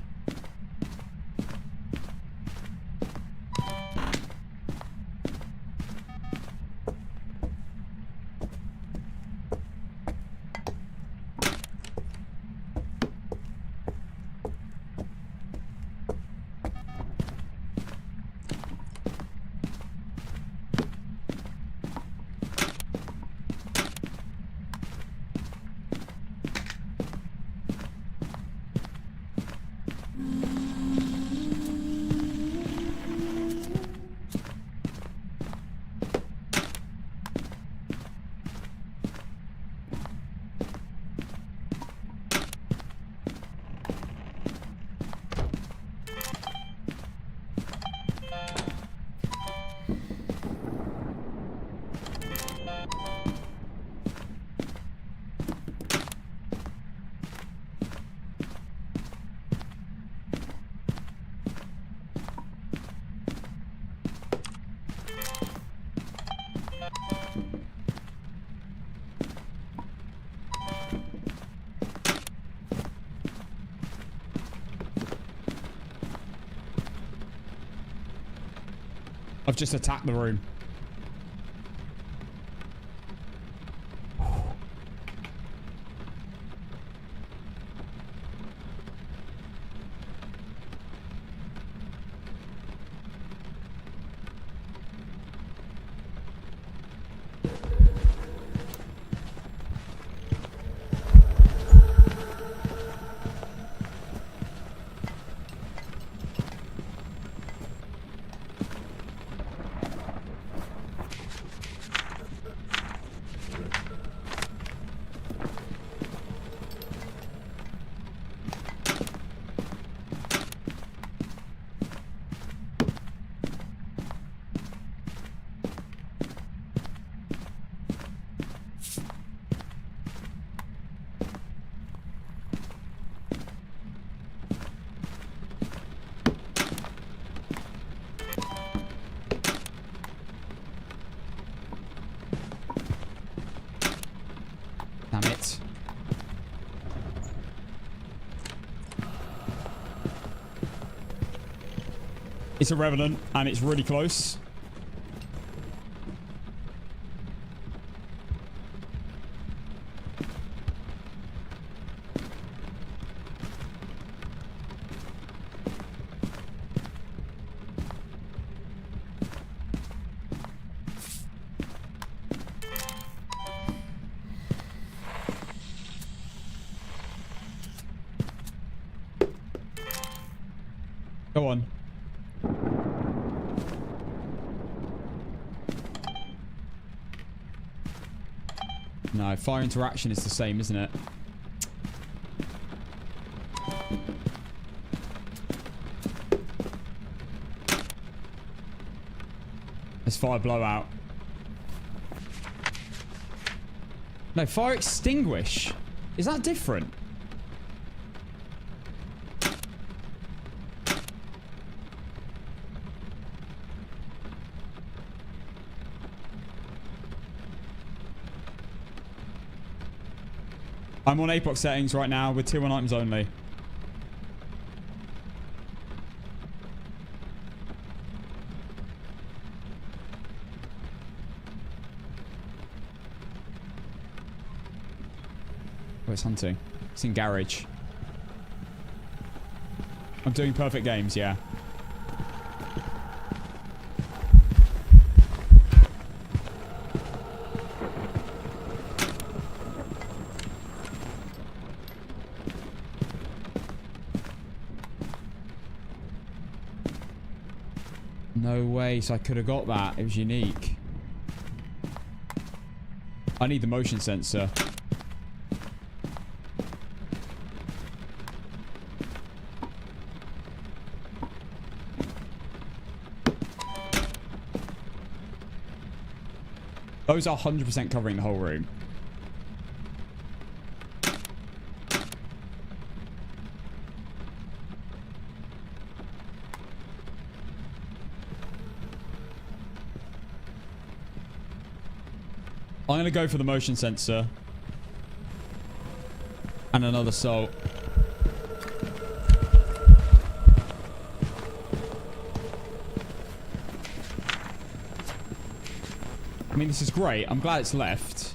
I've just attacked the room. Damn it. It's a Revenant, and it's really close. Go on. No, fire interaction is the same, isn't it? There's fire blowout. No, fire extinguish. Is that different? I'm on APOC settings right now with tier 1 items only. Oh, it's hunting. It's in garage. I'm doing perfect games, yeah. No way, so I could have got that. It was unique. I need the motion sensor. Those are 100% covering the whole room. I'm going to go for the motion sensor. And another salt. mean, this is great. I'm glad it's left.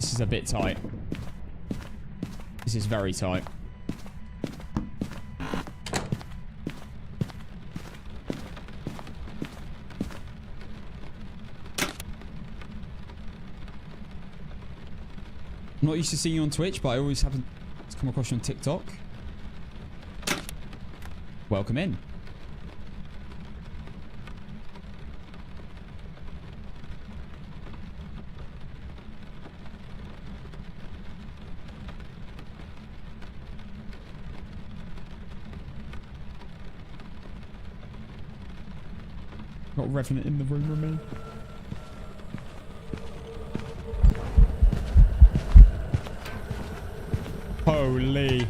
This is a bit tight. This is very tight. I'm not used to seeing you on Twitch, but I always happen to come across you on TikTok. Welcome in. Got Revenant in the room with me. Holy.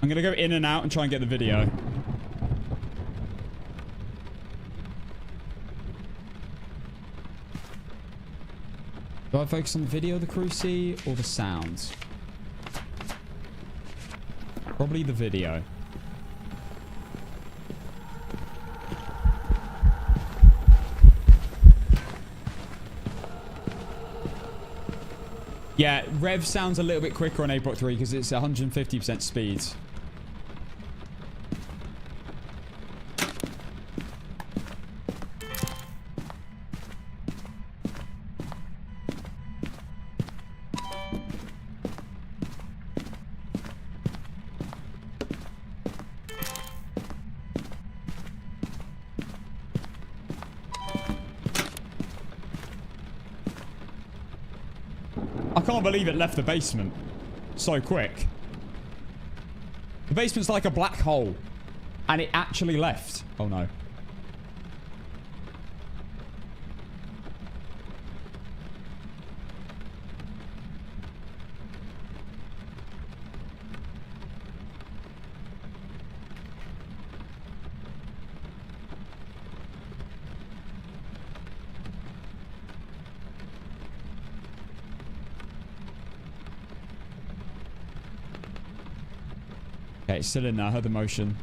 I'm gonna go in and out and try and get the video. Do I focus on the video the crew see or the sounds? Probably the video. Yeah, Rev sounds a little bit quicker on APOC 3 because it's 150% speed. I can't believe it left the basement so quick. The basement's like a black hole. And it actually left. Oh no. Okay, it's still in there. I heard the motion.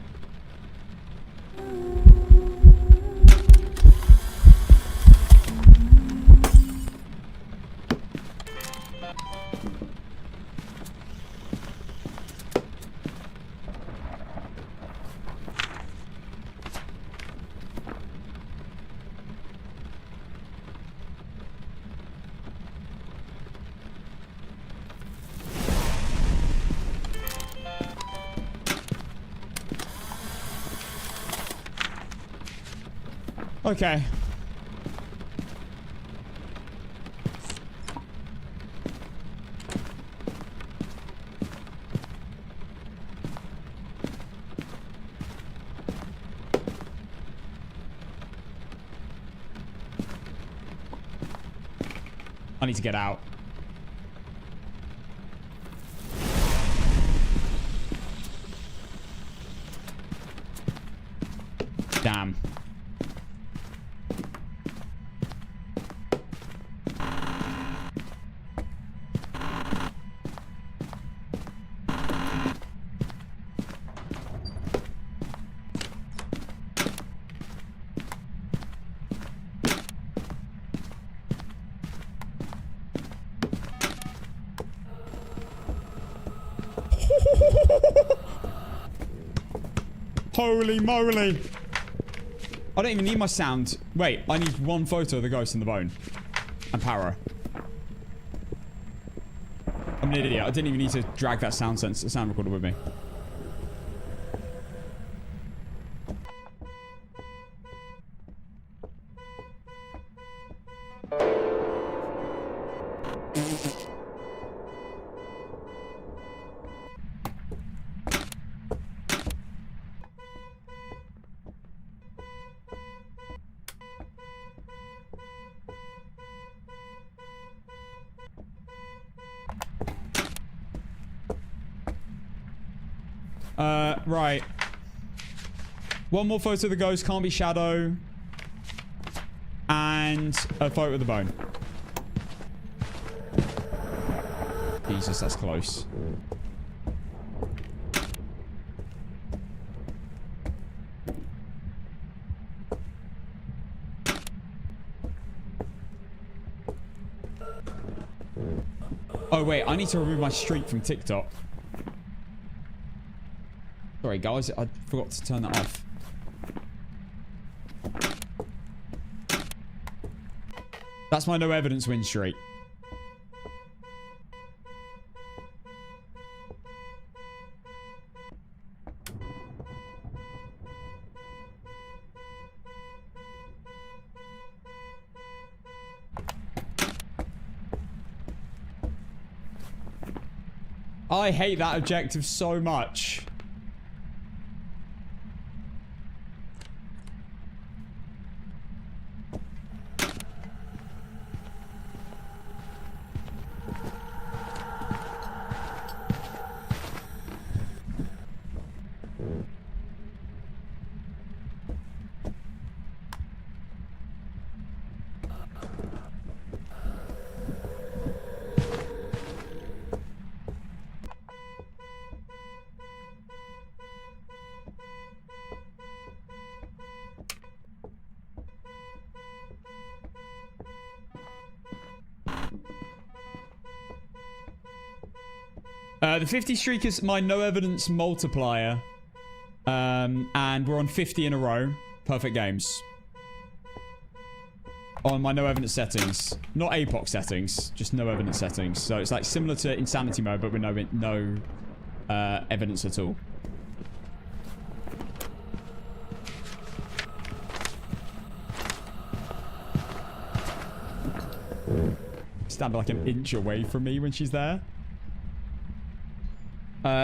Okay. I need to get out. Damn. Holy moly. I don't even need my sound. Wait, I need one photo of the ghost in the bone. And power. I'm an idiot. I didn't even need to drag that sound recorder with me. Right. One more photo of the ghost. Can't be shadow. And a photo of the bone. Jesus, that's close. Oh, wait. I need to remove my streak from TikTok. Sorry, guys. I forgot to turn that off. That's my no evidence win streak. I hate that objective so much. The 50 streak is my no evidence multiplier. And we're on 50 in a row. Perfect games. On my no evidence settings. Not APOC settings, just no evidence settings. So it's like similar to insanity mode, but with no evidence at all. Stand like an inch away from me when she's there.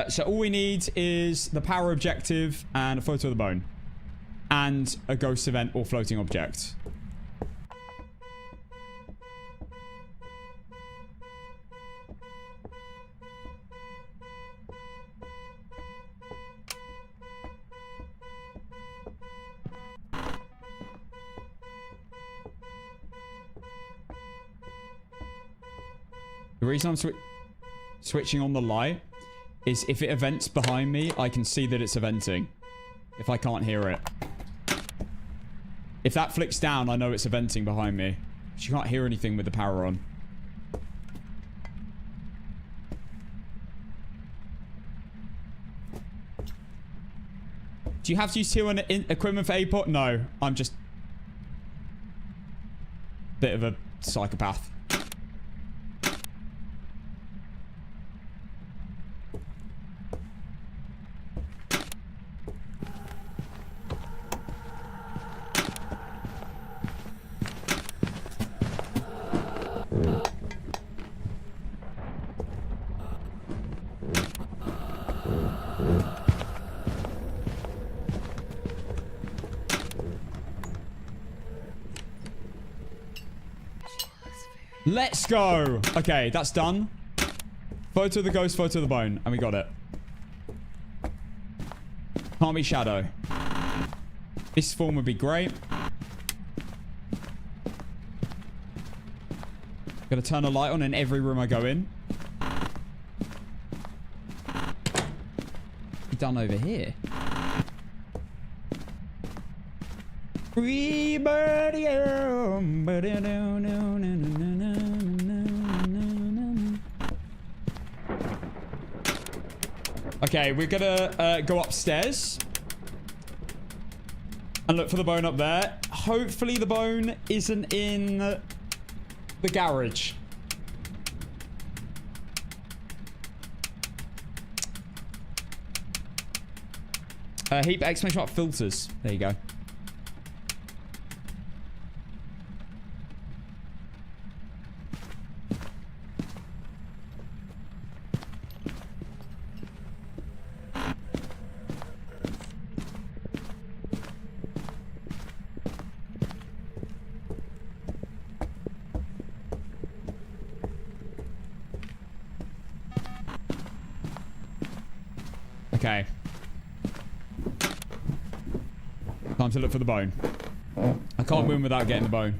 So all we need is the power objective and a photo of the bone. And a ghost event or floating object. The reason I'm switching on the light is if it events behind me, I can see that it's eventing. If I can't hear it. If that flicks down, I know it's eventing behind me. But you can't hear anything with the power on. Do you have to use tier 1 equipment for APOC? No, I'm just... bit of a psychopath. Let's go. Okay, that's done. Photo of the ghost, photo of the bone. And we got it. Can't be shadow. This form would be great. Gotta turn a light on in every room I go in. Be done over here. Free birdie, okay, we're gonna go upstairs and look for the bone up there. Hopefully the bone isn't in the garage. Heap exclamation mark filters. There you go. Okay. Time to look for the bone. I can't win without getting the bone.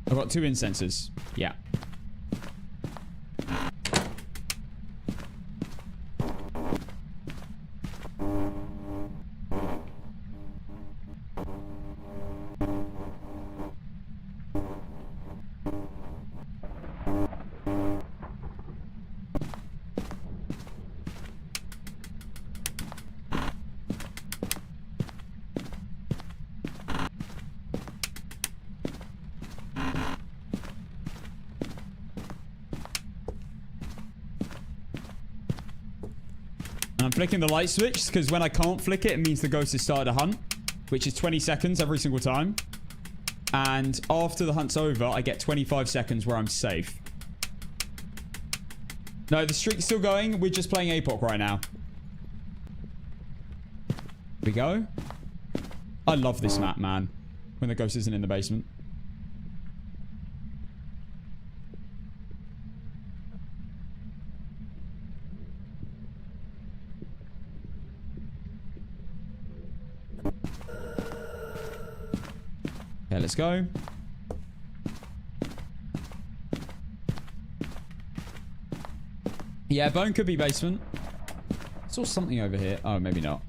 I've got 2 incenses. Yeah. I'm flicking the light switch because when I can't flick it, it means the ghost has started a hunt, which is 20 seconds every single time. And after the hunt's over, I get 25 seconds where I'm safe. No, the streak's still going. We're just playing APOC right now. Here we go. I love this map, man. When the ghost isn't in the basement. Okay, let's go. Yeah, bone could be basement. Saw something over here. Oh, maybe not.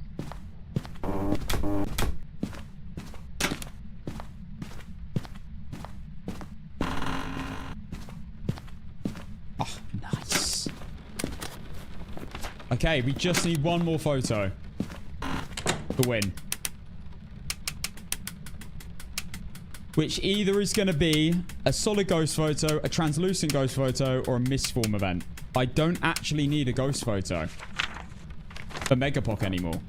Oh, nice. Okay, we just need one more photo to win. Which either is going to be a solid ghost photo, a translucent ghost photo, or a misform event. I don't actually need a ghost photo for Megapoc anymore.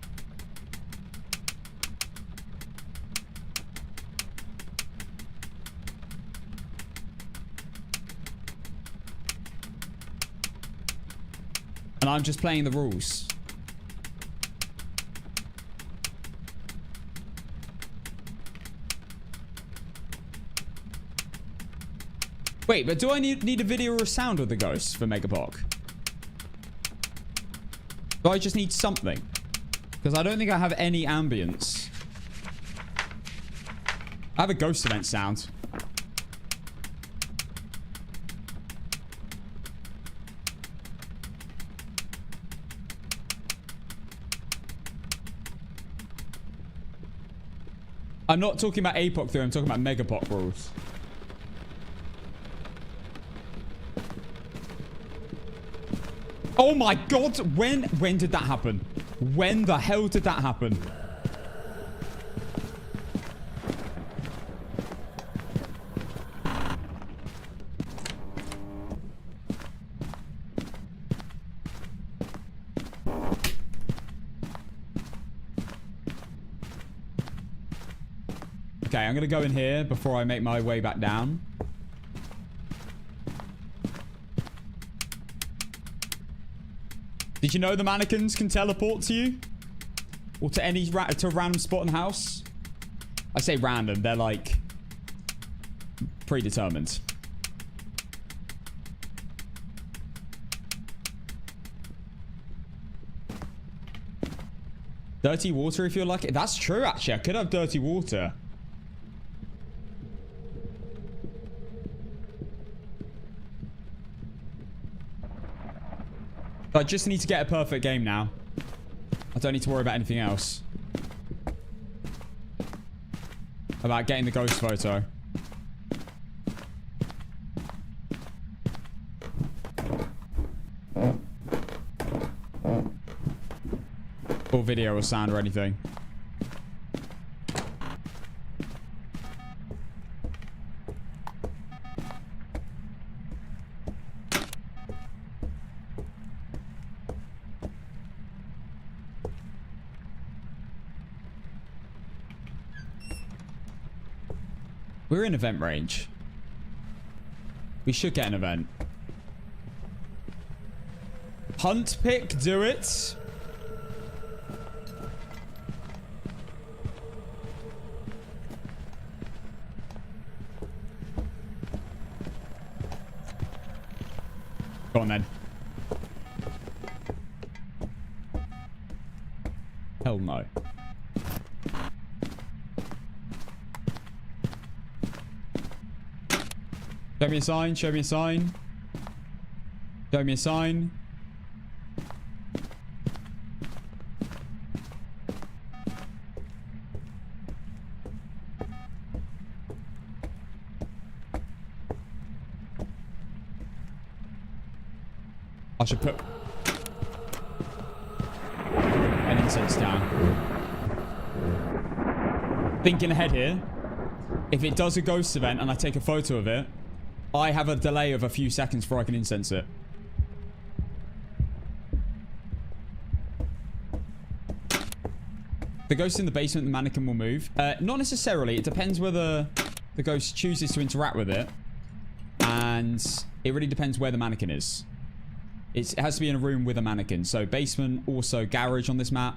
And I'm just playing the rules. Wait, but do I need a video or a sound of the ghost for Megapoc? Do I just need something? Because I don't think I have any ambience. I have a ghost event sound. I'm not talking about APOC theory, I'm talking about Megapoc rules. Oh my god, when did that happen? When the hell did that happen? Okay, I'm gonna go in here before I make my way back down. Did you know the mannequins can teleport to you? Or to any to a random spot in the house? I say random, they're like predetermined. Dirty water if you're lucky. That's true actually, I could have dirty water. I just need to get a perfect game now. I don't need to worry about anything else. About getting the ghost photo. Or video or sound or anything. We're in event range. We should get an event. Hunt pick, do it. Go on then. Hell no. Show me a sign, show me a sign. Show me a sign. I should put an incense down. Thinking ahead here. If it does a ghost event and I take a photo of it, I have a delay of a few seconds before I can incense it. The ghost in the basement, the mannequin will move. Not necessarily. It depends whether the ghost chooses to interact with it. And it really depends where the mannequin is. It has to be in a room with a mannequin. So basement, also garage on this map.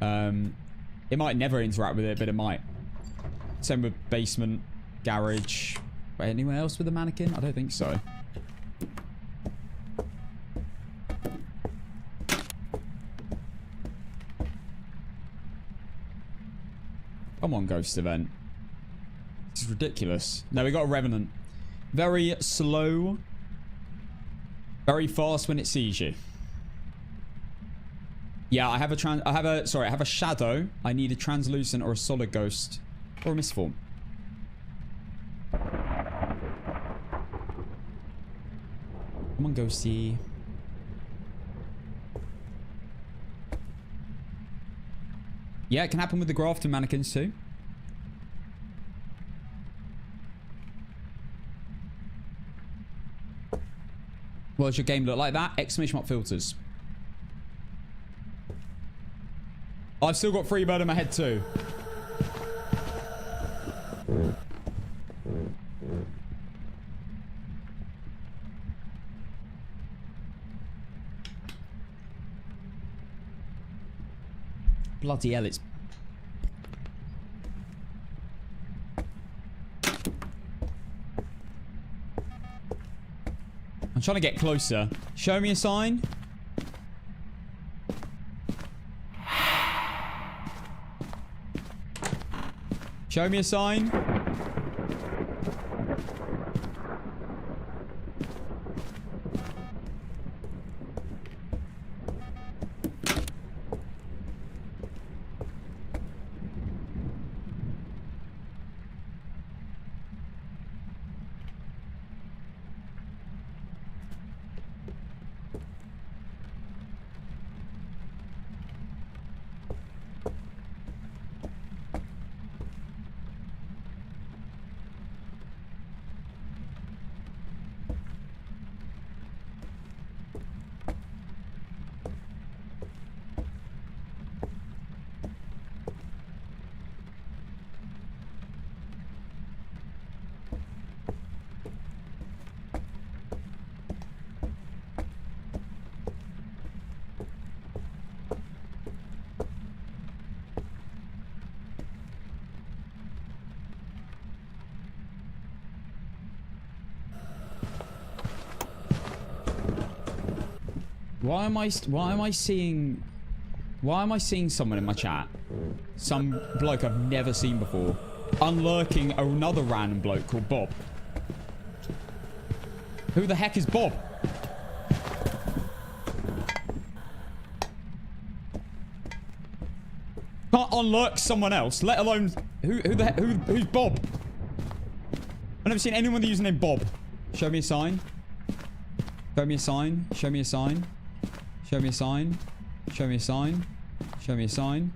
It might never interact with it, but it might. Same with basement, garage. Anywhere else with a mannequin? I don't think so. Come on, ghost event. This is ridiculous. No, we got a revenant. Very slow. Very fast when it sees you. Yeah, I have a shadow. I need a translucent or a solid ghost or a misform. Come on, ghosty. Yeah, it can happen with the grafted mannequins too. What does your game look like that? Exclamation mark filters. I've still got Freebird in my head too. Bloody hell, it's... I'm trying to get closer. Show me a sign. Show me a sign. Why am I seeing someone in my chat? Some bloke I've never seen before. Unlurking another random bloke called Bob. Who the heck is Bob? Can't unlurk someone else, let alone who's Bob? I've never seen anyone with the username Bob. Show me a sign. Show me a sign. Show me a sign. Show me a sign. Show me a sign. Show me a sign.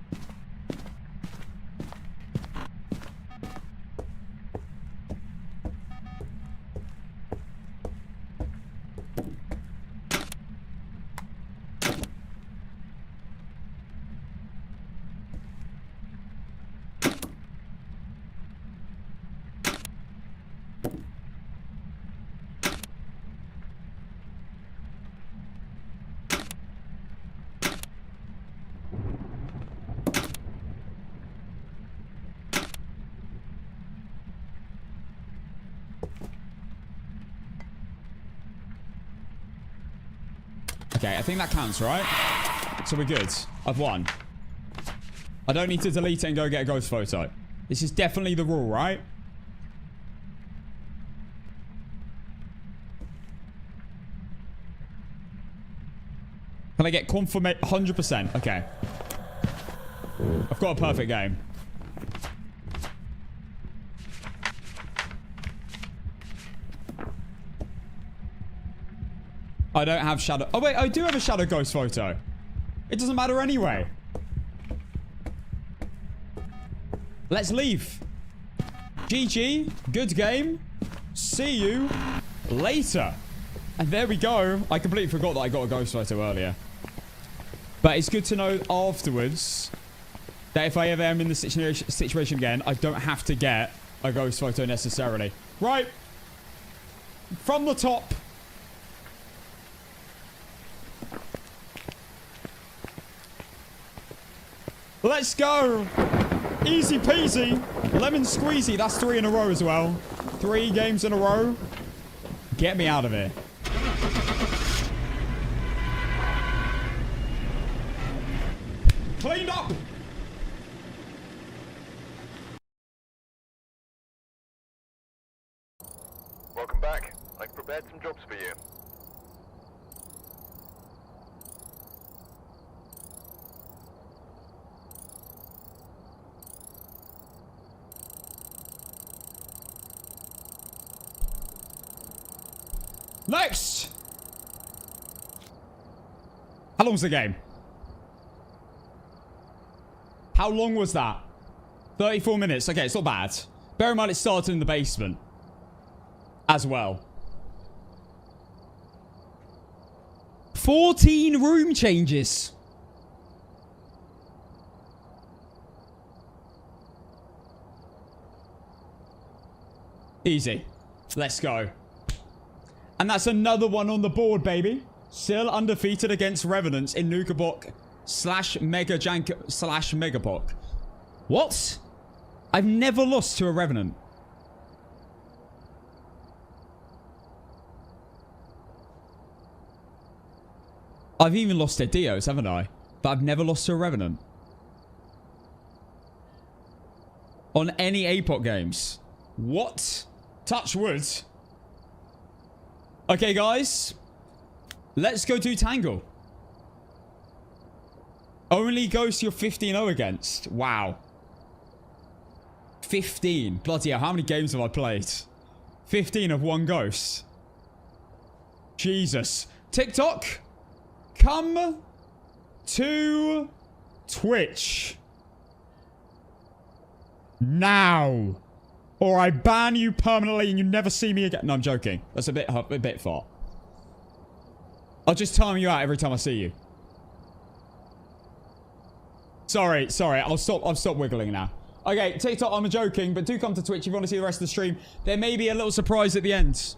Okay, I think that counts, right? So we're good. I've won. I don't need to delete it and go get a ghost photo. This is definitely the rule, right? Can I get confirmation? 100%. Okay. I've got a perfect game. I don't have shadow. Oh, wait. I do have a shadow ghost photo. It doesn't matter anyway. Let's leave. GG. Good game. See you later. And there we go. I completely forgot that I got a ghost photo earlier. But it's good to know afterwards that if I ever am in this situation again, I don't have to get a ghost photo necessarily. Right. From the top. Let's go. Easy peasy. Lemon squeezy. That's 3 in a row as well. 3 games in a row. Get me out of here. Cleaned up. Welcome back. I've prepared some jobs for you. Next. How long was the game? How long was that? 34 minutes. Okay, it's not bad. Bear in mind it started in the basement. As well. 14 room changes. Easy. Let's go. And that's another one on the board, baby. Still undefeated against Revenants in Nukabok /Megapok. What? I've never lost to a Revenant. I've even lost to Dios, haven't I? But I've never lost to a Revenant. On any APOC games. What? Touch wood. Okay, guys. Let's go do Tangle. Only ghost you're 15-0 against. Wow. 15. Bloody hell, how many games have I played? 15 of one ghost. Jesus. TikTok, come to Twitch. Now. Or I ban you permanently and you never see me again. No, I'm joking. That's a bit far. I'll just time you out every time I see you. Sorry. I'll stop wiggling now. Okay, TikTok, I'm joking, but do come to Twitch if you want to see the rest of the stream. There may be a little surprise at the end.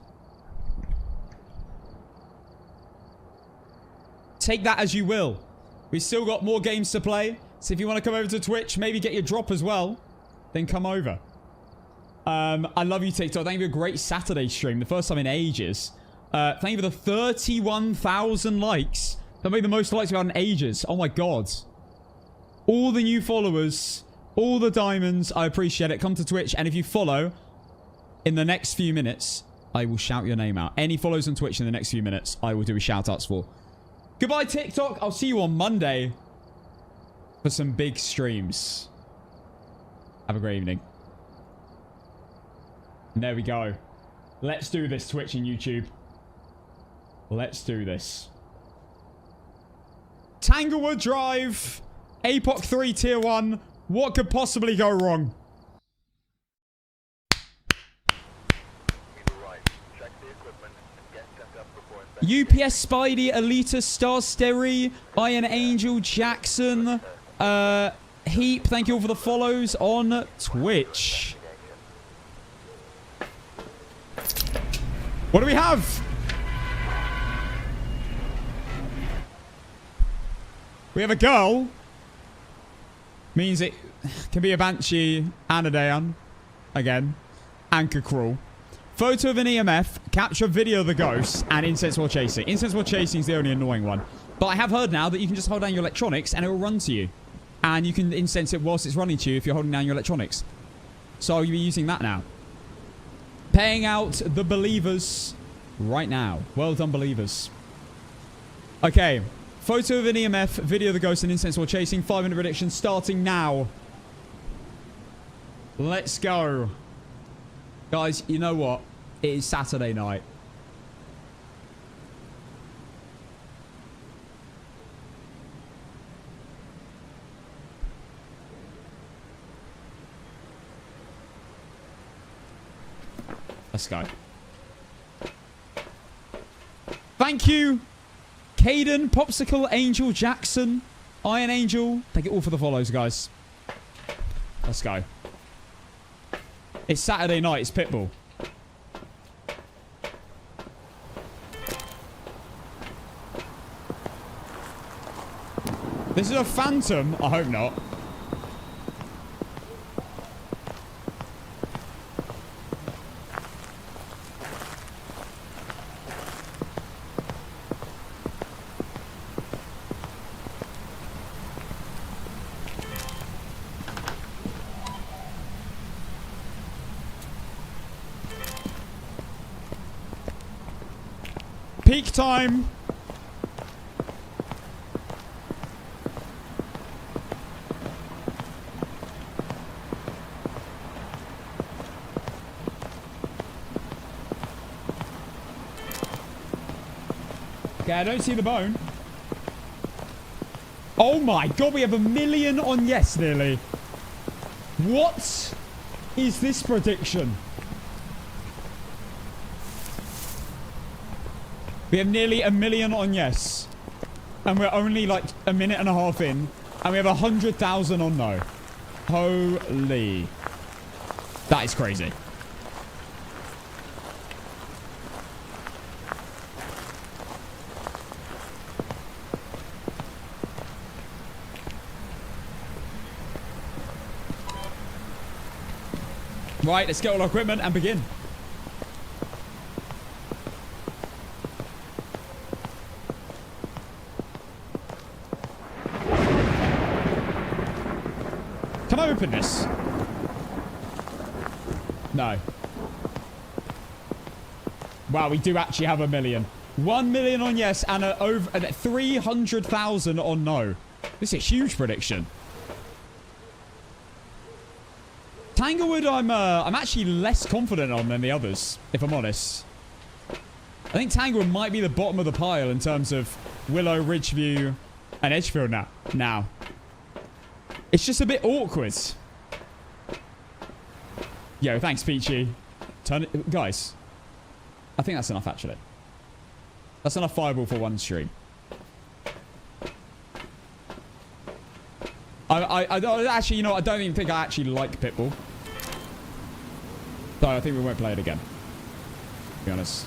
Take that as you will. We've still got more games to play. So if you want to come over to Twitch, maybe get your drop as well, then come over. I love you, TikTok. Thank you for a great Saturday stream. The first time in ages. Thank you for the 31,000 likes. That made the most likes we've had in ages. Oh my god. All the new followers. All the diamonds. I appreciate it. Come to Twitch. And if you follow, in the next few minutes, I will shout your name out. Any follows on Twitch in the next few minutes, I will do a shout outs for. Goodbye, TikTok. I'll see you on Monday for some big streams. Have a great evening. And there we go. Let's do this, Twitch and YouTube. Let's do this. Tanglewood Drive. APOC 3 Tier 1. What could possibly go wrong? UPS Spidey, Alita, Star Sterry, Iron Angel, Jackson, Heap, thank you all for the follows on Twitch. What do we have? We have a girl. Means it can be a Banshee and a Dayan. Again. Anchor Crawl. Photo of an EMF, capture video of the ghost, and incense while chasing. Incense while chasing is the only annoying one. But I have heard now that you can just hold down your electronics and it will run to you. And you can incense it whilst it's running to you if you're holding down your electronics. So you'll be using that now. Paying out the believers right now. Well done, believers. Okay. Photo of an EMF, video of the ghost, and incense while chasing. 5-minute prediction starting now. Let's go. Guys, you know what? It is Saturday night. Let's go. Thank you, Caden, Popsicle, Angel, Jackson, Iron Angel. Thank you all for the follows, guys. Let's go. It's Saturday night. It's Pitbull. This is a phantom. I hope not. Peak time. Okay, I don't see the bone. Oh my god, we have 1 million on yes nearly. What is this prediction? We have nearly 1 million on yes. And we're only like a minute and a half in. And we have 100,000 on no. Holy. That is crazy. Right, let's get all our equipment and begin. Can I open this? No. Wow, we do actually have 1 million. 1 million on yes and over 300,000 on no. This is a huge prediction. Tanglewood, I'm actually less confident on than the others, if I'm honest. I think Tanglewood might be the bottom of the pile in terms of Willow, Ridgeview, and Edgefield now. It's just a bit awkward. Yo, thanks, Peachy. Turn it, guys. I think that's enough, actually. That's enough fireball for one stream. I don't actually, you know, I don't even think I actually like Pitbull. So I think we won't play it again. To be honest.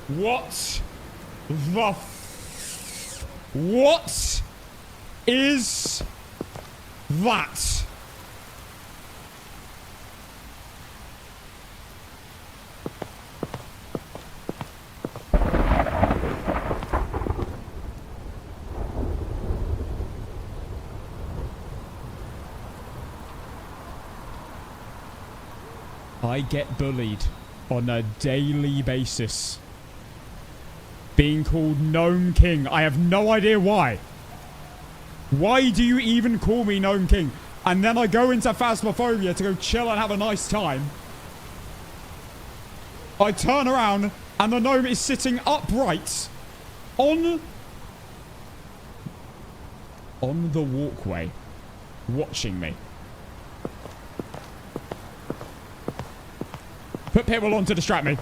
What the what is that? I get bullied on a daily basis. Being called Gnome King. I have no idea why. Why do you even call me Gnome King? And then I go into Phasmophobia to go chill and have a nice time. I turn around and the gnome is sitting upright on the walkway, watching me. Put Pitbull on to distract me.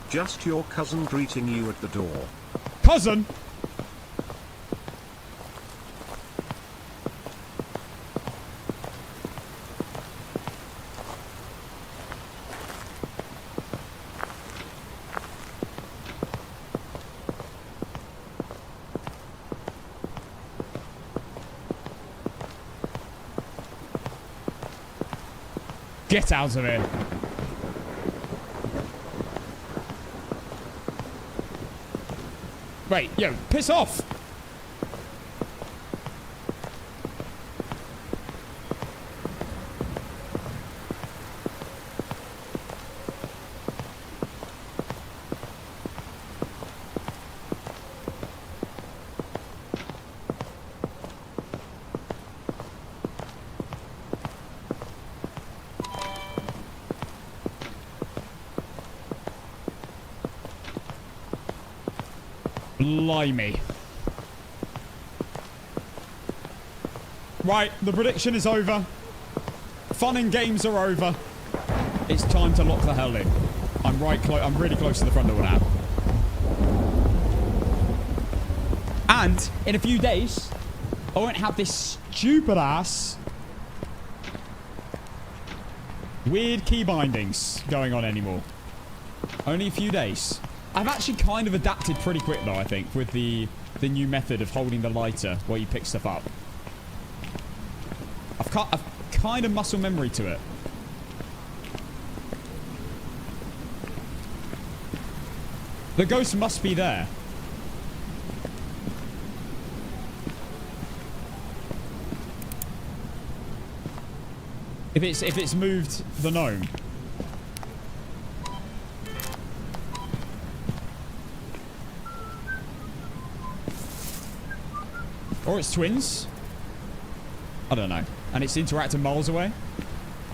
Just your cousin greeting you at the door. Cousin? Get out of here. Wait, yo, piss off. Blimey. Right, the prediction is over. Fun and games are over. It's time to lock the hell in. I'm really close to the front door now. And in a few days, I won't have this stupid ass weird key bindings going on anymore. Only a few days. I've actually kind of adapted pretty quick though, I think, with the new method of holding the lighter while you pick stuff up. I've kind of muscle memory to it. The ghost must be there. If it's moved the gnome. Or it's twins. I don't know. And it's interacting miles away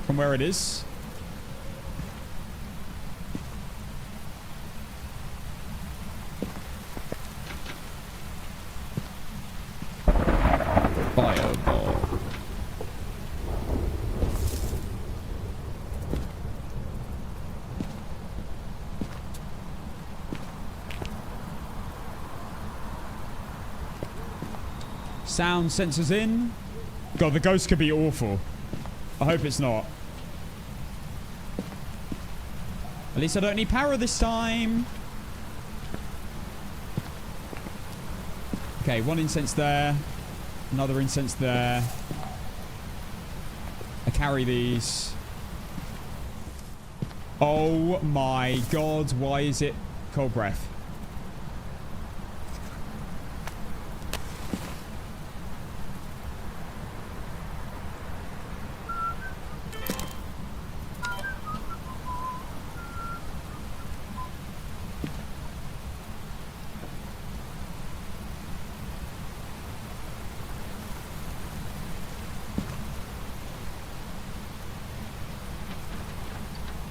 from where it is. Fireball. Sound sensors in. God, the ghost could be awful. I hope it's not. At least I don't need power this time. Okay, one incense there. Another incense there. I carry these. Oh my god, why is it cold breath?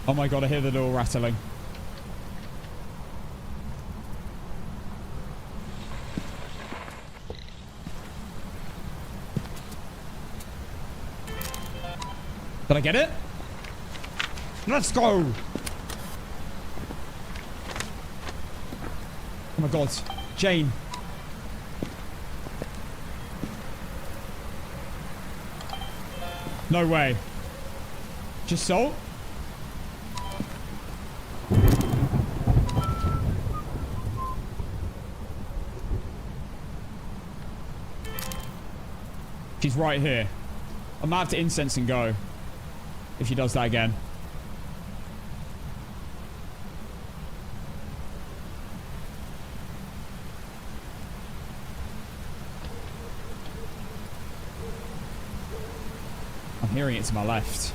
Oh my god, I hear the door rattling. Did I get it? Let's go! Oh my god. Jane. No way. Just salt? She's right here. I might have to incense and go. If she does that again. I'm hearing it to my left.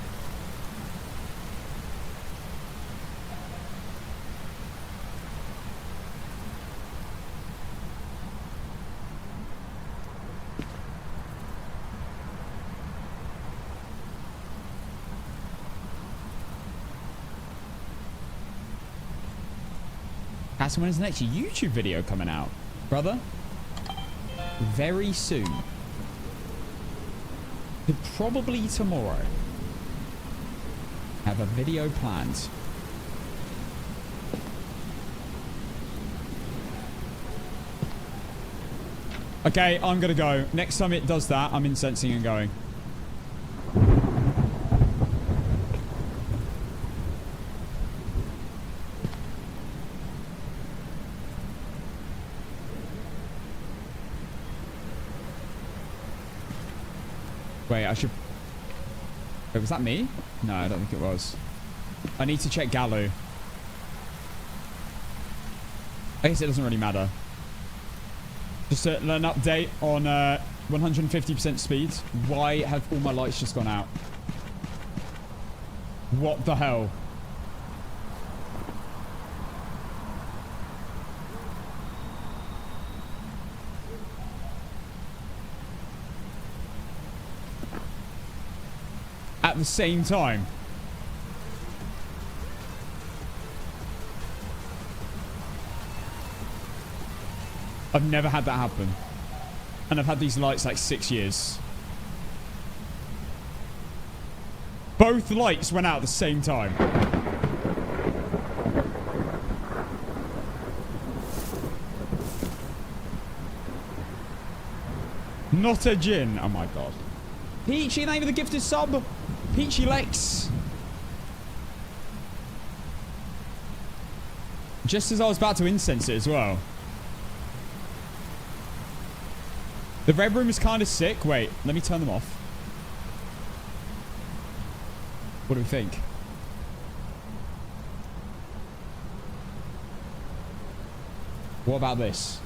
So when is the next YouTube video coming out? Brother? Very soon. Could probably tomorrow. Have a video planned. Okay, I'm gonna go. Next time it does that, I'm incensing and going. Wait, I should... Wait, was that me? No, I don't think it was. I need to check Gallo. I guess it doesn't really matter. Just an update on 150% speed. Why have all my lights just gone out? What the hell? At the same time. I've never had that happen. And I've had these lights like 6 years. Both lights went out at the same time. Not a gin. Oh my god. Peachy, name of the gifted sub. Peachy Lex. Just as I was about to incense it as well. The red room is kind of sick. Wait, let me turn them off. What do we think? What about this?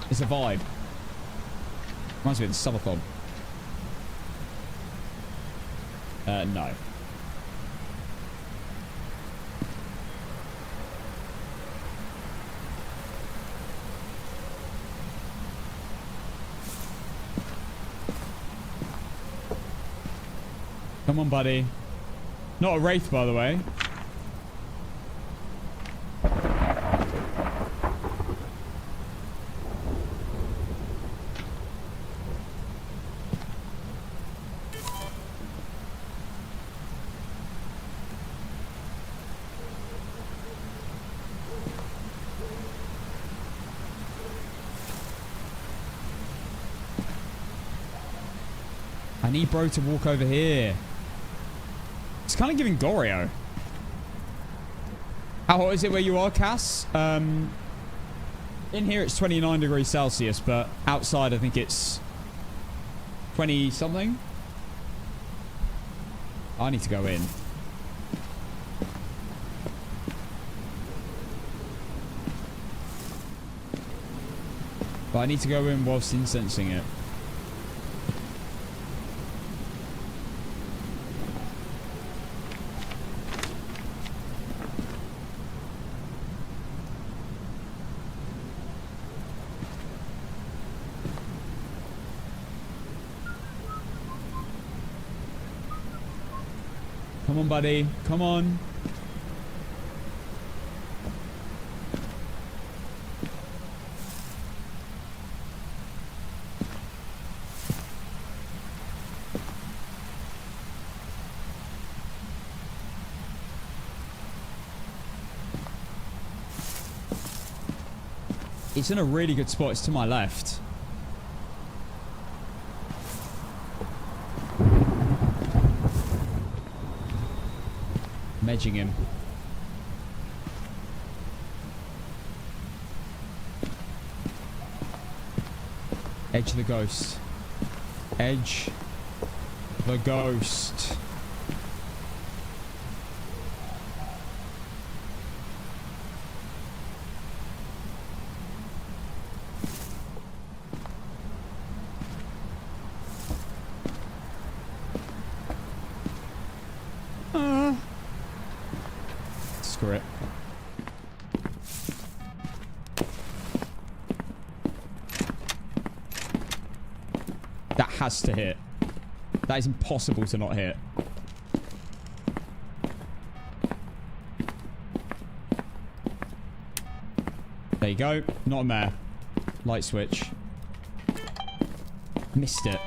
It's a vibe. Reminds me of the Subathon. No. Come on, buddy. Not a wraith, by the way. I need bro to walk over here. It's kind of giving Goreo. How hot is it where you are, Cass? In here it's 29 degrees Celsius, but outside I think it's 20 something. I need to go in. But I need to go in whilst incensing it. Come on, buddy. Come on. It's in a really good spot. It's to my left. Edging him. Edge the ghost. Edge the ghost. Screw it. That has to hit. That is impossible to not hit. There you go. Not a mare. Light switch. Missed it.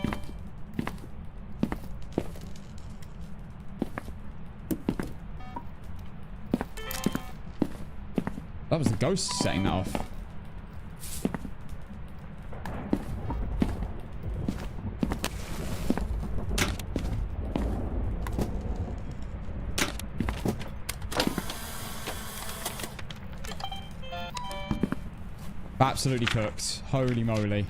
That was the ghost setting that off. Absolutely cooked. Holy moly.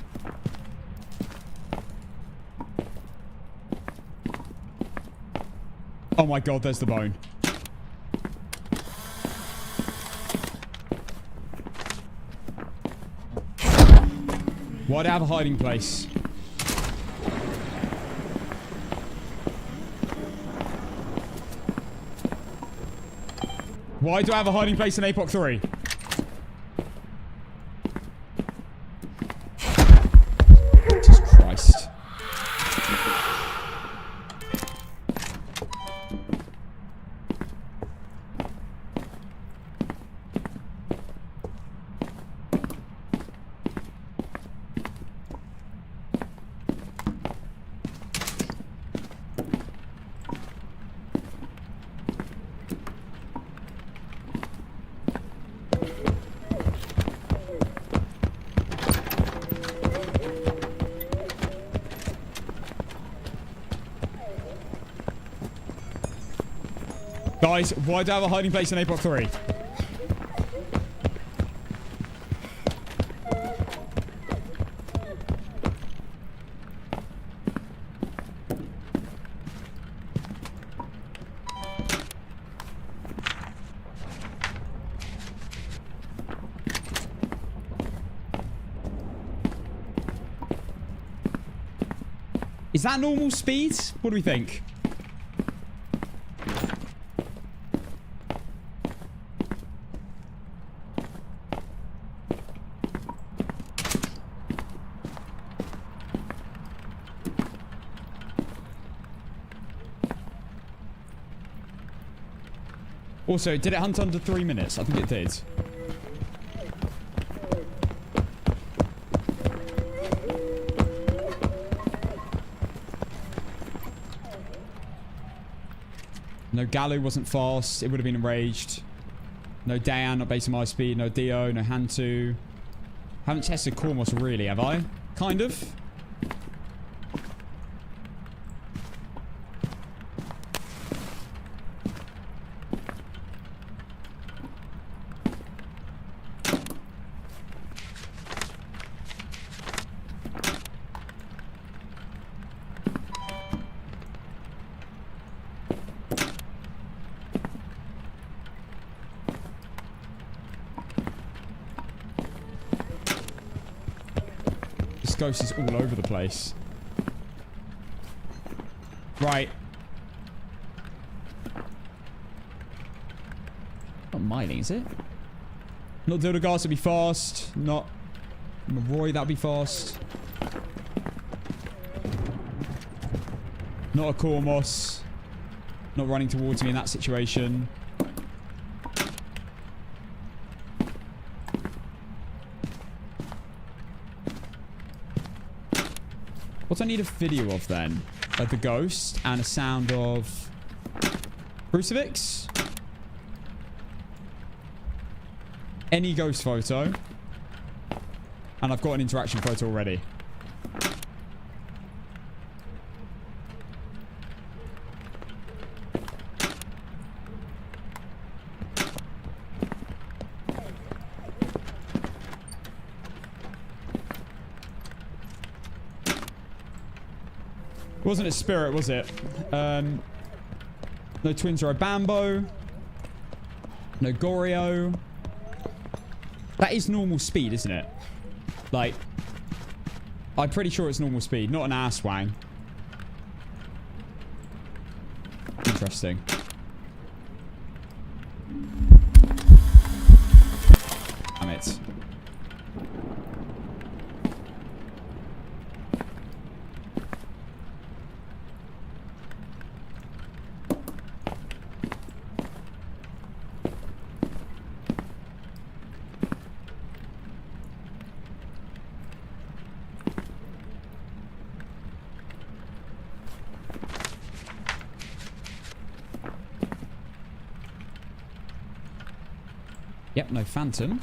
Oh my god, there's the bone. Why do I have a hiding place? Why do I have a hiding place in APOC 3? Jesus Christ. Guys, why do I have a hiding place in APOC 3? Is that normal speed? What do we think? Also, did it hunt under 3 minutes? I think it did. No Gallo wasn't fast. It would have been enraged. No Dan, not based on my speed. No Dio, no Hantu. Haven't tested Cormos really, have I? Kind of. Ghost is all over the place. Right. Not mining, is it? Not Dildagas would be fast. Not Roy, that'd be fast. Not a Cormos. Not running towards me in that situation. What do I need a video of then? The ghost and a sound of crucifix? Any ghost photo. And I've got an interaction photo already. Wasn't a spirit, was it? No Twins or a Bambo. No Goryo. That is normal speed, isn't it? Like, I'm pretty sure it's normal speed, not an ass wang. Interesting. Damn it. Yep, no phantom.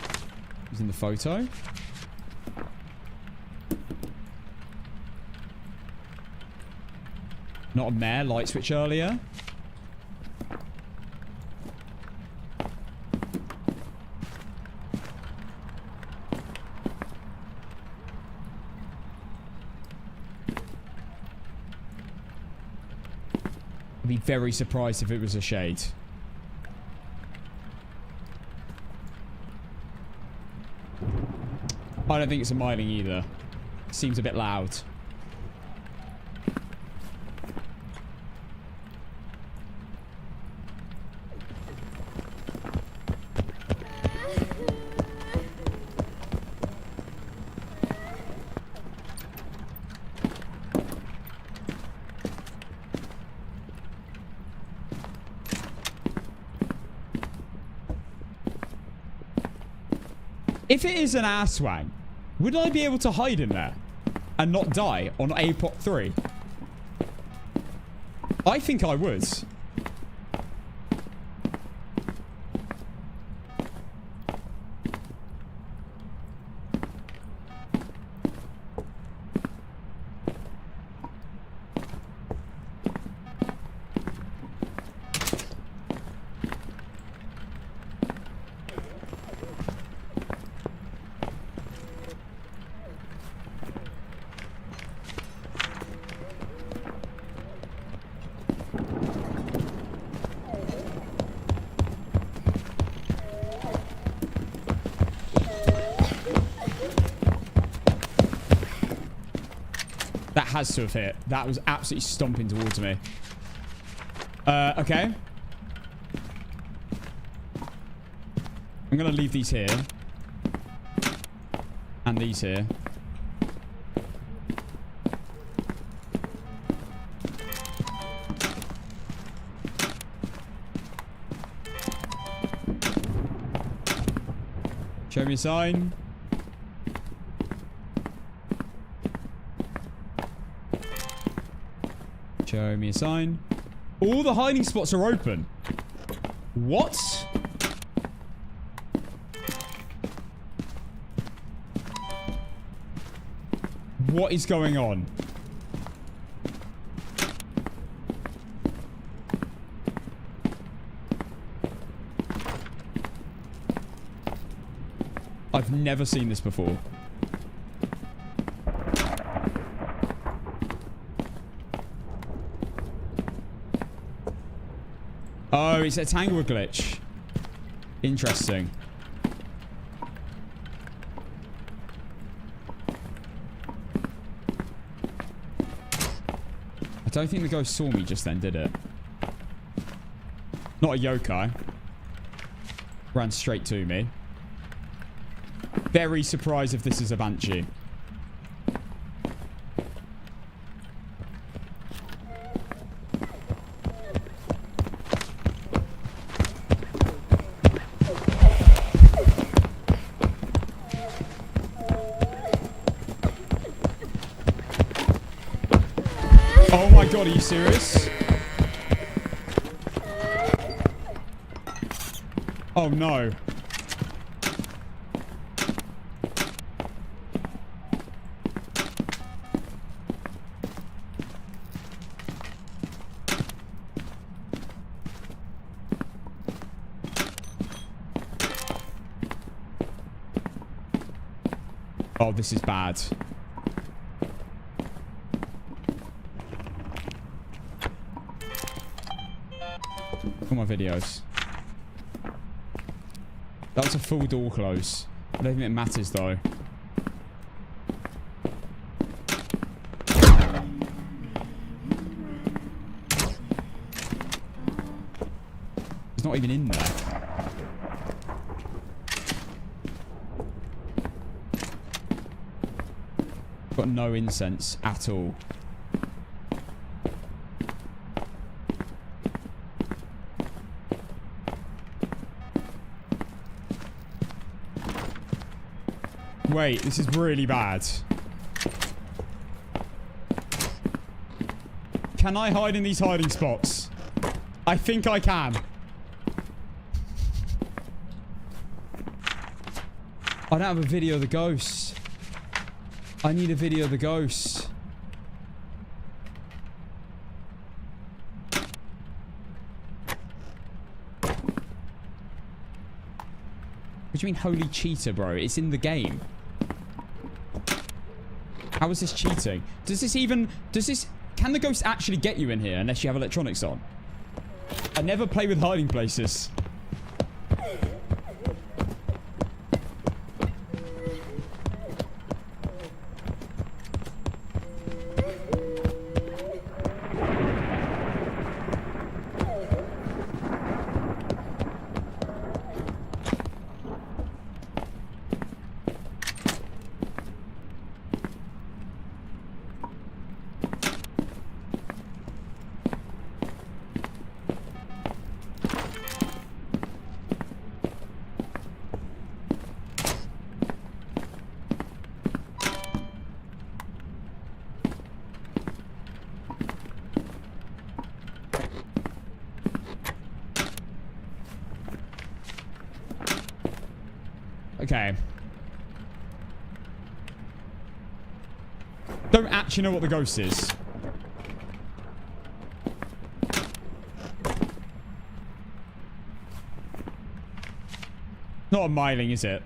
He's in the photo. Not a mare light switch earlier. I'd be very surprised if it was a shade. I don't think it's a mining either. Seems a bit loud. If it is an asswang, would I be able to hide in there and not die on APOC 3? I think I would. That has to have hit. That was absolutely stomping towards me. Okay. I'm going to leave these here. And these here. Show me a sign. Show me a sign. All the hiding spots are open. What? What is going on? I've never seen this before. Oh, it's a Tanglewood glitch. Interesting. I don't think the ghost saw me just then, did it? Not a yokai. Ran straight to me. Very surprised if this is a banshee. Oh my god, are you serious? Oh no. Oh, this is bad. All my videos. That was a full door close. I don't think it matters though. It's not even in there. Got no incense at all. Wait, this is really bad. Can I hide in these hiding spots? I think I can. I don't have a video of the ghost. I need a video of the ghost. What do you mean holy cheater, bro? It's in the game. How is this cheating? Does this even... Can the ghost actually get you in here unless you have electronics on? I never play with hiding places. Okay. Don't actually know what the ghost is. Not a miling, is it?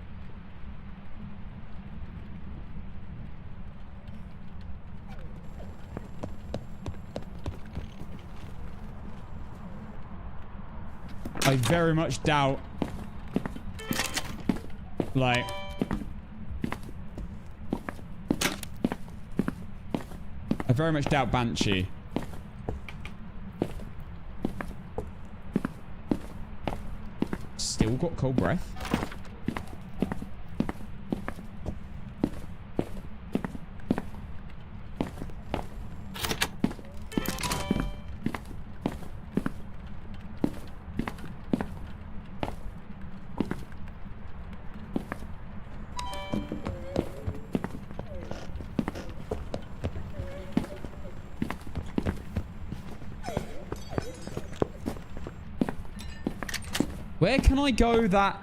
I very much doubt... Like... I very much doubt Banshee. Still got cold breath? Where can I go that...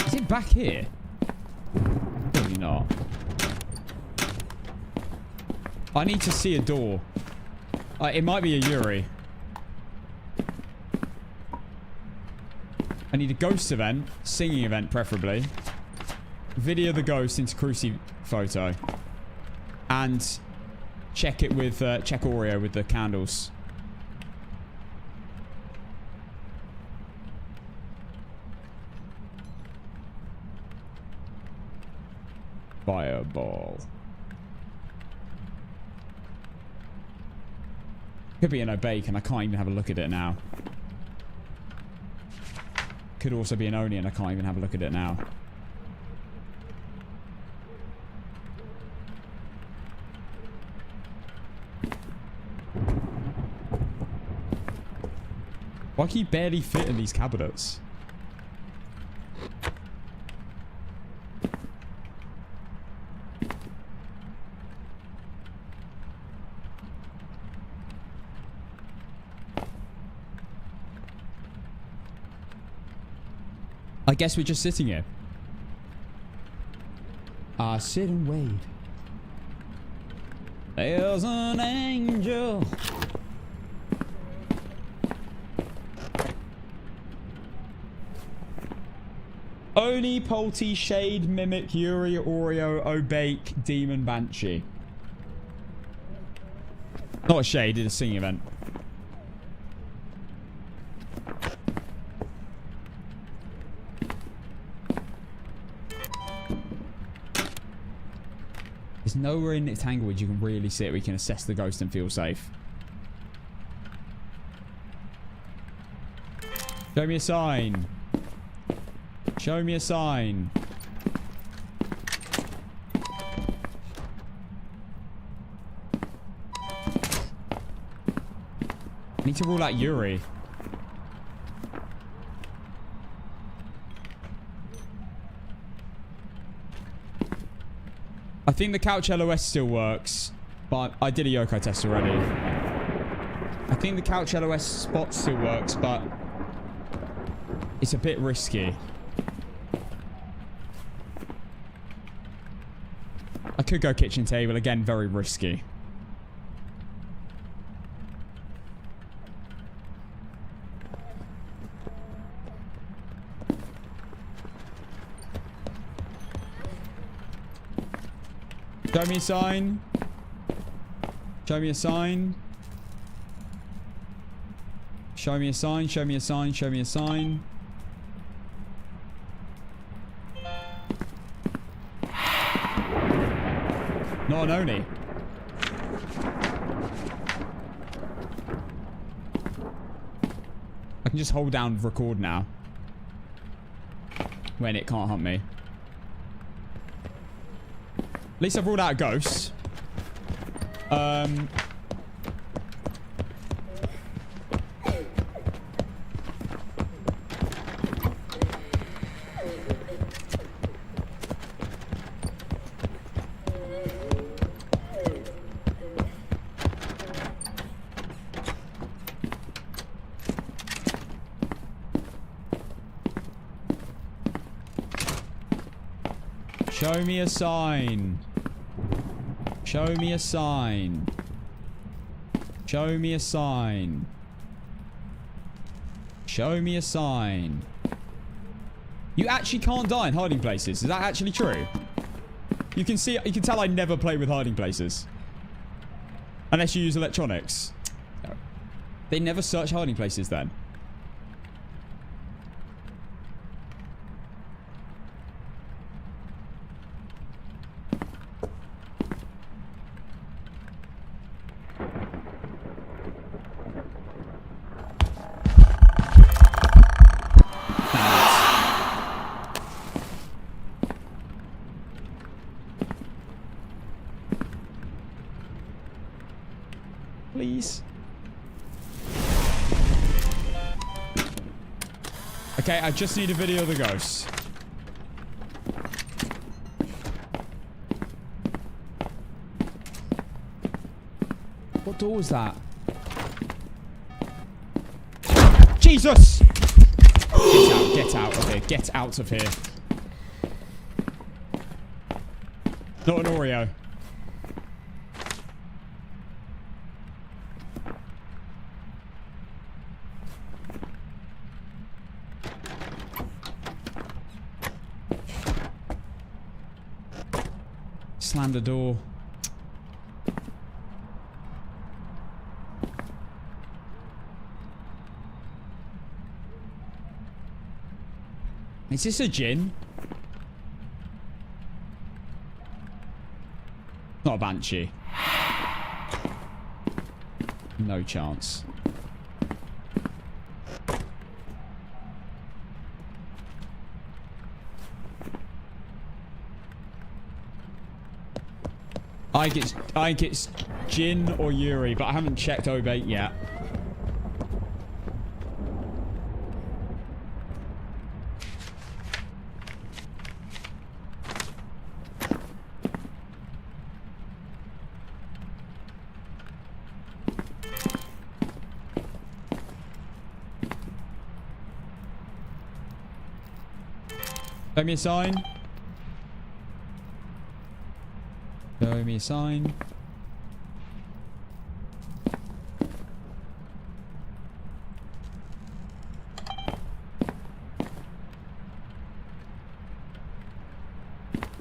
Is it back here? Probably not. I need to see a door. It might be a Yuri. I need a ghost event, singing event preferably. Video the ghost into Cruci photo. And check it with, check Oreo with the candles. Fireball. Could be an Obake and I can't even have a look at it now. Could also be an Oni and I can't even have a look at it now. Why can you barely fit in these cabinets? I guess we're just sitting here. Sit and wait. There's an angel. Oni, Polty, Shade, Mimic, Yuri, Oreo, Obake, Demon, Banshee. Not a Shade, it's a singing event. There's nowhere in Tanglewood you can really sit where you can assess the ghost and feel safe. Show me a sign. Show me a sign. I need to rule out Yuri. I think the couch LOS still works, but I did a Yokai test already. I think the couch LOS spot still works, but it's a bit risky. I could go kitchen table. Again, very risky. Show me a sign. Show me a sign. Show me a sign. Show me a sign. Show me a sign. Not an Oni. I can just hold down record now. When it can't hunt me. At least I've ruled out a ghost. Show me a sign. Show me a sign. Show me a sign. Show me a sign. You actually can't die in hiding places. Is that actually true? You can see, you can tell I never play with hiding places. Unless you use electronics. They never search hiding places then. Please. Okay, I just need a video of the ghost. What door was that? Jesus! Get out of here. Get out of here. Not an Oreo. Slammed the door. Is this a djinn? Not a banshee. No chance. I think it's Jin or Yuri, but I haven't checked O8 yet. Show me a sign. Show me a sign.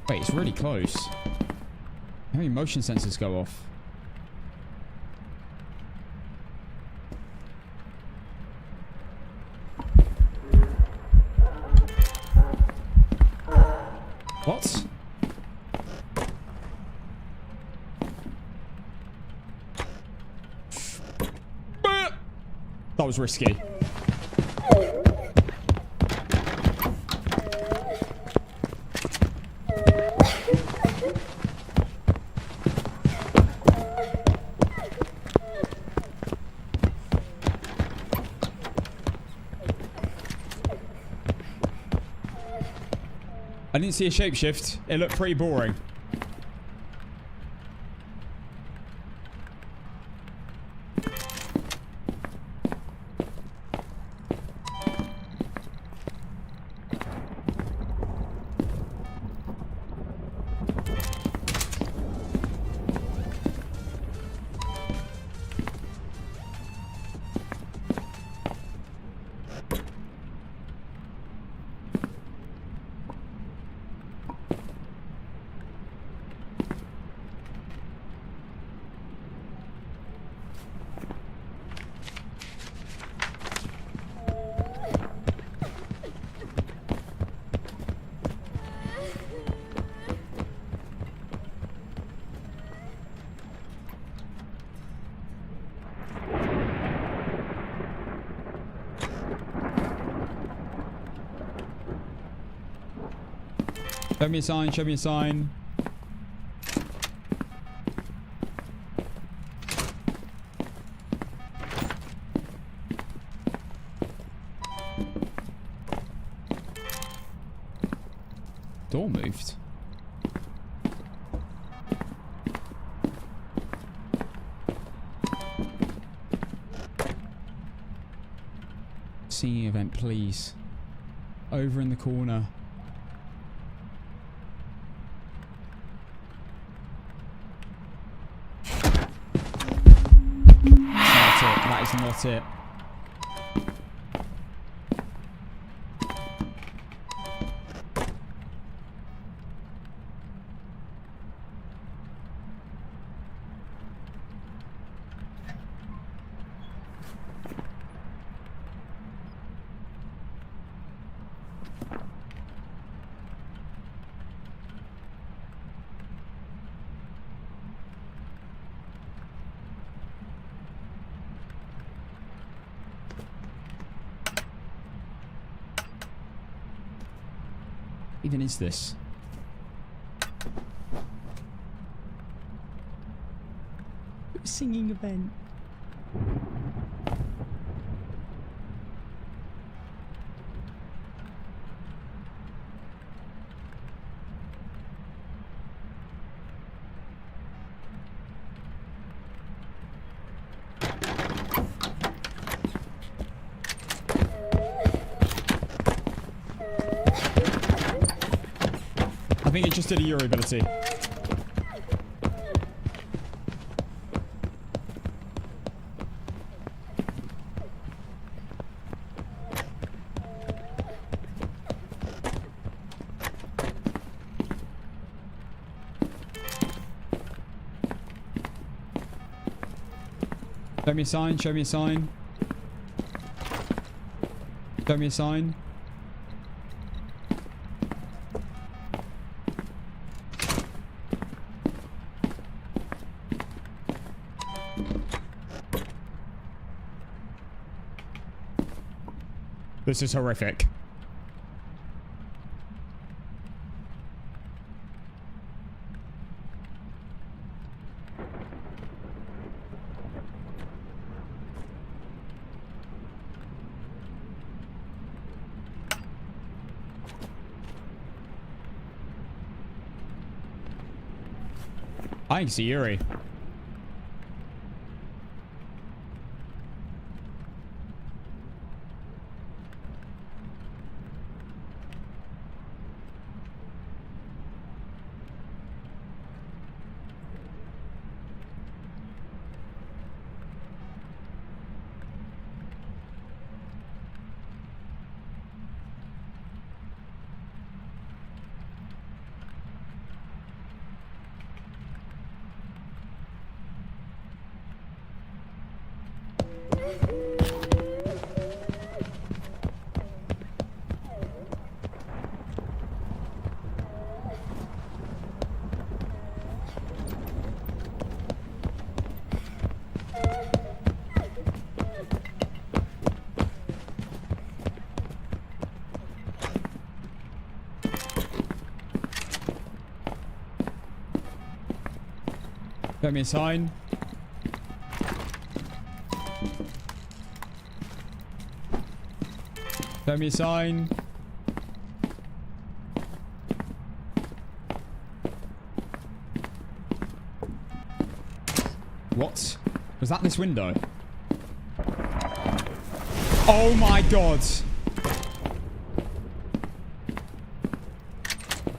Wait, it's really close. How many motion sensors go off? What? That was risky. I didn't see a shapeshift. It looked pretty boring. Show me a sign, show me a sign. Door moved. Singing event, please. Over in the corner. That's not it. That is not it. Even is this? Singing event. I think it just did a Yuri ability. Show me a sign, show me a sign. Show me a sign. This is horrific. I can see Yuri. Show me a sign. Show me a sign. What? Was that this window? Oh my god.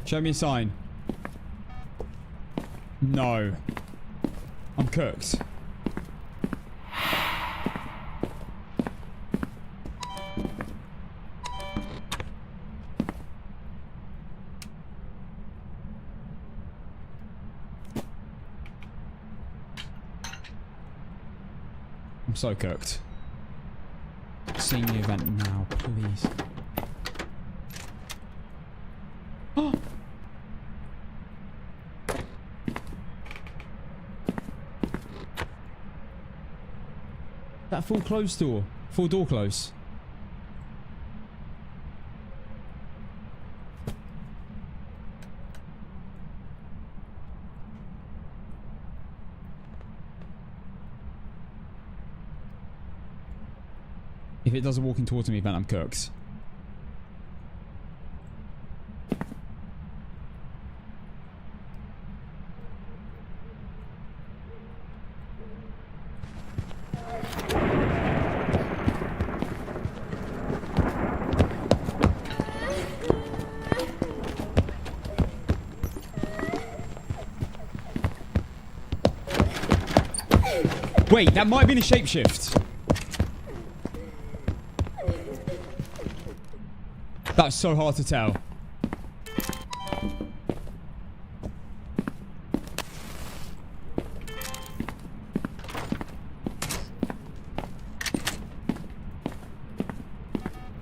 Show me a sign. No. I'm cooked. I'm so cooked. Seeing the event now, please. Oh! That full closed door. Full door close. If it does a walking towards me, then I'm cooked. Wait, that might have been a shapeshift. That's so hard to tell.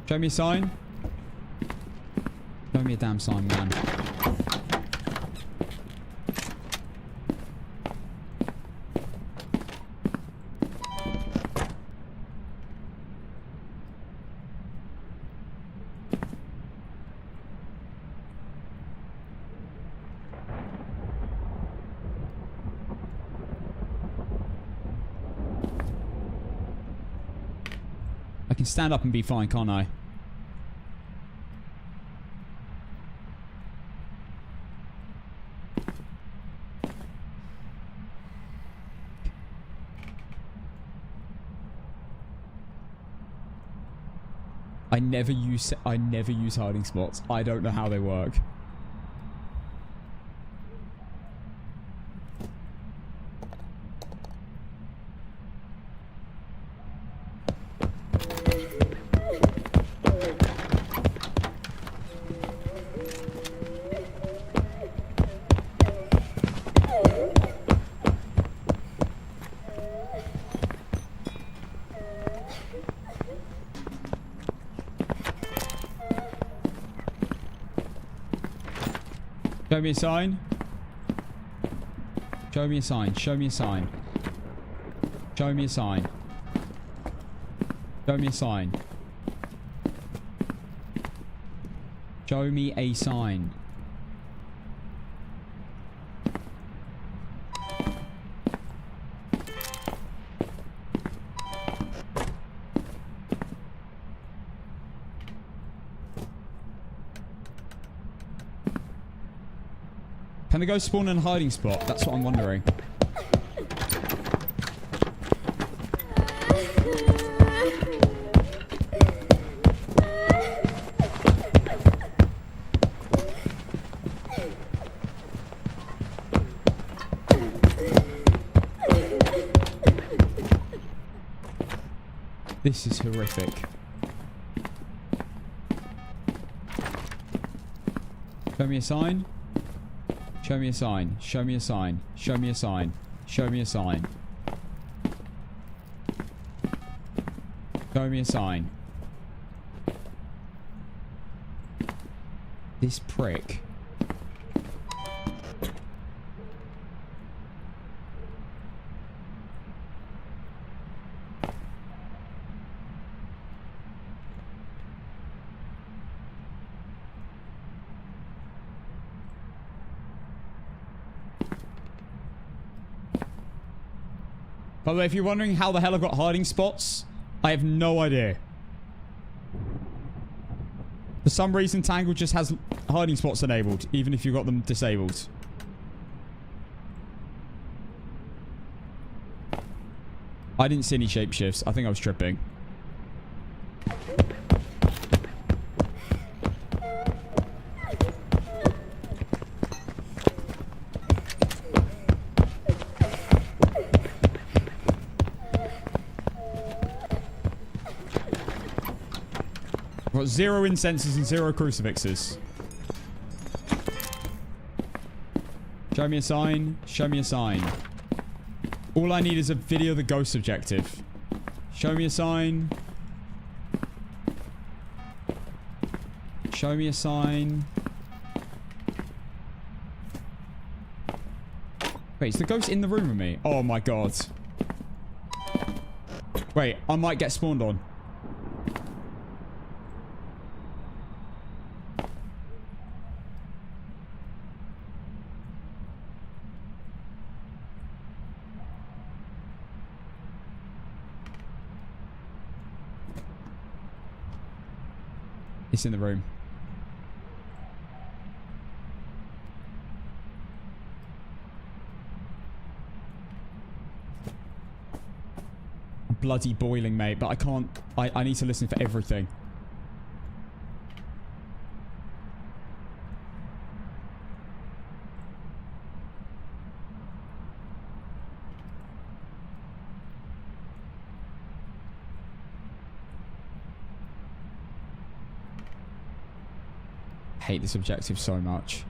Show me a sign. Show me a damn sign, man. I can stand up and be fine, can't I? I never use hiding spots. I don't know how they work. Show me a sign. Show me a sign. Show me a sign. Show me a sign. Show me a sign. Show me a sign. Can they go spawn in a hiding spot? That's what I'm wondering. This is horrific. Show me a sign. Show me a sign. Show me a sign. Show me a sign. Show me a sign. Show me a sign. This prick. By the way, if you're wondering how the hell I've got hiding spots, I have no idea. For some reason, Tangle just has hiding spots enabled, even if you've got them disabled. I didn't see any shapeshifts. I think I was tripping. I've got 0 incenses and 0 crucifixes. Show me a sign. Show me a sign. All I need is a video of the ghost objective. Show me a sign. Show me a sign. Wait, is the ghost in the room with me? Oh my god. Wait, I might get spawned on. It's in the room. Bloody boiling, mate, but I can't. I need to listen for everything. Hate this objective so much.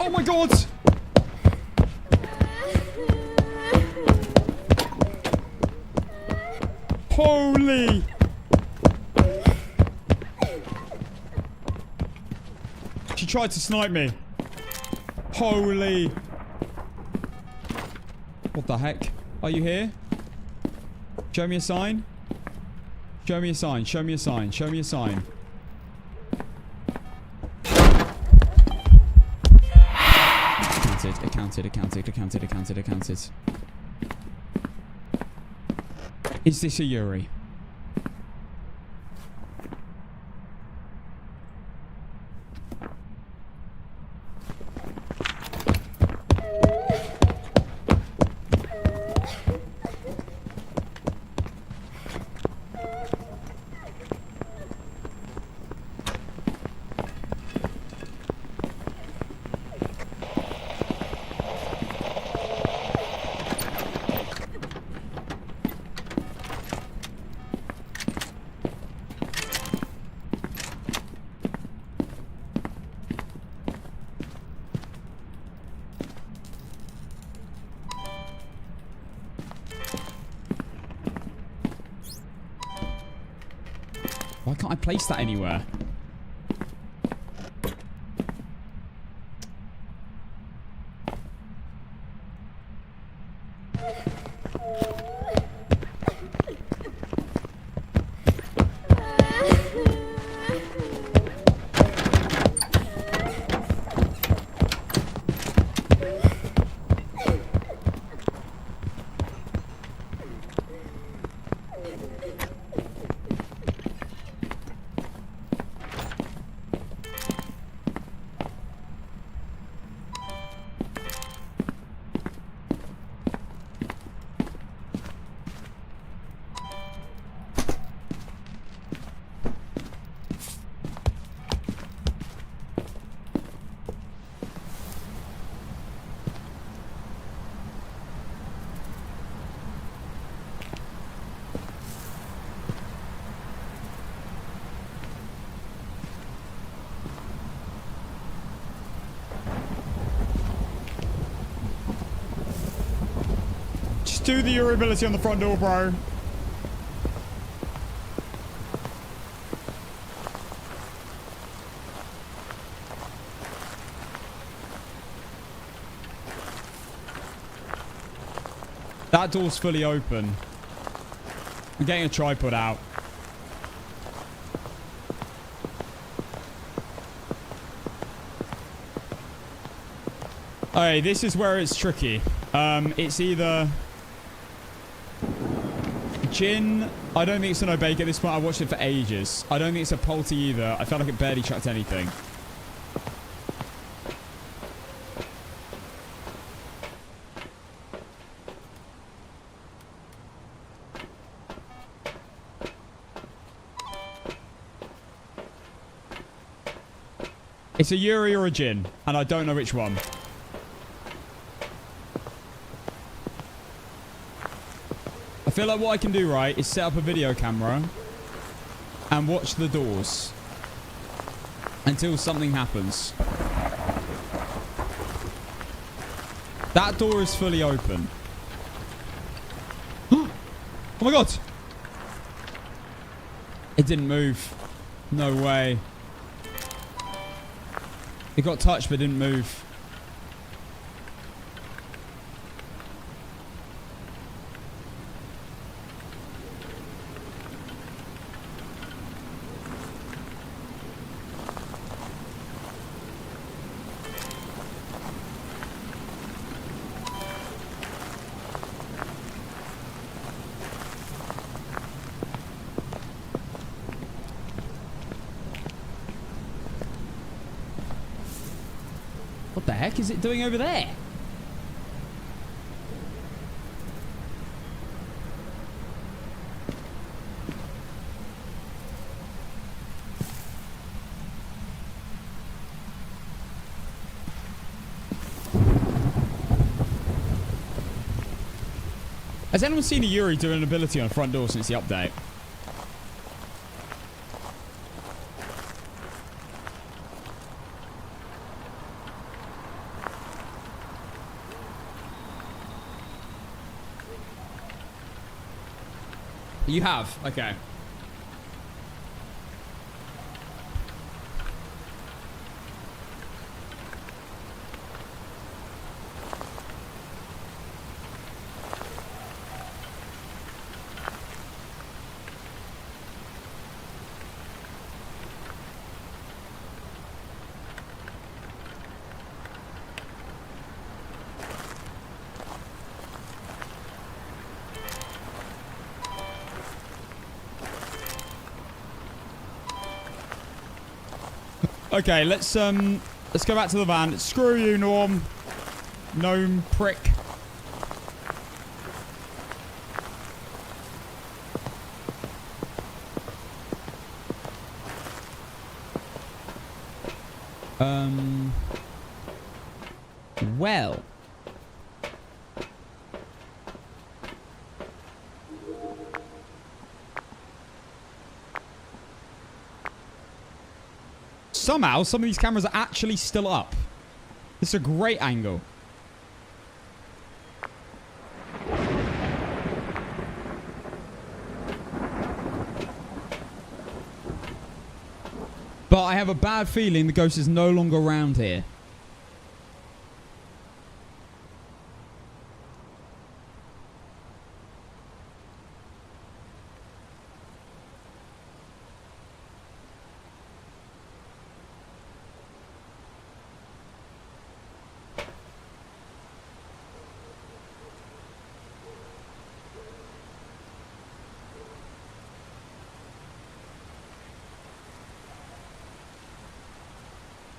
Oh my god! Holy! She tried to snipe me. Holy! What the heck? Are you here? Show me a sign. Show me a sign. Show me a sign. Show me a sign. It counted. Is this a Yuri? Why can't I place that anywhere? Just do the durability on the front door, bro. That door's fully open. I'm getting a tripod out. Okay, this is where it's tricky. It's either Jin. I don't think it's an Obake at this point. I watched it for ages. I don't think it's a Polty either. I felt like it barely tracked anything. It's a Yuri or a Jin, and I don't know which one. I feel like what I can do, right, is set up a video camera and watch the doors until something happens. That door is fully open. Oh my god! It didn't move. No way. It got touched but didn't move. What the heck is it doing over there? Has anyone seen a Yuri do an ability on a front door since the update? You have? Okay. Okay, let's go back to the van. Screw you, Norm. Gnome prick. Well. Somehow, some of these cameras are actually still up. This is a great angle. But I have a bad feeling the ghost is no longer around here.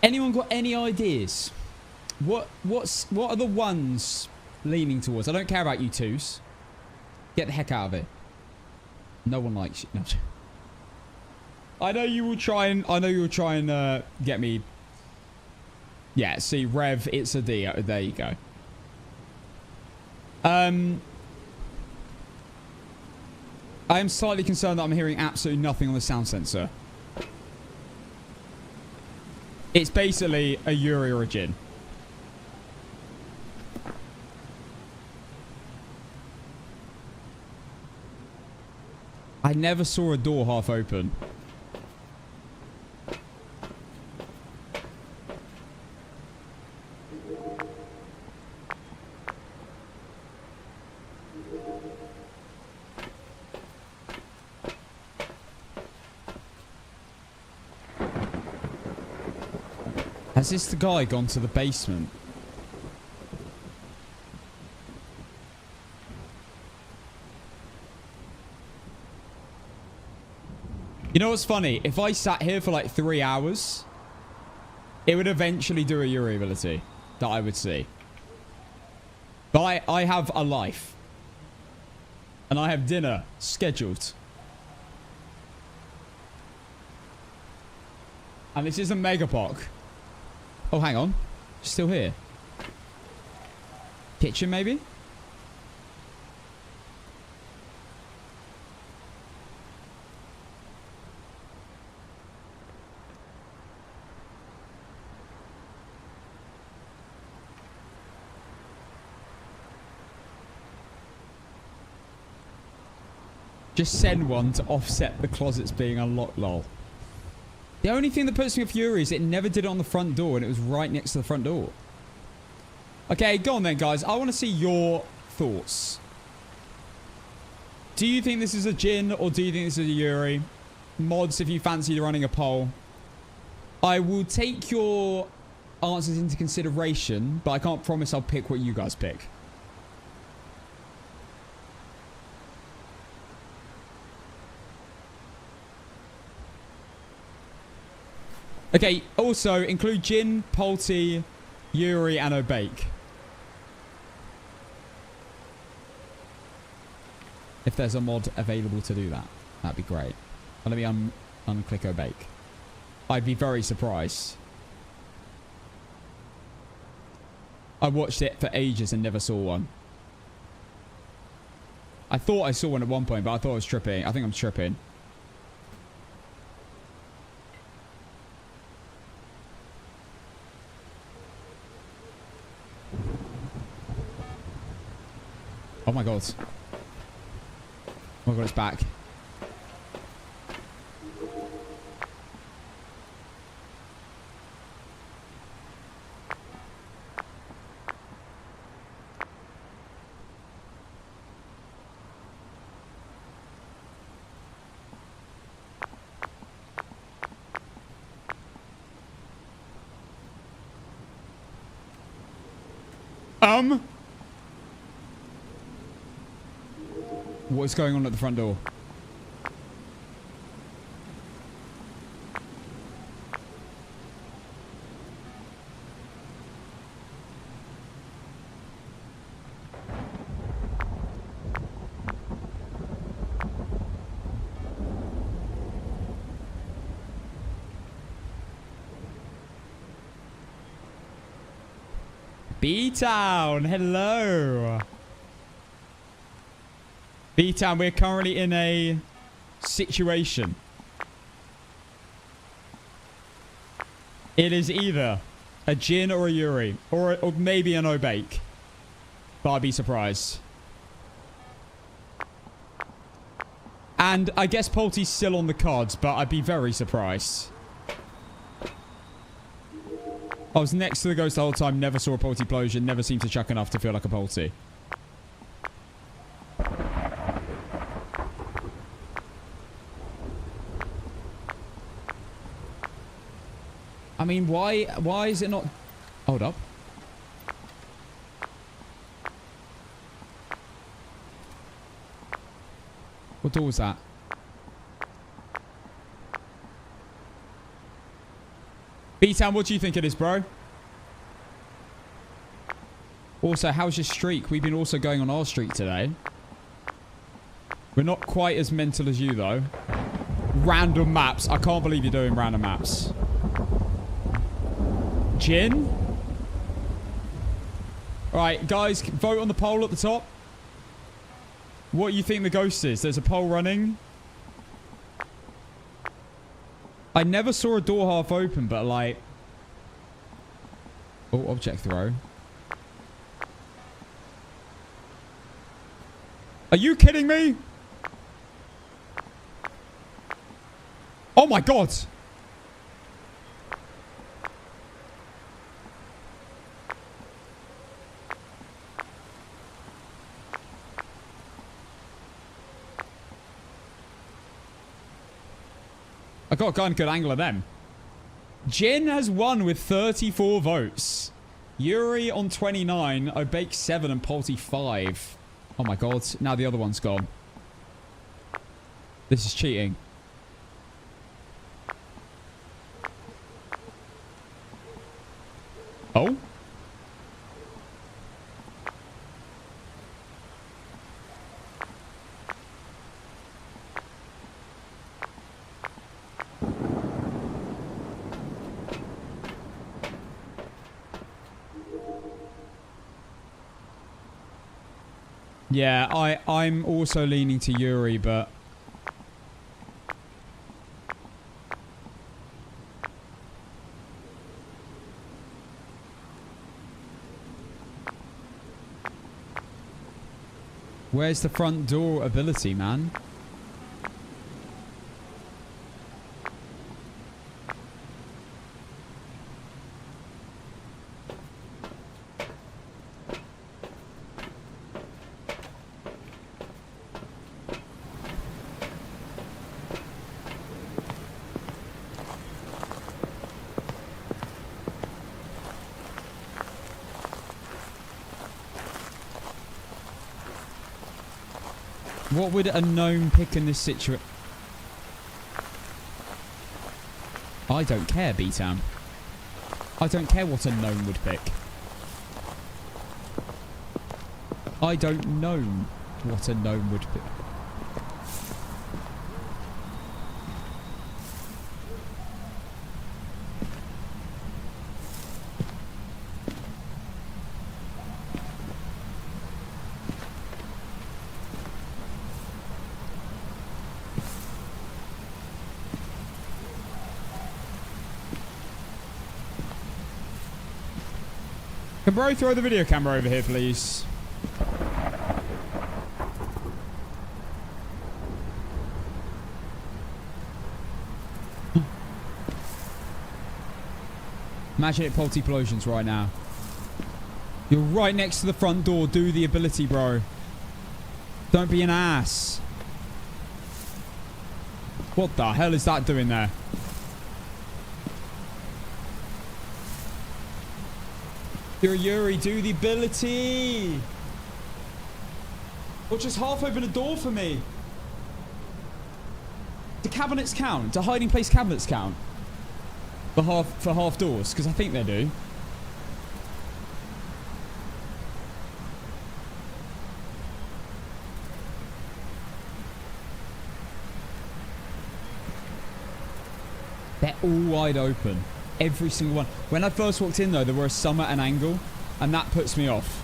Anyone got any ideas? What are the ones leaning towards? I don't care about you twos. Get the heck out of it. No one likes you. No. I know you will try and get me. Yeah, see, Rev, it's a D. There you go. I am slightly concerned that I'm hearing absolutely nothing on the sound sensor. It's basically a Yuri origin. I never saw a door half open. Has this the guy gone to the basement? You know what's funny? If I sat here for like 3 hours, it would eventually do a Yuri ability that I would see. But I have a life. And I have dinner scheduled. And this isn't APOC. Oh, hang on. Still here. Kitchen, maybe? Just send one to offset the closets being unlocked, lol. The only thing that puts me off Yuri is it never did it on the front door and it was right next to the front door. Okay, go on then, guys. I want to see your thoughts. Do you think this is a Jin or do you think this is a Yuri? Mods, if you fancy running a poll. I will take your answers into consideration, but I can't promise I'll pick what you guys pick. Okay, also include Jin, Polty, Yuri, and Obake. If there's a mod available to do that, that'd be great. Let me unclick Obake. I'd be very surprised. I watched it for ages and never saw one. I thought I saw one at one point, but I thought I was tripping. I think I'm tripping. Oh my god. Oh my god, it's back. What's going on at the front door? B-Town, hello. B-Town, we're currently in a situation. It is either a Jin or a Yuri, or maybe an Obake. But I'd be surprised. And I guess Polty's still on the cards, but I'd be very surprised. I was next to the ghost the whole time, never saw a Polty explosion, never seemed to chuck enough to feel like a Polty. I mean, why is it not... Hold up. What door was that? B-Town, what do you think it is, bro? Also, how's your streak? We've been also going on our streak today. We're not quite as mental as you, though. Random maps. I can't believe you're doing random maps. Jin? Alright, guys, vote on the poll at the top. What do you think the ghost is? There's a poll running. I never saw a door half open, but like... Oh, object throw. Are you kidding me? Oh my god! I got a kind of good angle of them. Jin has won with 34 votes. Yuri on 29, Obake 7 and Polty 5. Oh my god, now the other one's gone. This is cheating. Oh? Yeah, I'm also leaning to Yuri, but... Where's the front door ability, man? What would a gnome pick in this situation? I don't care, B-Tam. I don't care what a gnome would pick. I don't know what a gnome would pick. Can bro throw the video camera over here, please? Imagine it multi-plosions right now. You're right next to the front door. Do the ability, bro. Don't be an ass. What the hell is that doing there? You're Yuri, do the ability. Or just half open a door for me. Do cabinets count? Do hiding place cabinets count? For half doors? Because I think they do. They're all wide open. Every single one. When I first walked in though, there were some at an angle, and that puts me off.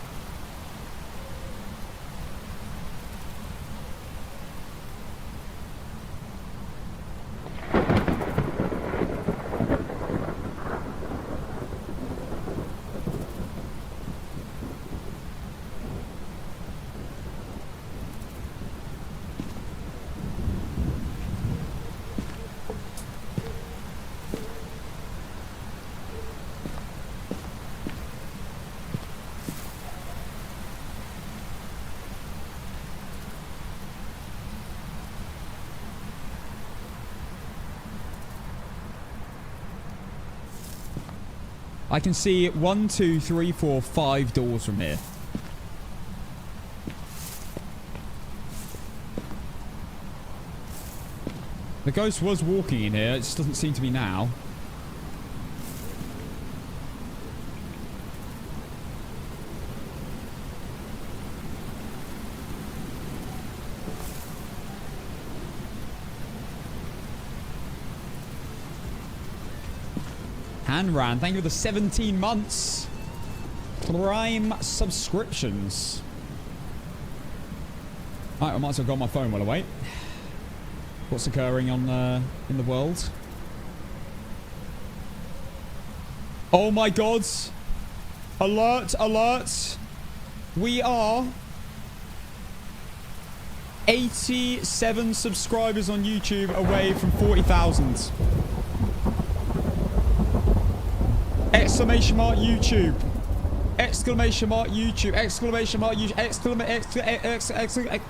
I can see 1, 2, 3, 4, 5 doors from here. The ghost was walking in here. It just doesn't seem to be now. Hanran, thank you for the 17 months. Prime subscriptions. Alright, I might as well go on my phone while I wait. What's occurring on in the world? Oh my god. Alert, alert. We are 87 subscribers on YouTube away from 40,000. Exclamation mark YouTube. Exclamation mark YouTube. Exclamation mark YouTube. Exclamation.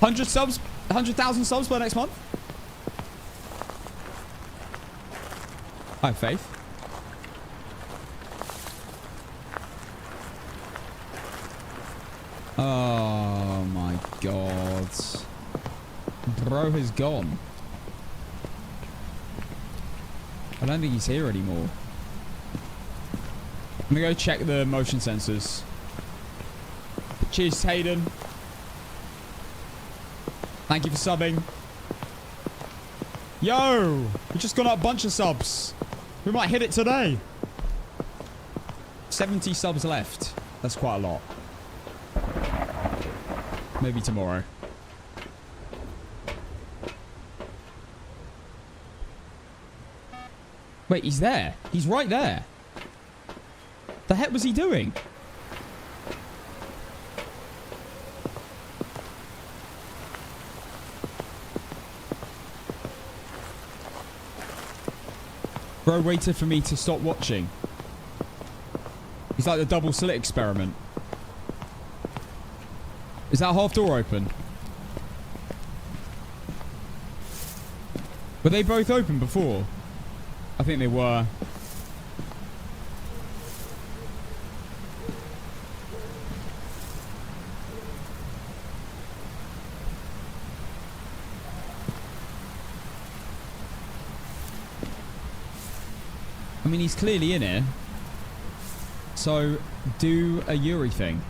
100 subs, 100,000 subs by next month. I have faith. Oh my god. Bro has gone. I don't think he's here anymore. I'm gonna go check the motion sensors. Cheers, Hayden. Thank you for subbing. Yo! We just got up a bunch of subs. We might hit it today. 70 subs left. That's quite a lot. Maybe tomorrow. Wait, he's there. He's right there. The heck was he doing? Bro waited for me to stop watching. It's like the double slit experiment. Is that half door open? Were they both open before? I think they were. I mean, he's clearly in here. So, do a Yuri thing.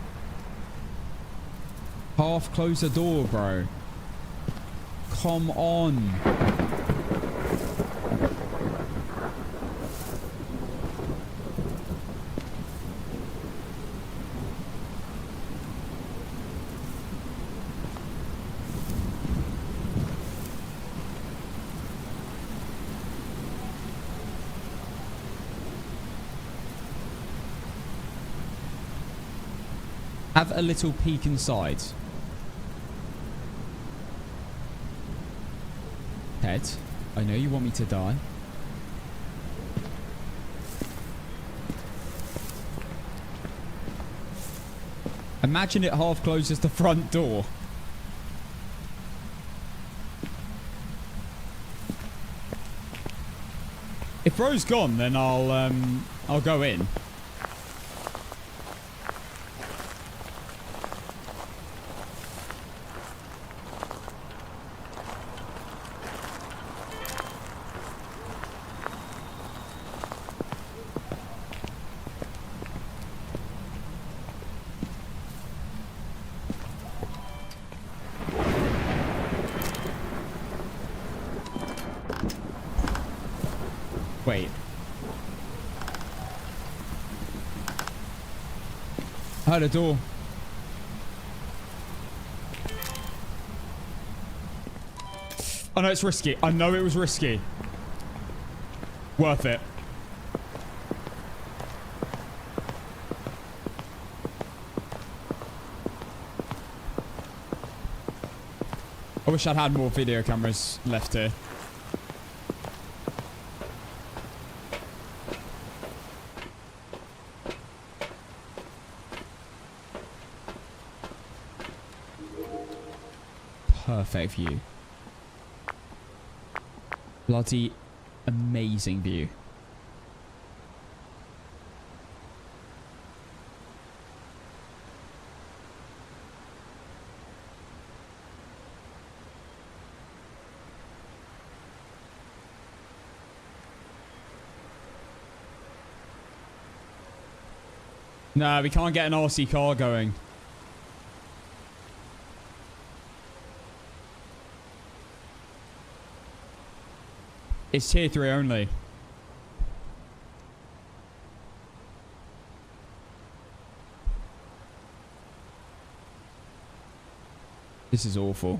Half close the door, bro. Come on. Have a little peek inside. Ted, I know you want me to die. Imagine it half closes the front door. If bro's gone, then I'll go in. Wait. I heard a door. I know it's risky. I know it was risky. Worth it. I wish I'd had more video cameras left here. Perfect view. Bloody amazing view. No, we can't get an RC car going. It's tier 3 only. This is awful.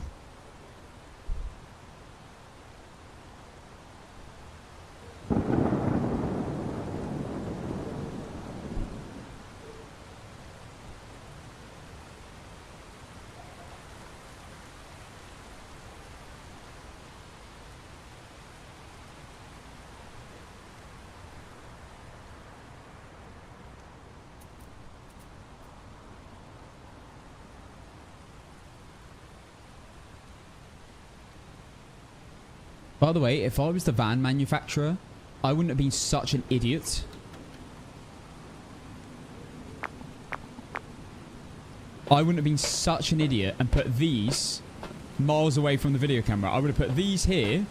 By the way, if I was the van manufacturer, I wouldn't have been such an idiot. I wouldn't have been such an idiot and put these miles away from the video camera. I would have put these here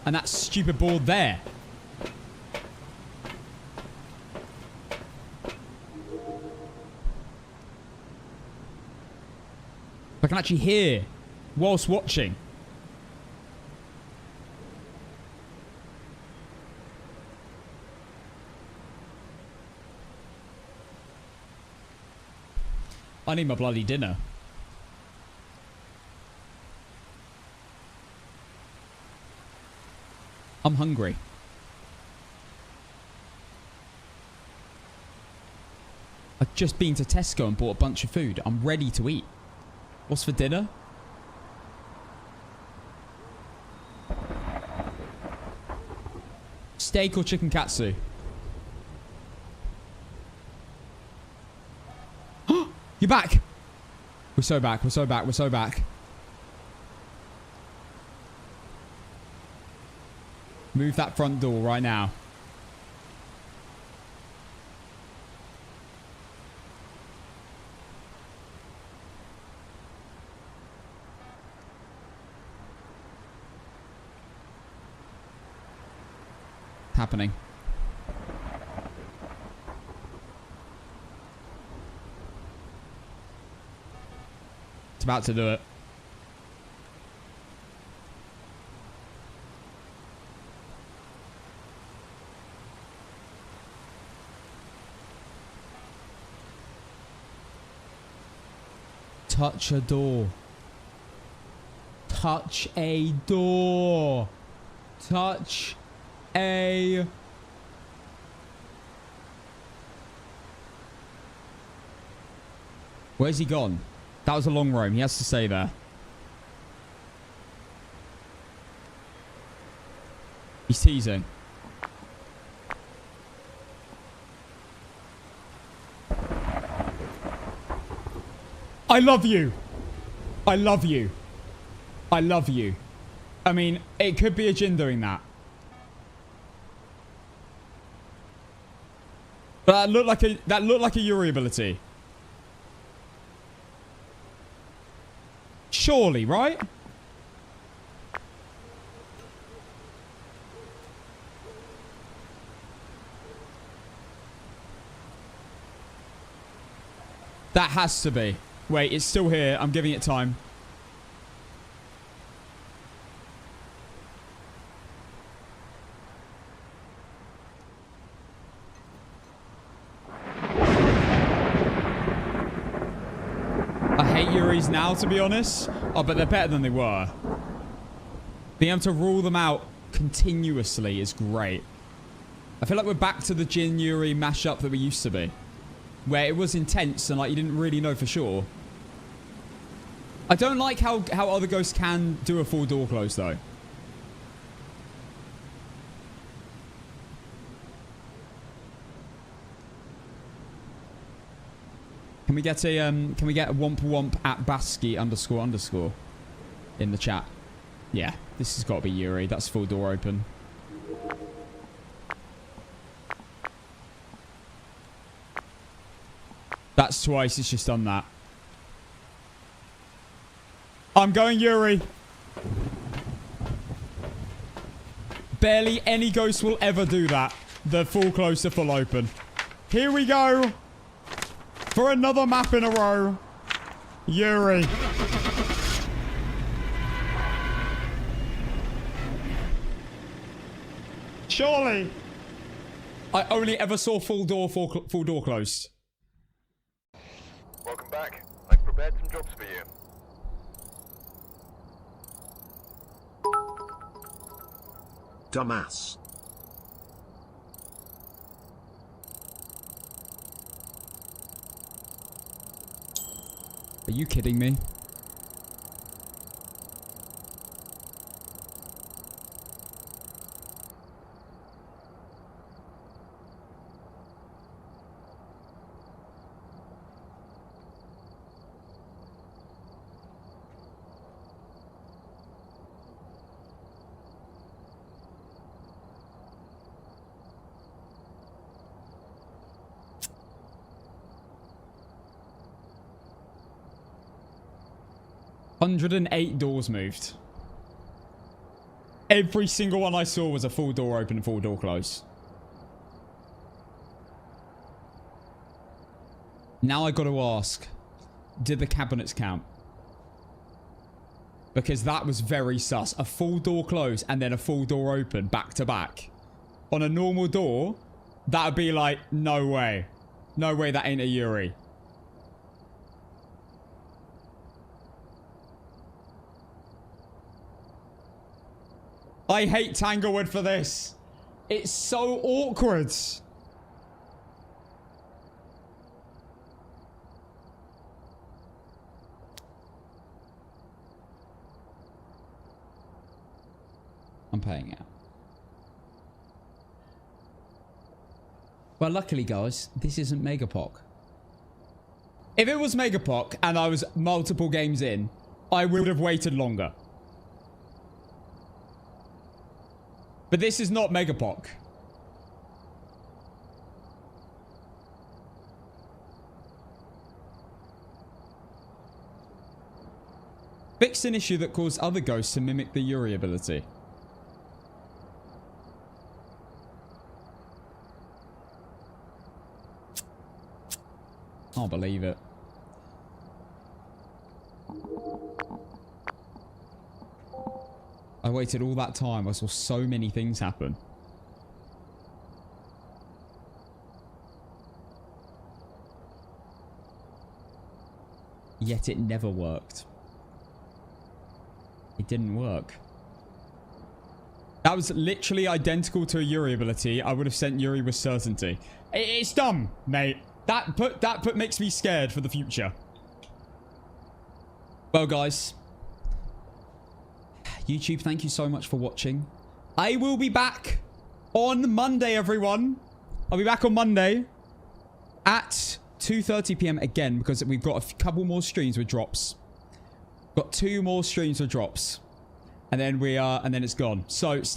and that stupid board there. I can actually hear whilst watching. I need my bloody dinner. I'm hungry. I've just been to Tesco and bought a bunch of food. I'm ready to eat. What's for dinner? Steak or chicken katsu? You're back. We're so back. We're so back. We're so back. Move that front door right now. Happening. It's about to do it. Touch a door. Touch a door. Touch a... Where's he gone? That was a long roam. He has to stay there. He's teasing. I love you. I love you. I love you. I mean, it could be a Jin doing that. But that looked like a Yuri ability. Surely, right? That has to be. Wait, it's still here. I'm giving it time. I hate Yuris now, to be honest. Oh, but they're better than they were. Being able to rule them out continuously is great. I feel like we're back to the Jin Yuri mashup that we used to be. Where it was intense and like you didn't really know for sure. I don't like how other ghosts can do a full door close though. Can we get a womp womp at Basky __ in the chat? Yeah, this has got to be Yuri. That's full door open. That's twice. It's just done that. I'm going Yuri. Barely any ghost will ever do that. The full close to full open. Here we go. For another map in a row. Yuri. Surely. I only ever saw full door closed. Welcome back. I've prepared some jobs for you. Dumbass. Are you kidding me? $108 doors moved. Every single one I saw was a full door open and full door close. Now I got to ask, did the cabinets count? Because that was very sus. A full door close and then a full door open back to back. On a normal door, that would be like, no way. No way that ain't a Yuri. I hate Tanglewood for this. It's so awkward. I'm paying it. Well, luckily, guys, this isn't APOC. If it was Megapoc and I was multiple games in, I would have waited longer. But this is not Megapoc. Fix an issue that caused other ghosts to mimic the Yuri ability. Can't believe it. I waited all that time. I saw so many things happen. Yet it never worked. It didn't work. That was literally identical to a Yuri ability. I would have sent Yuri with certainty. It's dumb, mate. That makes me scared for the future. Well, guys. YouTube, thank you so much for watching. I will be back on Monday, everyone. I'll be back on Monday at 2:30 p.m. again because we've got a couple more streams with drops. Got 2 more streams with drops. And then and then it's gone. So stay